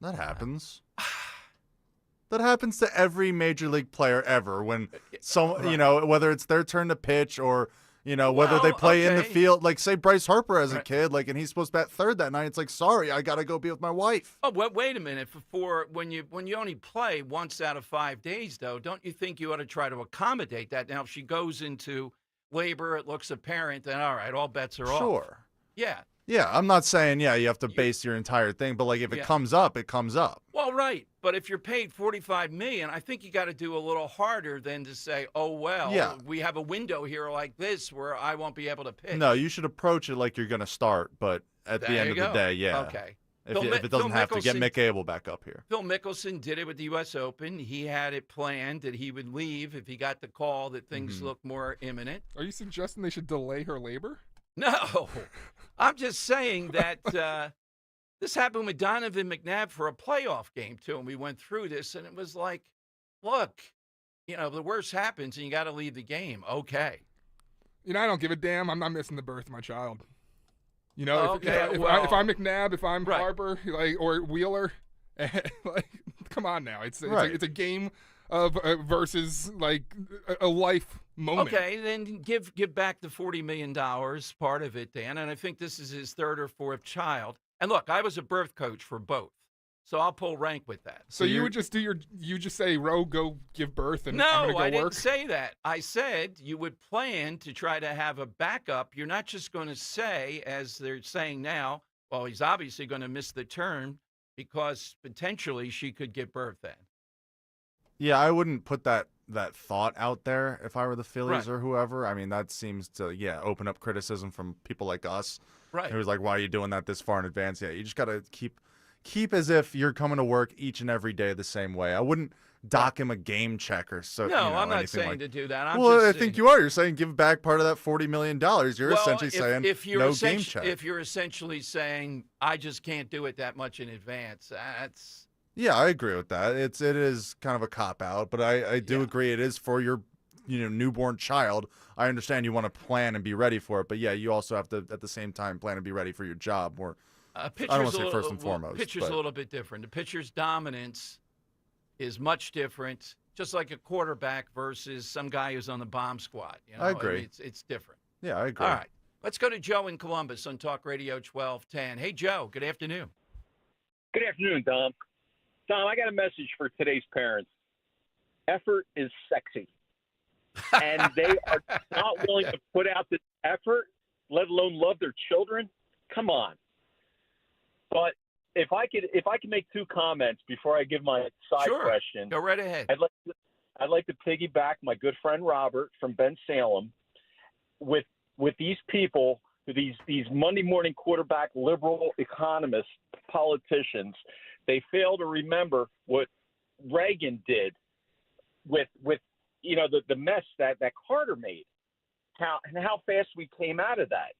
That happens. That happens to every major league player ever when whether it's their turn to pitch or, whether they play in the field. Like, say Bryce Harper as a kid, and he's supposed to bat third that night. It's like, sorry, I got to go be with my wife. Oh, wait a minute. When you only play once out of 5 days, though, don't you think you ought to try to accommodate that? Now, if she goes into labor, it looks apparent, then all right, all bets are off. Sure. Yeah. Yeah, I'm not saying, you have to base your entire thing, but if it comes up, it comes up. Well, right. But if you're paid $45 million, I think you got to do a little harder than to say, we have a window here like this where I won't be able to pitch. No, you should approach it like you're going to start, but at the end of the day, Okay. If it doesn't have to, get Mick Abel back up here. Phil Mickelson did it with the U.S. Open. He had it planned that he would leave if he got the call that things look more imminent. Are you suggesting they should delay her labor? No. I'm just saying that this happened with Donovan McNabb for a playoff game, too, and we went through this, and it was like, look, the worst happens, and you got to leave the game. Okay. I don't give a damn. I'm not missing the birth of my child. If I'm McNabb, if I'm Harper, or Wheeler, come on now. It's a game of versus a life moment. Okay, then give back the $40 million part of it, Dan. And I think this is his third or fourth child. And look, I was a birth coach for both, so I'll pull rank with that. So you would just you just say, Ro, go give birth, and no, I'm gonna go I work? didn't say that. I said you would plan to try to have a backup. You're not just going to say, as they're saying now, well, he's obviously going to miss the term because potentially she could give birth then. Yeah, I wouldn't put that thought out there if I were the Phillies or whoever. I mean, that seems to, open up criticism from people like us. Right. Who's like, why are you doing that this far in advance? Yeah, you just got to keep as if you're coming to work each and every day the same way. I wouldn't dock him a game check or so. No, I'm not saying to do that. I think you are. You're saying give back part of that $40 million. You're essentially saying no game check. If you're essentially saying, I just can't do it that much in advance, that's... Yeah, I agree with that. It is kind of a cop-out, but I do agree it is for your newborn child. I understand you want to plan and be ready for it, but you also have to, at the same time, plan and be ready for your job. Or I don't want to say first and foremost. Pitcher's a little bit different. The pitcher's dominance is much different, just like a quarterback versus some guy who's on the bomb squad. I agree. I mean, it's different. Yeah, I agree. All right. Let's go to Joe in Columbus on Talk Radio 1210. Hey, Joe, good afternoon. Good afternoon, Dom. Dom, I got a message for today's parents. Effort is sexy. And they are not willing to put out this effort alone love their children. Come on. But if I could make two comments before I give my side question. Go right ahead. I'd like to piggyback my good friend Robert from Ben Salem with these people, these Monday morning quarterback liberal economists, politicians. They fail to remember what Reagan did with the mess that Carter made. How fast we came out of that.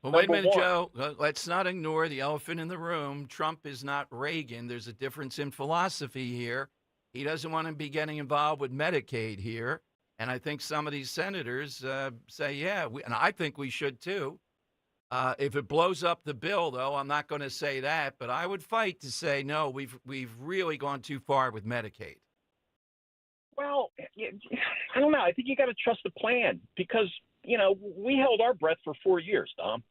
Well, wait a minute, Joe. Let's not ignore the elephant in the room. Trump is not Reagan. There's a difference in philosophy here. He doesn't want to be getting involved with Medicaid here. And I think some of these senators say, yeah, and I think we should too. If it blows up the bill, though, I'm not going to say that. But I would fight to say, no, we've really gone too far with Medicaid. Well, I don't know. I think you got to trust the plan because, we held our breath for 4 years, Tom.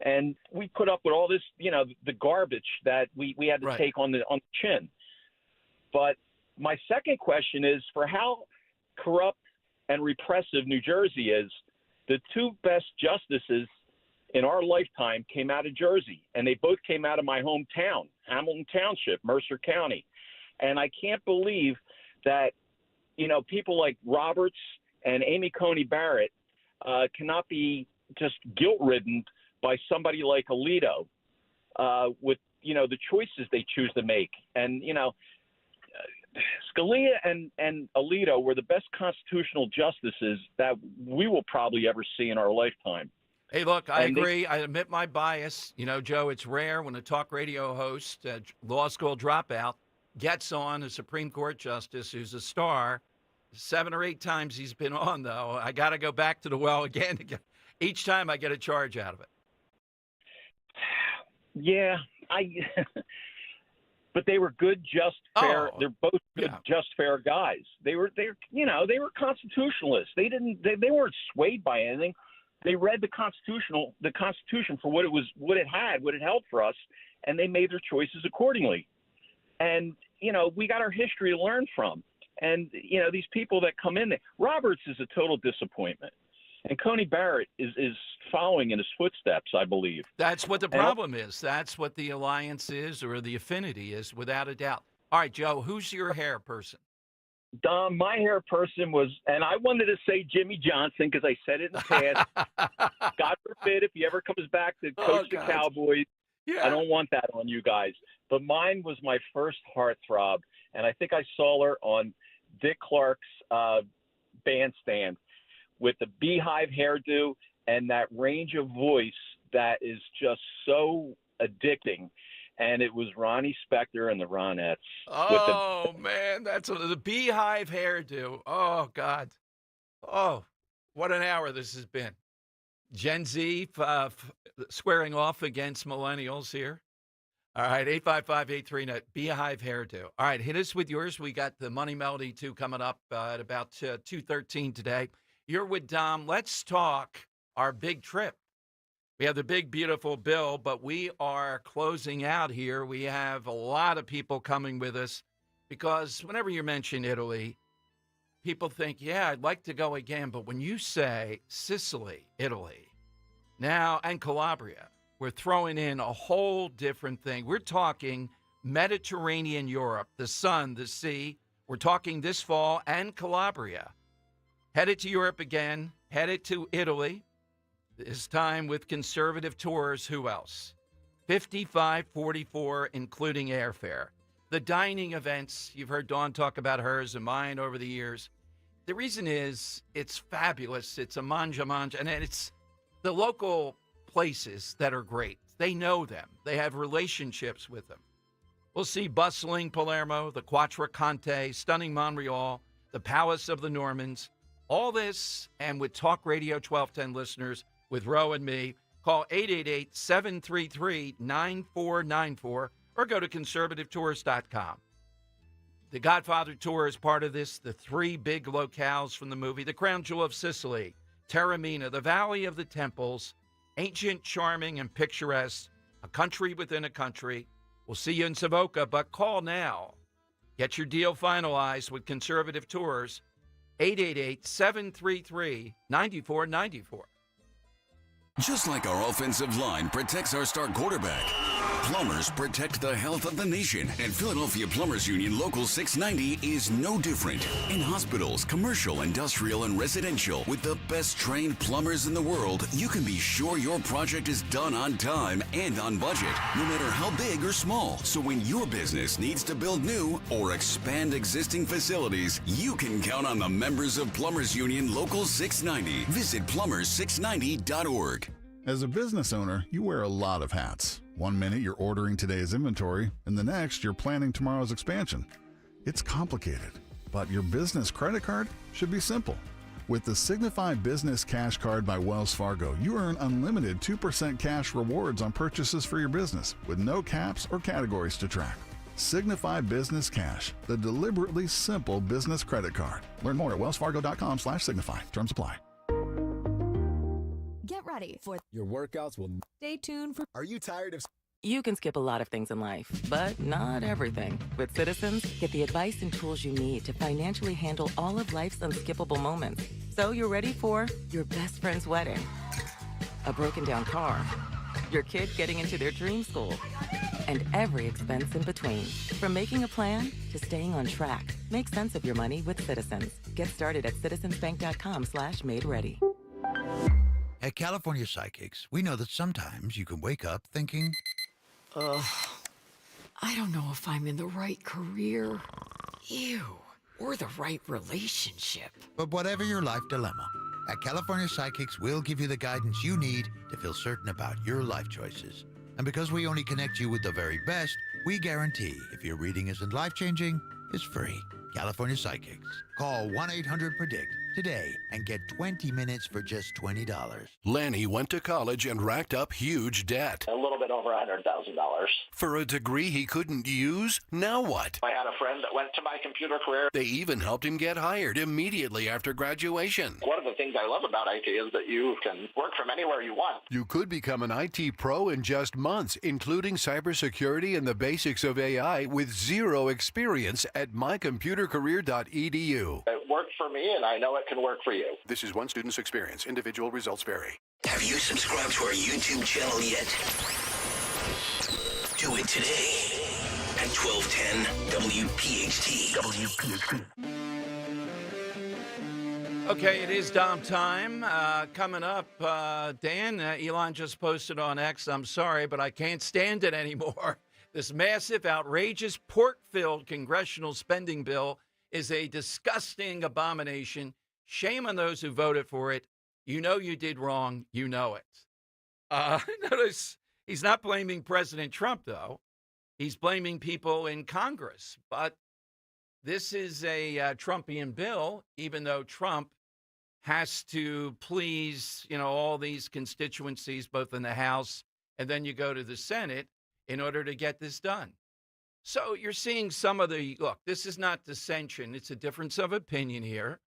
And we put up with all this, the garbage that we had to take on the chin. But my second question is, for how corrupt and repressive New Jersey is, the two best justices in our lifetime came out of Jersey, and they both came out of my hometown, Hamilton Township, Mercer County. And I can't believe that, people like Roberts and Amy Coney Barrett cannot be just guilt-ridden by somebody like Alito with, the choices they choose to make. And, Scalia and Alito were the best constitutional justices that we will probably ever see in our lifetime. Hey, look, I agree. I admit my bias. Joe, it's rare when a talk radio host, law school dropout, gets on a Supreme Court justice who's a star. 7 or 8 times he's been on, though. I got to go back to the well again. Each time I get a charge out of it. Yeah, but they were good, just, fair. They're both good, just, fair guys. They were constitutionalists. They weren't swayed by anything. They read the Constitution for what it held for us, and they made their choices accordingly. And we got our history to learn from. And these people that come in there, Roberts is a total disappointment, and Coney Barrett is following in his footsteps, I believe. That's what the problem is. That's what the alliance is, or the affinity is, without a doubt. All right, Joe, who's your hair person? Dom, my hair person was, and I wanted to say Jimmy Johnson because I said it in the past. God forbid if he ever comes back to coach the Cowboys. Yeah. I don't want that on you guys. But mine was my first heartthrob, and I think I saw her on Dick Clark's bandstand with the beehive hairdo and that range of voice that is just so addicting. And it was Ronnie Spector and the Ronettes. Oh, man, that's the beehive hairdo. Oh, God. Oh, what an hour this has been. Gen Z squaring off against millennials here. All right, 855-839, beehive hairdo. All right, hit us with yours. We got the Money Melody 2 coming up at about 2:13 today. You're with Dom. Let's talk our big trip. We have the big, beautiful bill, but we are closing out here. We have a lot of people coming with us because whenever you mention Italy, people think, yeah, I'd like to go again. But when you say Sicily, Italy, now, and Calabria, we're throwing in a whole different thing. We're talking Mediterranean Europe, the sun, the sea. We're talking this fall and Calabria. Headed to Europe again, headed to Italy. This time with Conservative Tours. Who else? $55.44, including airfare. The dining events, you've heard Dawn talk about hers and mine over the years. The reason is it's fabulous. It's a manja, and it's the local places that are great. They know them. They have relationships with them. We'll see bustling Palermo, the Quattrocante, stunning Montreal, the Palace of the Normans. All this, and with Talk Radio 1210 listeners, with Ro and me, call 888-733-9494 or go to conservativetours.com. The Godfather Tour is part of this. The 3 big locales from the movie: the Crown Jewel of Sicily, Taormina, the Valley of the Temples, ancient, charming, and picturesque, a country within a country. We'll see you in Savoca, but call now. Get your deal finalized with Conservative Tours, 888-733-9494. Just like our offensive line protects our star quarterback, plumbers protect the health of the nation. And Philadelphia Plumbers Union Local 690 is no different. In hospitals, commercial, industrial, and residential, with the best trained plumbers in the world, you can be sure your project is done on time and on budget, no matter how big or small. So when your business needs to build new or expand existing facilities, you can count on the members of Plumbers Union Local 690. Visit plumbers690.org. As a business owner, you wear a lot of hats. One minute you're ordering today's inventory, and the next you're planning tomorrow's expansion. It's complicated, but your business credit card should be simple. With the Signify Business Cash Card by Wells Fargo, you earn unlimited 2% cash rewards on purchases for your business, with no caps or categories to track. Signify Business Cash, the deliberately simple business credit card. Learn more at wellsfargo.com/signify. Terms apply. Get ready for your workouts will stay tuned for. Are you tired of? You can skip a lot of things in life, but not everything. With Citizens, get the advice and tools you need to financially handle all of life's unskippable moments. So you're ready for your best friend's wedding, a broken down car, your kid getting into their dream school, and every expense in between. From making a plan to staying on track, make sense of your money with Citizens. Get started at citizensbank.com/made-ready. At California Psychics, we know that sometimes you can wake up thinking, I don't know if I'm in the right career, or the right relationship. but whatever your life dilemma, at California Psychics, we'll give you the guidance you need to feel certain about your life choices. And because we only connect you with the very best, we guarantee if your reading isn't life-changing, it's free. California Psychics. Call 1-800-PREDICT today and get 20 minutes for just $20. Lanny went to college and racked up huge debt. A little bit over $100,000. For a degree he couldn't use? Now what? I had a friend that went to my computer career. They even helped him get hired immediately after graduation. One of the things I love about IT is that you can work from anywhere you want. You could become an IT pro in just months, including cybersecurity and the basics of AI with zero experience at mycomputercareer.edu. It worked for me, and I know it can work for you. This is one student's experience. Individual results vary. Have you subscribed to our YouTube channel yet? Do it today at 1210 WPHT. Okay, it is Dom time. Coming up, Dan, Elon just posted on X, I'm sorry, but I can't stand it anymore. This massive, outrageous, pork-filled congressional spending bill is a disgusting abomination. Shame on those who voted for it. You know you did wrong. You know it. Notice he's not blaming President Trump, though. He's blaming people in Congress. But this is a Trumpian bill, even though Trump has to please, all these constituencies, both in the House and then you go to the Senate in order to get this done. So you're seeing some of look, this is not dissension. It's a difference of opinion here.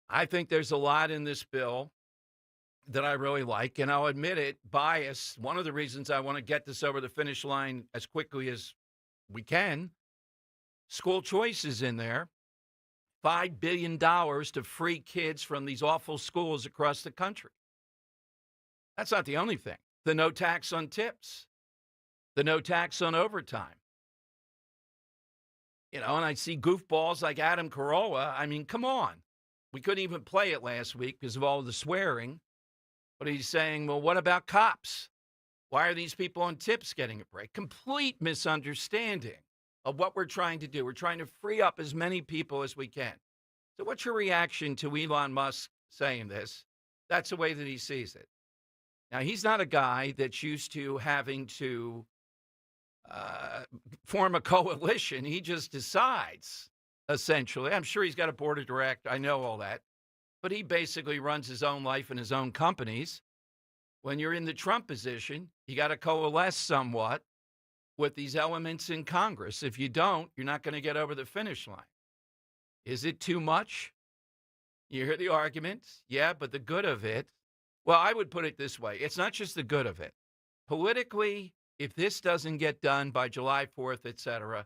I think there's a lot in this bill that I really like, and I'll admit it, bias. One of the reasons I want to get this over the finish line as quickly as we can, school choice is in there. $5 billion to free kids from these awful schools across the country. That's not the only thing. The no tax on tips. The no tax on overtime. And I see goofballs like Adam Carolla. I mean, come on. We couldn't even play it last week because of all the swearing. But he's saying, well, what about cops? Why are these people on tips getting a break? Complete misunderstanding of what we're trying to do. We're trying to free up as many people as we can. So what's your reaction to Elon Musk saying this? That's the way that he sees it. Now, he's not a guy that's used to having to form a coalition. He just decides, essentially. I'm sure he's got a board of directors. I know all that. But he basically runs his own life and his own companies. When you're in the Trump position, you got to coalesce somewhat with these elements in Congress. If you don't, you're not going to get over the finish line. Is it too much? You hear the arguments. Yeah, but the good of it, well, I would put it this way. It's not just the good of it. Politically, if this doesn't get done by July 4th, et cetera,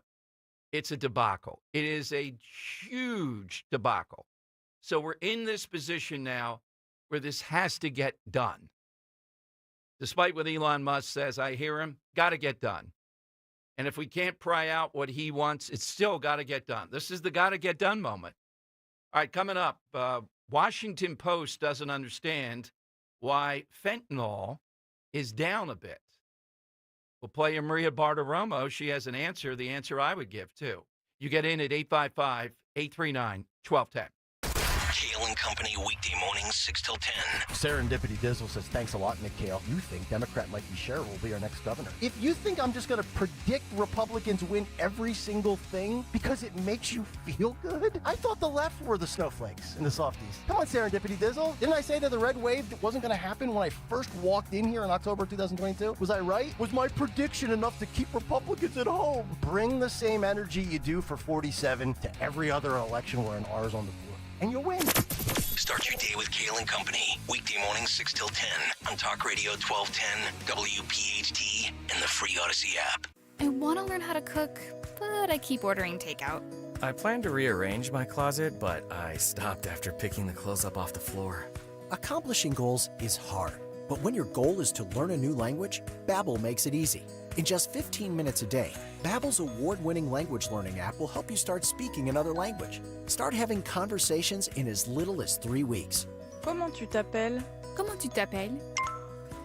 it's a debacle. It is a huge debacle. So we're in this position now where this has to get done. Despite what Elon Musk says, I hear him, got to get done. And if we can't pry out what he wants, it's still got to get done. This is the got to get done moment. All right, coming up, Washington Post doesn't understand why fentanyl is down a bit. We'll play you Maria Bartiromo. She has an answer, the answer I would give, too. You get in at 855-839-1210. Kale and Company, weekday mornings, 6 till 10. Serendipity Dizzle says, thanks a lot, Nick Kale. You think Democrat Mikey Sherrill will be our next governor. If you think I'm just going to predict Republicans win every single thing because it makes you feel good, I thought the left were the snowflakes and the softies. Come on, Serendipity Dizzle. Didn't I say that the red wave wasn't going to happen when I first walked in here in October 2022? Was I right? Was my prediction enough to keep Republicans at home? Bring the same energy you do for 47 to every other election where an R is on the board, and you'll win. Start your day with Kale and Company, weekday mornings 6 till 10 on Talk Radio 1210, WPHT, and the free Odyssey app. I want to learn how to cook, but I keep ordering takeout. I plan to rearrange my closet, but I stopped after picking the clothes up off the floor. Accomplishing goals is hard, but when your goal is to learn a new language, Babbel makes it easy. In just 15 minutes a day, Babbel's award-winning language learning app will help you start speaking another language. Start having conversations in as little as 3 weeks. Comment tu t'appelles? Comment tu t'appelles?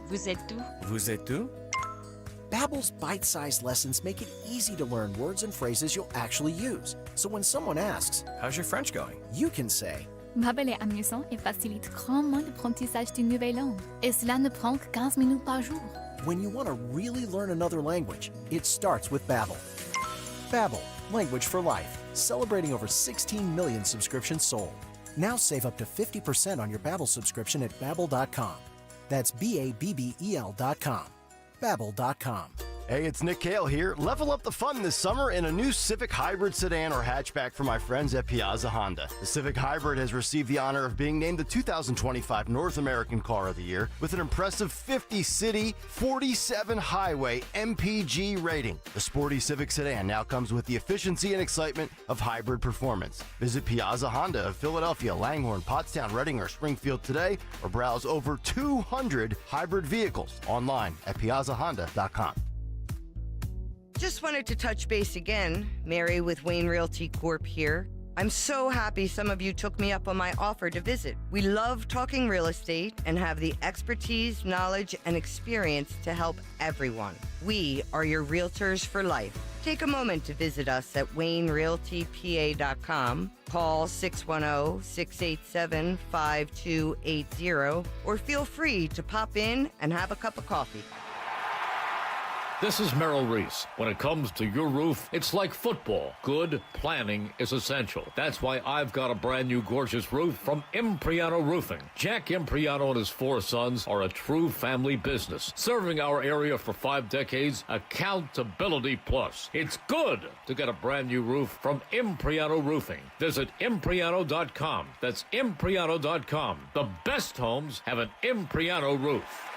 Vous êtes où? Vous êtes où? Babbel's bite-sized lessons make it easy to learn words and phrases you'll actually use. So when someone asks, how's your French going? You can say, Babbel est amusant et facilite grandement l'apprentissage d'une nouvelle langue. Et cela ne prend que 15 minutes par jour. When you want to really learn another language, it starts with Babbel. Babbel, language for life, celebrating over 16 million subscriptions sold. Now save up to 50% on your Babbel subscription at Babbel.com. That's Babbel.com. Babbel.com. Hey, it's Nick Kale here. Level up the fun this summer in a new Civic Hybrid sedan or hatchback from my friends at Piazza Honda. The Civic Hybrid has received the honor of being named the 2025 North American Car of the Year with an impressive 50 city, 47 highway MPG rating. The sporty Civic sedan now comes with the efficiency and excitement of hybrid performance. Visit Piazza Honda of Philadelphia, Langhorne, Pottstown, Reading, or Springfield today, or browse over 200 hybrid vehicles online at piazzahonda.com. Just wanted to touch base again. Mary with Wayne Realty Corp here. I'm so happy some of you took me up on my offer to visit. We love talking real estate and have the expertise, knowledge, and experience to help everyone. We are your realtors for life. Take a moment to visit us at WayneRealtyPA.com. Call 610-687-5280 or feel free to pop in and have a cup of coffee. This is Merrill Reese. When it comes to your roof, it's like football. Good planning is essential. That's why I've got a brand new gorgeous roof from Impriano Roofing. Jack Impriano and his 4 sons are a true family business, serving our area for 5 decades. Accountability plus. It's good to get a brand new roof from Impriano Roofing. Visit Impriano.com. That's Impriano.com. The best homes have an Impriano roof.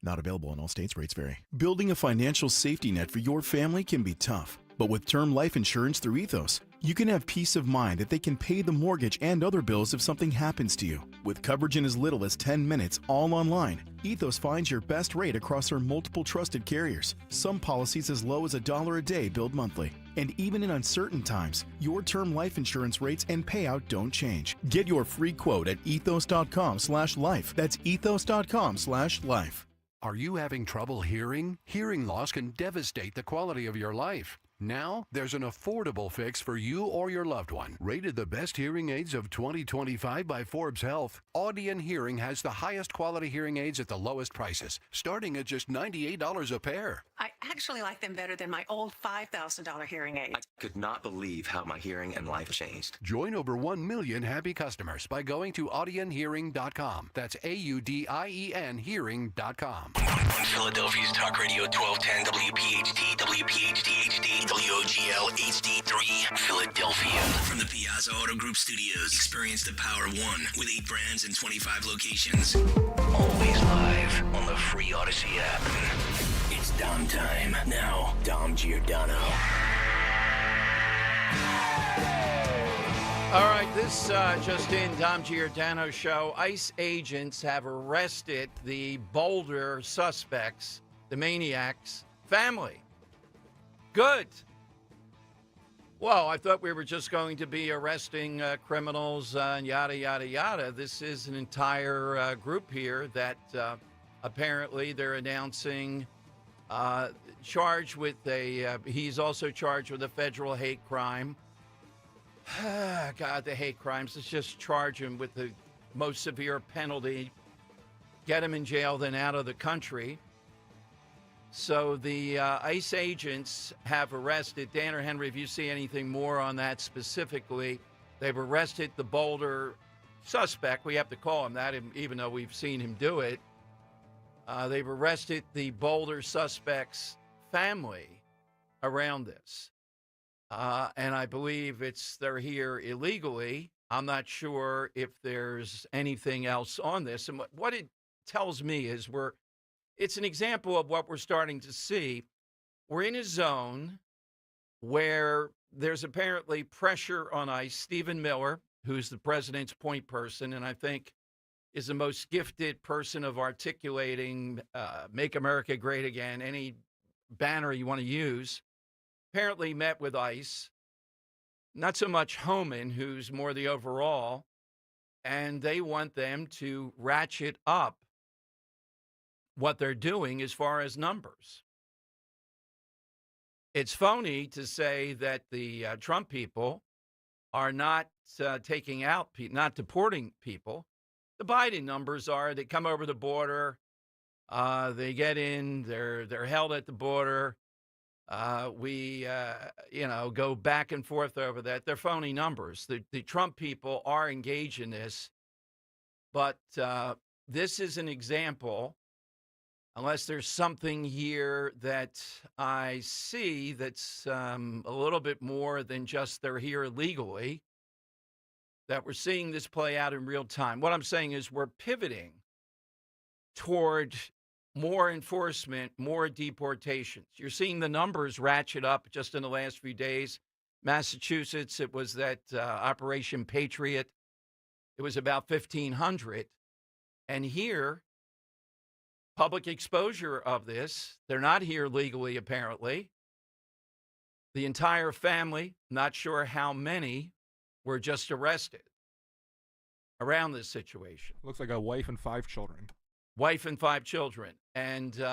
Not available in all states. Rates vary. Building a financial safety net for your family can be tough, but with term life insurance through Ethos, you can have peace of mind that they can pay the mortgage and other bills if something happens to you. With coverage in as little as 10 minutes, all online, Ethos finds your best rate across their multiple trusted carriers. Some policies as low as $1 a day billed monthly. And even in uncertain times, your term life insurance rates and payout don't change. Get your free quote at ethos.com/life. That's ethos.com/life. Are you having trouble hearing? Hearing loss can devastate the quality of your life. Now, there's an affordable fix for you or your loved one. Rated the best hearing aids of 2025 by Forbes Health, Audion Hearing has the highest quality hearing aids at the lowest prices, starting at just $98 a pair. I actually like them better than my old $5,000 hearing aids. I could not believe how my hearing and life changed. Join over 1 million happy customers by going to audionhearing.com. That's AUDIEN hearing.com. On Philadelphia's Talk Radio 1210 WPHT, WPHT HD, WOGL HD3, Philadelphia. From the Piazza Auto Group Studios, experience the power of one with 8 brands and 25 locations. Always live on the free Odyssey app. It's Dom time. Now, Dom Giordano. All right, this just in, Dom Giordano show. ICE agents have arrested the Boulder suspects, the maniacs' family. Good. Well, I thought we were just going to be arresting criminals and yada, yada, yada. This is an entire group here that apparently they're announcing charged with he's also charged with a federal hate crime. God, the hate crimes. Let's just charge him with the most severe penalty, get him in jail, then out of the country. So the ICE agents have arrested, Dan or Henry, if you see anything more on that specifically, they've arrested the Boulder suspect. We have to call him that, even though we've seen him do it. They've arrested the Boulder suspect's family around this. And I believe they're here illegally. I'm not sure if there's anything else on this. And what it tells me is it's an example of what we're starting to see. We're in a zone where there's apparently pressure on ICE. Stephen Miller, who's the president's point person, and I think is the most gifted person of articulating Make America Great Again, any banner you want to use, apparently met with ICE, not so much Homan, who's more the overall, and they want them to ratchet up what they're doing as far as numbers. It's phony to say that the Trump people are not taking out, not deporting people. The Biden numbers are they come over the border, they get in, they're held at the border. We go back and forth over that. They're phony numbers. The Trump people are engaged in this, but this is an example. Unless there's something here that I see that's a little bit more than just they're here illegally, that we're seeing this play out in real time. What I'm saying is we're pivoting toward more enforcement, more deportations. You're seeing the numbers ratchet up just in the last few days. Massachusetts, it was that Operation Patriot. It was about 1,500. And here, public exposure of this. They're not here legally, apparently. The entire family, not sure how many, were just arrested around this situation. Looks like a wife and 5 children. Wife and 5 children. And, Keith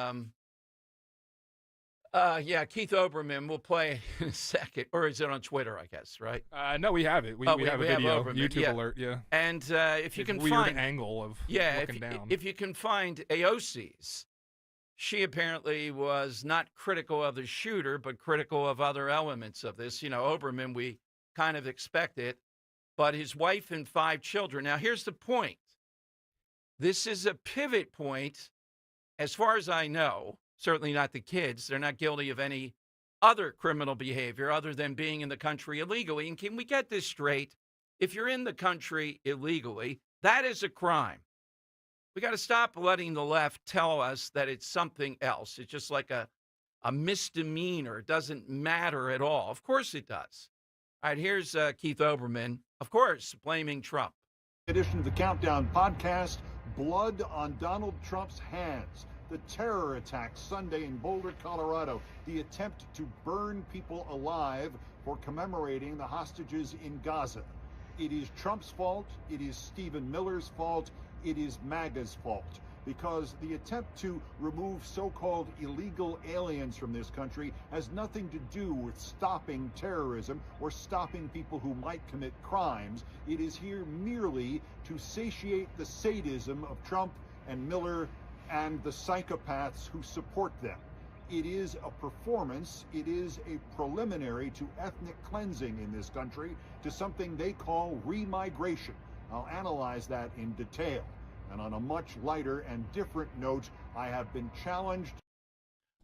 Oberman will play in a second. Or is it on Twitter, I guess, right? No, we have it. We have a video, YouTube alert, yeah. And if you can weird find... angle of looking down. If you can find AOC's, she apparently was not critical of the shooter, but critical of other elements of this. Oberman, we kind of expect it. But his wife and 5 children. Now, here's the point. This is a pivot point, as far as I know. Certainly not the kids. They're not guilty of any other criminal behavior other than being in the country illegally. And can we get this straight? If you're in the country illegally, that is a crime. We got to stop letting the left tell us that it's something else. It's just like a misdemeanor. It doesn't matter at all. Of course it does. All right, here's Keith Oberman, of course, blaming Trump. Edition of the Countdown podcast, blood on Donald Trump's hands. The terror attack Sunday in Boulder, Colorado. The attempt to burn people alive for commemorating the hostages in Gaza. It is Trump's fault. It is Stephen Miller's fault. It is MAGA's fault. Because the attempt to remove so-called illegal aliens from this country has nothing to do with stopping terrorism or stopping people who might commit crimes. It is here merely to satiate the sadism of Trump and Miller and the psychopaths who support them. It is a performance. It is a preliminary to ethnic cleansing in this country, to something they call remigration. I'll analyze that in detail. And on a much lighter and different note, I have been challenged.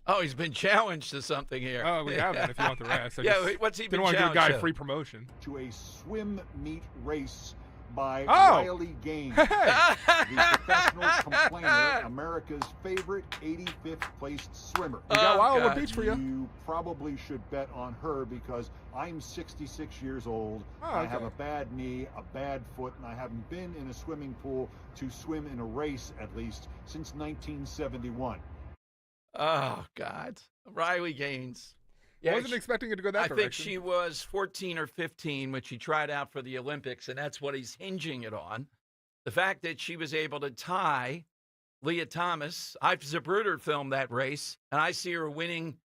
Oh, he's been challenged to something here. Oh, we have that if you want the rest. What's he been challenged to? Didn't want to give a guy free promotion. To a swim meet race by Oh. Riley Gaines, the professional complainer, America's favorite 85th placed swimmer. We got Wildwood Beach for you. You probably should bet on her because I'm 66 years old. I have a bad knee, a bad foot, and I haven't been in a swimming pool to swim in a race, at least, since 1971. Oh, God. Riley Gaines. Wasn't expecting it to go that I direction. think she was 14 or 15 when she tried out for the Olympics, and that's what he's hinging it on. The fact that she was able to tie Leah Thomas. I've Zapruder filmed that race, and I see her winning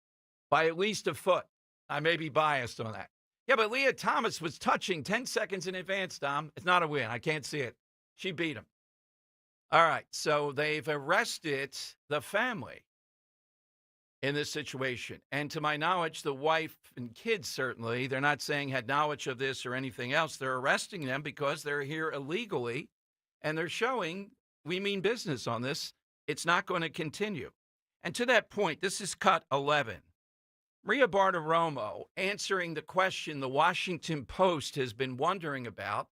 by at least a foot. I may be biased on that. Yeah, but Leah Thomas was touching 10 seconds in advance, Dom. It's not a win. I can't see it. She beat him. All right, so they've arrested the family in this situation. And to my knowledge, the wife and kids certainly, they're not saying had knowledge of this or anything else. They're arresting them because they're here illegally, and they're showing we mean business on this. It's not going to continue. And to that point, this is cut 11. Maria Bartiromo answering the question the Washington Post has been wondering about.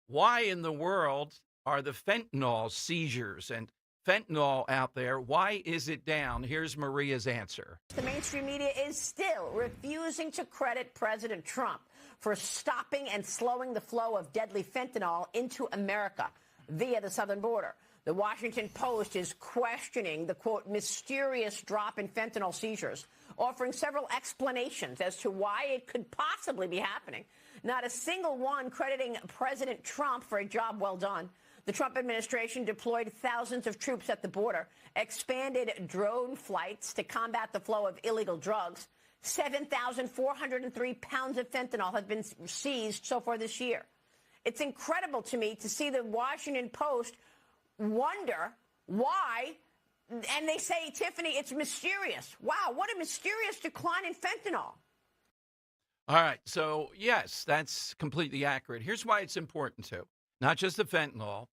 Why in the world are the fentanyl seizures and fentanyl out there? Why is it down? Here's Maria's answer. The mainstream media is still refusing to credit President Trump for stopping and slowing the flow of deadly fentanyl into America via the southern border. The Washington Post is questioning the, quote, mysterious drop in fentanyl seizures, offering several explanations as to why it could possibly be happening. Not a single one crediting President Trump for a job well done. The Trump administration deployed thousands of troops at the border, expanded drone flights to combat the flow of illegal drugs. 7,403 pounds of fentanyl have been seized so far this year. It's incredible to me to see the Washington Post wonder why, and they say, Tiffany, it's mysterious. Wow, what a mysterious decline in fentanyl. All right, so yes, that's completely accurate. Here's why it's important to. Not just the fentanyl,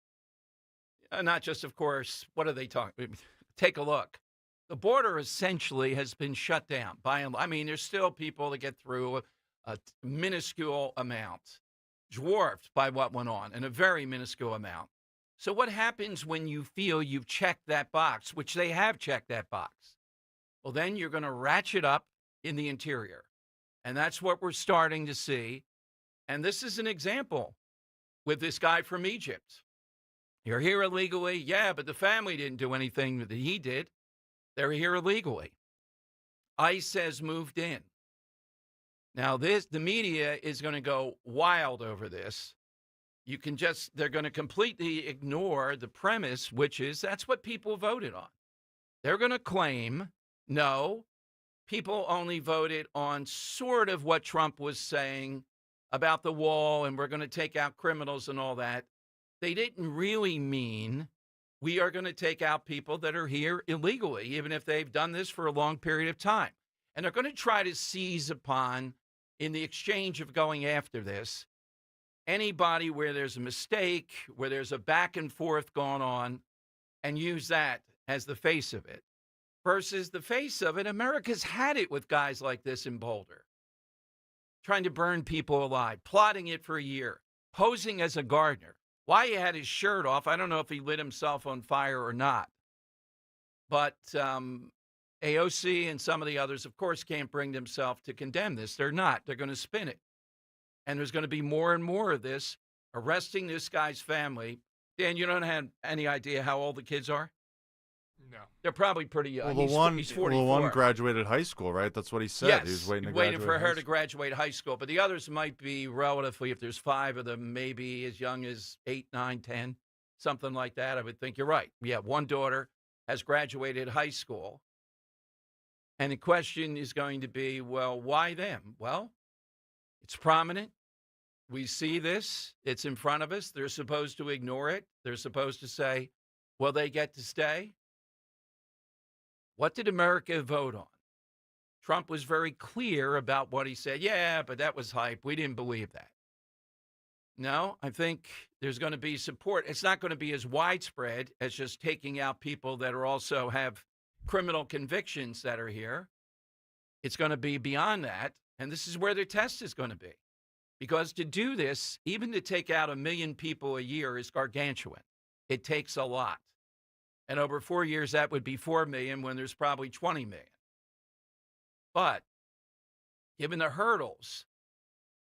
not just, of course, what are they talking? Take a look. The border essentially has been shut down. I mean, there's still people that get through a minuscule amount, dwarfed by what went on, and a very minuscule amount. So what happens when you feel you've checked that box, which they have checked that box? Well, then you're going to ratchet up in the interior. And that's what we're starting to see. And this is an example with this guy from Egypt. You're here illegally. Yeah, but the family didn't do anything that he did. They're here illegally. ICE has moved in. Now, the media is going to go wild over this. They're going to completely ignore the premise, which is that's what people voted on. They're going to claim, no, people only voted on sort of what Trump was saying about the wall and we're going to take out criminals and all that. They didn't really mean we are going to take out people that are here illegally, even if they've done this for a long period of time. And they're going to try to seize upon, in the exchange of going after this, anybody where there's a mistake, where there's a back and forth going on, and use that as the face of it. Versus the face of it, America's had it with guys like this in Boulder. Trying to burn people alive, plotting it for a year, posing as a gardener. Why he had his shirt off, I don't know if he lit himself on fire or not. But AOC and some of the others, of course, can't bring themselves to condemn this. They're not. They're going to spin it. And there's going to be more and more of this, arresting this guy's family. Dan, you don't have any idea how old the kids are? No. They're probably pretty young. Well, He's 44. the one graduated high school, right? That's what he said. Yes, He's waiting to waiting graduate for her high to school. graduate high school. But the others might be relatively, if there's 5 of them, maybe as young as 8, 9, 10, something like that. I would think you're right. Yeah, one daughter has graduated high school. And the question is going to be, well, why them? Well, it's prominent. We see this. It's in front of us. They're supposed to ignore it. They're supposed to say, well, they get to stay. What did America vote on? Trump was very clear about what he said. Yeah, but that was hype. We didn't believe that. No, I think there's going to be support. It's not going to be as widespread as just taking out people that are also have criminal convictions that are here. It's going to be beyond that. And this is where the test is going to be. Because to do this, even to take out 1 million people a year is gargantuan. It takes a lot. And over 4 years, that would be 4 million when there's probably 20 million. But given the hurdles,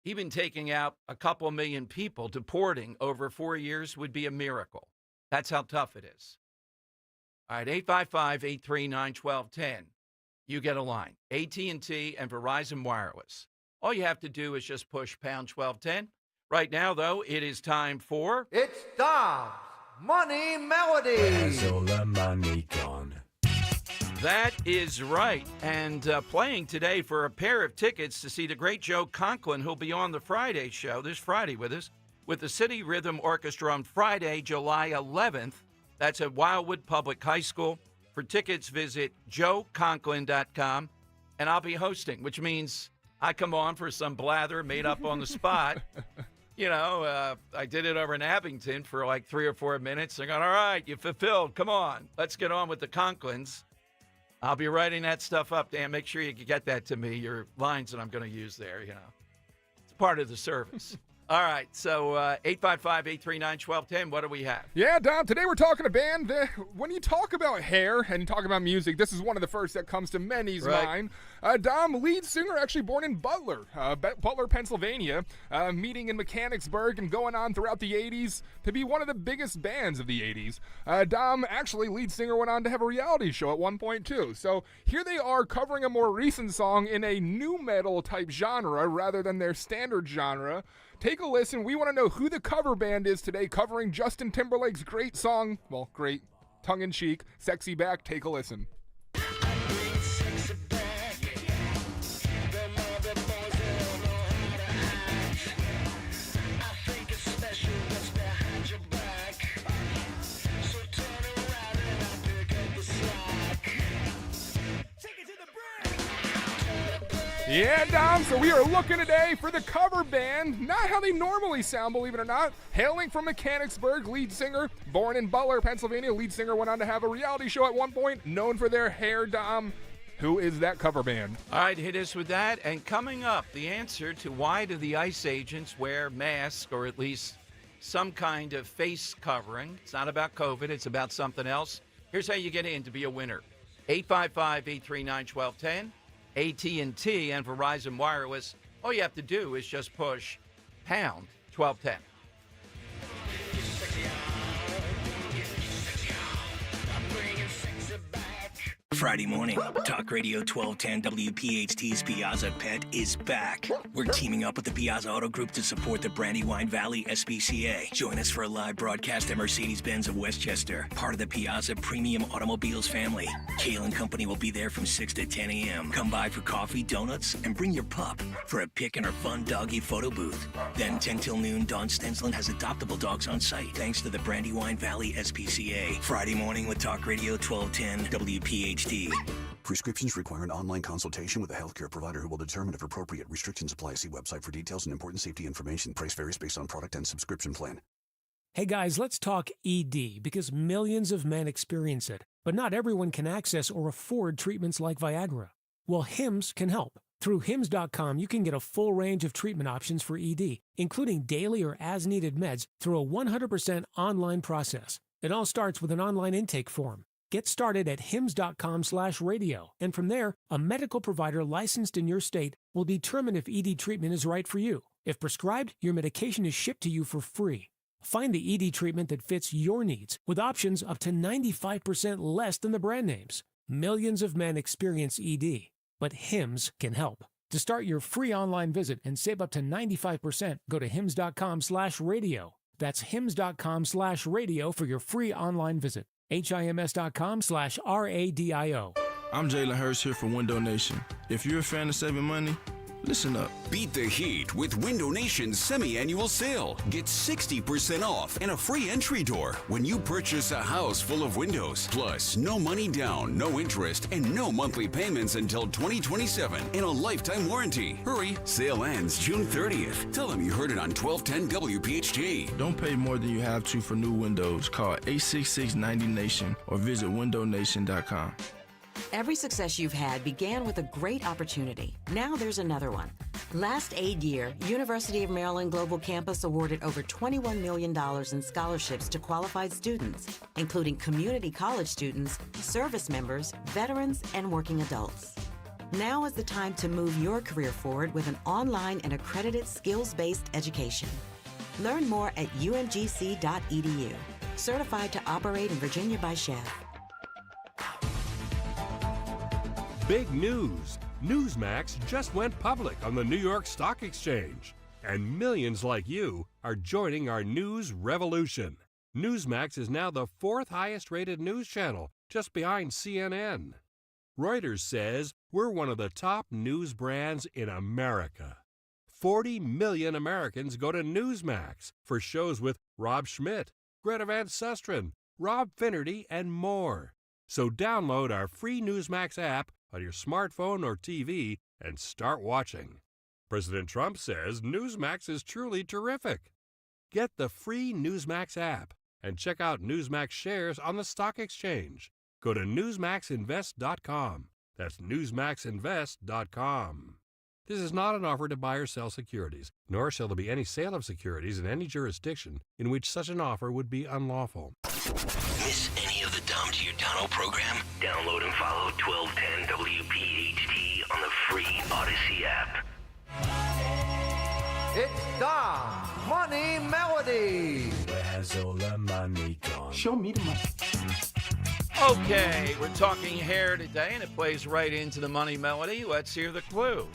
even taking out a couple million people, deporting over 4 years would be a miracle. That's how tough it is. All right, 855-839-1210. You get a line. AT&T and Verizon Wireless. All you have to do is just push pound 1210. Right now, though, it is time for... It's Dom's Money Melody. Where's all the money gone? That is right. And playing today for a pair of tickets to see the great Joe Conklin, who'll be on the Friday show this Friday with us, with the City Rhythm Orchestra on Friday, July 11th. That's at Wildwood Public High School. For tickets, visit joeconklin.com. And I'll be hosting, which means I come on for some blather made up on the spot. I did it over in Abington for like 3 or 4 minutes. I got, all right, you fulfilled. Come on. Let's get on with the Conklins. I'll be writing that stuff up, Dan. Make sure you get that to me, your lines that I'm going to use there, It's part of the service. All right, so 855-839-1210, what do we have? Yeah, Dom, today we're talking a band. When you talk about hair and talk about music, this is one of the first that comes to many's mind. Dom, lead singer, actually born in Butler, Pennsylvania, meeting in Mechanicsburg and going on throughout the 80s to be one of the biggest bands of the 80s. Dom, actually, lead singer, went on to have a reality show at one point, too. So here they are covering a more recent song in a nu metal type genre rather than their standard genre. Take a listen. We want to know who the cover band is today, covering Justin Timberlake's great song, well, great, tongue-in-cheek, Sexy Back. Take a listen. Yeah, Dom, so we are looking today for the cover band, not how they normally sound, believe it or not. Hailing from Mechanicsburg, lead singer, born in Butler, Pennsylvania, lead singer went on to have a reality show at one point, known for their hair, Dom. Who is that cover band? All right, hit us with that. And coming up, the answer to why do the ICE agents wear masks or at least some kind of face covering. It's not about COVID, it's about something else. Here's how you get in to be a winner. 855-839-1210. AT&T and Verizon Wireless, all you have to do is just push pound 1210. Friday morning, Talk Radio 1210 WPHT's Piazza Pet is back. We're teaming up with the Piazza Auto Group to support the Brandywine Valley SPCA. Join us for a live broadcast at Mercedes-Benz of Westchester, part of the Piazza Premium Automobiles family. Kale and Company will be there from 6 to 10 a.m. Come by for coffee, donuts, and bring your pup for a pic in our fun doggy photo booth. Then 10 till noon, Dawn Stensland has adoptable dogs on site, thanks to the Brandywine Valley SPCA. Friday morning with Talk Radio 1210 WPHT. Prescriptions require an online consultation with a healthcare provider who will determine if appropriate. Restrictions apply. See website for details and important safety information. Price varies based on product and subscription plan. Hey guys, let's talk ED because millions of men experience it, but not everyone can access or afford treatments like Viagra. Well, Hims can help. Through Hims.com, you can get a full range of treatment options for ED, including daily or as-needed meds through a 100% online process. It all starts with an online intake form. Get started at hims.com/radio, and from there, a medical provider licensed in your state will determine if ED treatment is right for you. If prescribed, your medication is shipped to you for free. Find the ED treatment that fits your needs, with options up to 95% less than the brand names. Millions of men experience ED, but Hims can help. To start your free online visit and save up to 95%, go to hims.com/radio. That's hims.com/radio for your free online visit. HIMS.com/RADIO. I'm Jalen Hurst here for Window Nation. If you're a fan of saving money, listen up. Beat the heat with Window Nation's semi-annual sale. Get 60% off and a free entry door when you purchase a house full of windows. Plus, no money down, no interest, and no monthly payments until 2027 and a lifetime warranty. Hurry, sale ends June 30th. Tell them you heard it on 1210 WPHT. Don't pay more than you have to for new windows. Call 866-90-NATION or visit windownation.com. Every success you've had began with a great opportunity. Now there's another one. Last aid year, University of Maryland Global Campus awarded over $21 million in scholarships to qualified students, including community college students, service members, veterans, and working adults. Now is the time to move your career forward with an online and accredited skills-based education. Learn more at umgc.edu. Certified to operate in Virginia by Chef. Big news! Newsmax just went public on the New York Stock Exchange, and millions like you are joining our news revolution. Newsmax is now the 4th highest-rated news channel, just behind CNN. Reuters says we're one of the top news brands in America. 40 million Americans go to Newsmax for shows with Rob Schmidt, Greta Van Susteren, Rob Finnerty, and more. So download our free Newsmax app on your smartphone or TV and start watching. President Trump says Newsmax is truly terrific. Get the free Newsmax app and check out Newsmax shares on the stock exchange. Go to newsmaxinvest.com. That's newsmaxinvest.com. This is not an offer to buy or sell securities, nor shall there be any sale of securities in any jurisdiction in which such an offer would be unlawful. Miss any of the Dom Giordano program? Download and follow 1210 WPHT on the free Odyssey app. It's Dom Money Melody. Where's all the money gone? Show me the money. Okay, we're talking hair today, and it plays right into the money melody. Let's hear the clue.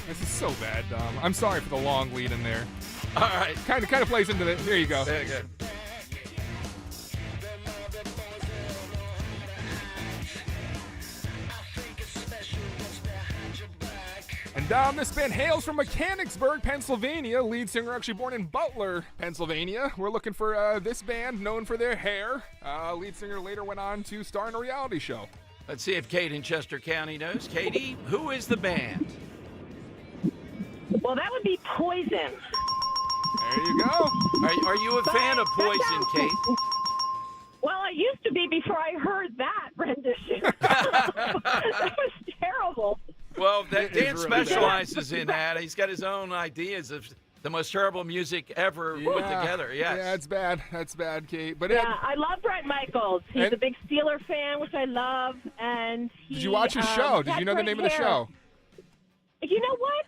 This is so bad, Dom. I'm sorry for the long lead in there. All right. Kind of plays into the... There you go. Very good. And Dom, this band hails from Mechanicsburg, Pennsylvania. Lead singer actually born in Butler, Pennsylvania. We're looking for this band known for their hair. Lead singer later went on to star in a reality show. Let's see if Kate in Chester County knows. Katie, who is the band? Well, that would be Poison. There you go. Are you a fan of Poison, Kate? Well, I used to be before I heard that rendition. That was terrible. Well, Dan really specializes in that. He's got his own ideas of the most terrible music ever put together. Yes. Yeah, it's bad. That's bad, Kate. But yeah, I love Brett Michaels. He's a big Steeler fan, which I love. And did you watch his show? Did you know the name of the show? You know what?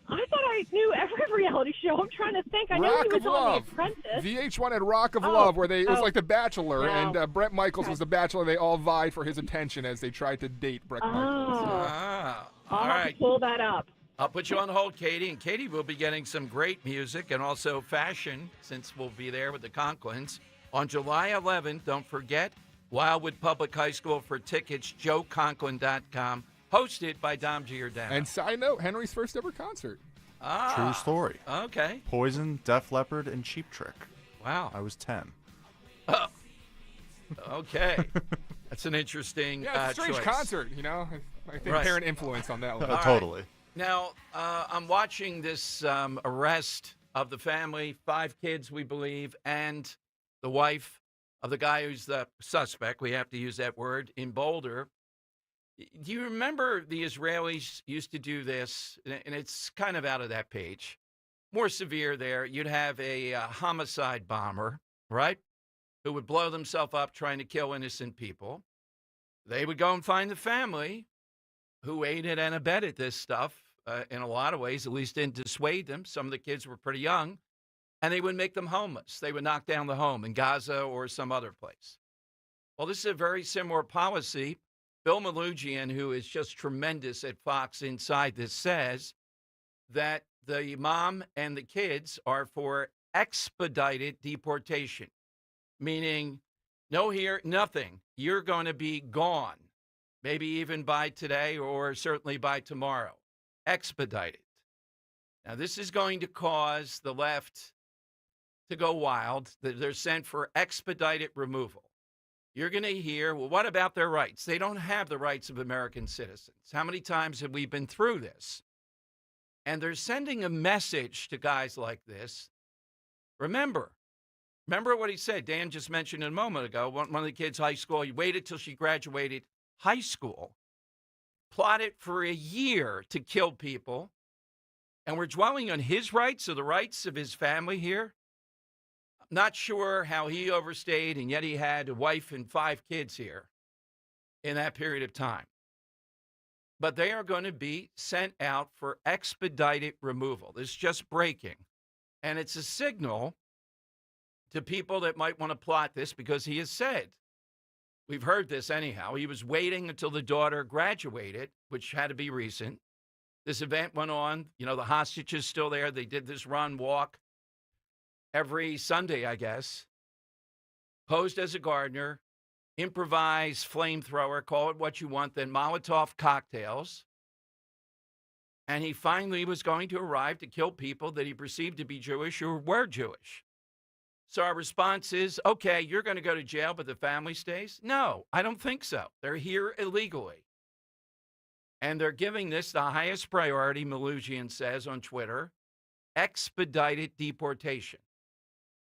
I thought I knew every reality show. I'm trying to think. I know he was on The Apprentice. VH1 had Rock of Love, where it was like The Bachelor, and Brett Michaels was the Bachelor. They all vied for his attention as they tried to date Brett Michaels. All have to pull that up. I'll put you on hold, Katie, and Katie will be getting some great music and also fashion, since we'll be there with the Conklins. On July 11th, don't forget, Wildwood Public High School. For tickets, joeconklin.com. Hosted by Dom Giordano. And side note, Henry's first ever concert. True story. Okay. Poison, Def Leppard, and Cheap Trick. Wow. I was 10. Oh. Okay. That's an interesting Yeah, it's a strange choice. concert, you know? I think parent influence on that one. Totally. Now, I'm watching this arrest of the family, 5 kids, we believe, and the wife of the guy who's the suspect, we have to use that word, in Boulder. Do you remember the Israelis used to do this, and it's kind of out of that page, more severe there. You'd have a homicide bomber, right, who would blow themselves up trying to kill innocent people. They would go and find the family who aided and abetted this stuff in a lot of ways, at least didn't dissuade them. Some of the kids were pretty young, and they would make them homeless. They would knock down the home in Gaza or some other place. Well, this is a very similar policy. Bill Malugian, who is just tremendous at Fox Inside This, says that the mom and the kids are for expedited deportation, meaning no here, nothing. You're going to be gone, maybe even by today or certainly by tomorrow. Expedited. Now, this is going to cause the left to go wild. They're sent for expedited removal. You're going to hear, well, what about their rights? They don't have the rights of American citizens. How many times have we been through this? And they're sending a message to guys like this. Remember, Remember what he said? Dan just mentioned a moment ago. One of the kids' high school, he waited till she graduated high school, plotted for a year to kill people, and we're dwelling on his rights or the rights of his family here. I'm not sure how he overstayed, and yet he had a wife and 5 kids here in that period of time. But they are going to be sent out for expedited removal. This is just breaking. And it's a signal to people that might want to plot this, because he has said, we've heard this anyhow, he was waiting until the daughter graduated, which had to be recent. This event went on. You know, the hostage is still there. They did this run, walk every Sunday, I guess. Posed as a gardener, improvised flamethrower, call it what you want, then Molotov cocktails. And he finally was going to arrive to kill people that he perceived to be Jewish or were Jewish. So our response is, okay, you're going to go to jail, but the family stays? No, I don't think so. They're here illegally. And they're giving this the highest priority, Malugian says on Twitter, expedited deportation.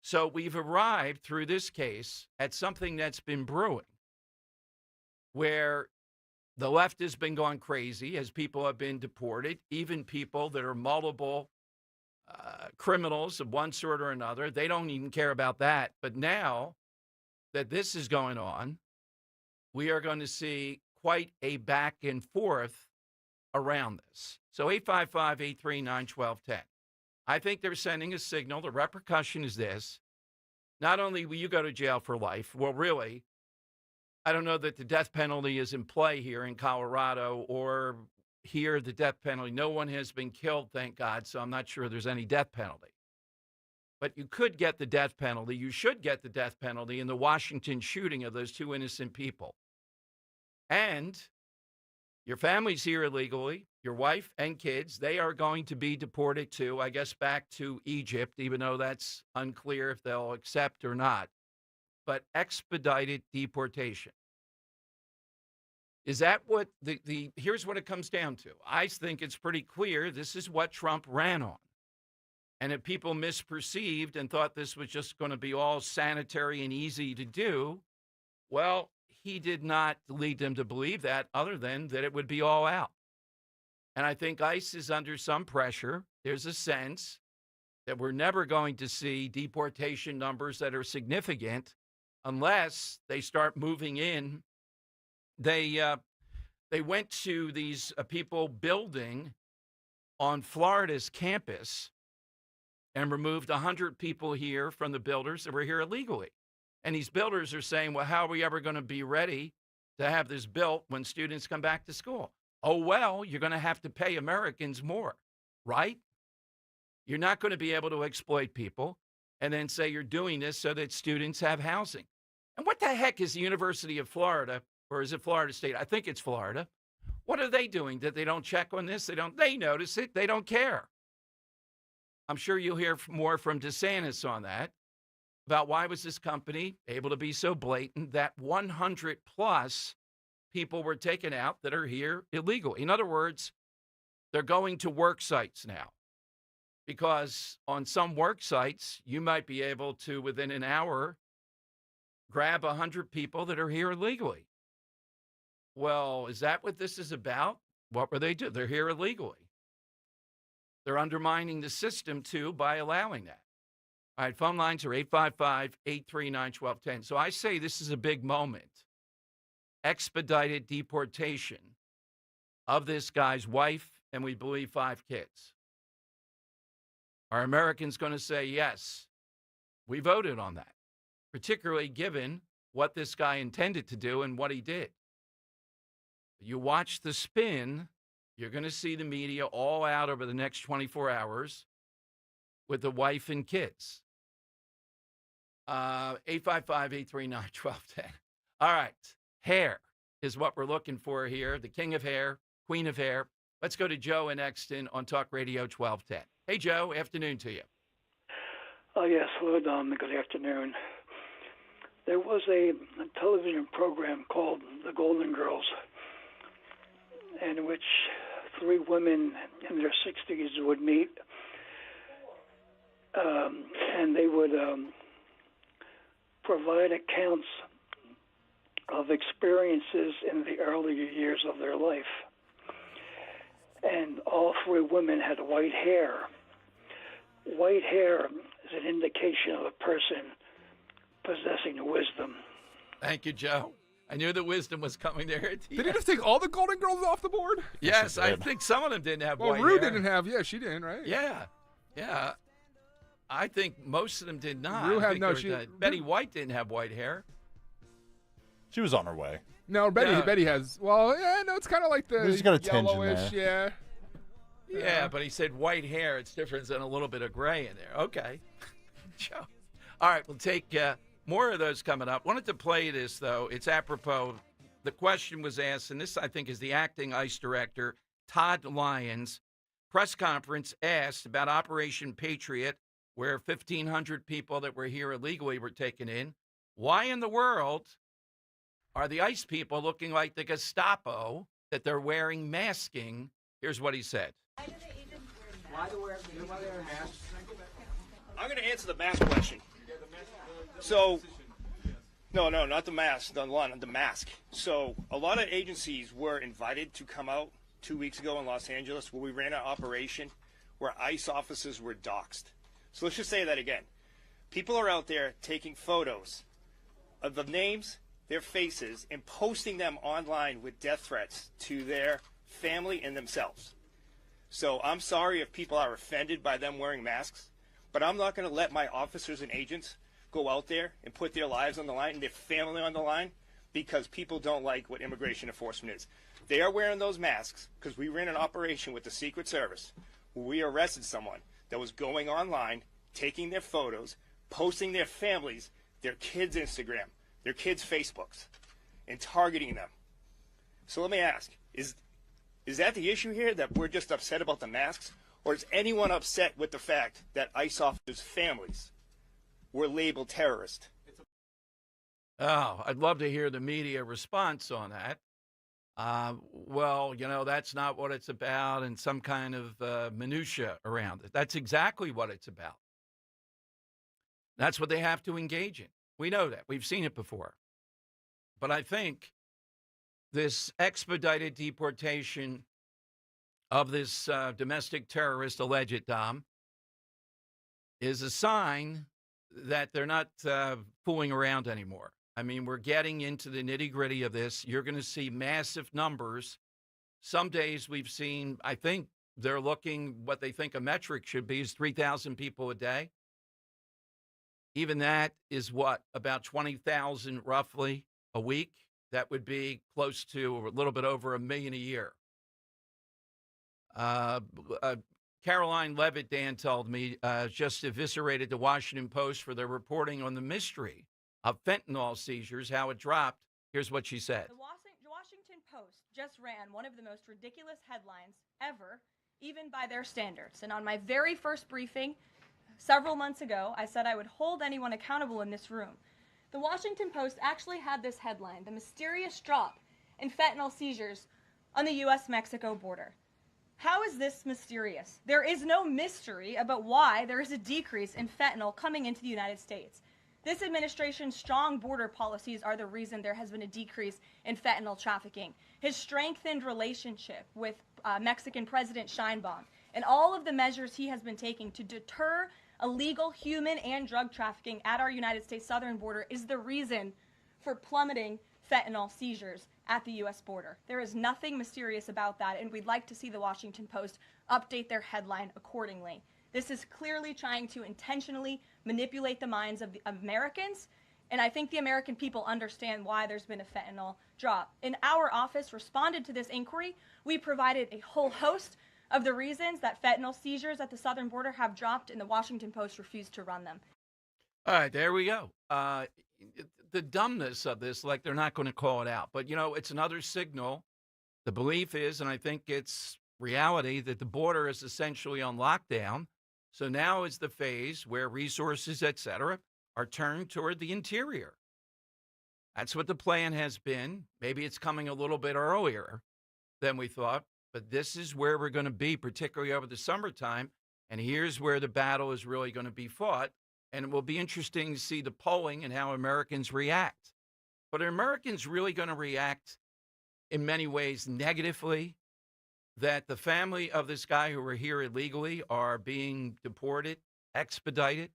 So we've arrived through this case at something that's been brewing, where the left has been going crazy as people have been deported, even people that are multiple criminals of one sort or another. They don't even care about that. But now that this is going on, we are going to see quite a back and forth around this. So 855-839-1210. I think they're sending a signal. The repercussion is this. Not only will you go to jail for life, well, really, I don't know that the death penalty is in play here in Colorado, or here the death penalty. No one has been killed, thank God, so I'm not sure there's any death penalty. But you could get the death penalty. You should get the death penalty in the Washington shooting of those 2 innocent people. And your family's here illegally, your wife and kids, they are going to be deported to, I guess, back to Egypt, even though that's unclear if they'll accept or not. But expedited deportation. Is that what here's what it comes down to. I think it's pretty clear this is what Trump ran on. And if people misperceived and thought this was just going to be all sanitary and easy to do, well, he did not lead them to believe that, other than that it would be all out. And I think ICE is under some pressure. There's a sense that we're never going to see deportation numbers that are significant unless they start moving in. They went to these people building on Florida's campus and removed 100 people here from the builders that were here illegally. And these builders are saying, well, how are we ever going to be ready to have this built when students come back to school? Oh, well, you're going to have to pay Americans more, right? You're not going to be able to exploit people and then say you're doing this so that students have housing. And what the heck is the University of Florida, or is it Florida State? I think it's Florida. What are they doing that they don't check on this? They notice it. They don't care. I'm sure you'll hear more from DeSantis on that, about why was this company able to be so blatant that 100 plus people were taken out that are here illegally. In other words, they're going to work sites now, because on some work sites, you might be able to, within an hour, grab 100 people that are here illegally. Well, is that what this is about? What were they doing? They're here illegally. They're undermining the system, too, by allowing that. All right, phone lines are 855-839-1210. So I say this is a big moment. Expedited deportation of this guy's wife and, we believe, 5 kids. Are Americans going to say, yes, we voted on that, particularly given what this guy intended to do and what he did? You watch the spin, you're going to see the media all out over the next 24 hours with the wife and kids. 855-839-1210. All right. Hair is what we're looking for here. The king of hair, queen of hair. Let's go to Joe in Exton on Talk Radio 1210. Hey, Joe. Afternoon to you. Oh, yes. Hello, Dom. Good afternoon. There was a television program called The Golden Girls, in which 3 women in their 60s would meet, and they would provide accounts of experiences in the earlier years of their life. And all three women had white hair. White hair is an indication of a person possessing wisdom. Thank you, Joe. I knew the wisdom was coming there. Did he just take all the Golden Girls off the board? Yes, I think some of them didn't have white Rue hair. didn't have, she didn't, right? Yeah. I think most of them did not. Rue had, Betty White didn't have white hair. She was on her way. No, Betty has, it's kind of like the She's got a tinge in yellowish, there. Yeah, but he said white hair. It's different than a little bit of gray in there. Okay. Joe. All right, we'll take more of those coming up. Wanted to play this, though. It's apropos. The question was asked, and this, I think, is the acting ICE director, Todd Lyons. Press conference asked about Operation Patriot, where 1,500 people that were here illegally were taken in. Why in the world are the ICE people looking like the Gestapo, that they're wearing masking? Here's what he said. Why they wear masks? I'm going to answer the mask question. So, no, not the mask, the mask. So, a lot of agencies were invited to come out 2 weeks ago in Los Angeles where we ran an operation where ICE officers were doxxed. So let's just say that again. People are out there taking photos of the names, their faces, and posting them online with death threats to their family and themselves. So I'm sorry if people are offended by them wearing masks, but I'm not going to let my officers and agents go out there and put their lives on the line and their family on the line because people don't like what immigration enforcement is. They are wearing those masks because we ran an operation with the Secret Service where we arrested someone that was going online, taking their photos, posting their families, their kids' Instagram, their kids' Facebooks, and targeting them. So let me ask, is that the issue here, that we're just upset about the masks? Or is anyone upset with the fact that ICE officers' families were labeled terrorist? Oh, I'd love to hear the media response on that. Well, that's not what it's about, and some kind of minutia around it. That's exactly what it's about. That's what they have to engage in. We know that. We've seen it before. But I think this expedited deportation of this domestic terrorist, alleged Dom, is a sign that they're not fooling around anymore. I mean, we're getting into the nitty-gritty of this. You're going to see massive numbers. Some days we've seen, I think they're looking, what they think a metric should be is 3,000 people a day. Even that is what, about 20,000 roughly a week? That would be close to a little bit over 1 million a year. Caroline Levitt, Dan told me, just eviscerated the Washington Post for their reporting on the mystery of fentanyl seizures, how it dropped. Here's what she said. The Washington Post just ran one of the most ridiculous headlines ever, even by their standards. And on my very first briefing several months ago, I said I would hold anyone accountable in this room. The Washington Post actually had this headline, the mysterious drop in fentanyl seizures on the U.S.-Mexico border. How is this mysterious? There is no mystery about why there is a decrease in fentanyl coming into the United States. This administration's strong border policies are the reason there has been a decrease in fentanyl trafficking. His strengthened relationship with Mexican President Sheinbaum and all of the measures he has been taking to deter illegal human and drug trafficking at our United States southern border is the reason for plummeting fentanyl seizures at the U.S. border. There is nothing mysterious about that, and we'd like to see the Washington Post update their headline accordingly. This is clearly trying to intentionally manipulate the minds of the Americans, and I think the American people understand why there's been a fentanyl drop. And our office responded to this inquiry. We provided a whole host of the reasons that fentanyl seizures at the southern border have dropped, and the Washington Post refused to run them. All right, there we go. The dumbness of this, like they're not going to call it out. But, it's another signal. The belief is, and I think it's reality, that the border is essentially on lockdown. So now is the phase where resources, et cetera, are turned toward the interior. That's what the plan has been. Maybe it's coming a little bit earlier than we thought, but this is where we're going to be, particularly over the summertime. And here's where the battle is really going to be fought And it will be interesting to see the polling and how Americans react. But are Americans really going to react in many ways negatively that the family of this guy who were here illegally are being deported, expedited?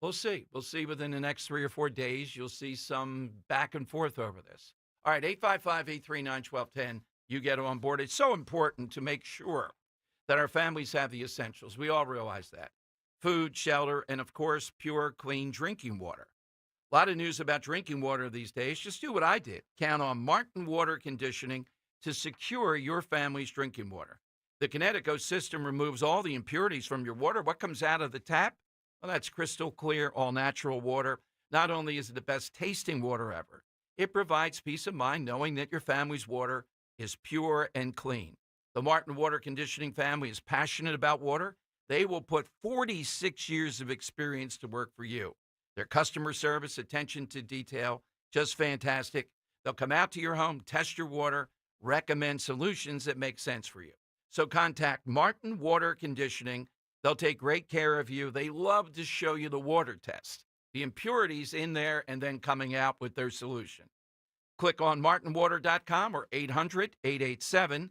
We'll see. We'll see within the next 3 or 4 days. You'll see some back and forth over this. All right, 855-839-1210. You get on board. It's so important to make sure that our families have the essentials. We all realize that. Food, shelter, and, of course, pure, clean drinking water. A lot of news about drinking water these days. Just do what I did. Count on Martin Water Conditioning to secure your family's drinking water. The Connecticut system removes all the impurities from your water. What comes out of the tap? Well, that's crystal clear, all-natural water. Not only is it the best tasting water ever, it provides peace of mind knowing that your family's water is pure and clean. The Martin Water Conditioning family is passionate about water. They will put 46 years of experience to work for you. Their customer service, attention to detail, just fantastic. They'll come out to your home, test your water, recommend solutions that make sense for you. So contact Martin Water Conditioning. They'll take great care of you. They love to show you the water test, the impurities in there, and then coming out with their solution. Click on martinwater.com or 800-887-7555.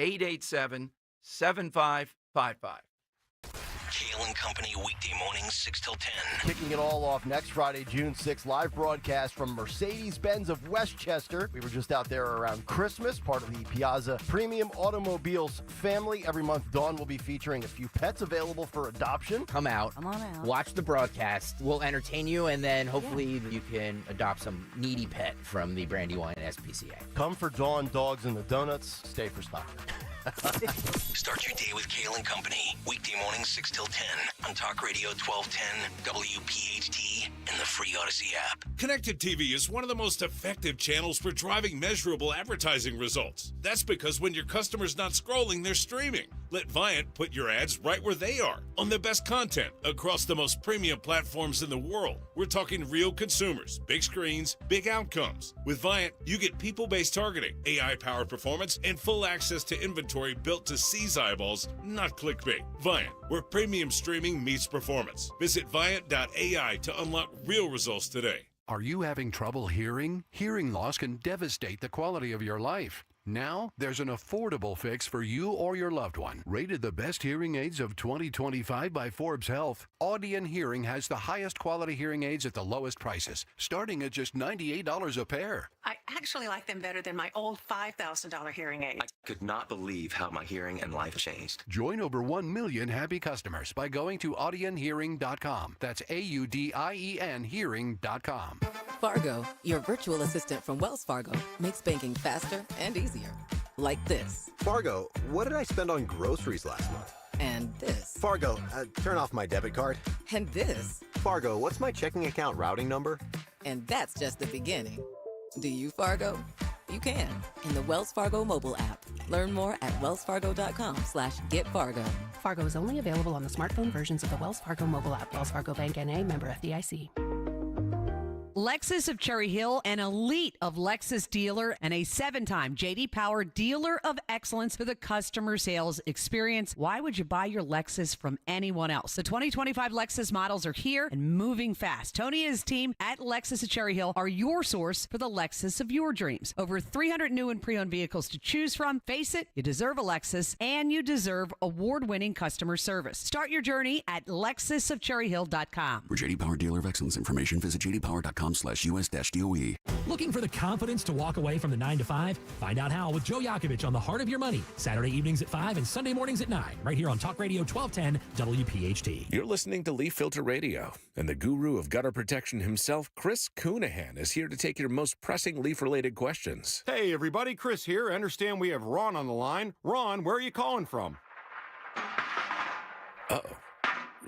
800-887-7555. Kale and Company, weekday mornings, 6 till 10. Kicking it all off next Friday, June 6th, live broadcast from Mercedes-Benz of Westchester. We were just out there around Christmas, part of the Piazza Premium Automobiles family. Every month, Dawn will be featuring a few pets available for adoption. Come out. Come on out. Watch the broadcast. We'll entertain you, and then hopefully you can adopt some needy pet from the Brandywine SPCA. Come for Dawn, dogs, and the donuts. Stay for Stockton. Start your day with Kale and Company. Weekday mornings 6 till 10 on Talk Radio 1210, WPHT, and the free Odyssey app. Connected TV is one of the most effective channels for driving measurable advertising results. That's because when your customer's not scrolling, they're streaming. Let Viant put your ads right where they are, on the best content across the most premium platforms in the world. We're talking real consumers, big screens, big outcomes. With Viant, you get people-based targeting, AI-powered performance, and full access to inventory built to seize eyeballs, not clickbait. Viant, where premium streaming meets performance. Visit Viant.ai to unlock real results today. Are you having trouble hearing? Hearing loss can devastate the quality of your life. Now, there's an affordable fix for you or your loved one. Rated the best hearing aids of 2025 by Forbes Health, Audion Hearing has the highest quality hearing aids at the lowest prices, starting at just $98 a pair. I actually like them better than my old $5,000 hearing aid. I could not believe how my hearing and life changed. Join over 1 million happy customers by going to audionhearing.com. That's AUDIEN hearing.com. Fargo, your virtual assistant from Wells Fargo, makes banking faster and easier. Like this. Fargo, what did I spend on groceries last month? And this. Fargo, turn off my debit card. And this. Fargo, what's my checking account routing number? And that's just the beginning. Do you, Fargo? You can in the Wells Fargo mobile app. Learn more at wellsfargo.com/getfargo. Fargo is only available on the smartphone versions of the Wells Fargo mobile app. Wells Fargo Bank N.A., member FDIC. Lexus of Cherry Hill, an elite of Lexus dealer and a 7-time J.D. Power Dealer of Excellence for the customer sales experience. Why would you buy your Lexus from anyone else? The 2025 Lexus models are here and moving fast. Tony and his team at Lexus of Cherry Hill are your source for the Lexus of your dreams. Over 300 new and pre-owned vehicles to choose from. Face it, you deserve a Lexus, and you deserve award-winning customer service. Start your journey at lexusofcherryhill.com. For J.D. Power Dealer of Excellence information, visit jdpower.com/US-DOE. Looking for the confidence to walk away from the 9 to 5? Find out how with Joe Yakovich on The Heart of Your Money, Saturday evenings at 5 and Sunday mornings at 9, right here on Talk Radio 1210 WPHT. You're listening to Leaf Filter Radio, and the guru of gutter protection himself, Chris Coonahan, is here to take your most pressing leaf-related questions. Hey, everybody, Chris here. I understand we have Ron on the line. Ron, where are you calling from? Uh-oh.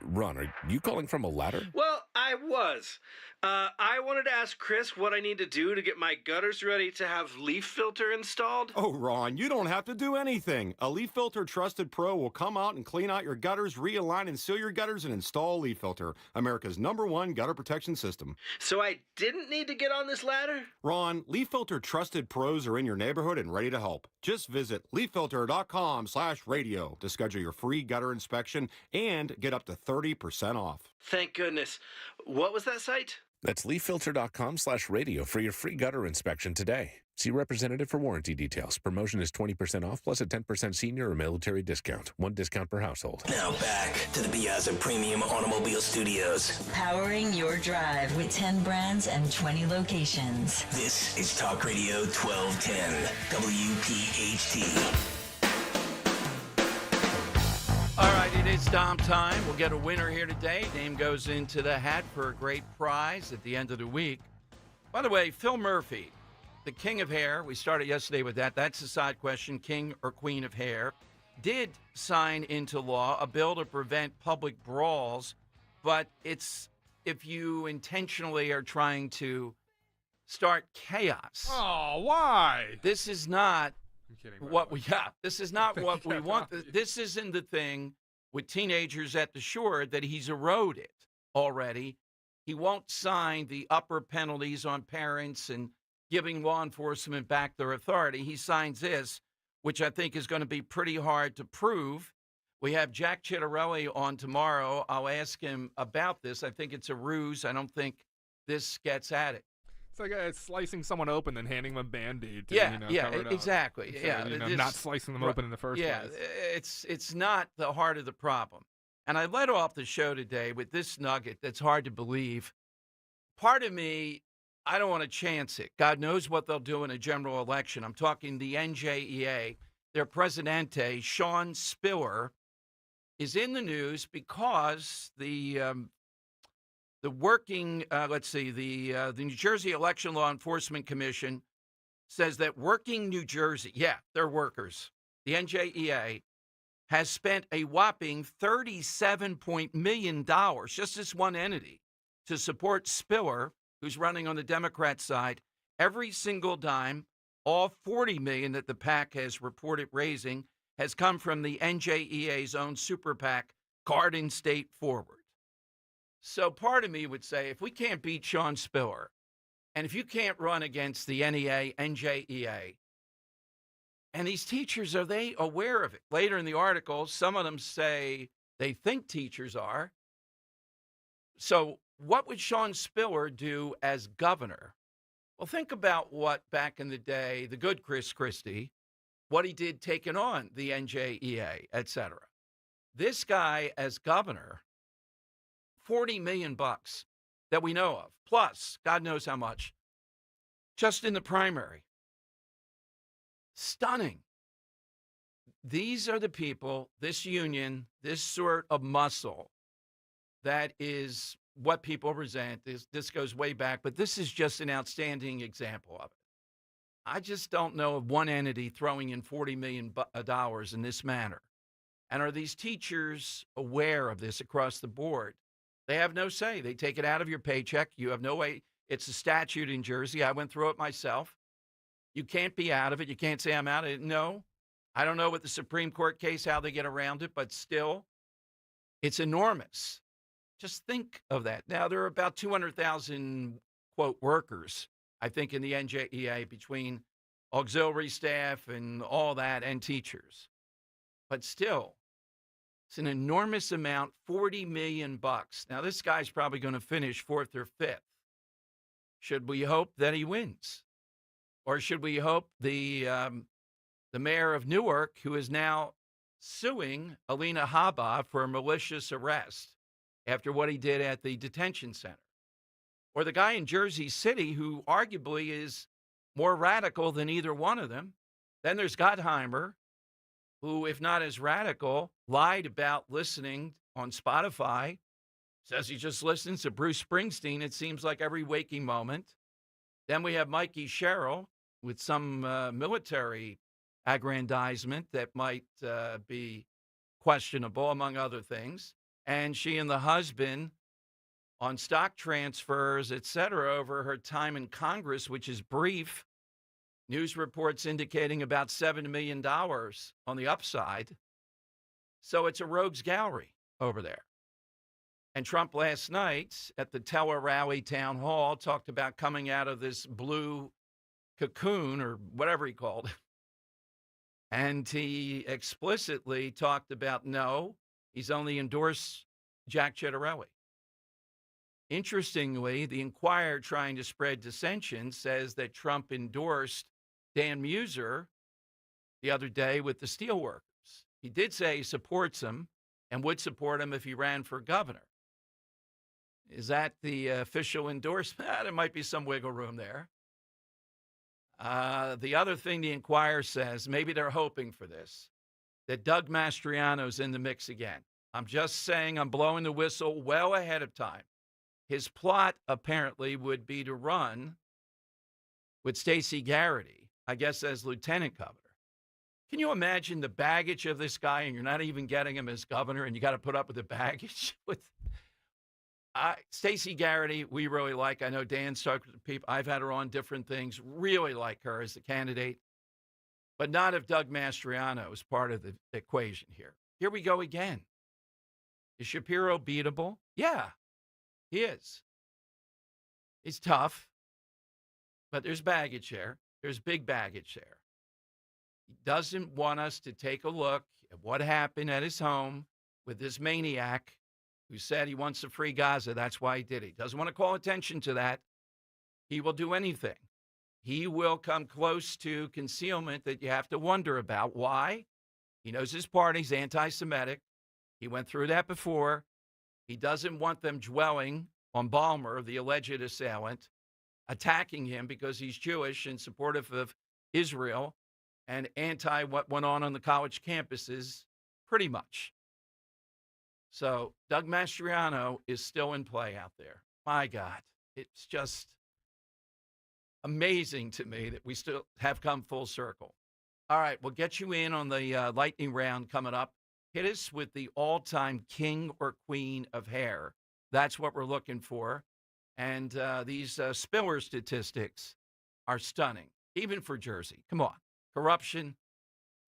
Ron, are you calling from a ladder? Well, I was. I wanted to ask Chris what I need to do to get my gutters ready to have leaf filter installed. Oh, Ron, you don't have to do anything. A Leaf Filter Trusted Pro will come out and clean out your gutters, realign and seal your gutters, and install Leaf Filter, America's #1 gutter protection system. So I didn't need to get on this ladder? Ron, Leaf Filter Trusted Pros are in your neighborhood and ready to help. Just visit leaffilter.com/radio to schedule your free gutter inspection and get up to 30% off. Thank goodness. What was that site? That's leaffilter.com/radio for your free gutter inspection today. See representative for warranty details. Promotion is 20% off plus a 10% senior or military discount. One discount per household. Now back to the Piazza Premium Automobile Studios. Powering your drive with 10 brands and 20 locations. This is Talk Radio 1210, WPHT. All right, it is Dom time. We'll get a winner here today. Name goes into the hat for a great prize at the end of the week. By the way, Phil Murphy, the king of hair, we started yesterday with that. That's a side question, king or queen of hair, did sign into law a bill to prevent public brawls, but it's if you intentionally are trying to start chaos. Oh, why? This is not I'm kidding. what we got. This is not what we want. This isn't the thing with teenagers at the shore that he's eroded already. He won't sign the upper penalties on parents and giving law enforcement back their authority. He signs this, which I think is going to be pretty hard to prove. We have Jack Chittarelli on tomorrow. I'll ask him about this. I think it's a ruse. I don't think this gets at it. It's like slicing someone open and handing them a Band-Aid to, Yeah, cover it up. exactly. So, Yeah, not slicing them open in the first place. Yeah, it's not the heart of the problem. And I led off the show today with this nugget that's hard to believe. Part of me, I don't want to chance it. God knows what they'll do in a general election. I'm talking the NJEA. Their presidente, Sean Spiller, is in the news because the New Jersey Election Law Enforcement Commission says that Working New Jersey, they're workers, the NJEA, has spent a whopping $37 million, just this one entity, to support Spiller, who's running on the Democrat side. Every single dime, all $40 million that the PAC has reported raising, has come from the NJEA's own super PAC, Garden State Forward. So part of me would say, if we can't beat Sean Spiller, and if you can't run against the NEA, NJEA, and these teachers, are they aware of it? Later in the article, some of them say they think teachers are. So what would Sean Spiller do as governor? Well, think about what back in the day, the good Chris Christie, what he did taking on the NJEA, et cetera. This guy as governor, $40 million that we know of, plus God knows how much, just in the primary. Stunning. These are the people, this union, this sort of muscle, that is what people resent. This goes way back, but this is just an outstanding example of it. I just don't know of one entity throwing in $40 million in this manner. And are these teachers aware of this across the board? They have no say. They take it out of your paycheck. You have no way. It's a statute in Jersey. I went through it myself. You can't be out of it. You can't say I'm out of it. No. I don't know what the Supreme Court case, how they get around it, but still, it's enormous. Just think of that. Now, there are about 200,000, quote, workers, I think, in the NJEA between auxiliary staff and all that and teachers. But still, it's an enormous amount, $40 million. Now, this guy's probably going to finish 4th or 5th. Should we hope that he wins? Or should we hope the mayor of Newark, who is now suing Alina Habba for a malicious arrest after what he did at the detention center? Or the guy in Jersey City who arguably is more radical than either one of them. Then there's Gottheimer, who, if not as radical, lied about listening on Spotify. Says he just listens to Bruce Springsteen, it seems like, every waking moment. Then we have Mikey Sherrill with some military aggrandizement that might be questionable, among other things. And she and the husband on stock transfers, et cetera, over her time in Congress, which is brief. News reports indicating about $7 million on the upside. So it's a rogues gallery over there. And Trump last night at the Tele-Rally Town Hall talked about coming out of this blue cocoon or whatever he called it. And he explicitly talked about, no, he's only endorsed Jack Ciattarelli. Interestingly, the Inquirer, trying to spread dissension, says that Trump endorsed Dan Muser the other day with the steelworkers. He did say he supports him and would support him if he ran for governor. Is that the official endorsement? There might be some wiggle room there. The other thing the Inquirer says, maybe they're hoping for this, that Doug Mastriano's in the mix again. I'm just saying, I'm blowing the whistle well ahead of time. His plot apparently would be to run with Stacey Garrity, I guess, as lieutenant governor. Can you imagine the baggage of this guy, and you're not even getting him as governor, and you got to put up with the baggage? With Stacey Garrity, we really like. I know Dan's talked to people. I've had her on different things. Really like her as the candidate, but not if Doug Mastriano is part of the equation here. Here we go again. Is Shapiro beatable? Yeah, he is. He's tough, but there's baggage there. There's big baggage there. He doesn't want us to take a look at what happened at his home with this maniac who said he wants to free Gaza. That's why he did it. He doesn't want to call attention to that. He will do anything. He will come close to concealment that you have to wonder about. Why? He knows his party's anti-Semitic. He went through that before. He doesn't want them dwelling on Balmer, the alleged assailant, attacking him because he's Jewish and supportive of Israel and anti what went on the college campuses, pretty much. So Doug Mastriano is still in play out there. My God, it's just amazing to me that we still have come full circle. All right, we'll get you in on the lightning round coming up. Hit us with the all-time king or queen of hair. That's what we're looking for. And these spiller statistics are stunning, even for Jersey. Come on. Corruption,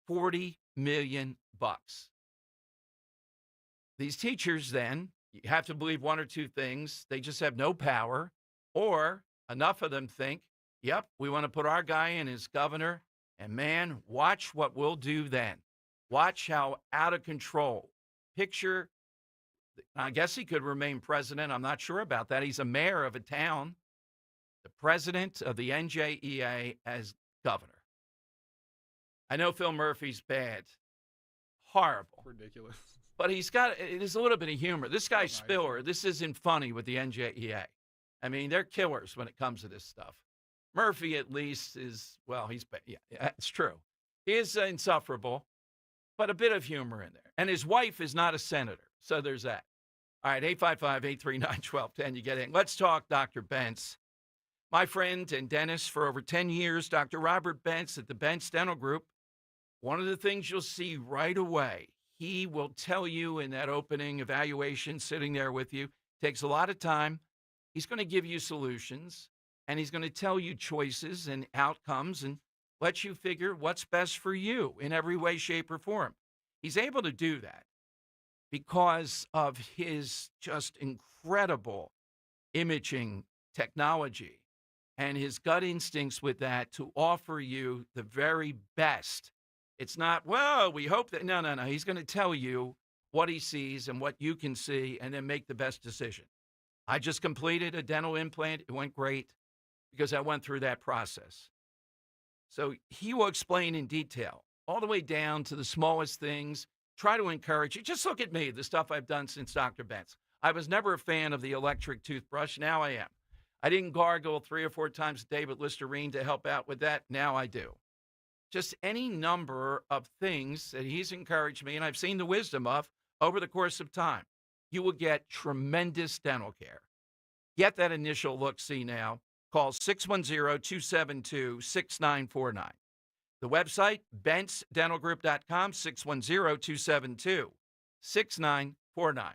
$40 million. These teachers, then, you have to believe one or two things. They just have no power, or enough of them think, yep, we want to put our guy in as governor, and man, watch what we'll do then. Watch how out of control. Picture, I guess he could remain president. I'm not sure about that. He's a mayor of a town, the president of the NJEA as governor. I know Phil Murphy's bad. Horrible. Ridiculous. But it is a little bit of humor. This guy Spiller, this isn't funny with the NJEA. I mean, they're killers when it comes to this stuff. Murphy, at least, is, well, he's bad. Yeah, it's true. He is insufferable, but a bit of humor in there. And his wife is not a senator, so there's that. All right, 855-839-1210, you get in. Let's talk Dr. Bentz. My friend and dentist for over 10 years, Dr. Robert Bentz at the Bentz Dental Group. One of the things you'll see right away, he will tell you in that opening evaluation, sitting there with you, takes a lot of time. He's going to give you solutions, and he's going to tell you choices and outcomes and let you figure what's best for you in every way, shape, or form. He's able to do that because of his just incredible imaging technology and his gut instincts with that to offer you the very best. It's not, well, we hope that, no. He's going to tell you what he sees and what you can see and then make the best decision. I just completed a dental implant. It went great because I went through that process. So he will explain in detail, all the way down to the smallest things. Try to encourage you. Just look at me, the stuff I've done since Dr. Bentz. I was never a fan of the electric toothbrush. Now I am. I didn't gargle 3 or 4 times a day with Listerine to help out with that. Now I do. Just any number of things that he's encouraged me, and I've seen the wisdom of over the course of time. You will get tremendous dental care. Get that initial look-see now. Call 610-272-6949. The website, BentzDentalGroup.com, 610-272-6949.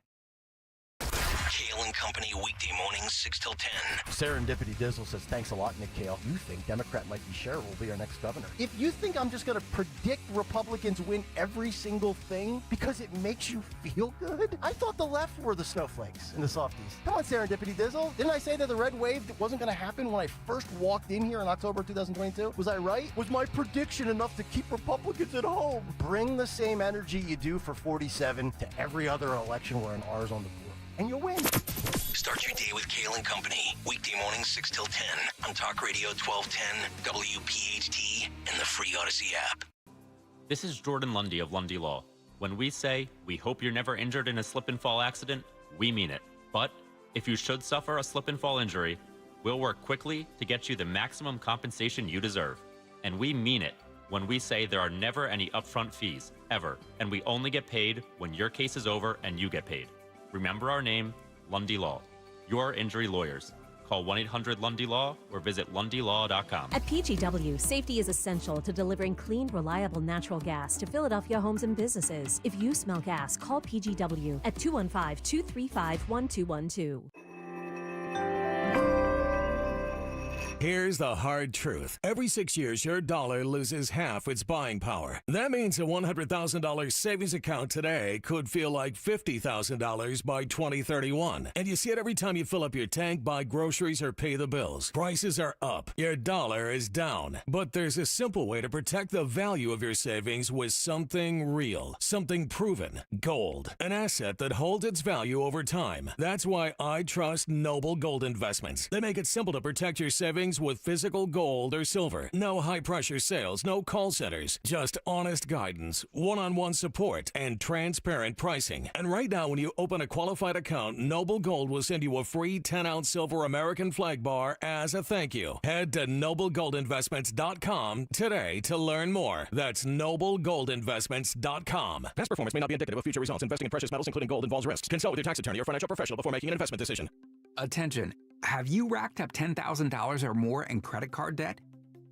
Kale and Company, weekday mornings 6 till 10. Serendipity Dizzle says, thanks a lot, Nick Kale. You think Democrat Mikey Sherrill will be our next governor. If you think I'm just going to predict Republicans win every single thing because it makes you feel good, I thought the left were the snowflakes and the softies. Come on, Serendipity Dizzle. Didn't I say that the red wave wasn't going to happen when I first walked in here in October 2022? Was I right? Was my prediction enough to keep Republicans at home? Bring the same energy you do for 47 to every other election where an R is on the board, and you'll win. Start your day with Kale and Company, weekday mornings 6 till 10 on Talk Radio 1210, WPHT, and the free Odyssey app. This is Jordan Lundy of Lundy Law. When we say we hope you're never injured in a slip and fall accident, we mean it. But if you should suffer a slip and fall injury, we'll work quickly to get you the maximum compensation you deserve. And we mean it when we say there are never any upfront fees, ever, and we only get paid when your case is over and you get paid. Remember our name, Lundy Law. Your injury lawyers. Call 1-800-LUNDY-LAW or visit lundylaw.com. At PGW, safety is essential to delivering clean, reliable natural gas to Philadelphia homes and businesses. If you smell gas, call PGW at 215-235-1212. Here's the hard truth. Every 6 years, your dollar loses half its buying power. That means a $100,000 savings account today could feel like $50,000 by 2031. And you see it every time you fill up your tank, buy groceries, or pay the bills. Prices are up. Your dollar is down. But there's a simple way to protect the value of your savings with something real, something proven. Gold. An asset that holds its value over time. That's why I trust Noble Gold Investments. They make it simple to protect your savings with physical gold or silver. No high-pressure sales, no call centers, just honest guidance, one-on-one support, and transparent pricing. And right now, when you open a qualified account, Noble Gold will send you a free 10-ounce silver American flag bar as a thank you. Head to noblegoldinvestments.com today to learn more. That's noblegoldinvestments.com. Past performance may not be indicative of future results. Investing in precious metals, including gold, involves risks. Consult with your tax attorney or financial professional before making an investment decision. Attention. Have you racked up $10,000 or more in credit card debt?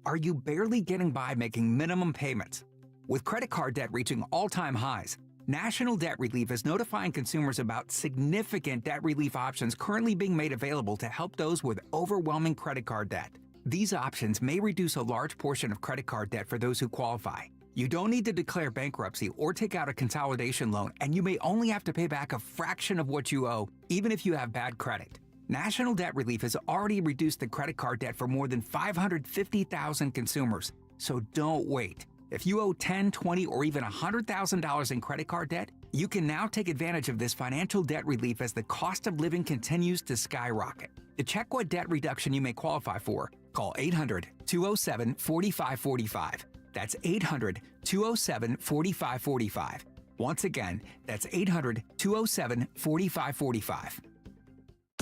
Are you barely getting by making minimum payments? With credit card debt reaching all-time highs, National Debt Relief is notifying consumers about significant debt relief options currently being made available to help those with overwhelming credit card debt. These options may reduce a large portion of credit card debt for those who qualify. You don't need to declare bankruptcy or take out a consolidation loan, and you may only have to pay back a fraction of what you owe, even if you have bad credit. National Debt Relief has already reduced the credit card debt for more than 550,000 consumers, so don't wait. If you owe $10,000, $20,000, or even $100,000 in credit card debt, you can now take advantage of this financial debt relief as the cost of living continues to skyrocket. To check what debt reduction you may qualify for, call 800-207-4545. That's 800-207-4545. Once again, that's 800-207-4545.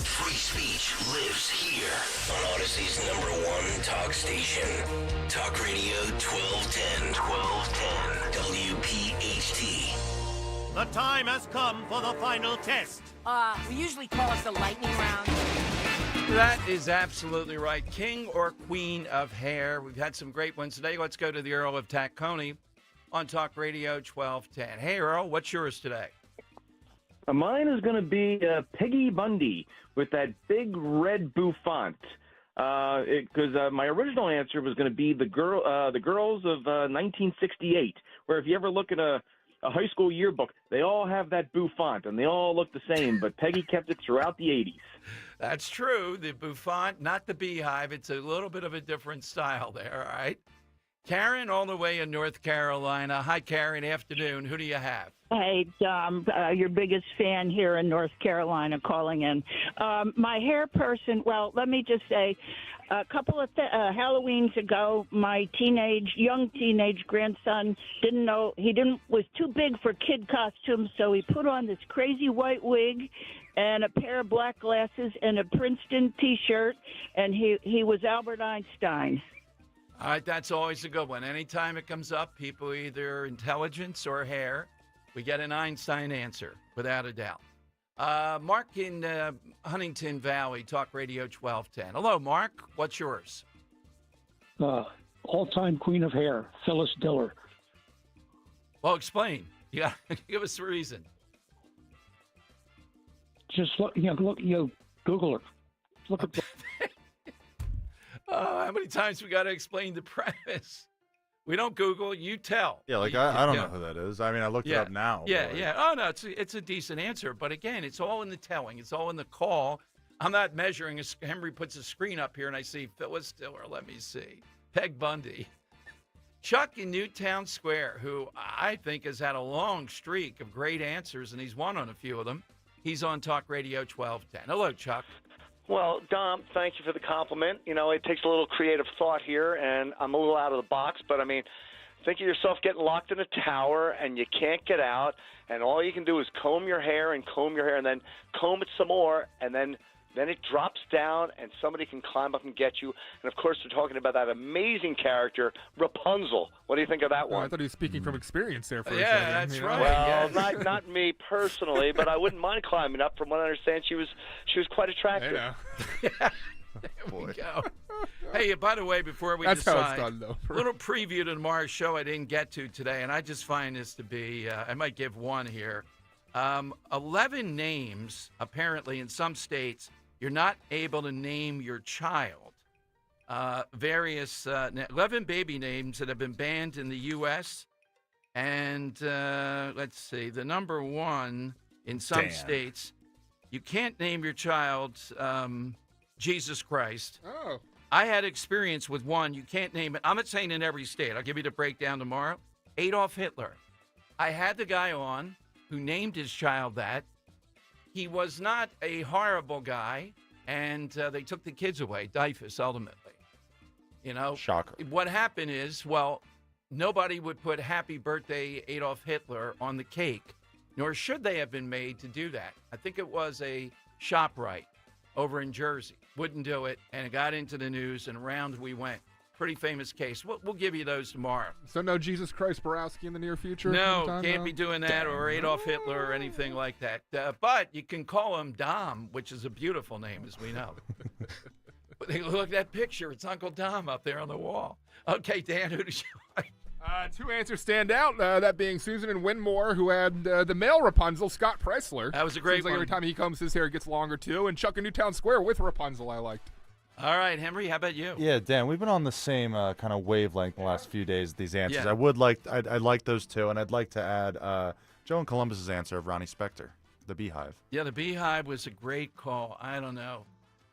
Free speech lives here on Odyssey's #1 talk station. Talk Radio 1210. 1210 WPHT. The time has come for the final test. We usually call it the lightning round. That is absolutely right. King or queen of hair. We've had some great ones today. Let's go to the Earl of Tacony on Talk Radio 1210. Hey, Earl, what's yours today? Mine is going to be Peggy Bundy with that big red bouffant. Because my original answer was going to be the girls of 1968, where if you ever look at a high school yearbook, they all have that bouffant, and they all look the same, but Peggy kept it throughout the 80s. That's true. The bouffant, not the beehive. It's a little bit of a different style there, all right? Karen, all the way in North Carolina. Hi, Karen. Afternoon. Who do you have? Hey, Dom, your biggest fan here in North Carolina calling in. My hair person, well, let me just say, a couple of Halloweens ago, my young teenage grandson was too big for kid costumes, so he put on this crazy white wig and a pair of black glasses and a Princeton T-shirt, and he was Albert Einstein. All right, that's always a good one. Anytime it comes up, people either intelligence or hair, we get an Einstein answer, without a doubt. Mark in Huntington Valley, Talk Radio 1210. Hello, Mark. What's yours? All-time queen of hair, Phyllis Diller. Well, explain. You got to give us a reason. Just look, Google her. Look at. How many times we got to explain the premise? We don't Google, you tell. Yeah, like I don't know who that is. I mean, I looked it up now. Yeah. Oh no, it's a decent answer, but again, it's all in the telling. It's all in the call. I'm not measuring. Henry puts a screen up here, and I see Phyllis Diller. Let me see. Peg Bundy. Chuck in Newtown Square, who I think has had a long streak of great answers, and he's won on a few of them. He's on Talk Radio 1210. Hello, Chuck. Well, Dom, thank you for the compliment. You know, it takes a little creative thought here, and I'm a little out of the box, but I mean, think of yourself getting locked in a tower, and you can't get out, and all you can do is comb your hair, and then comb it some more, and then it drops down, and somebody can climb up and get you. And, of course, we're talking about that amazing character, Rapunzel. What do you think of that one? I thought he was speaking from experience there for a yeah, second. That's right. Well, yes. not me personally, but I wouldn't mind climbing up. From what I understand, she was quite attractive. There we go. Hey, by the way, before we That's decide, how it's done, though. a little preview to tomorrow's show I didn't get to today, and I just find this to be, I might give one here. 11 names, apparently, in some states, you're not able to name your child. 11 baby names that have been banned in the U.S. And let's see, the number one in some states, you can't name your child Jesus Christ. Oh. I had experience with one. You can't name it. I'm not saying in every state. I'll give you the breakdown tomorrow. Adolf Hitler. I had the guy on who named his child that. He was not a horrible guy, and they took the kids away, Dyfus, ultimately. You know? Shocker. What happened is, well, nobody would put Happy Birthday Adolf Hitler on the cake, nor should they have been made to do that. I think it was a ShopRite over in Jersey. Wouldn't do it, and it got into the news, and around we went. Pretty famous case. We'll give you those tomorrow. So no Jesus Christ Borowski in the near future? No, anytime? can't be doing that, or Adolf Hitler or anything like that. But you can call him Dom, which is a beautiful name, as we know. But look at that picture. It's Uncle Dom up there on the wall. Okay, Dan, who did you like? Two answers stand out, that being Susan and Winmore, who had the male Rapunzel, Scott Pressler. That was a great Seems like one. every time he comes, his hair gets longer, too. And Chuck in Newtown Square with Rapunzel, I liked. All right, Henry, how about you? Yeah, Dan, we've been on the same kind of wavelength the last few days, these answers. Yeah. I'd like those two, and I'd like to add Joe in Columbus's answer of Ronnie Spector, the Beehive. Yeah, the Beehive was a great call. I don't know.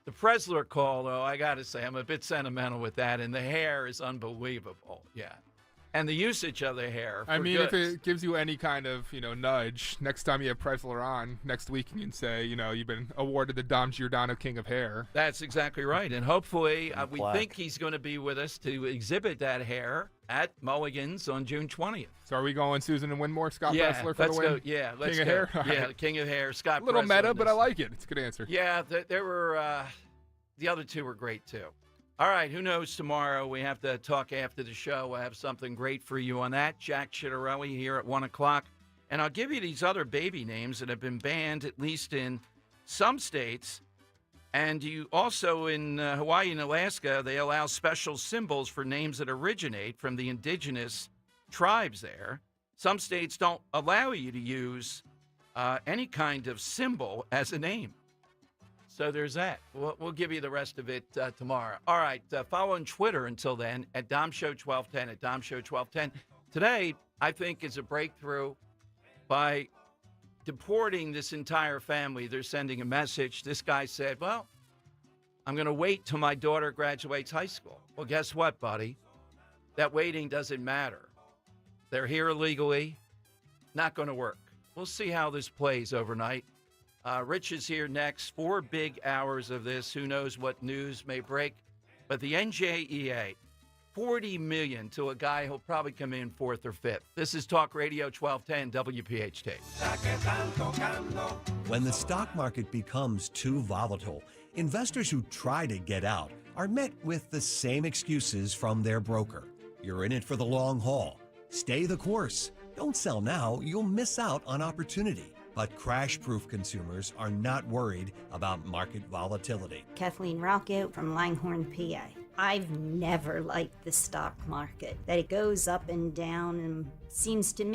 The Pressler call, though, I got to say, I'm a bit sentimental with that, and the hair is unbelievable. Yeah. And the usage of the hair. I mean, goods. if it gives you any kind of, nudge, next time you have Pressler on, next week you can say, you've been awarded the Dom Giordano King of Hair. That's exactly right. And hopefully, we black. think he's going to be with us to exhibit that hair at Mulligan's on June 20th. So are we going Susan and Winmore, Scott Yeah, Pressler for let's the win? go. Yeah, let's King go. of Hair? All Yeah, right. the King of Hair, Scott A little Pressler meta, in but this. I like it. It's a good answer. Yeah, there were the other two were great too. All right, who knows tomorrow? We have to talk after the show. We'll have something great for you on that. Jack Chittarelli here at 1 o'clock. And I'll give you these other baby names that have been banned, at least in some states. And you also in Hawaii and Alaska, they allow special symbols for names that originate from the indigenous tribes there. Some states don't allow you to use any kind of symbol as a name. So there's that. We'll give you the rest of it tomorrow. All right, follow on Twitter until then at DomShow1210, at DomShow1210. Today, I think, is a breakthrough by deporting this entire family. They're sending a message. This guy said, well, I'm going to wait till my daughter graduates high school. Well, guess what, buddy? That waiting doesn't matter. They're here illegally. Not going to work. We'll see how this plays overnight. Rich is here next. 4 big hours of this. Who knows what news may break. But the NJEA, $40 million to a guy who'll probably come in 4th or 5th. This is Talk Radio 1210 WPHT. When the stock market becomes too volatile, investors who try to get out are met with the same excuses from their broker. You're in it for the long haul. Stay the course. Don't sell now. You'll miss out on opportunity. But crash-proof consumers are not worried about market volatility. Kathleen Rocket from Langhorne, PA. I've never liked the stock market, that it goes up and down and seems to me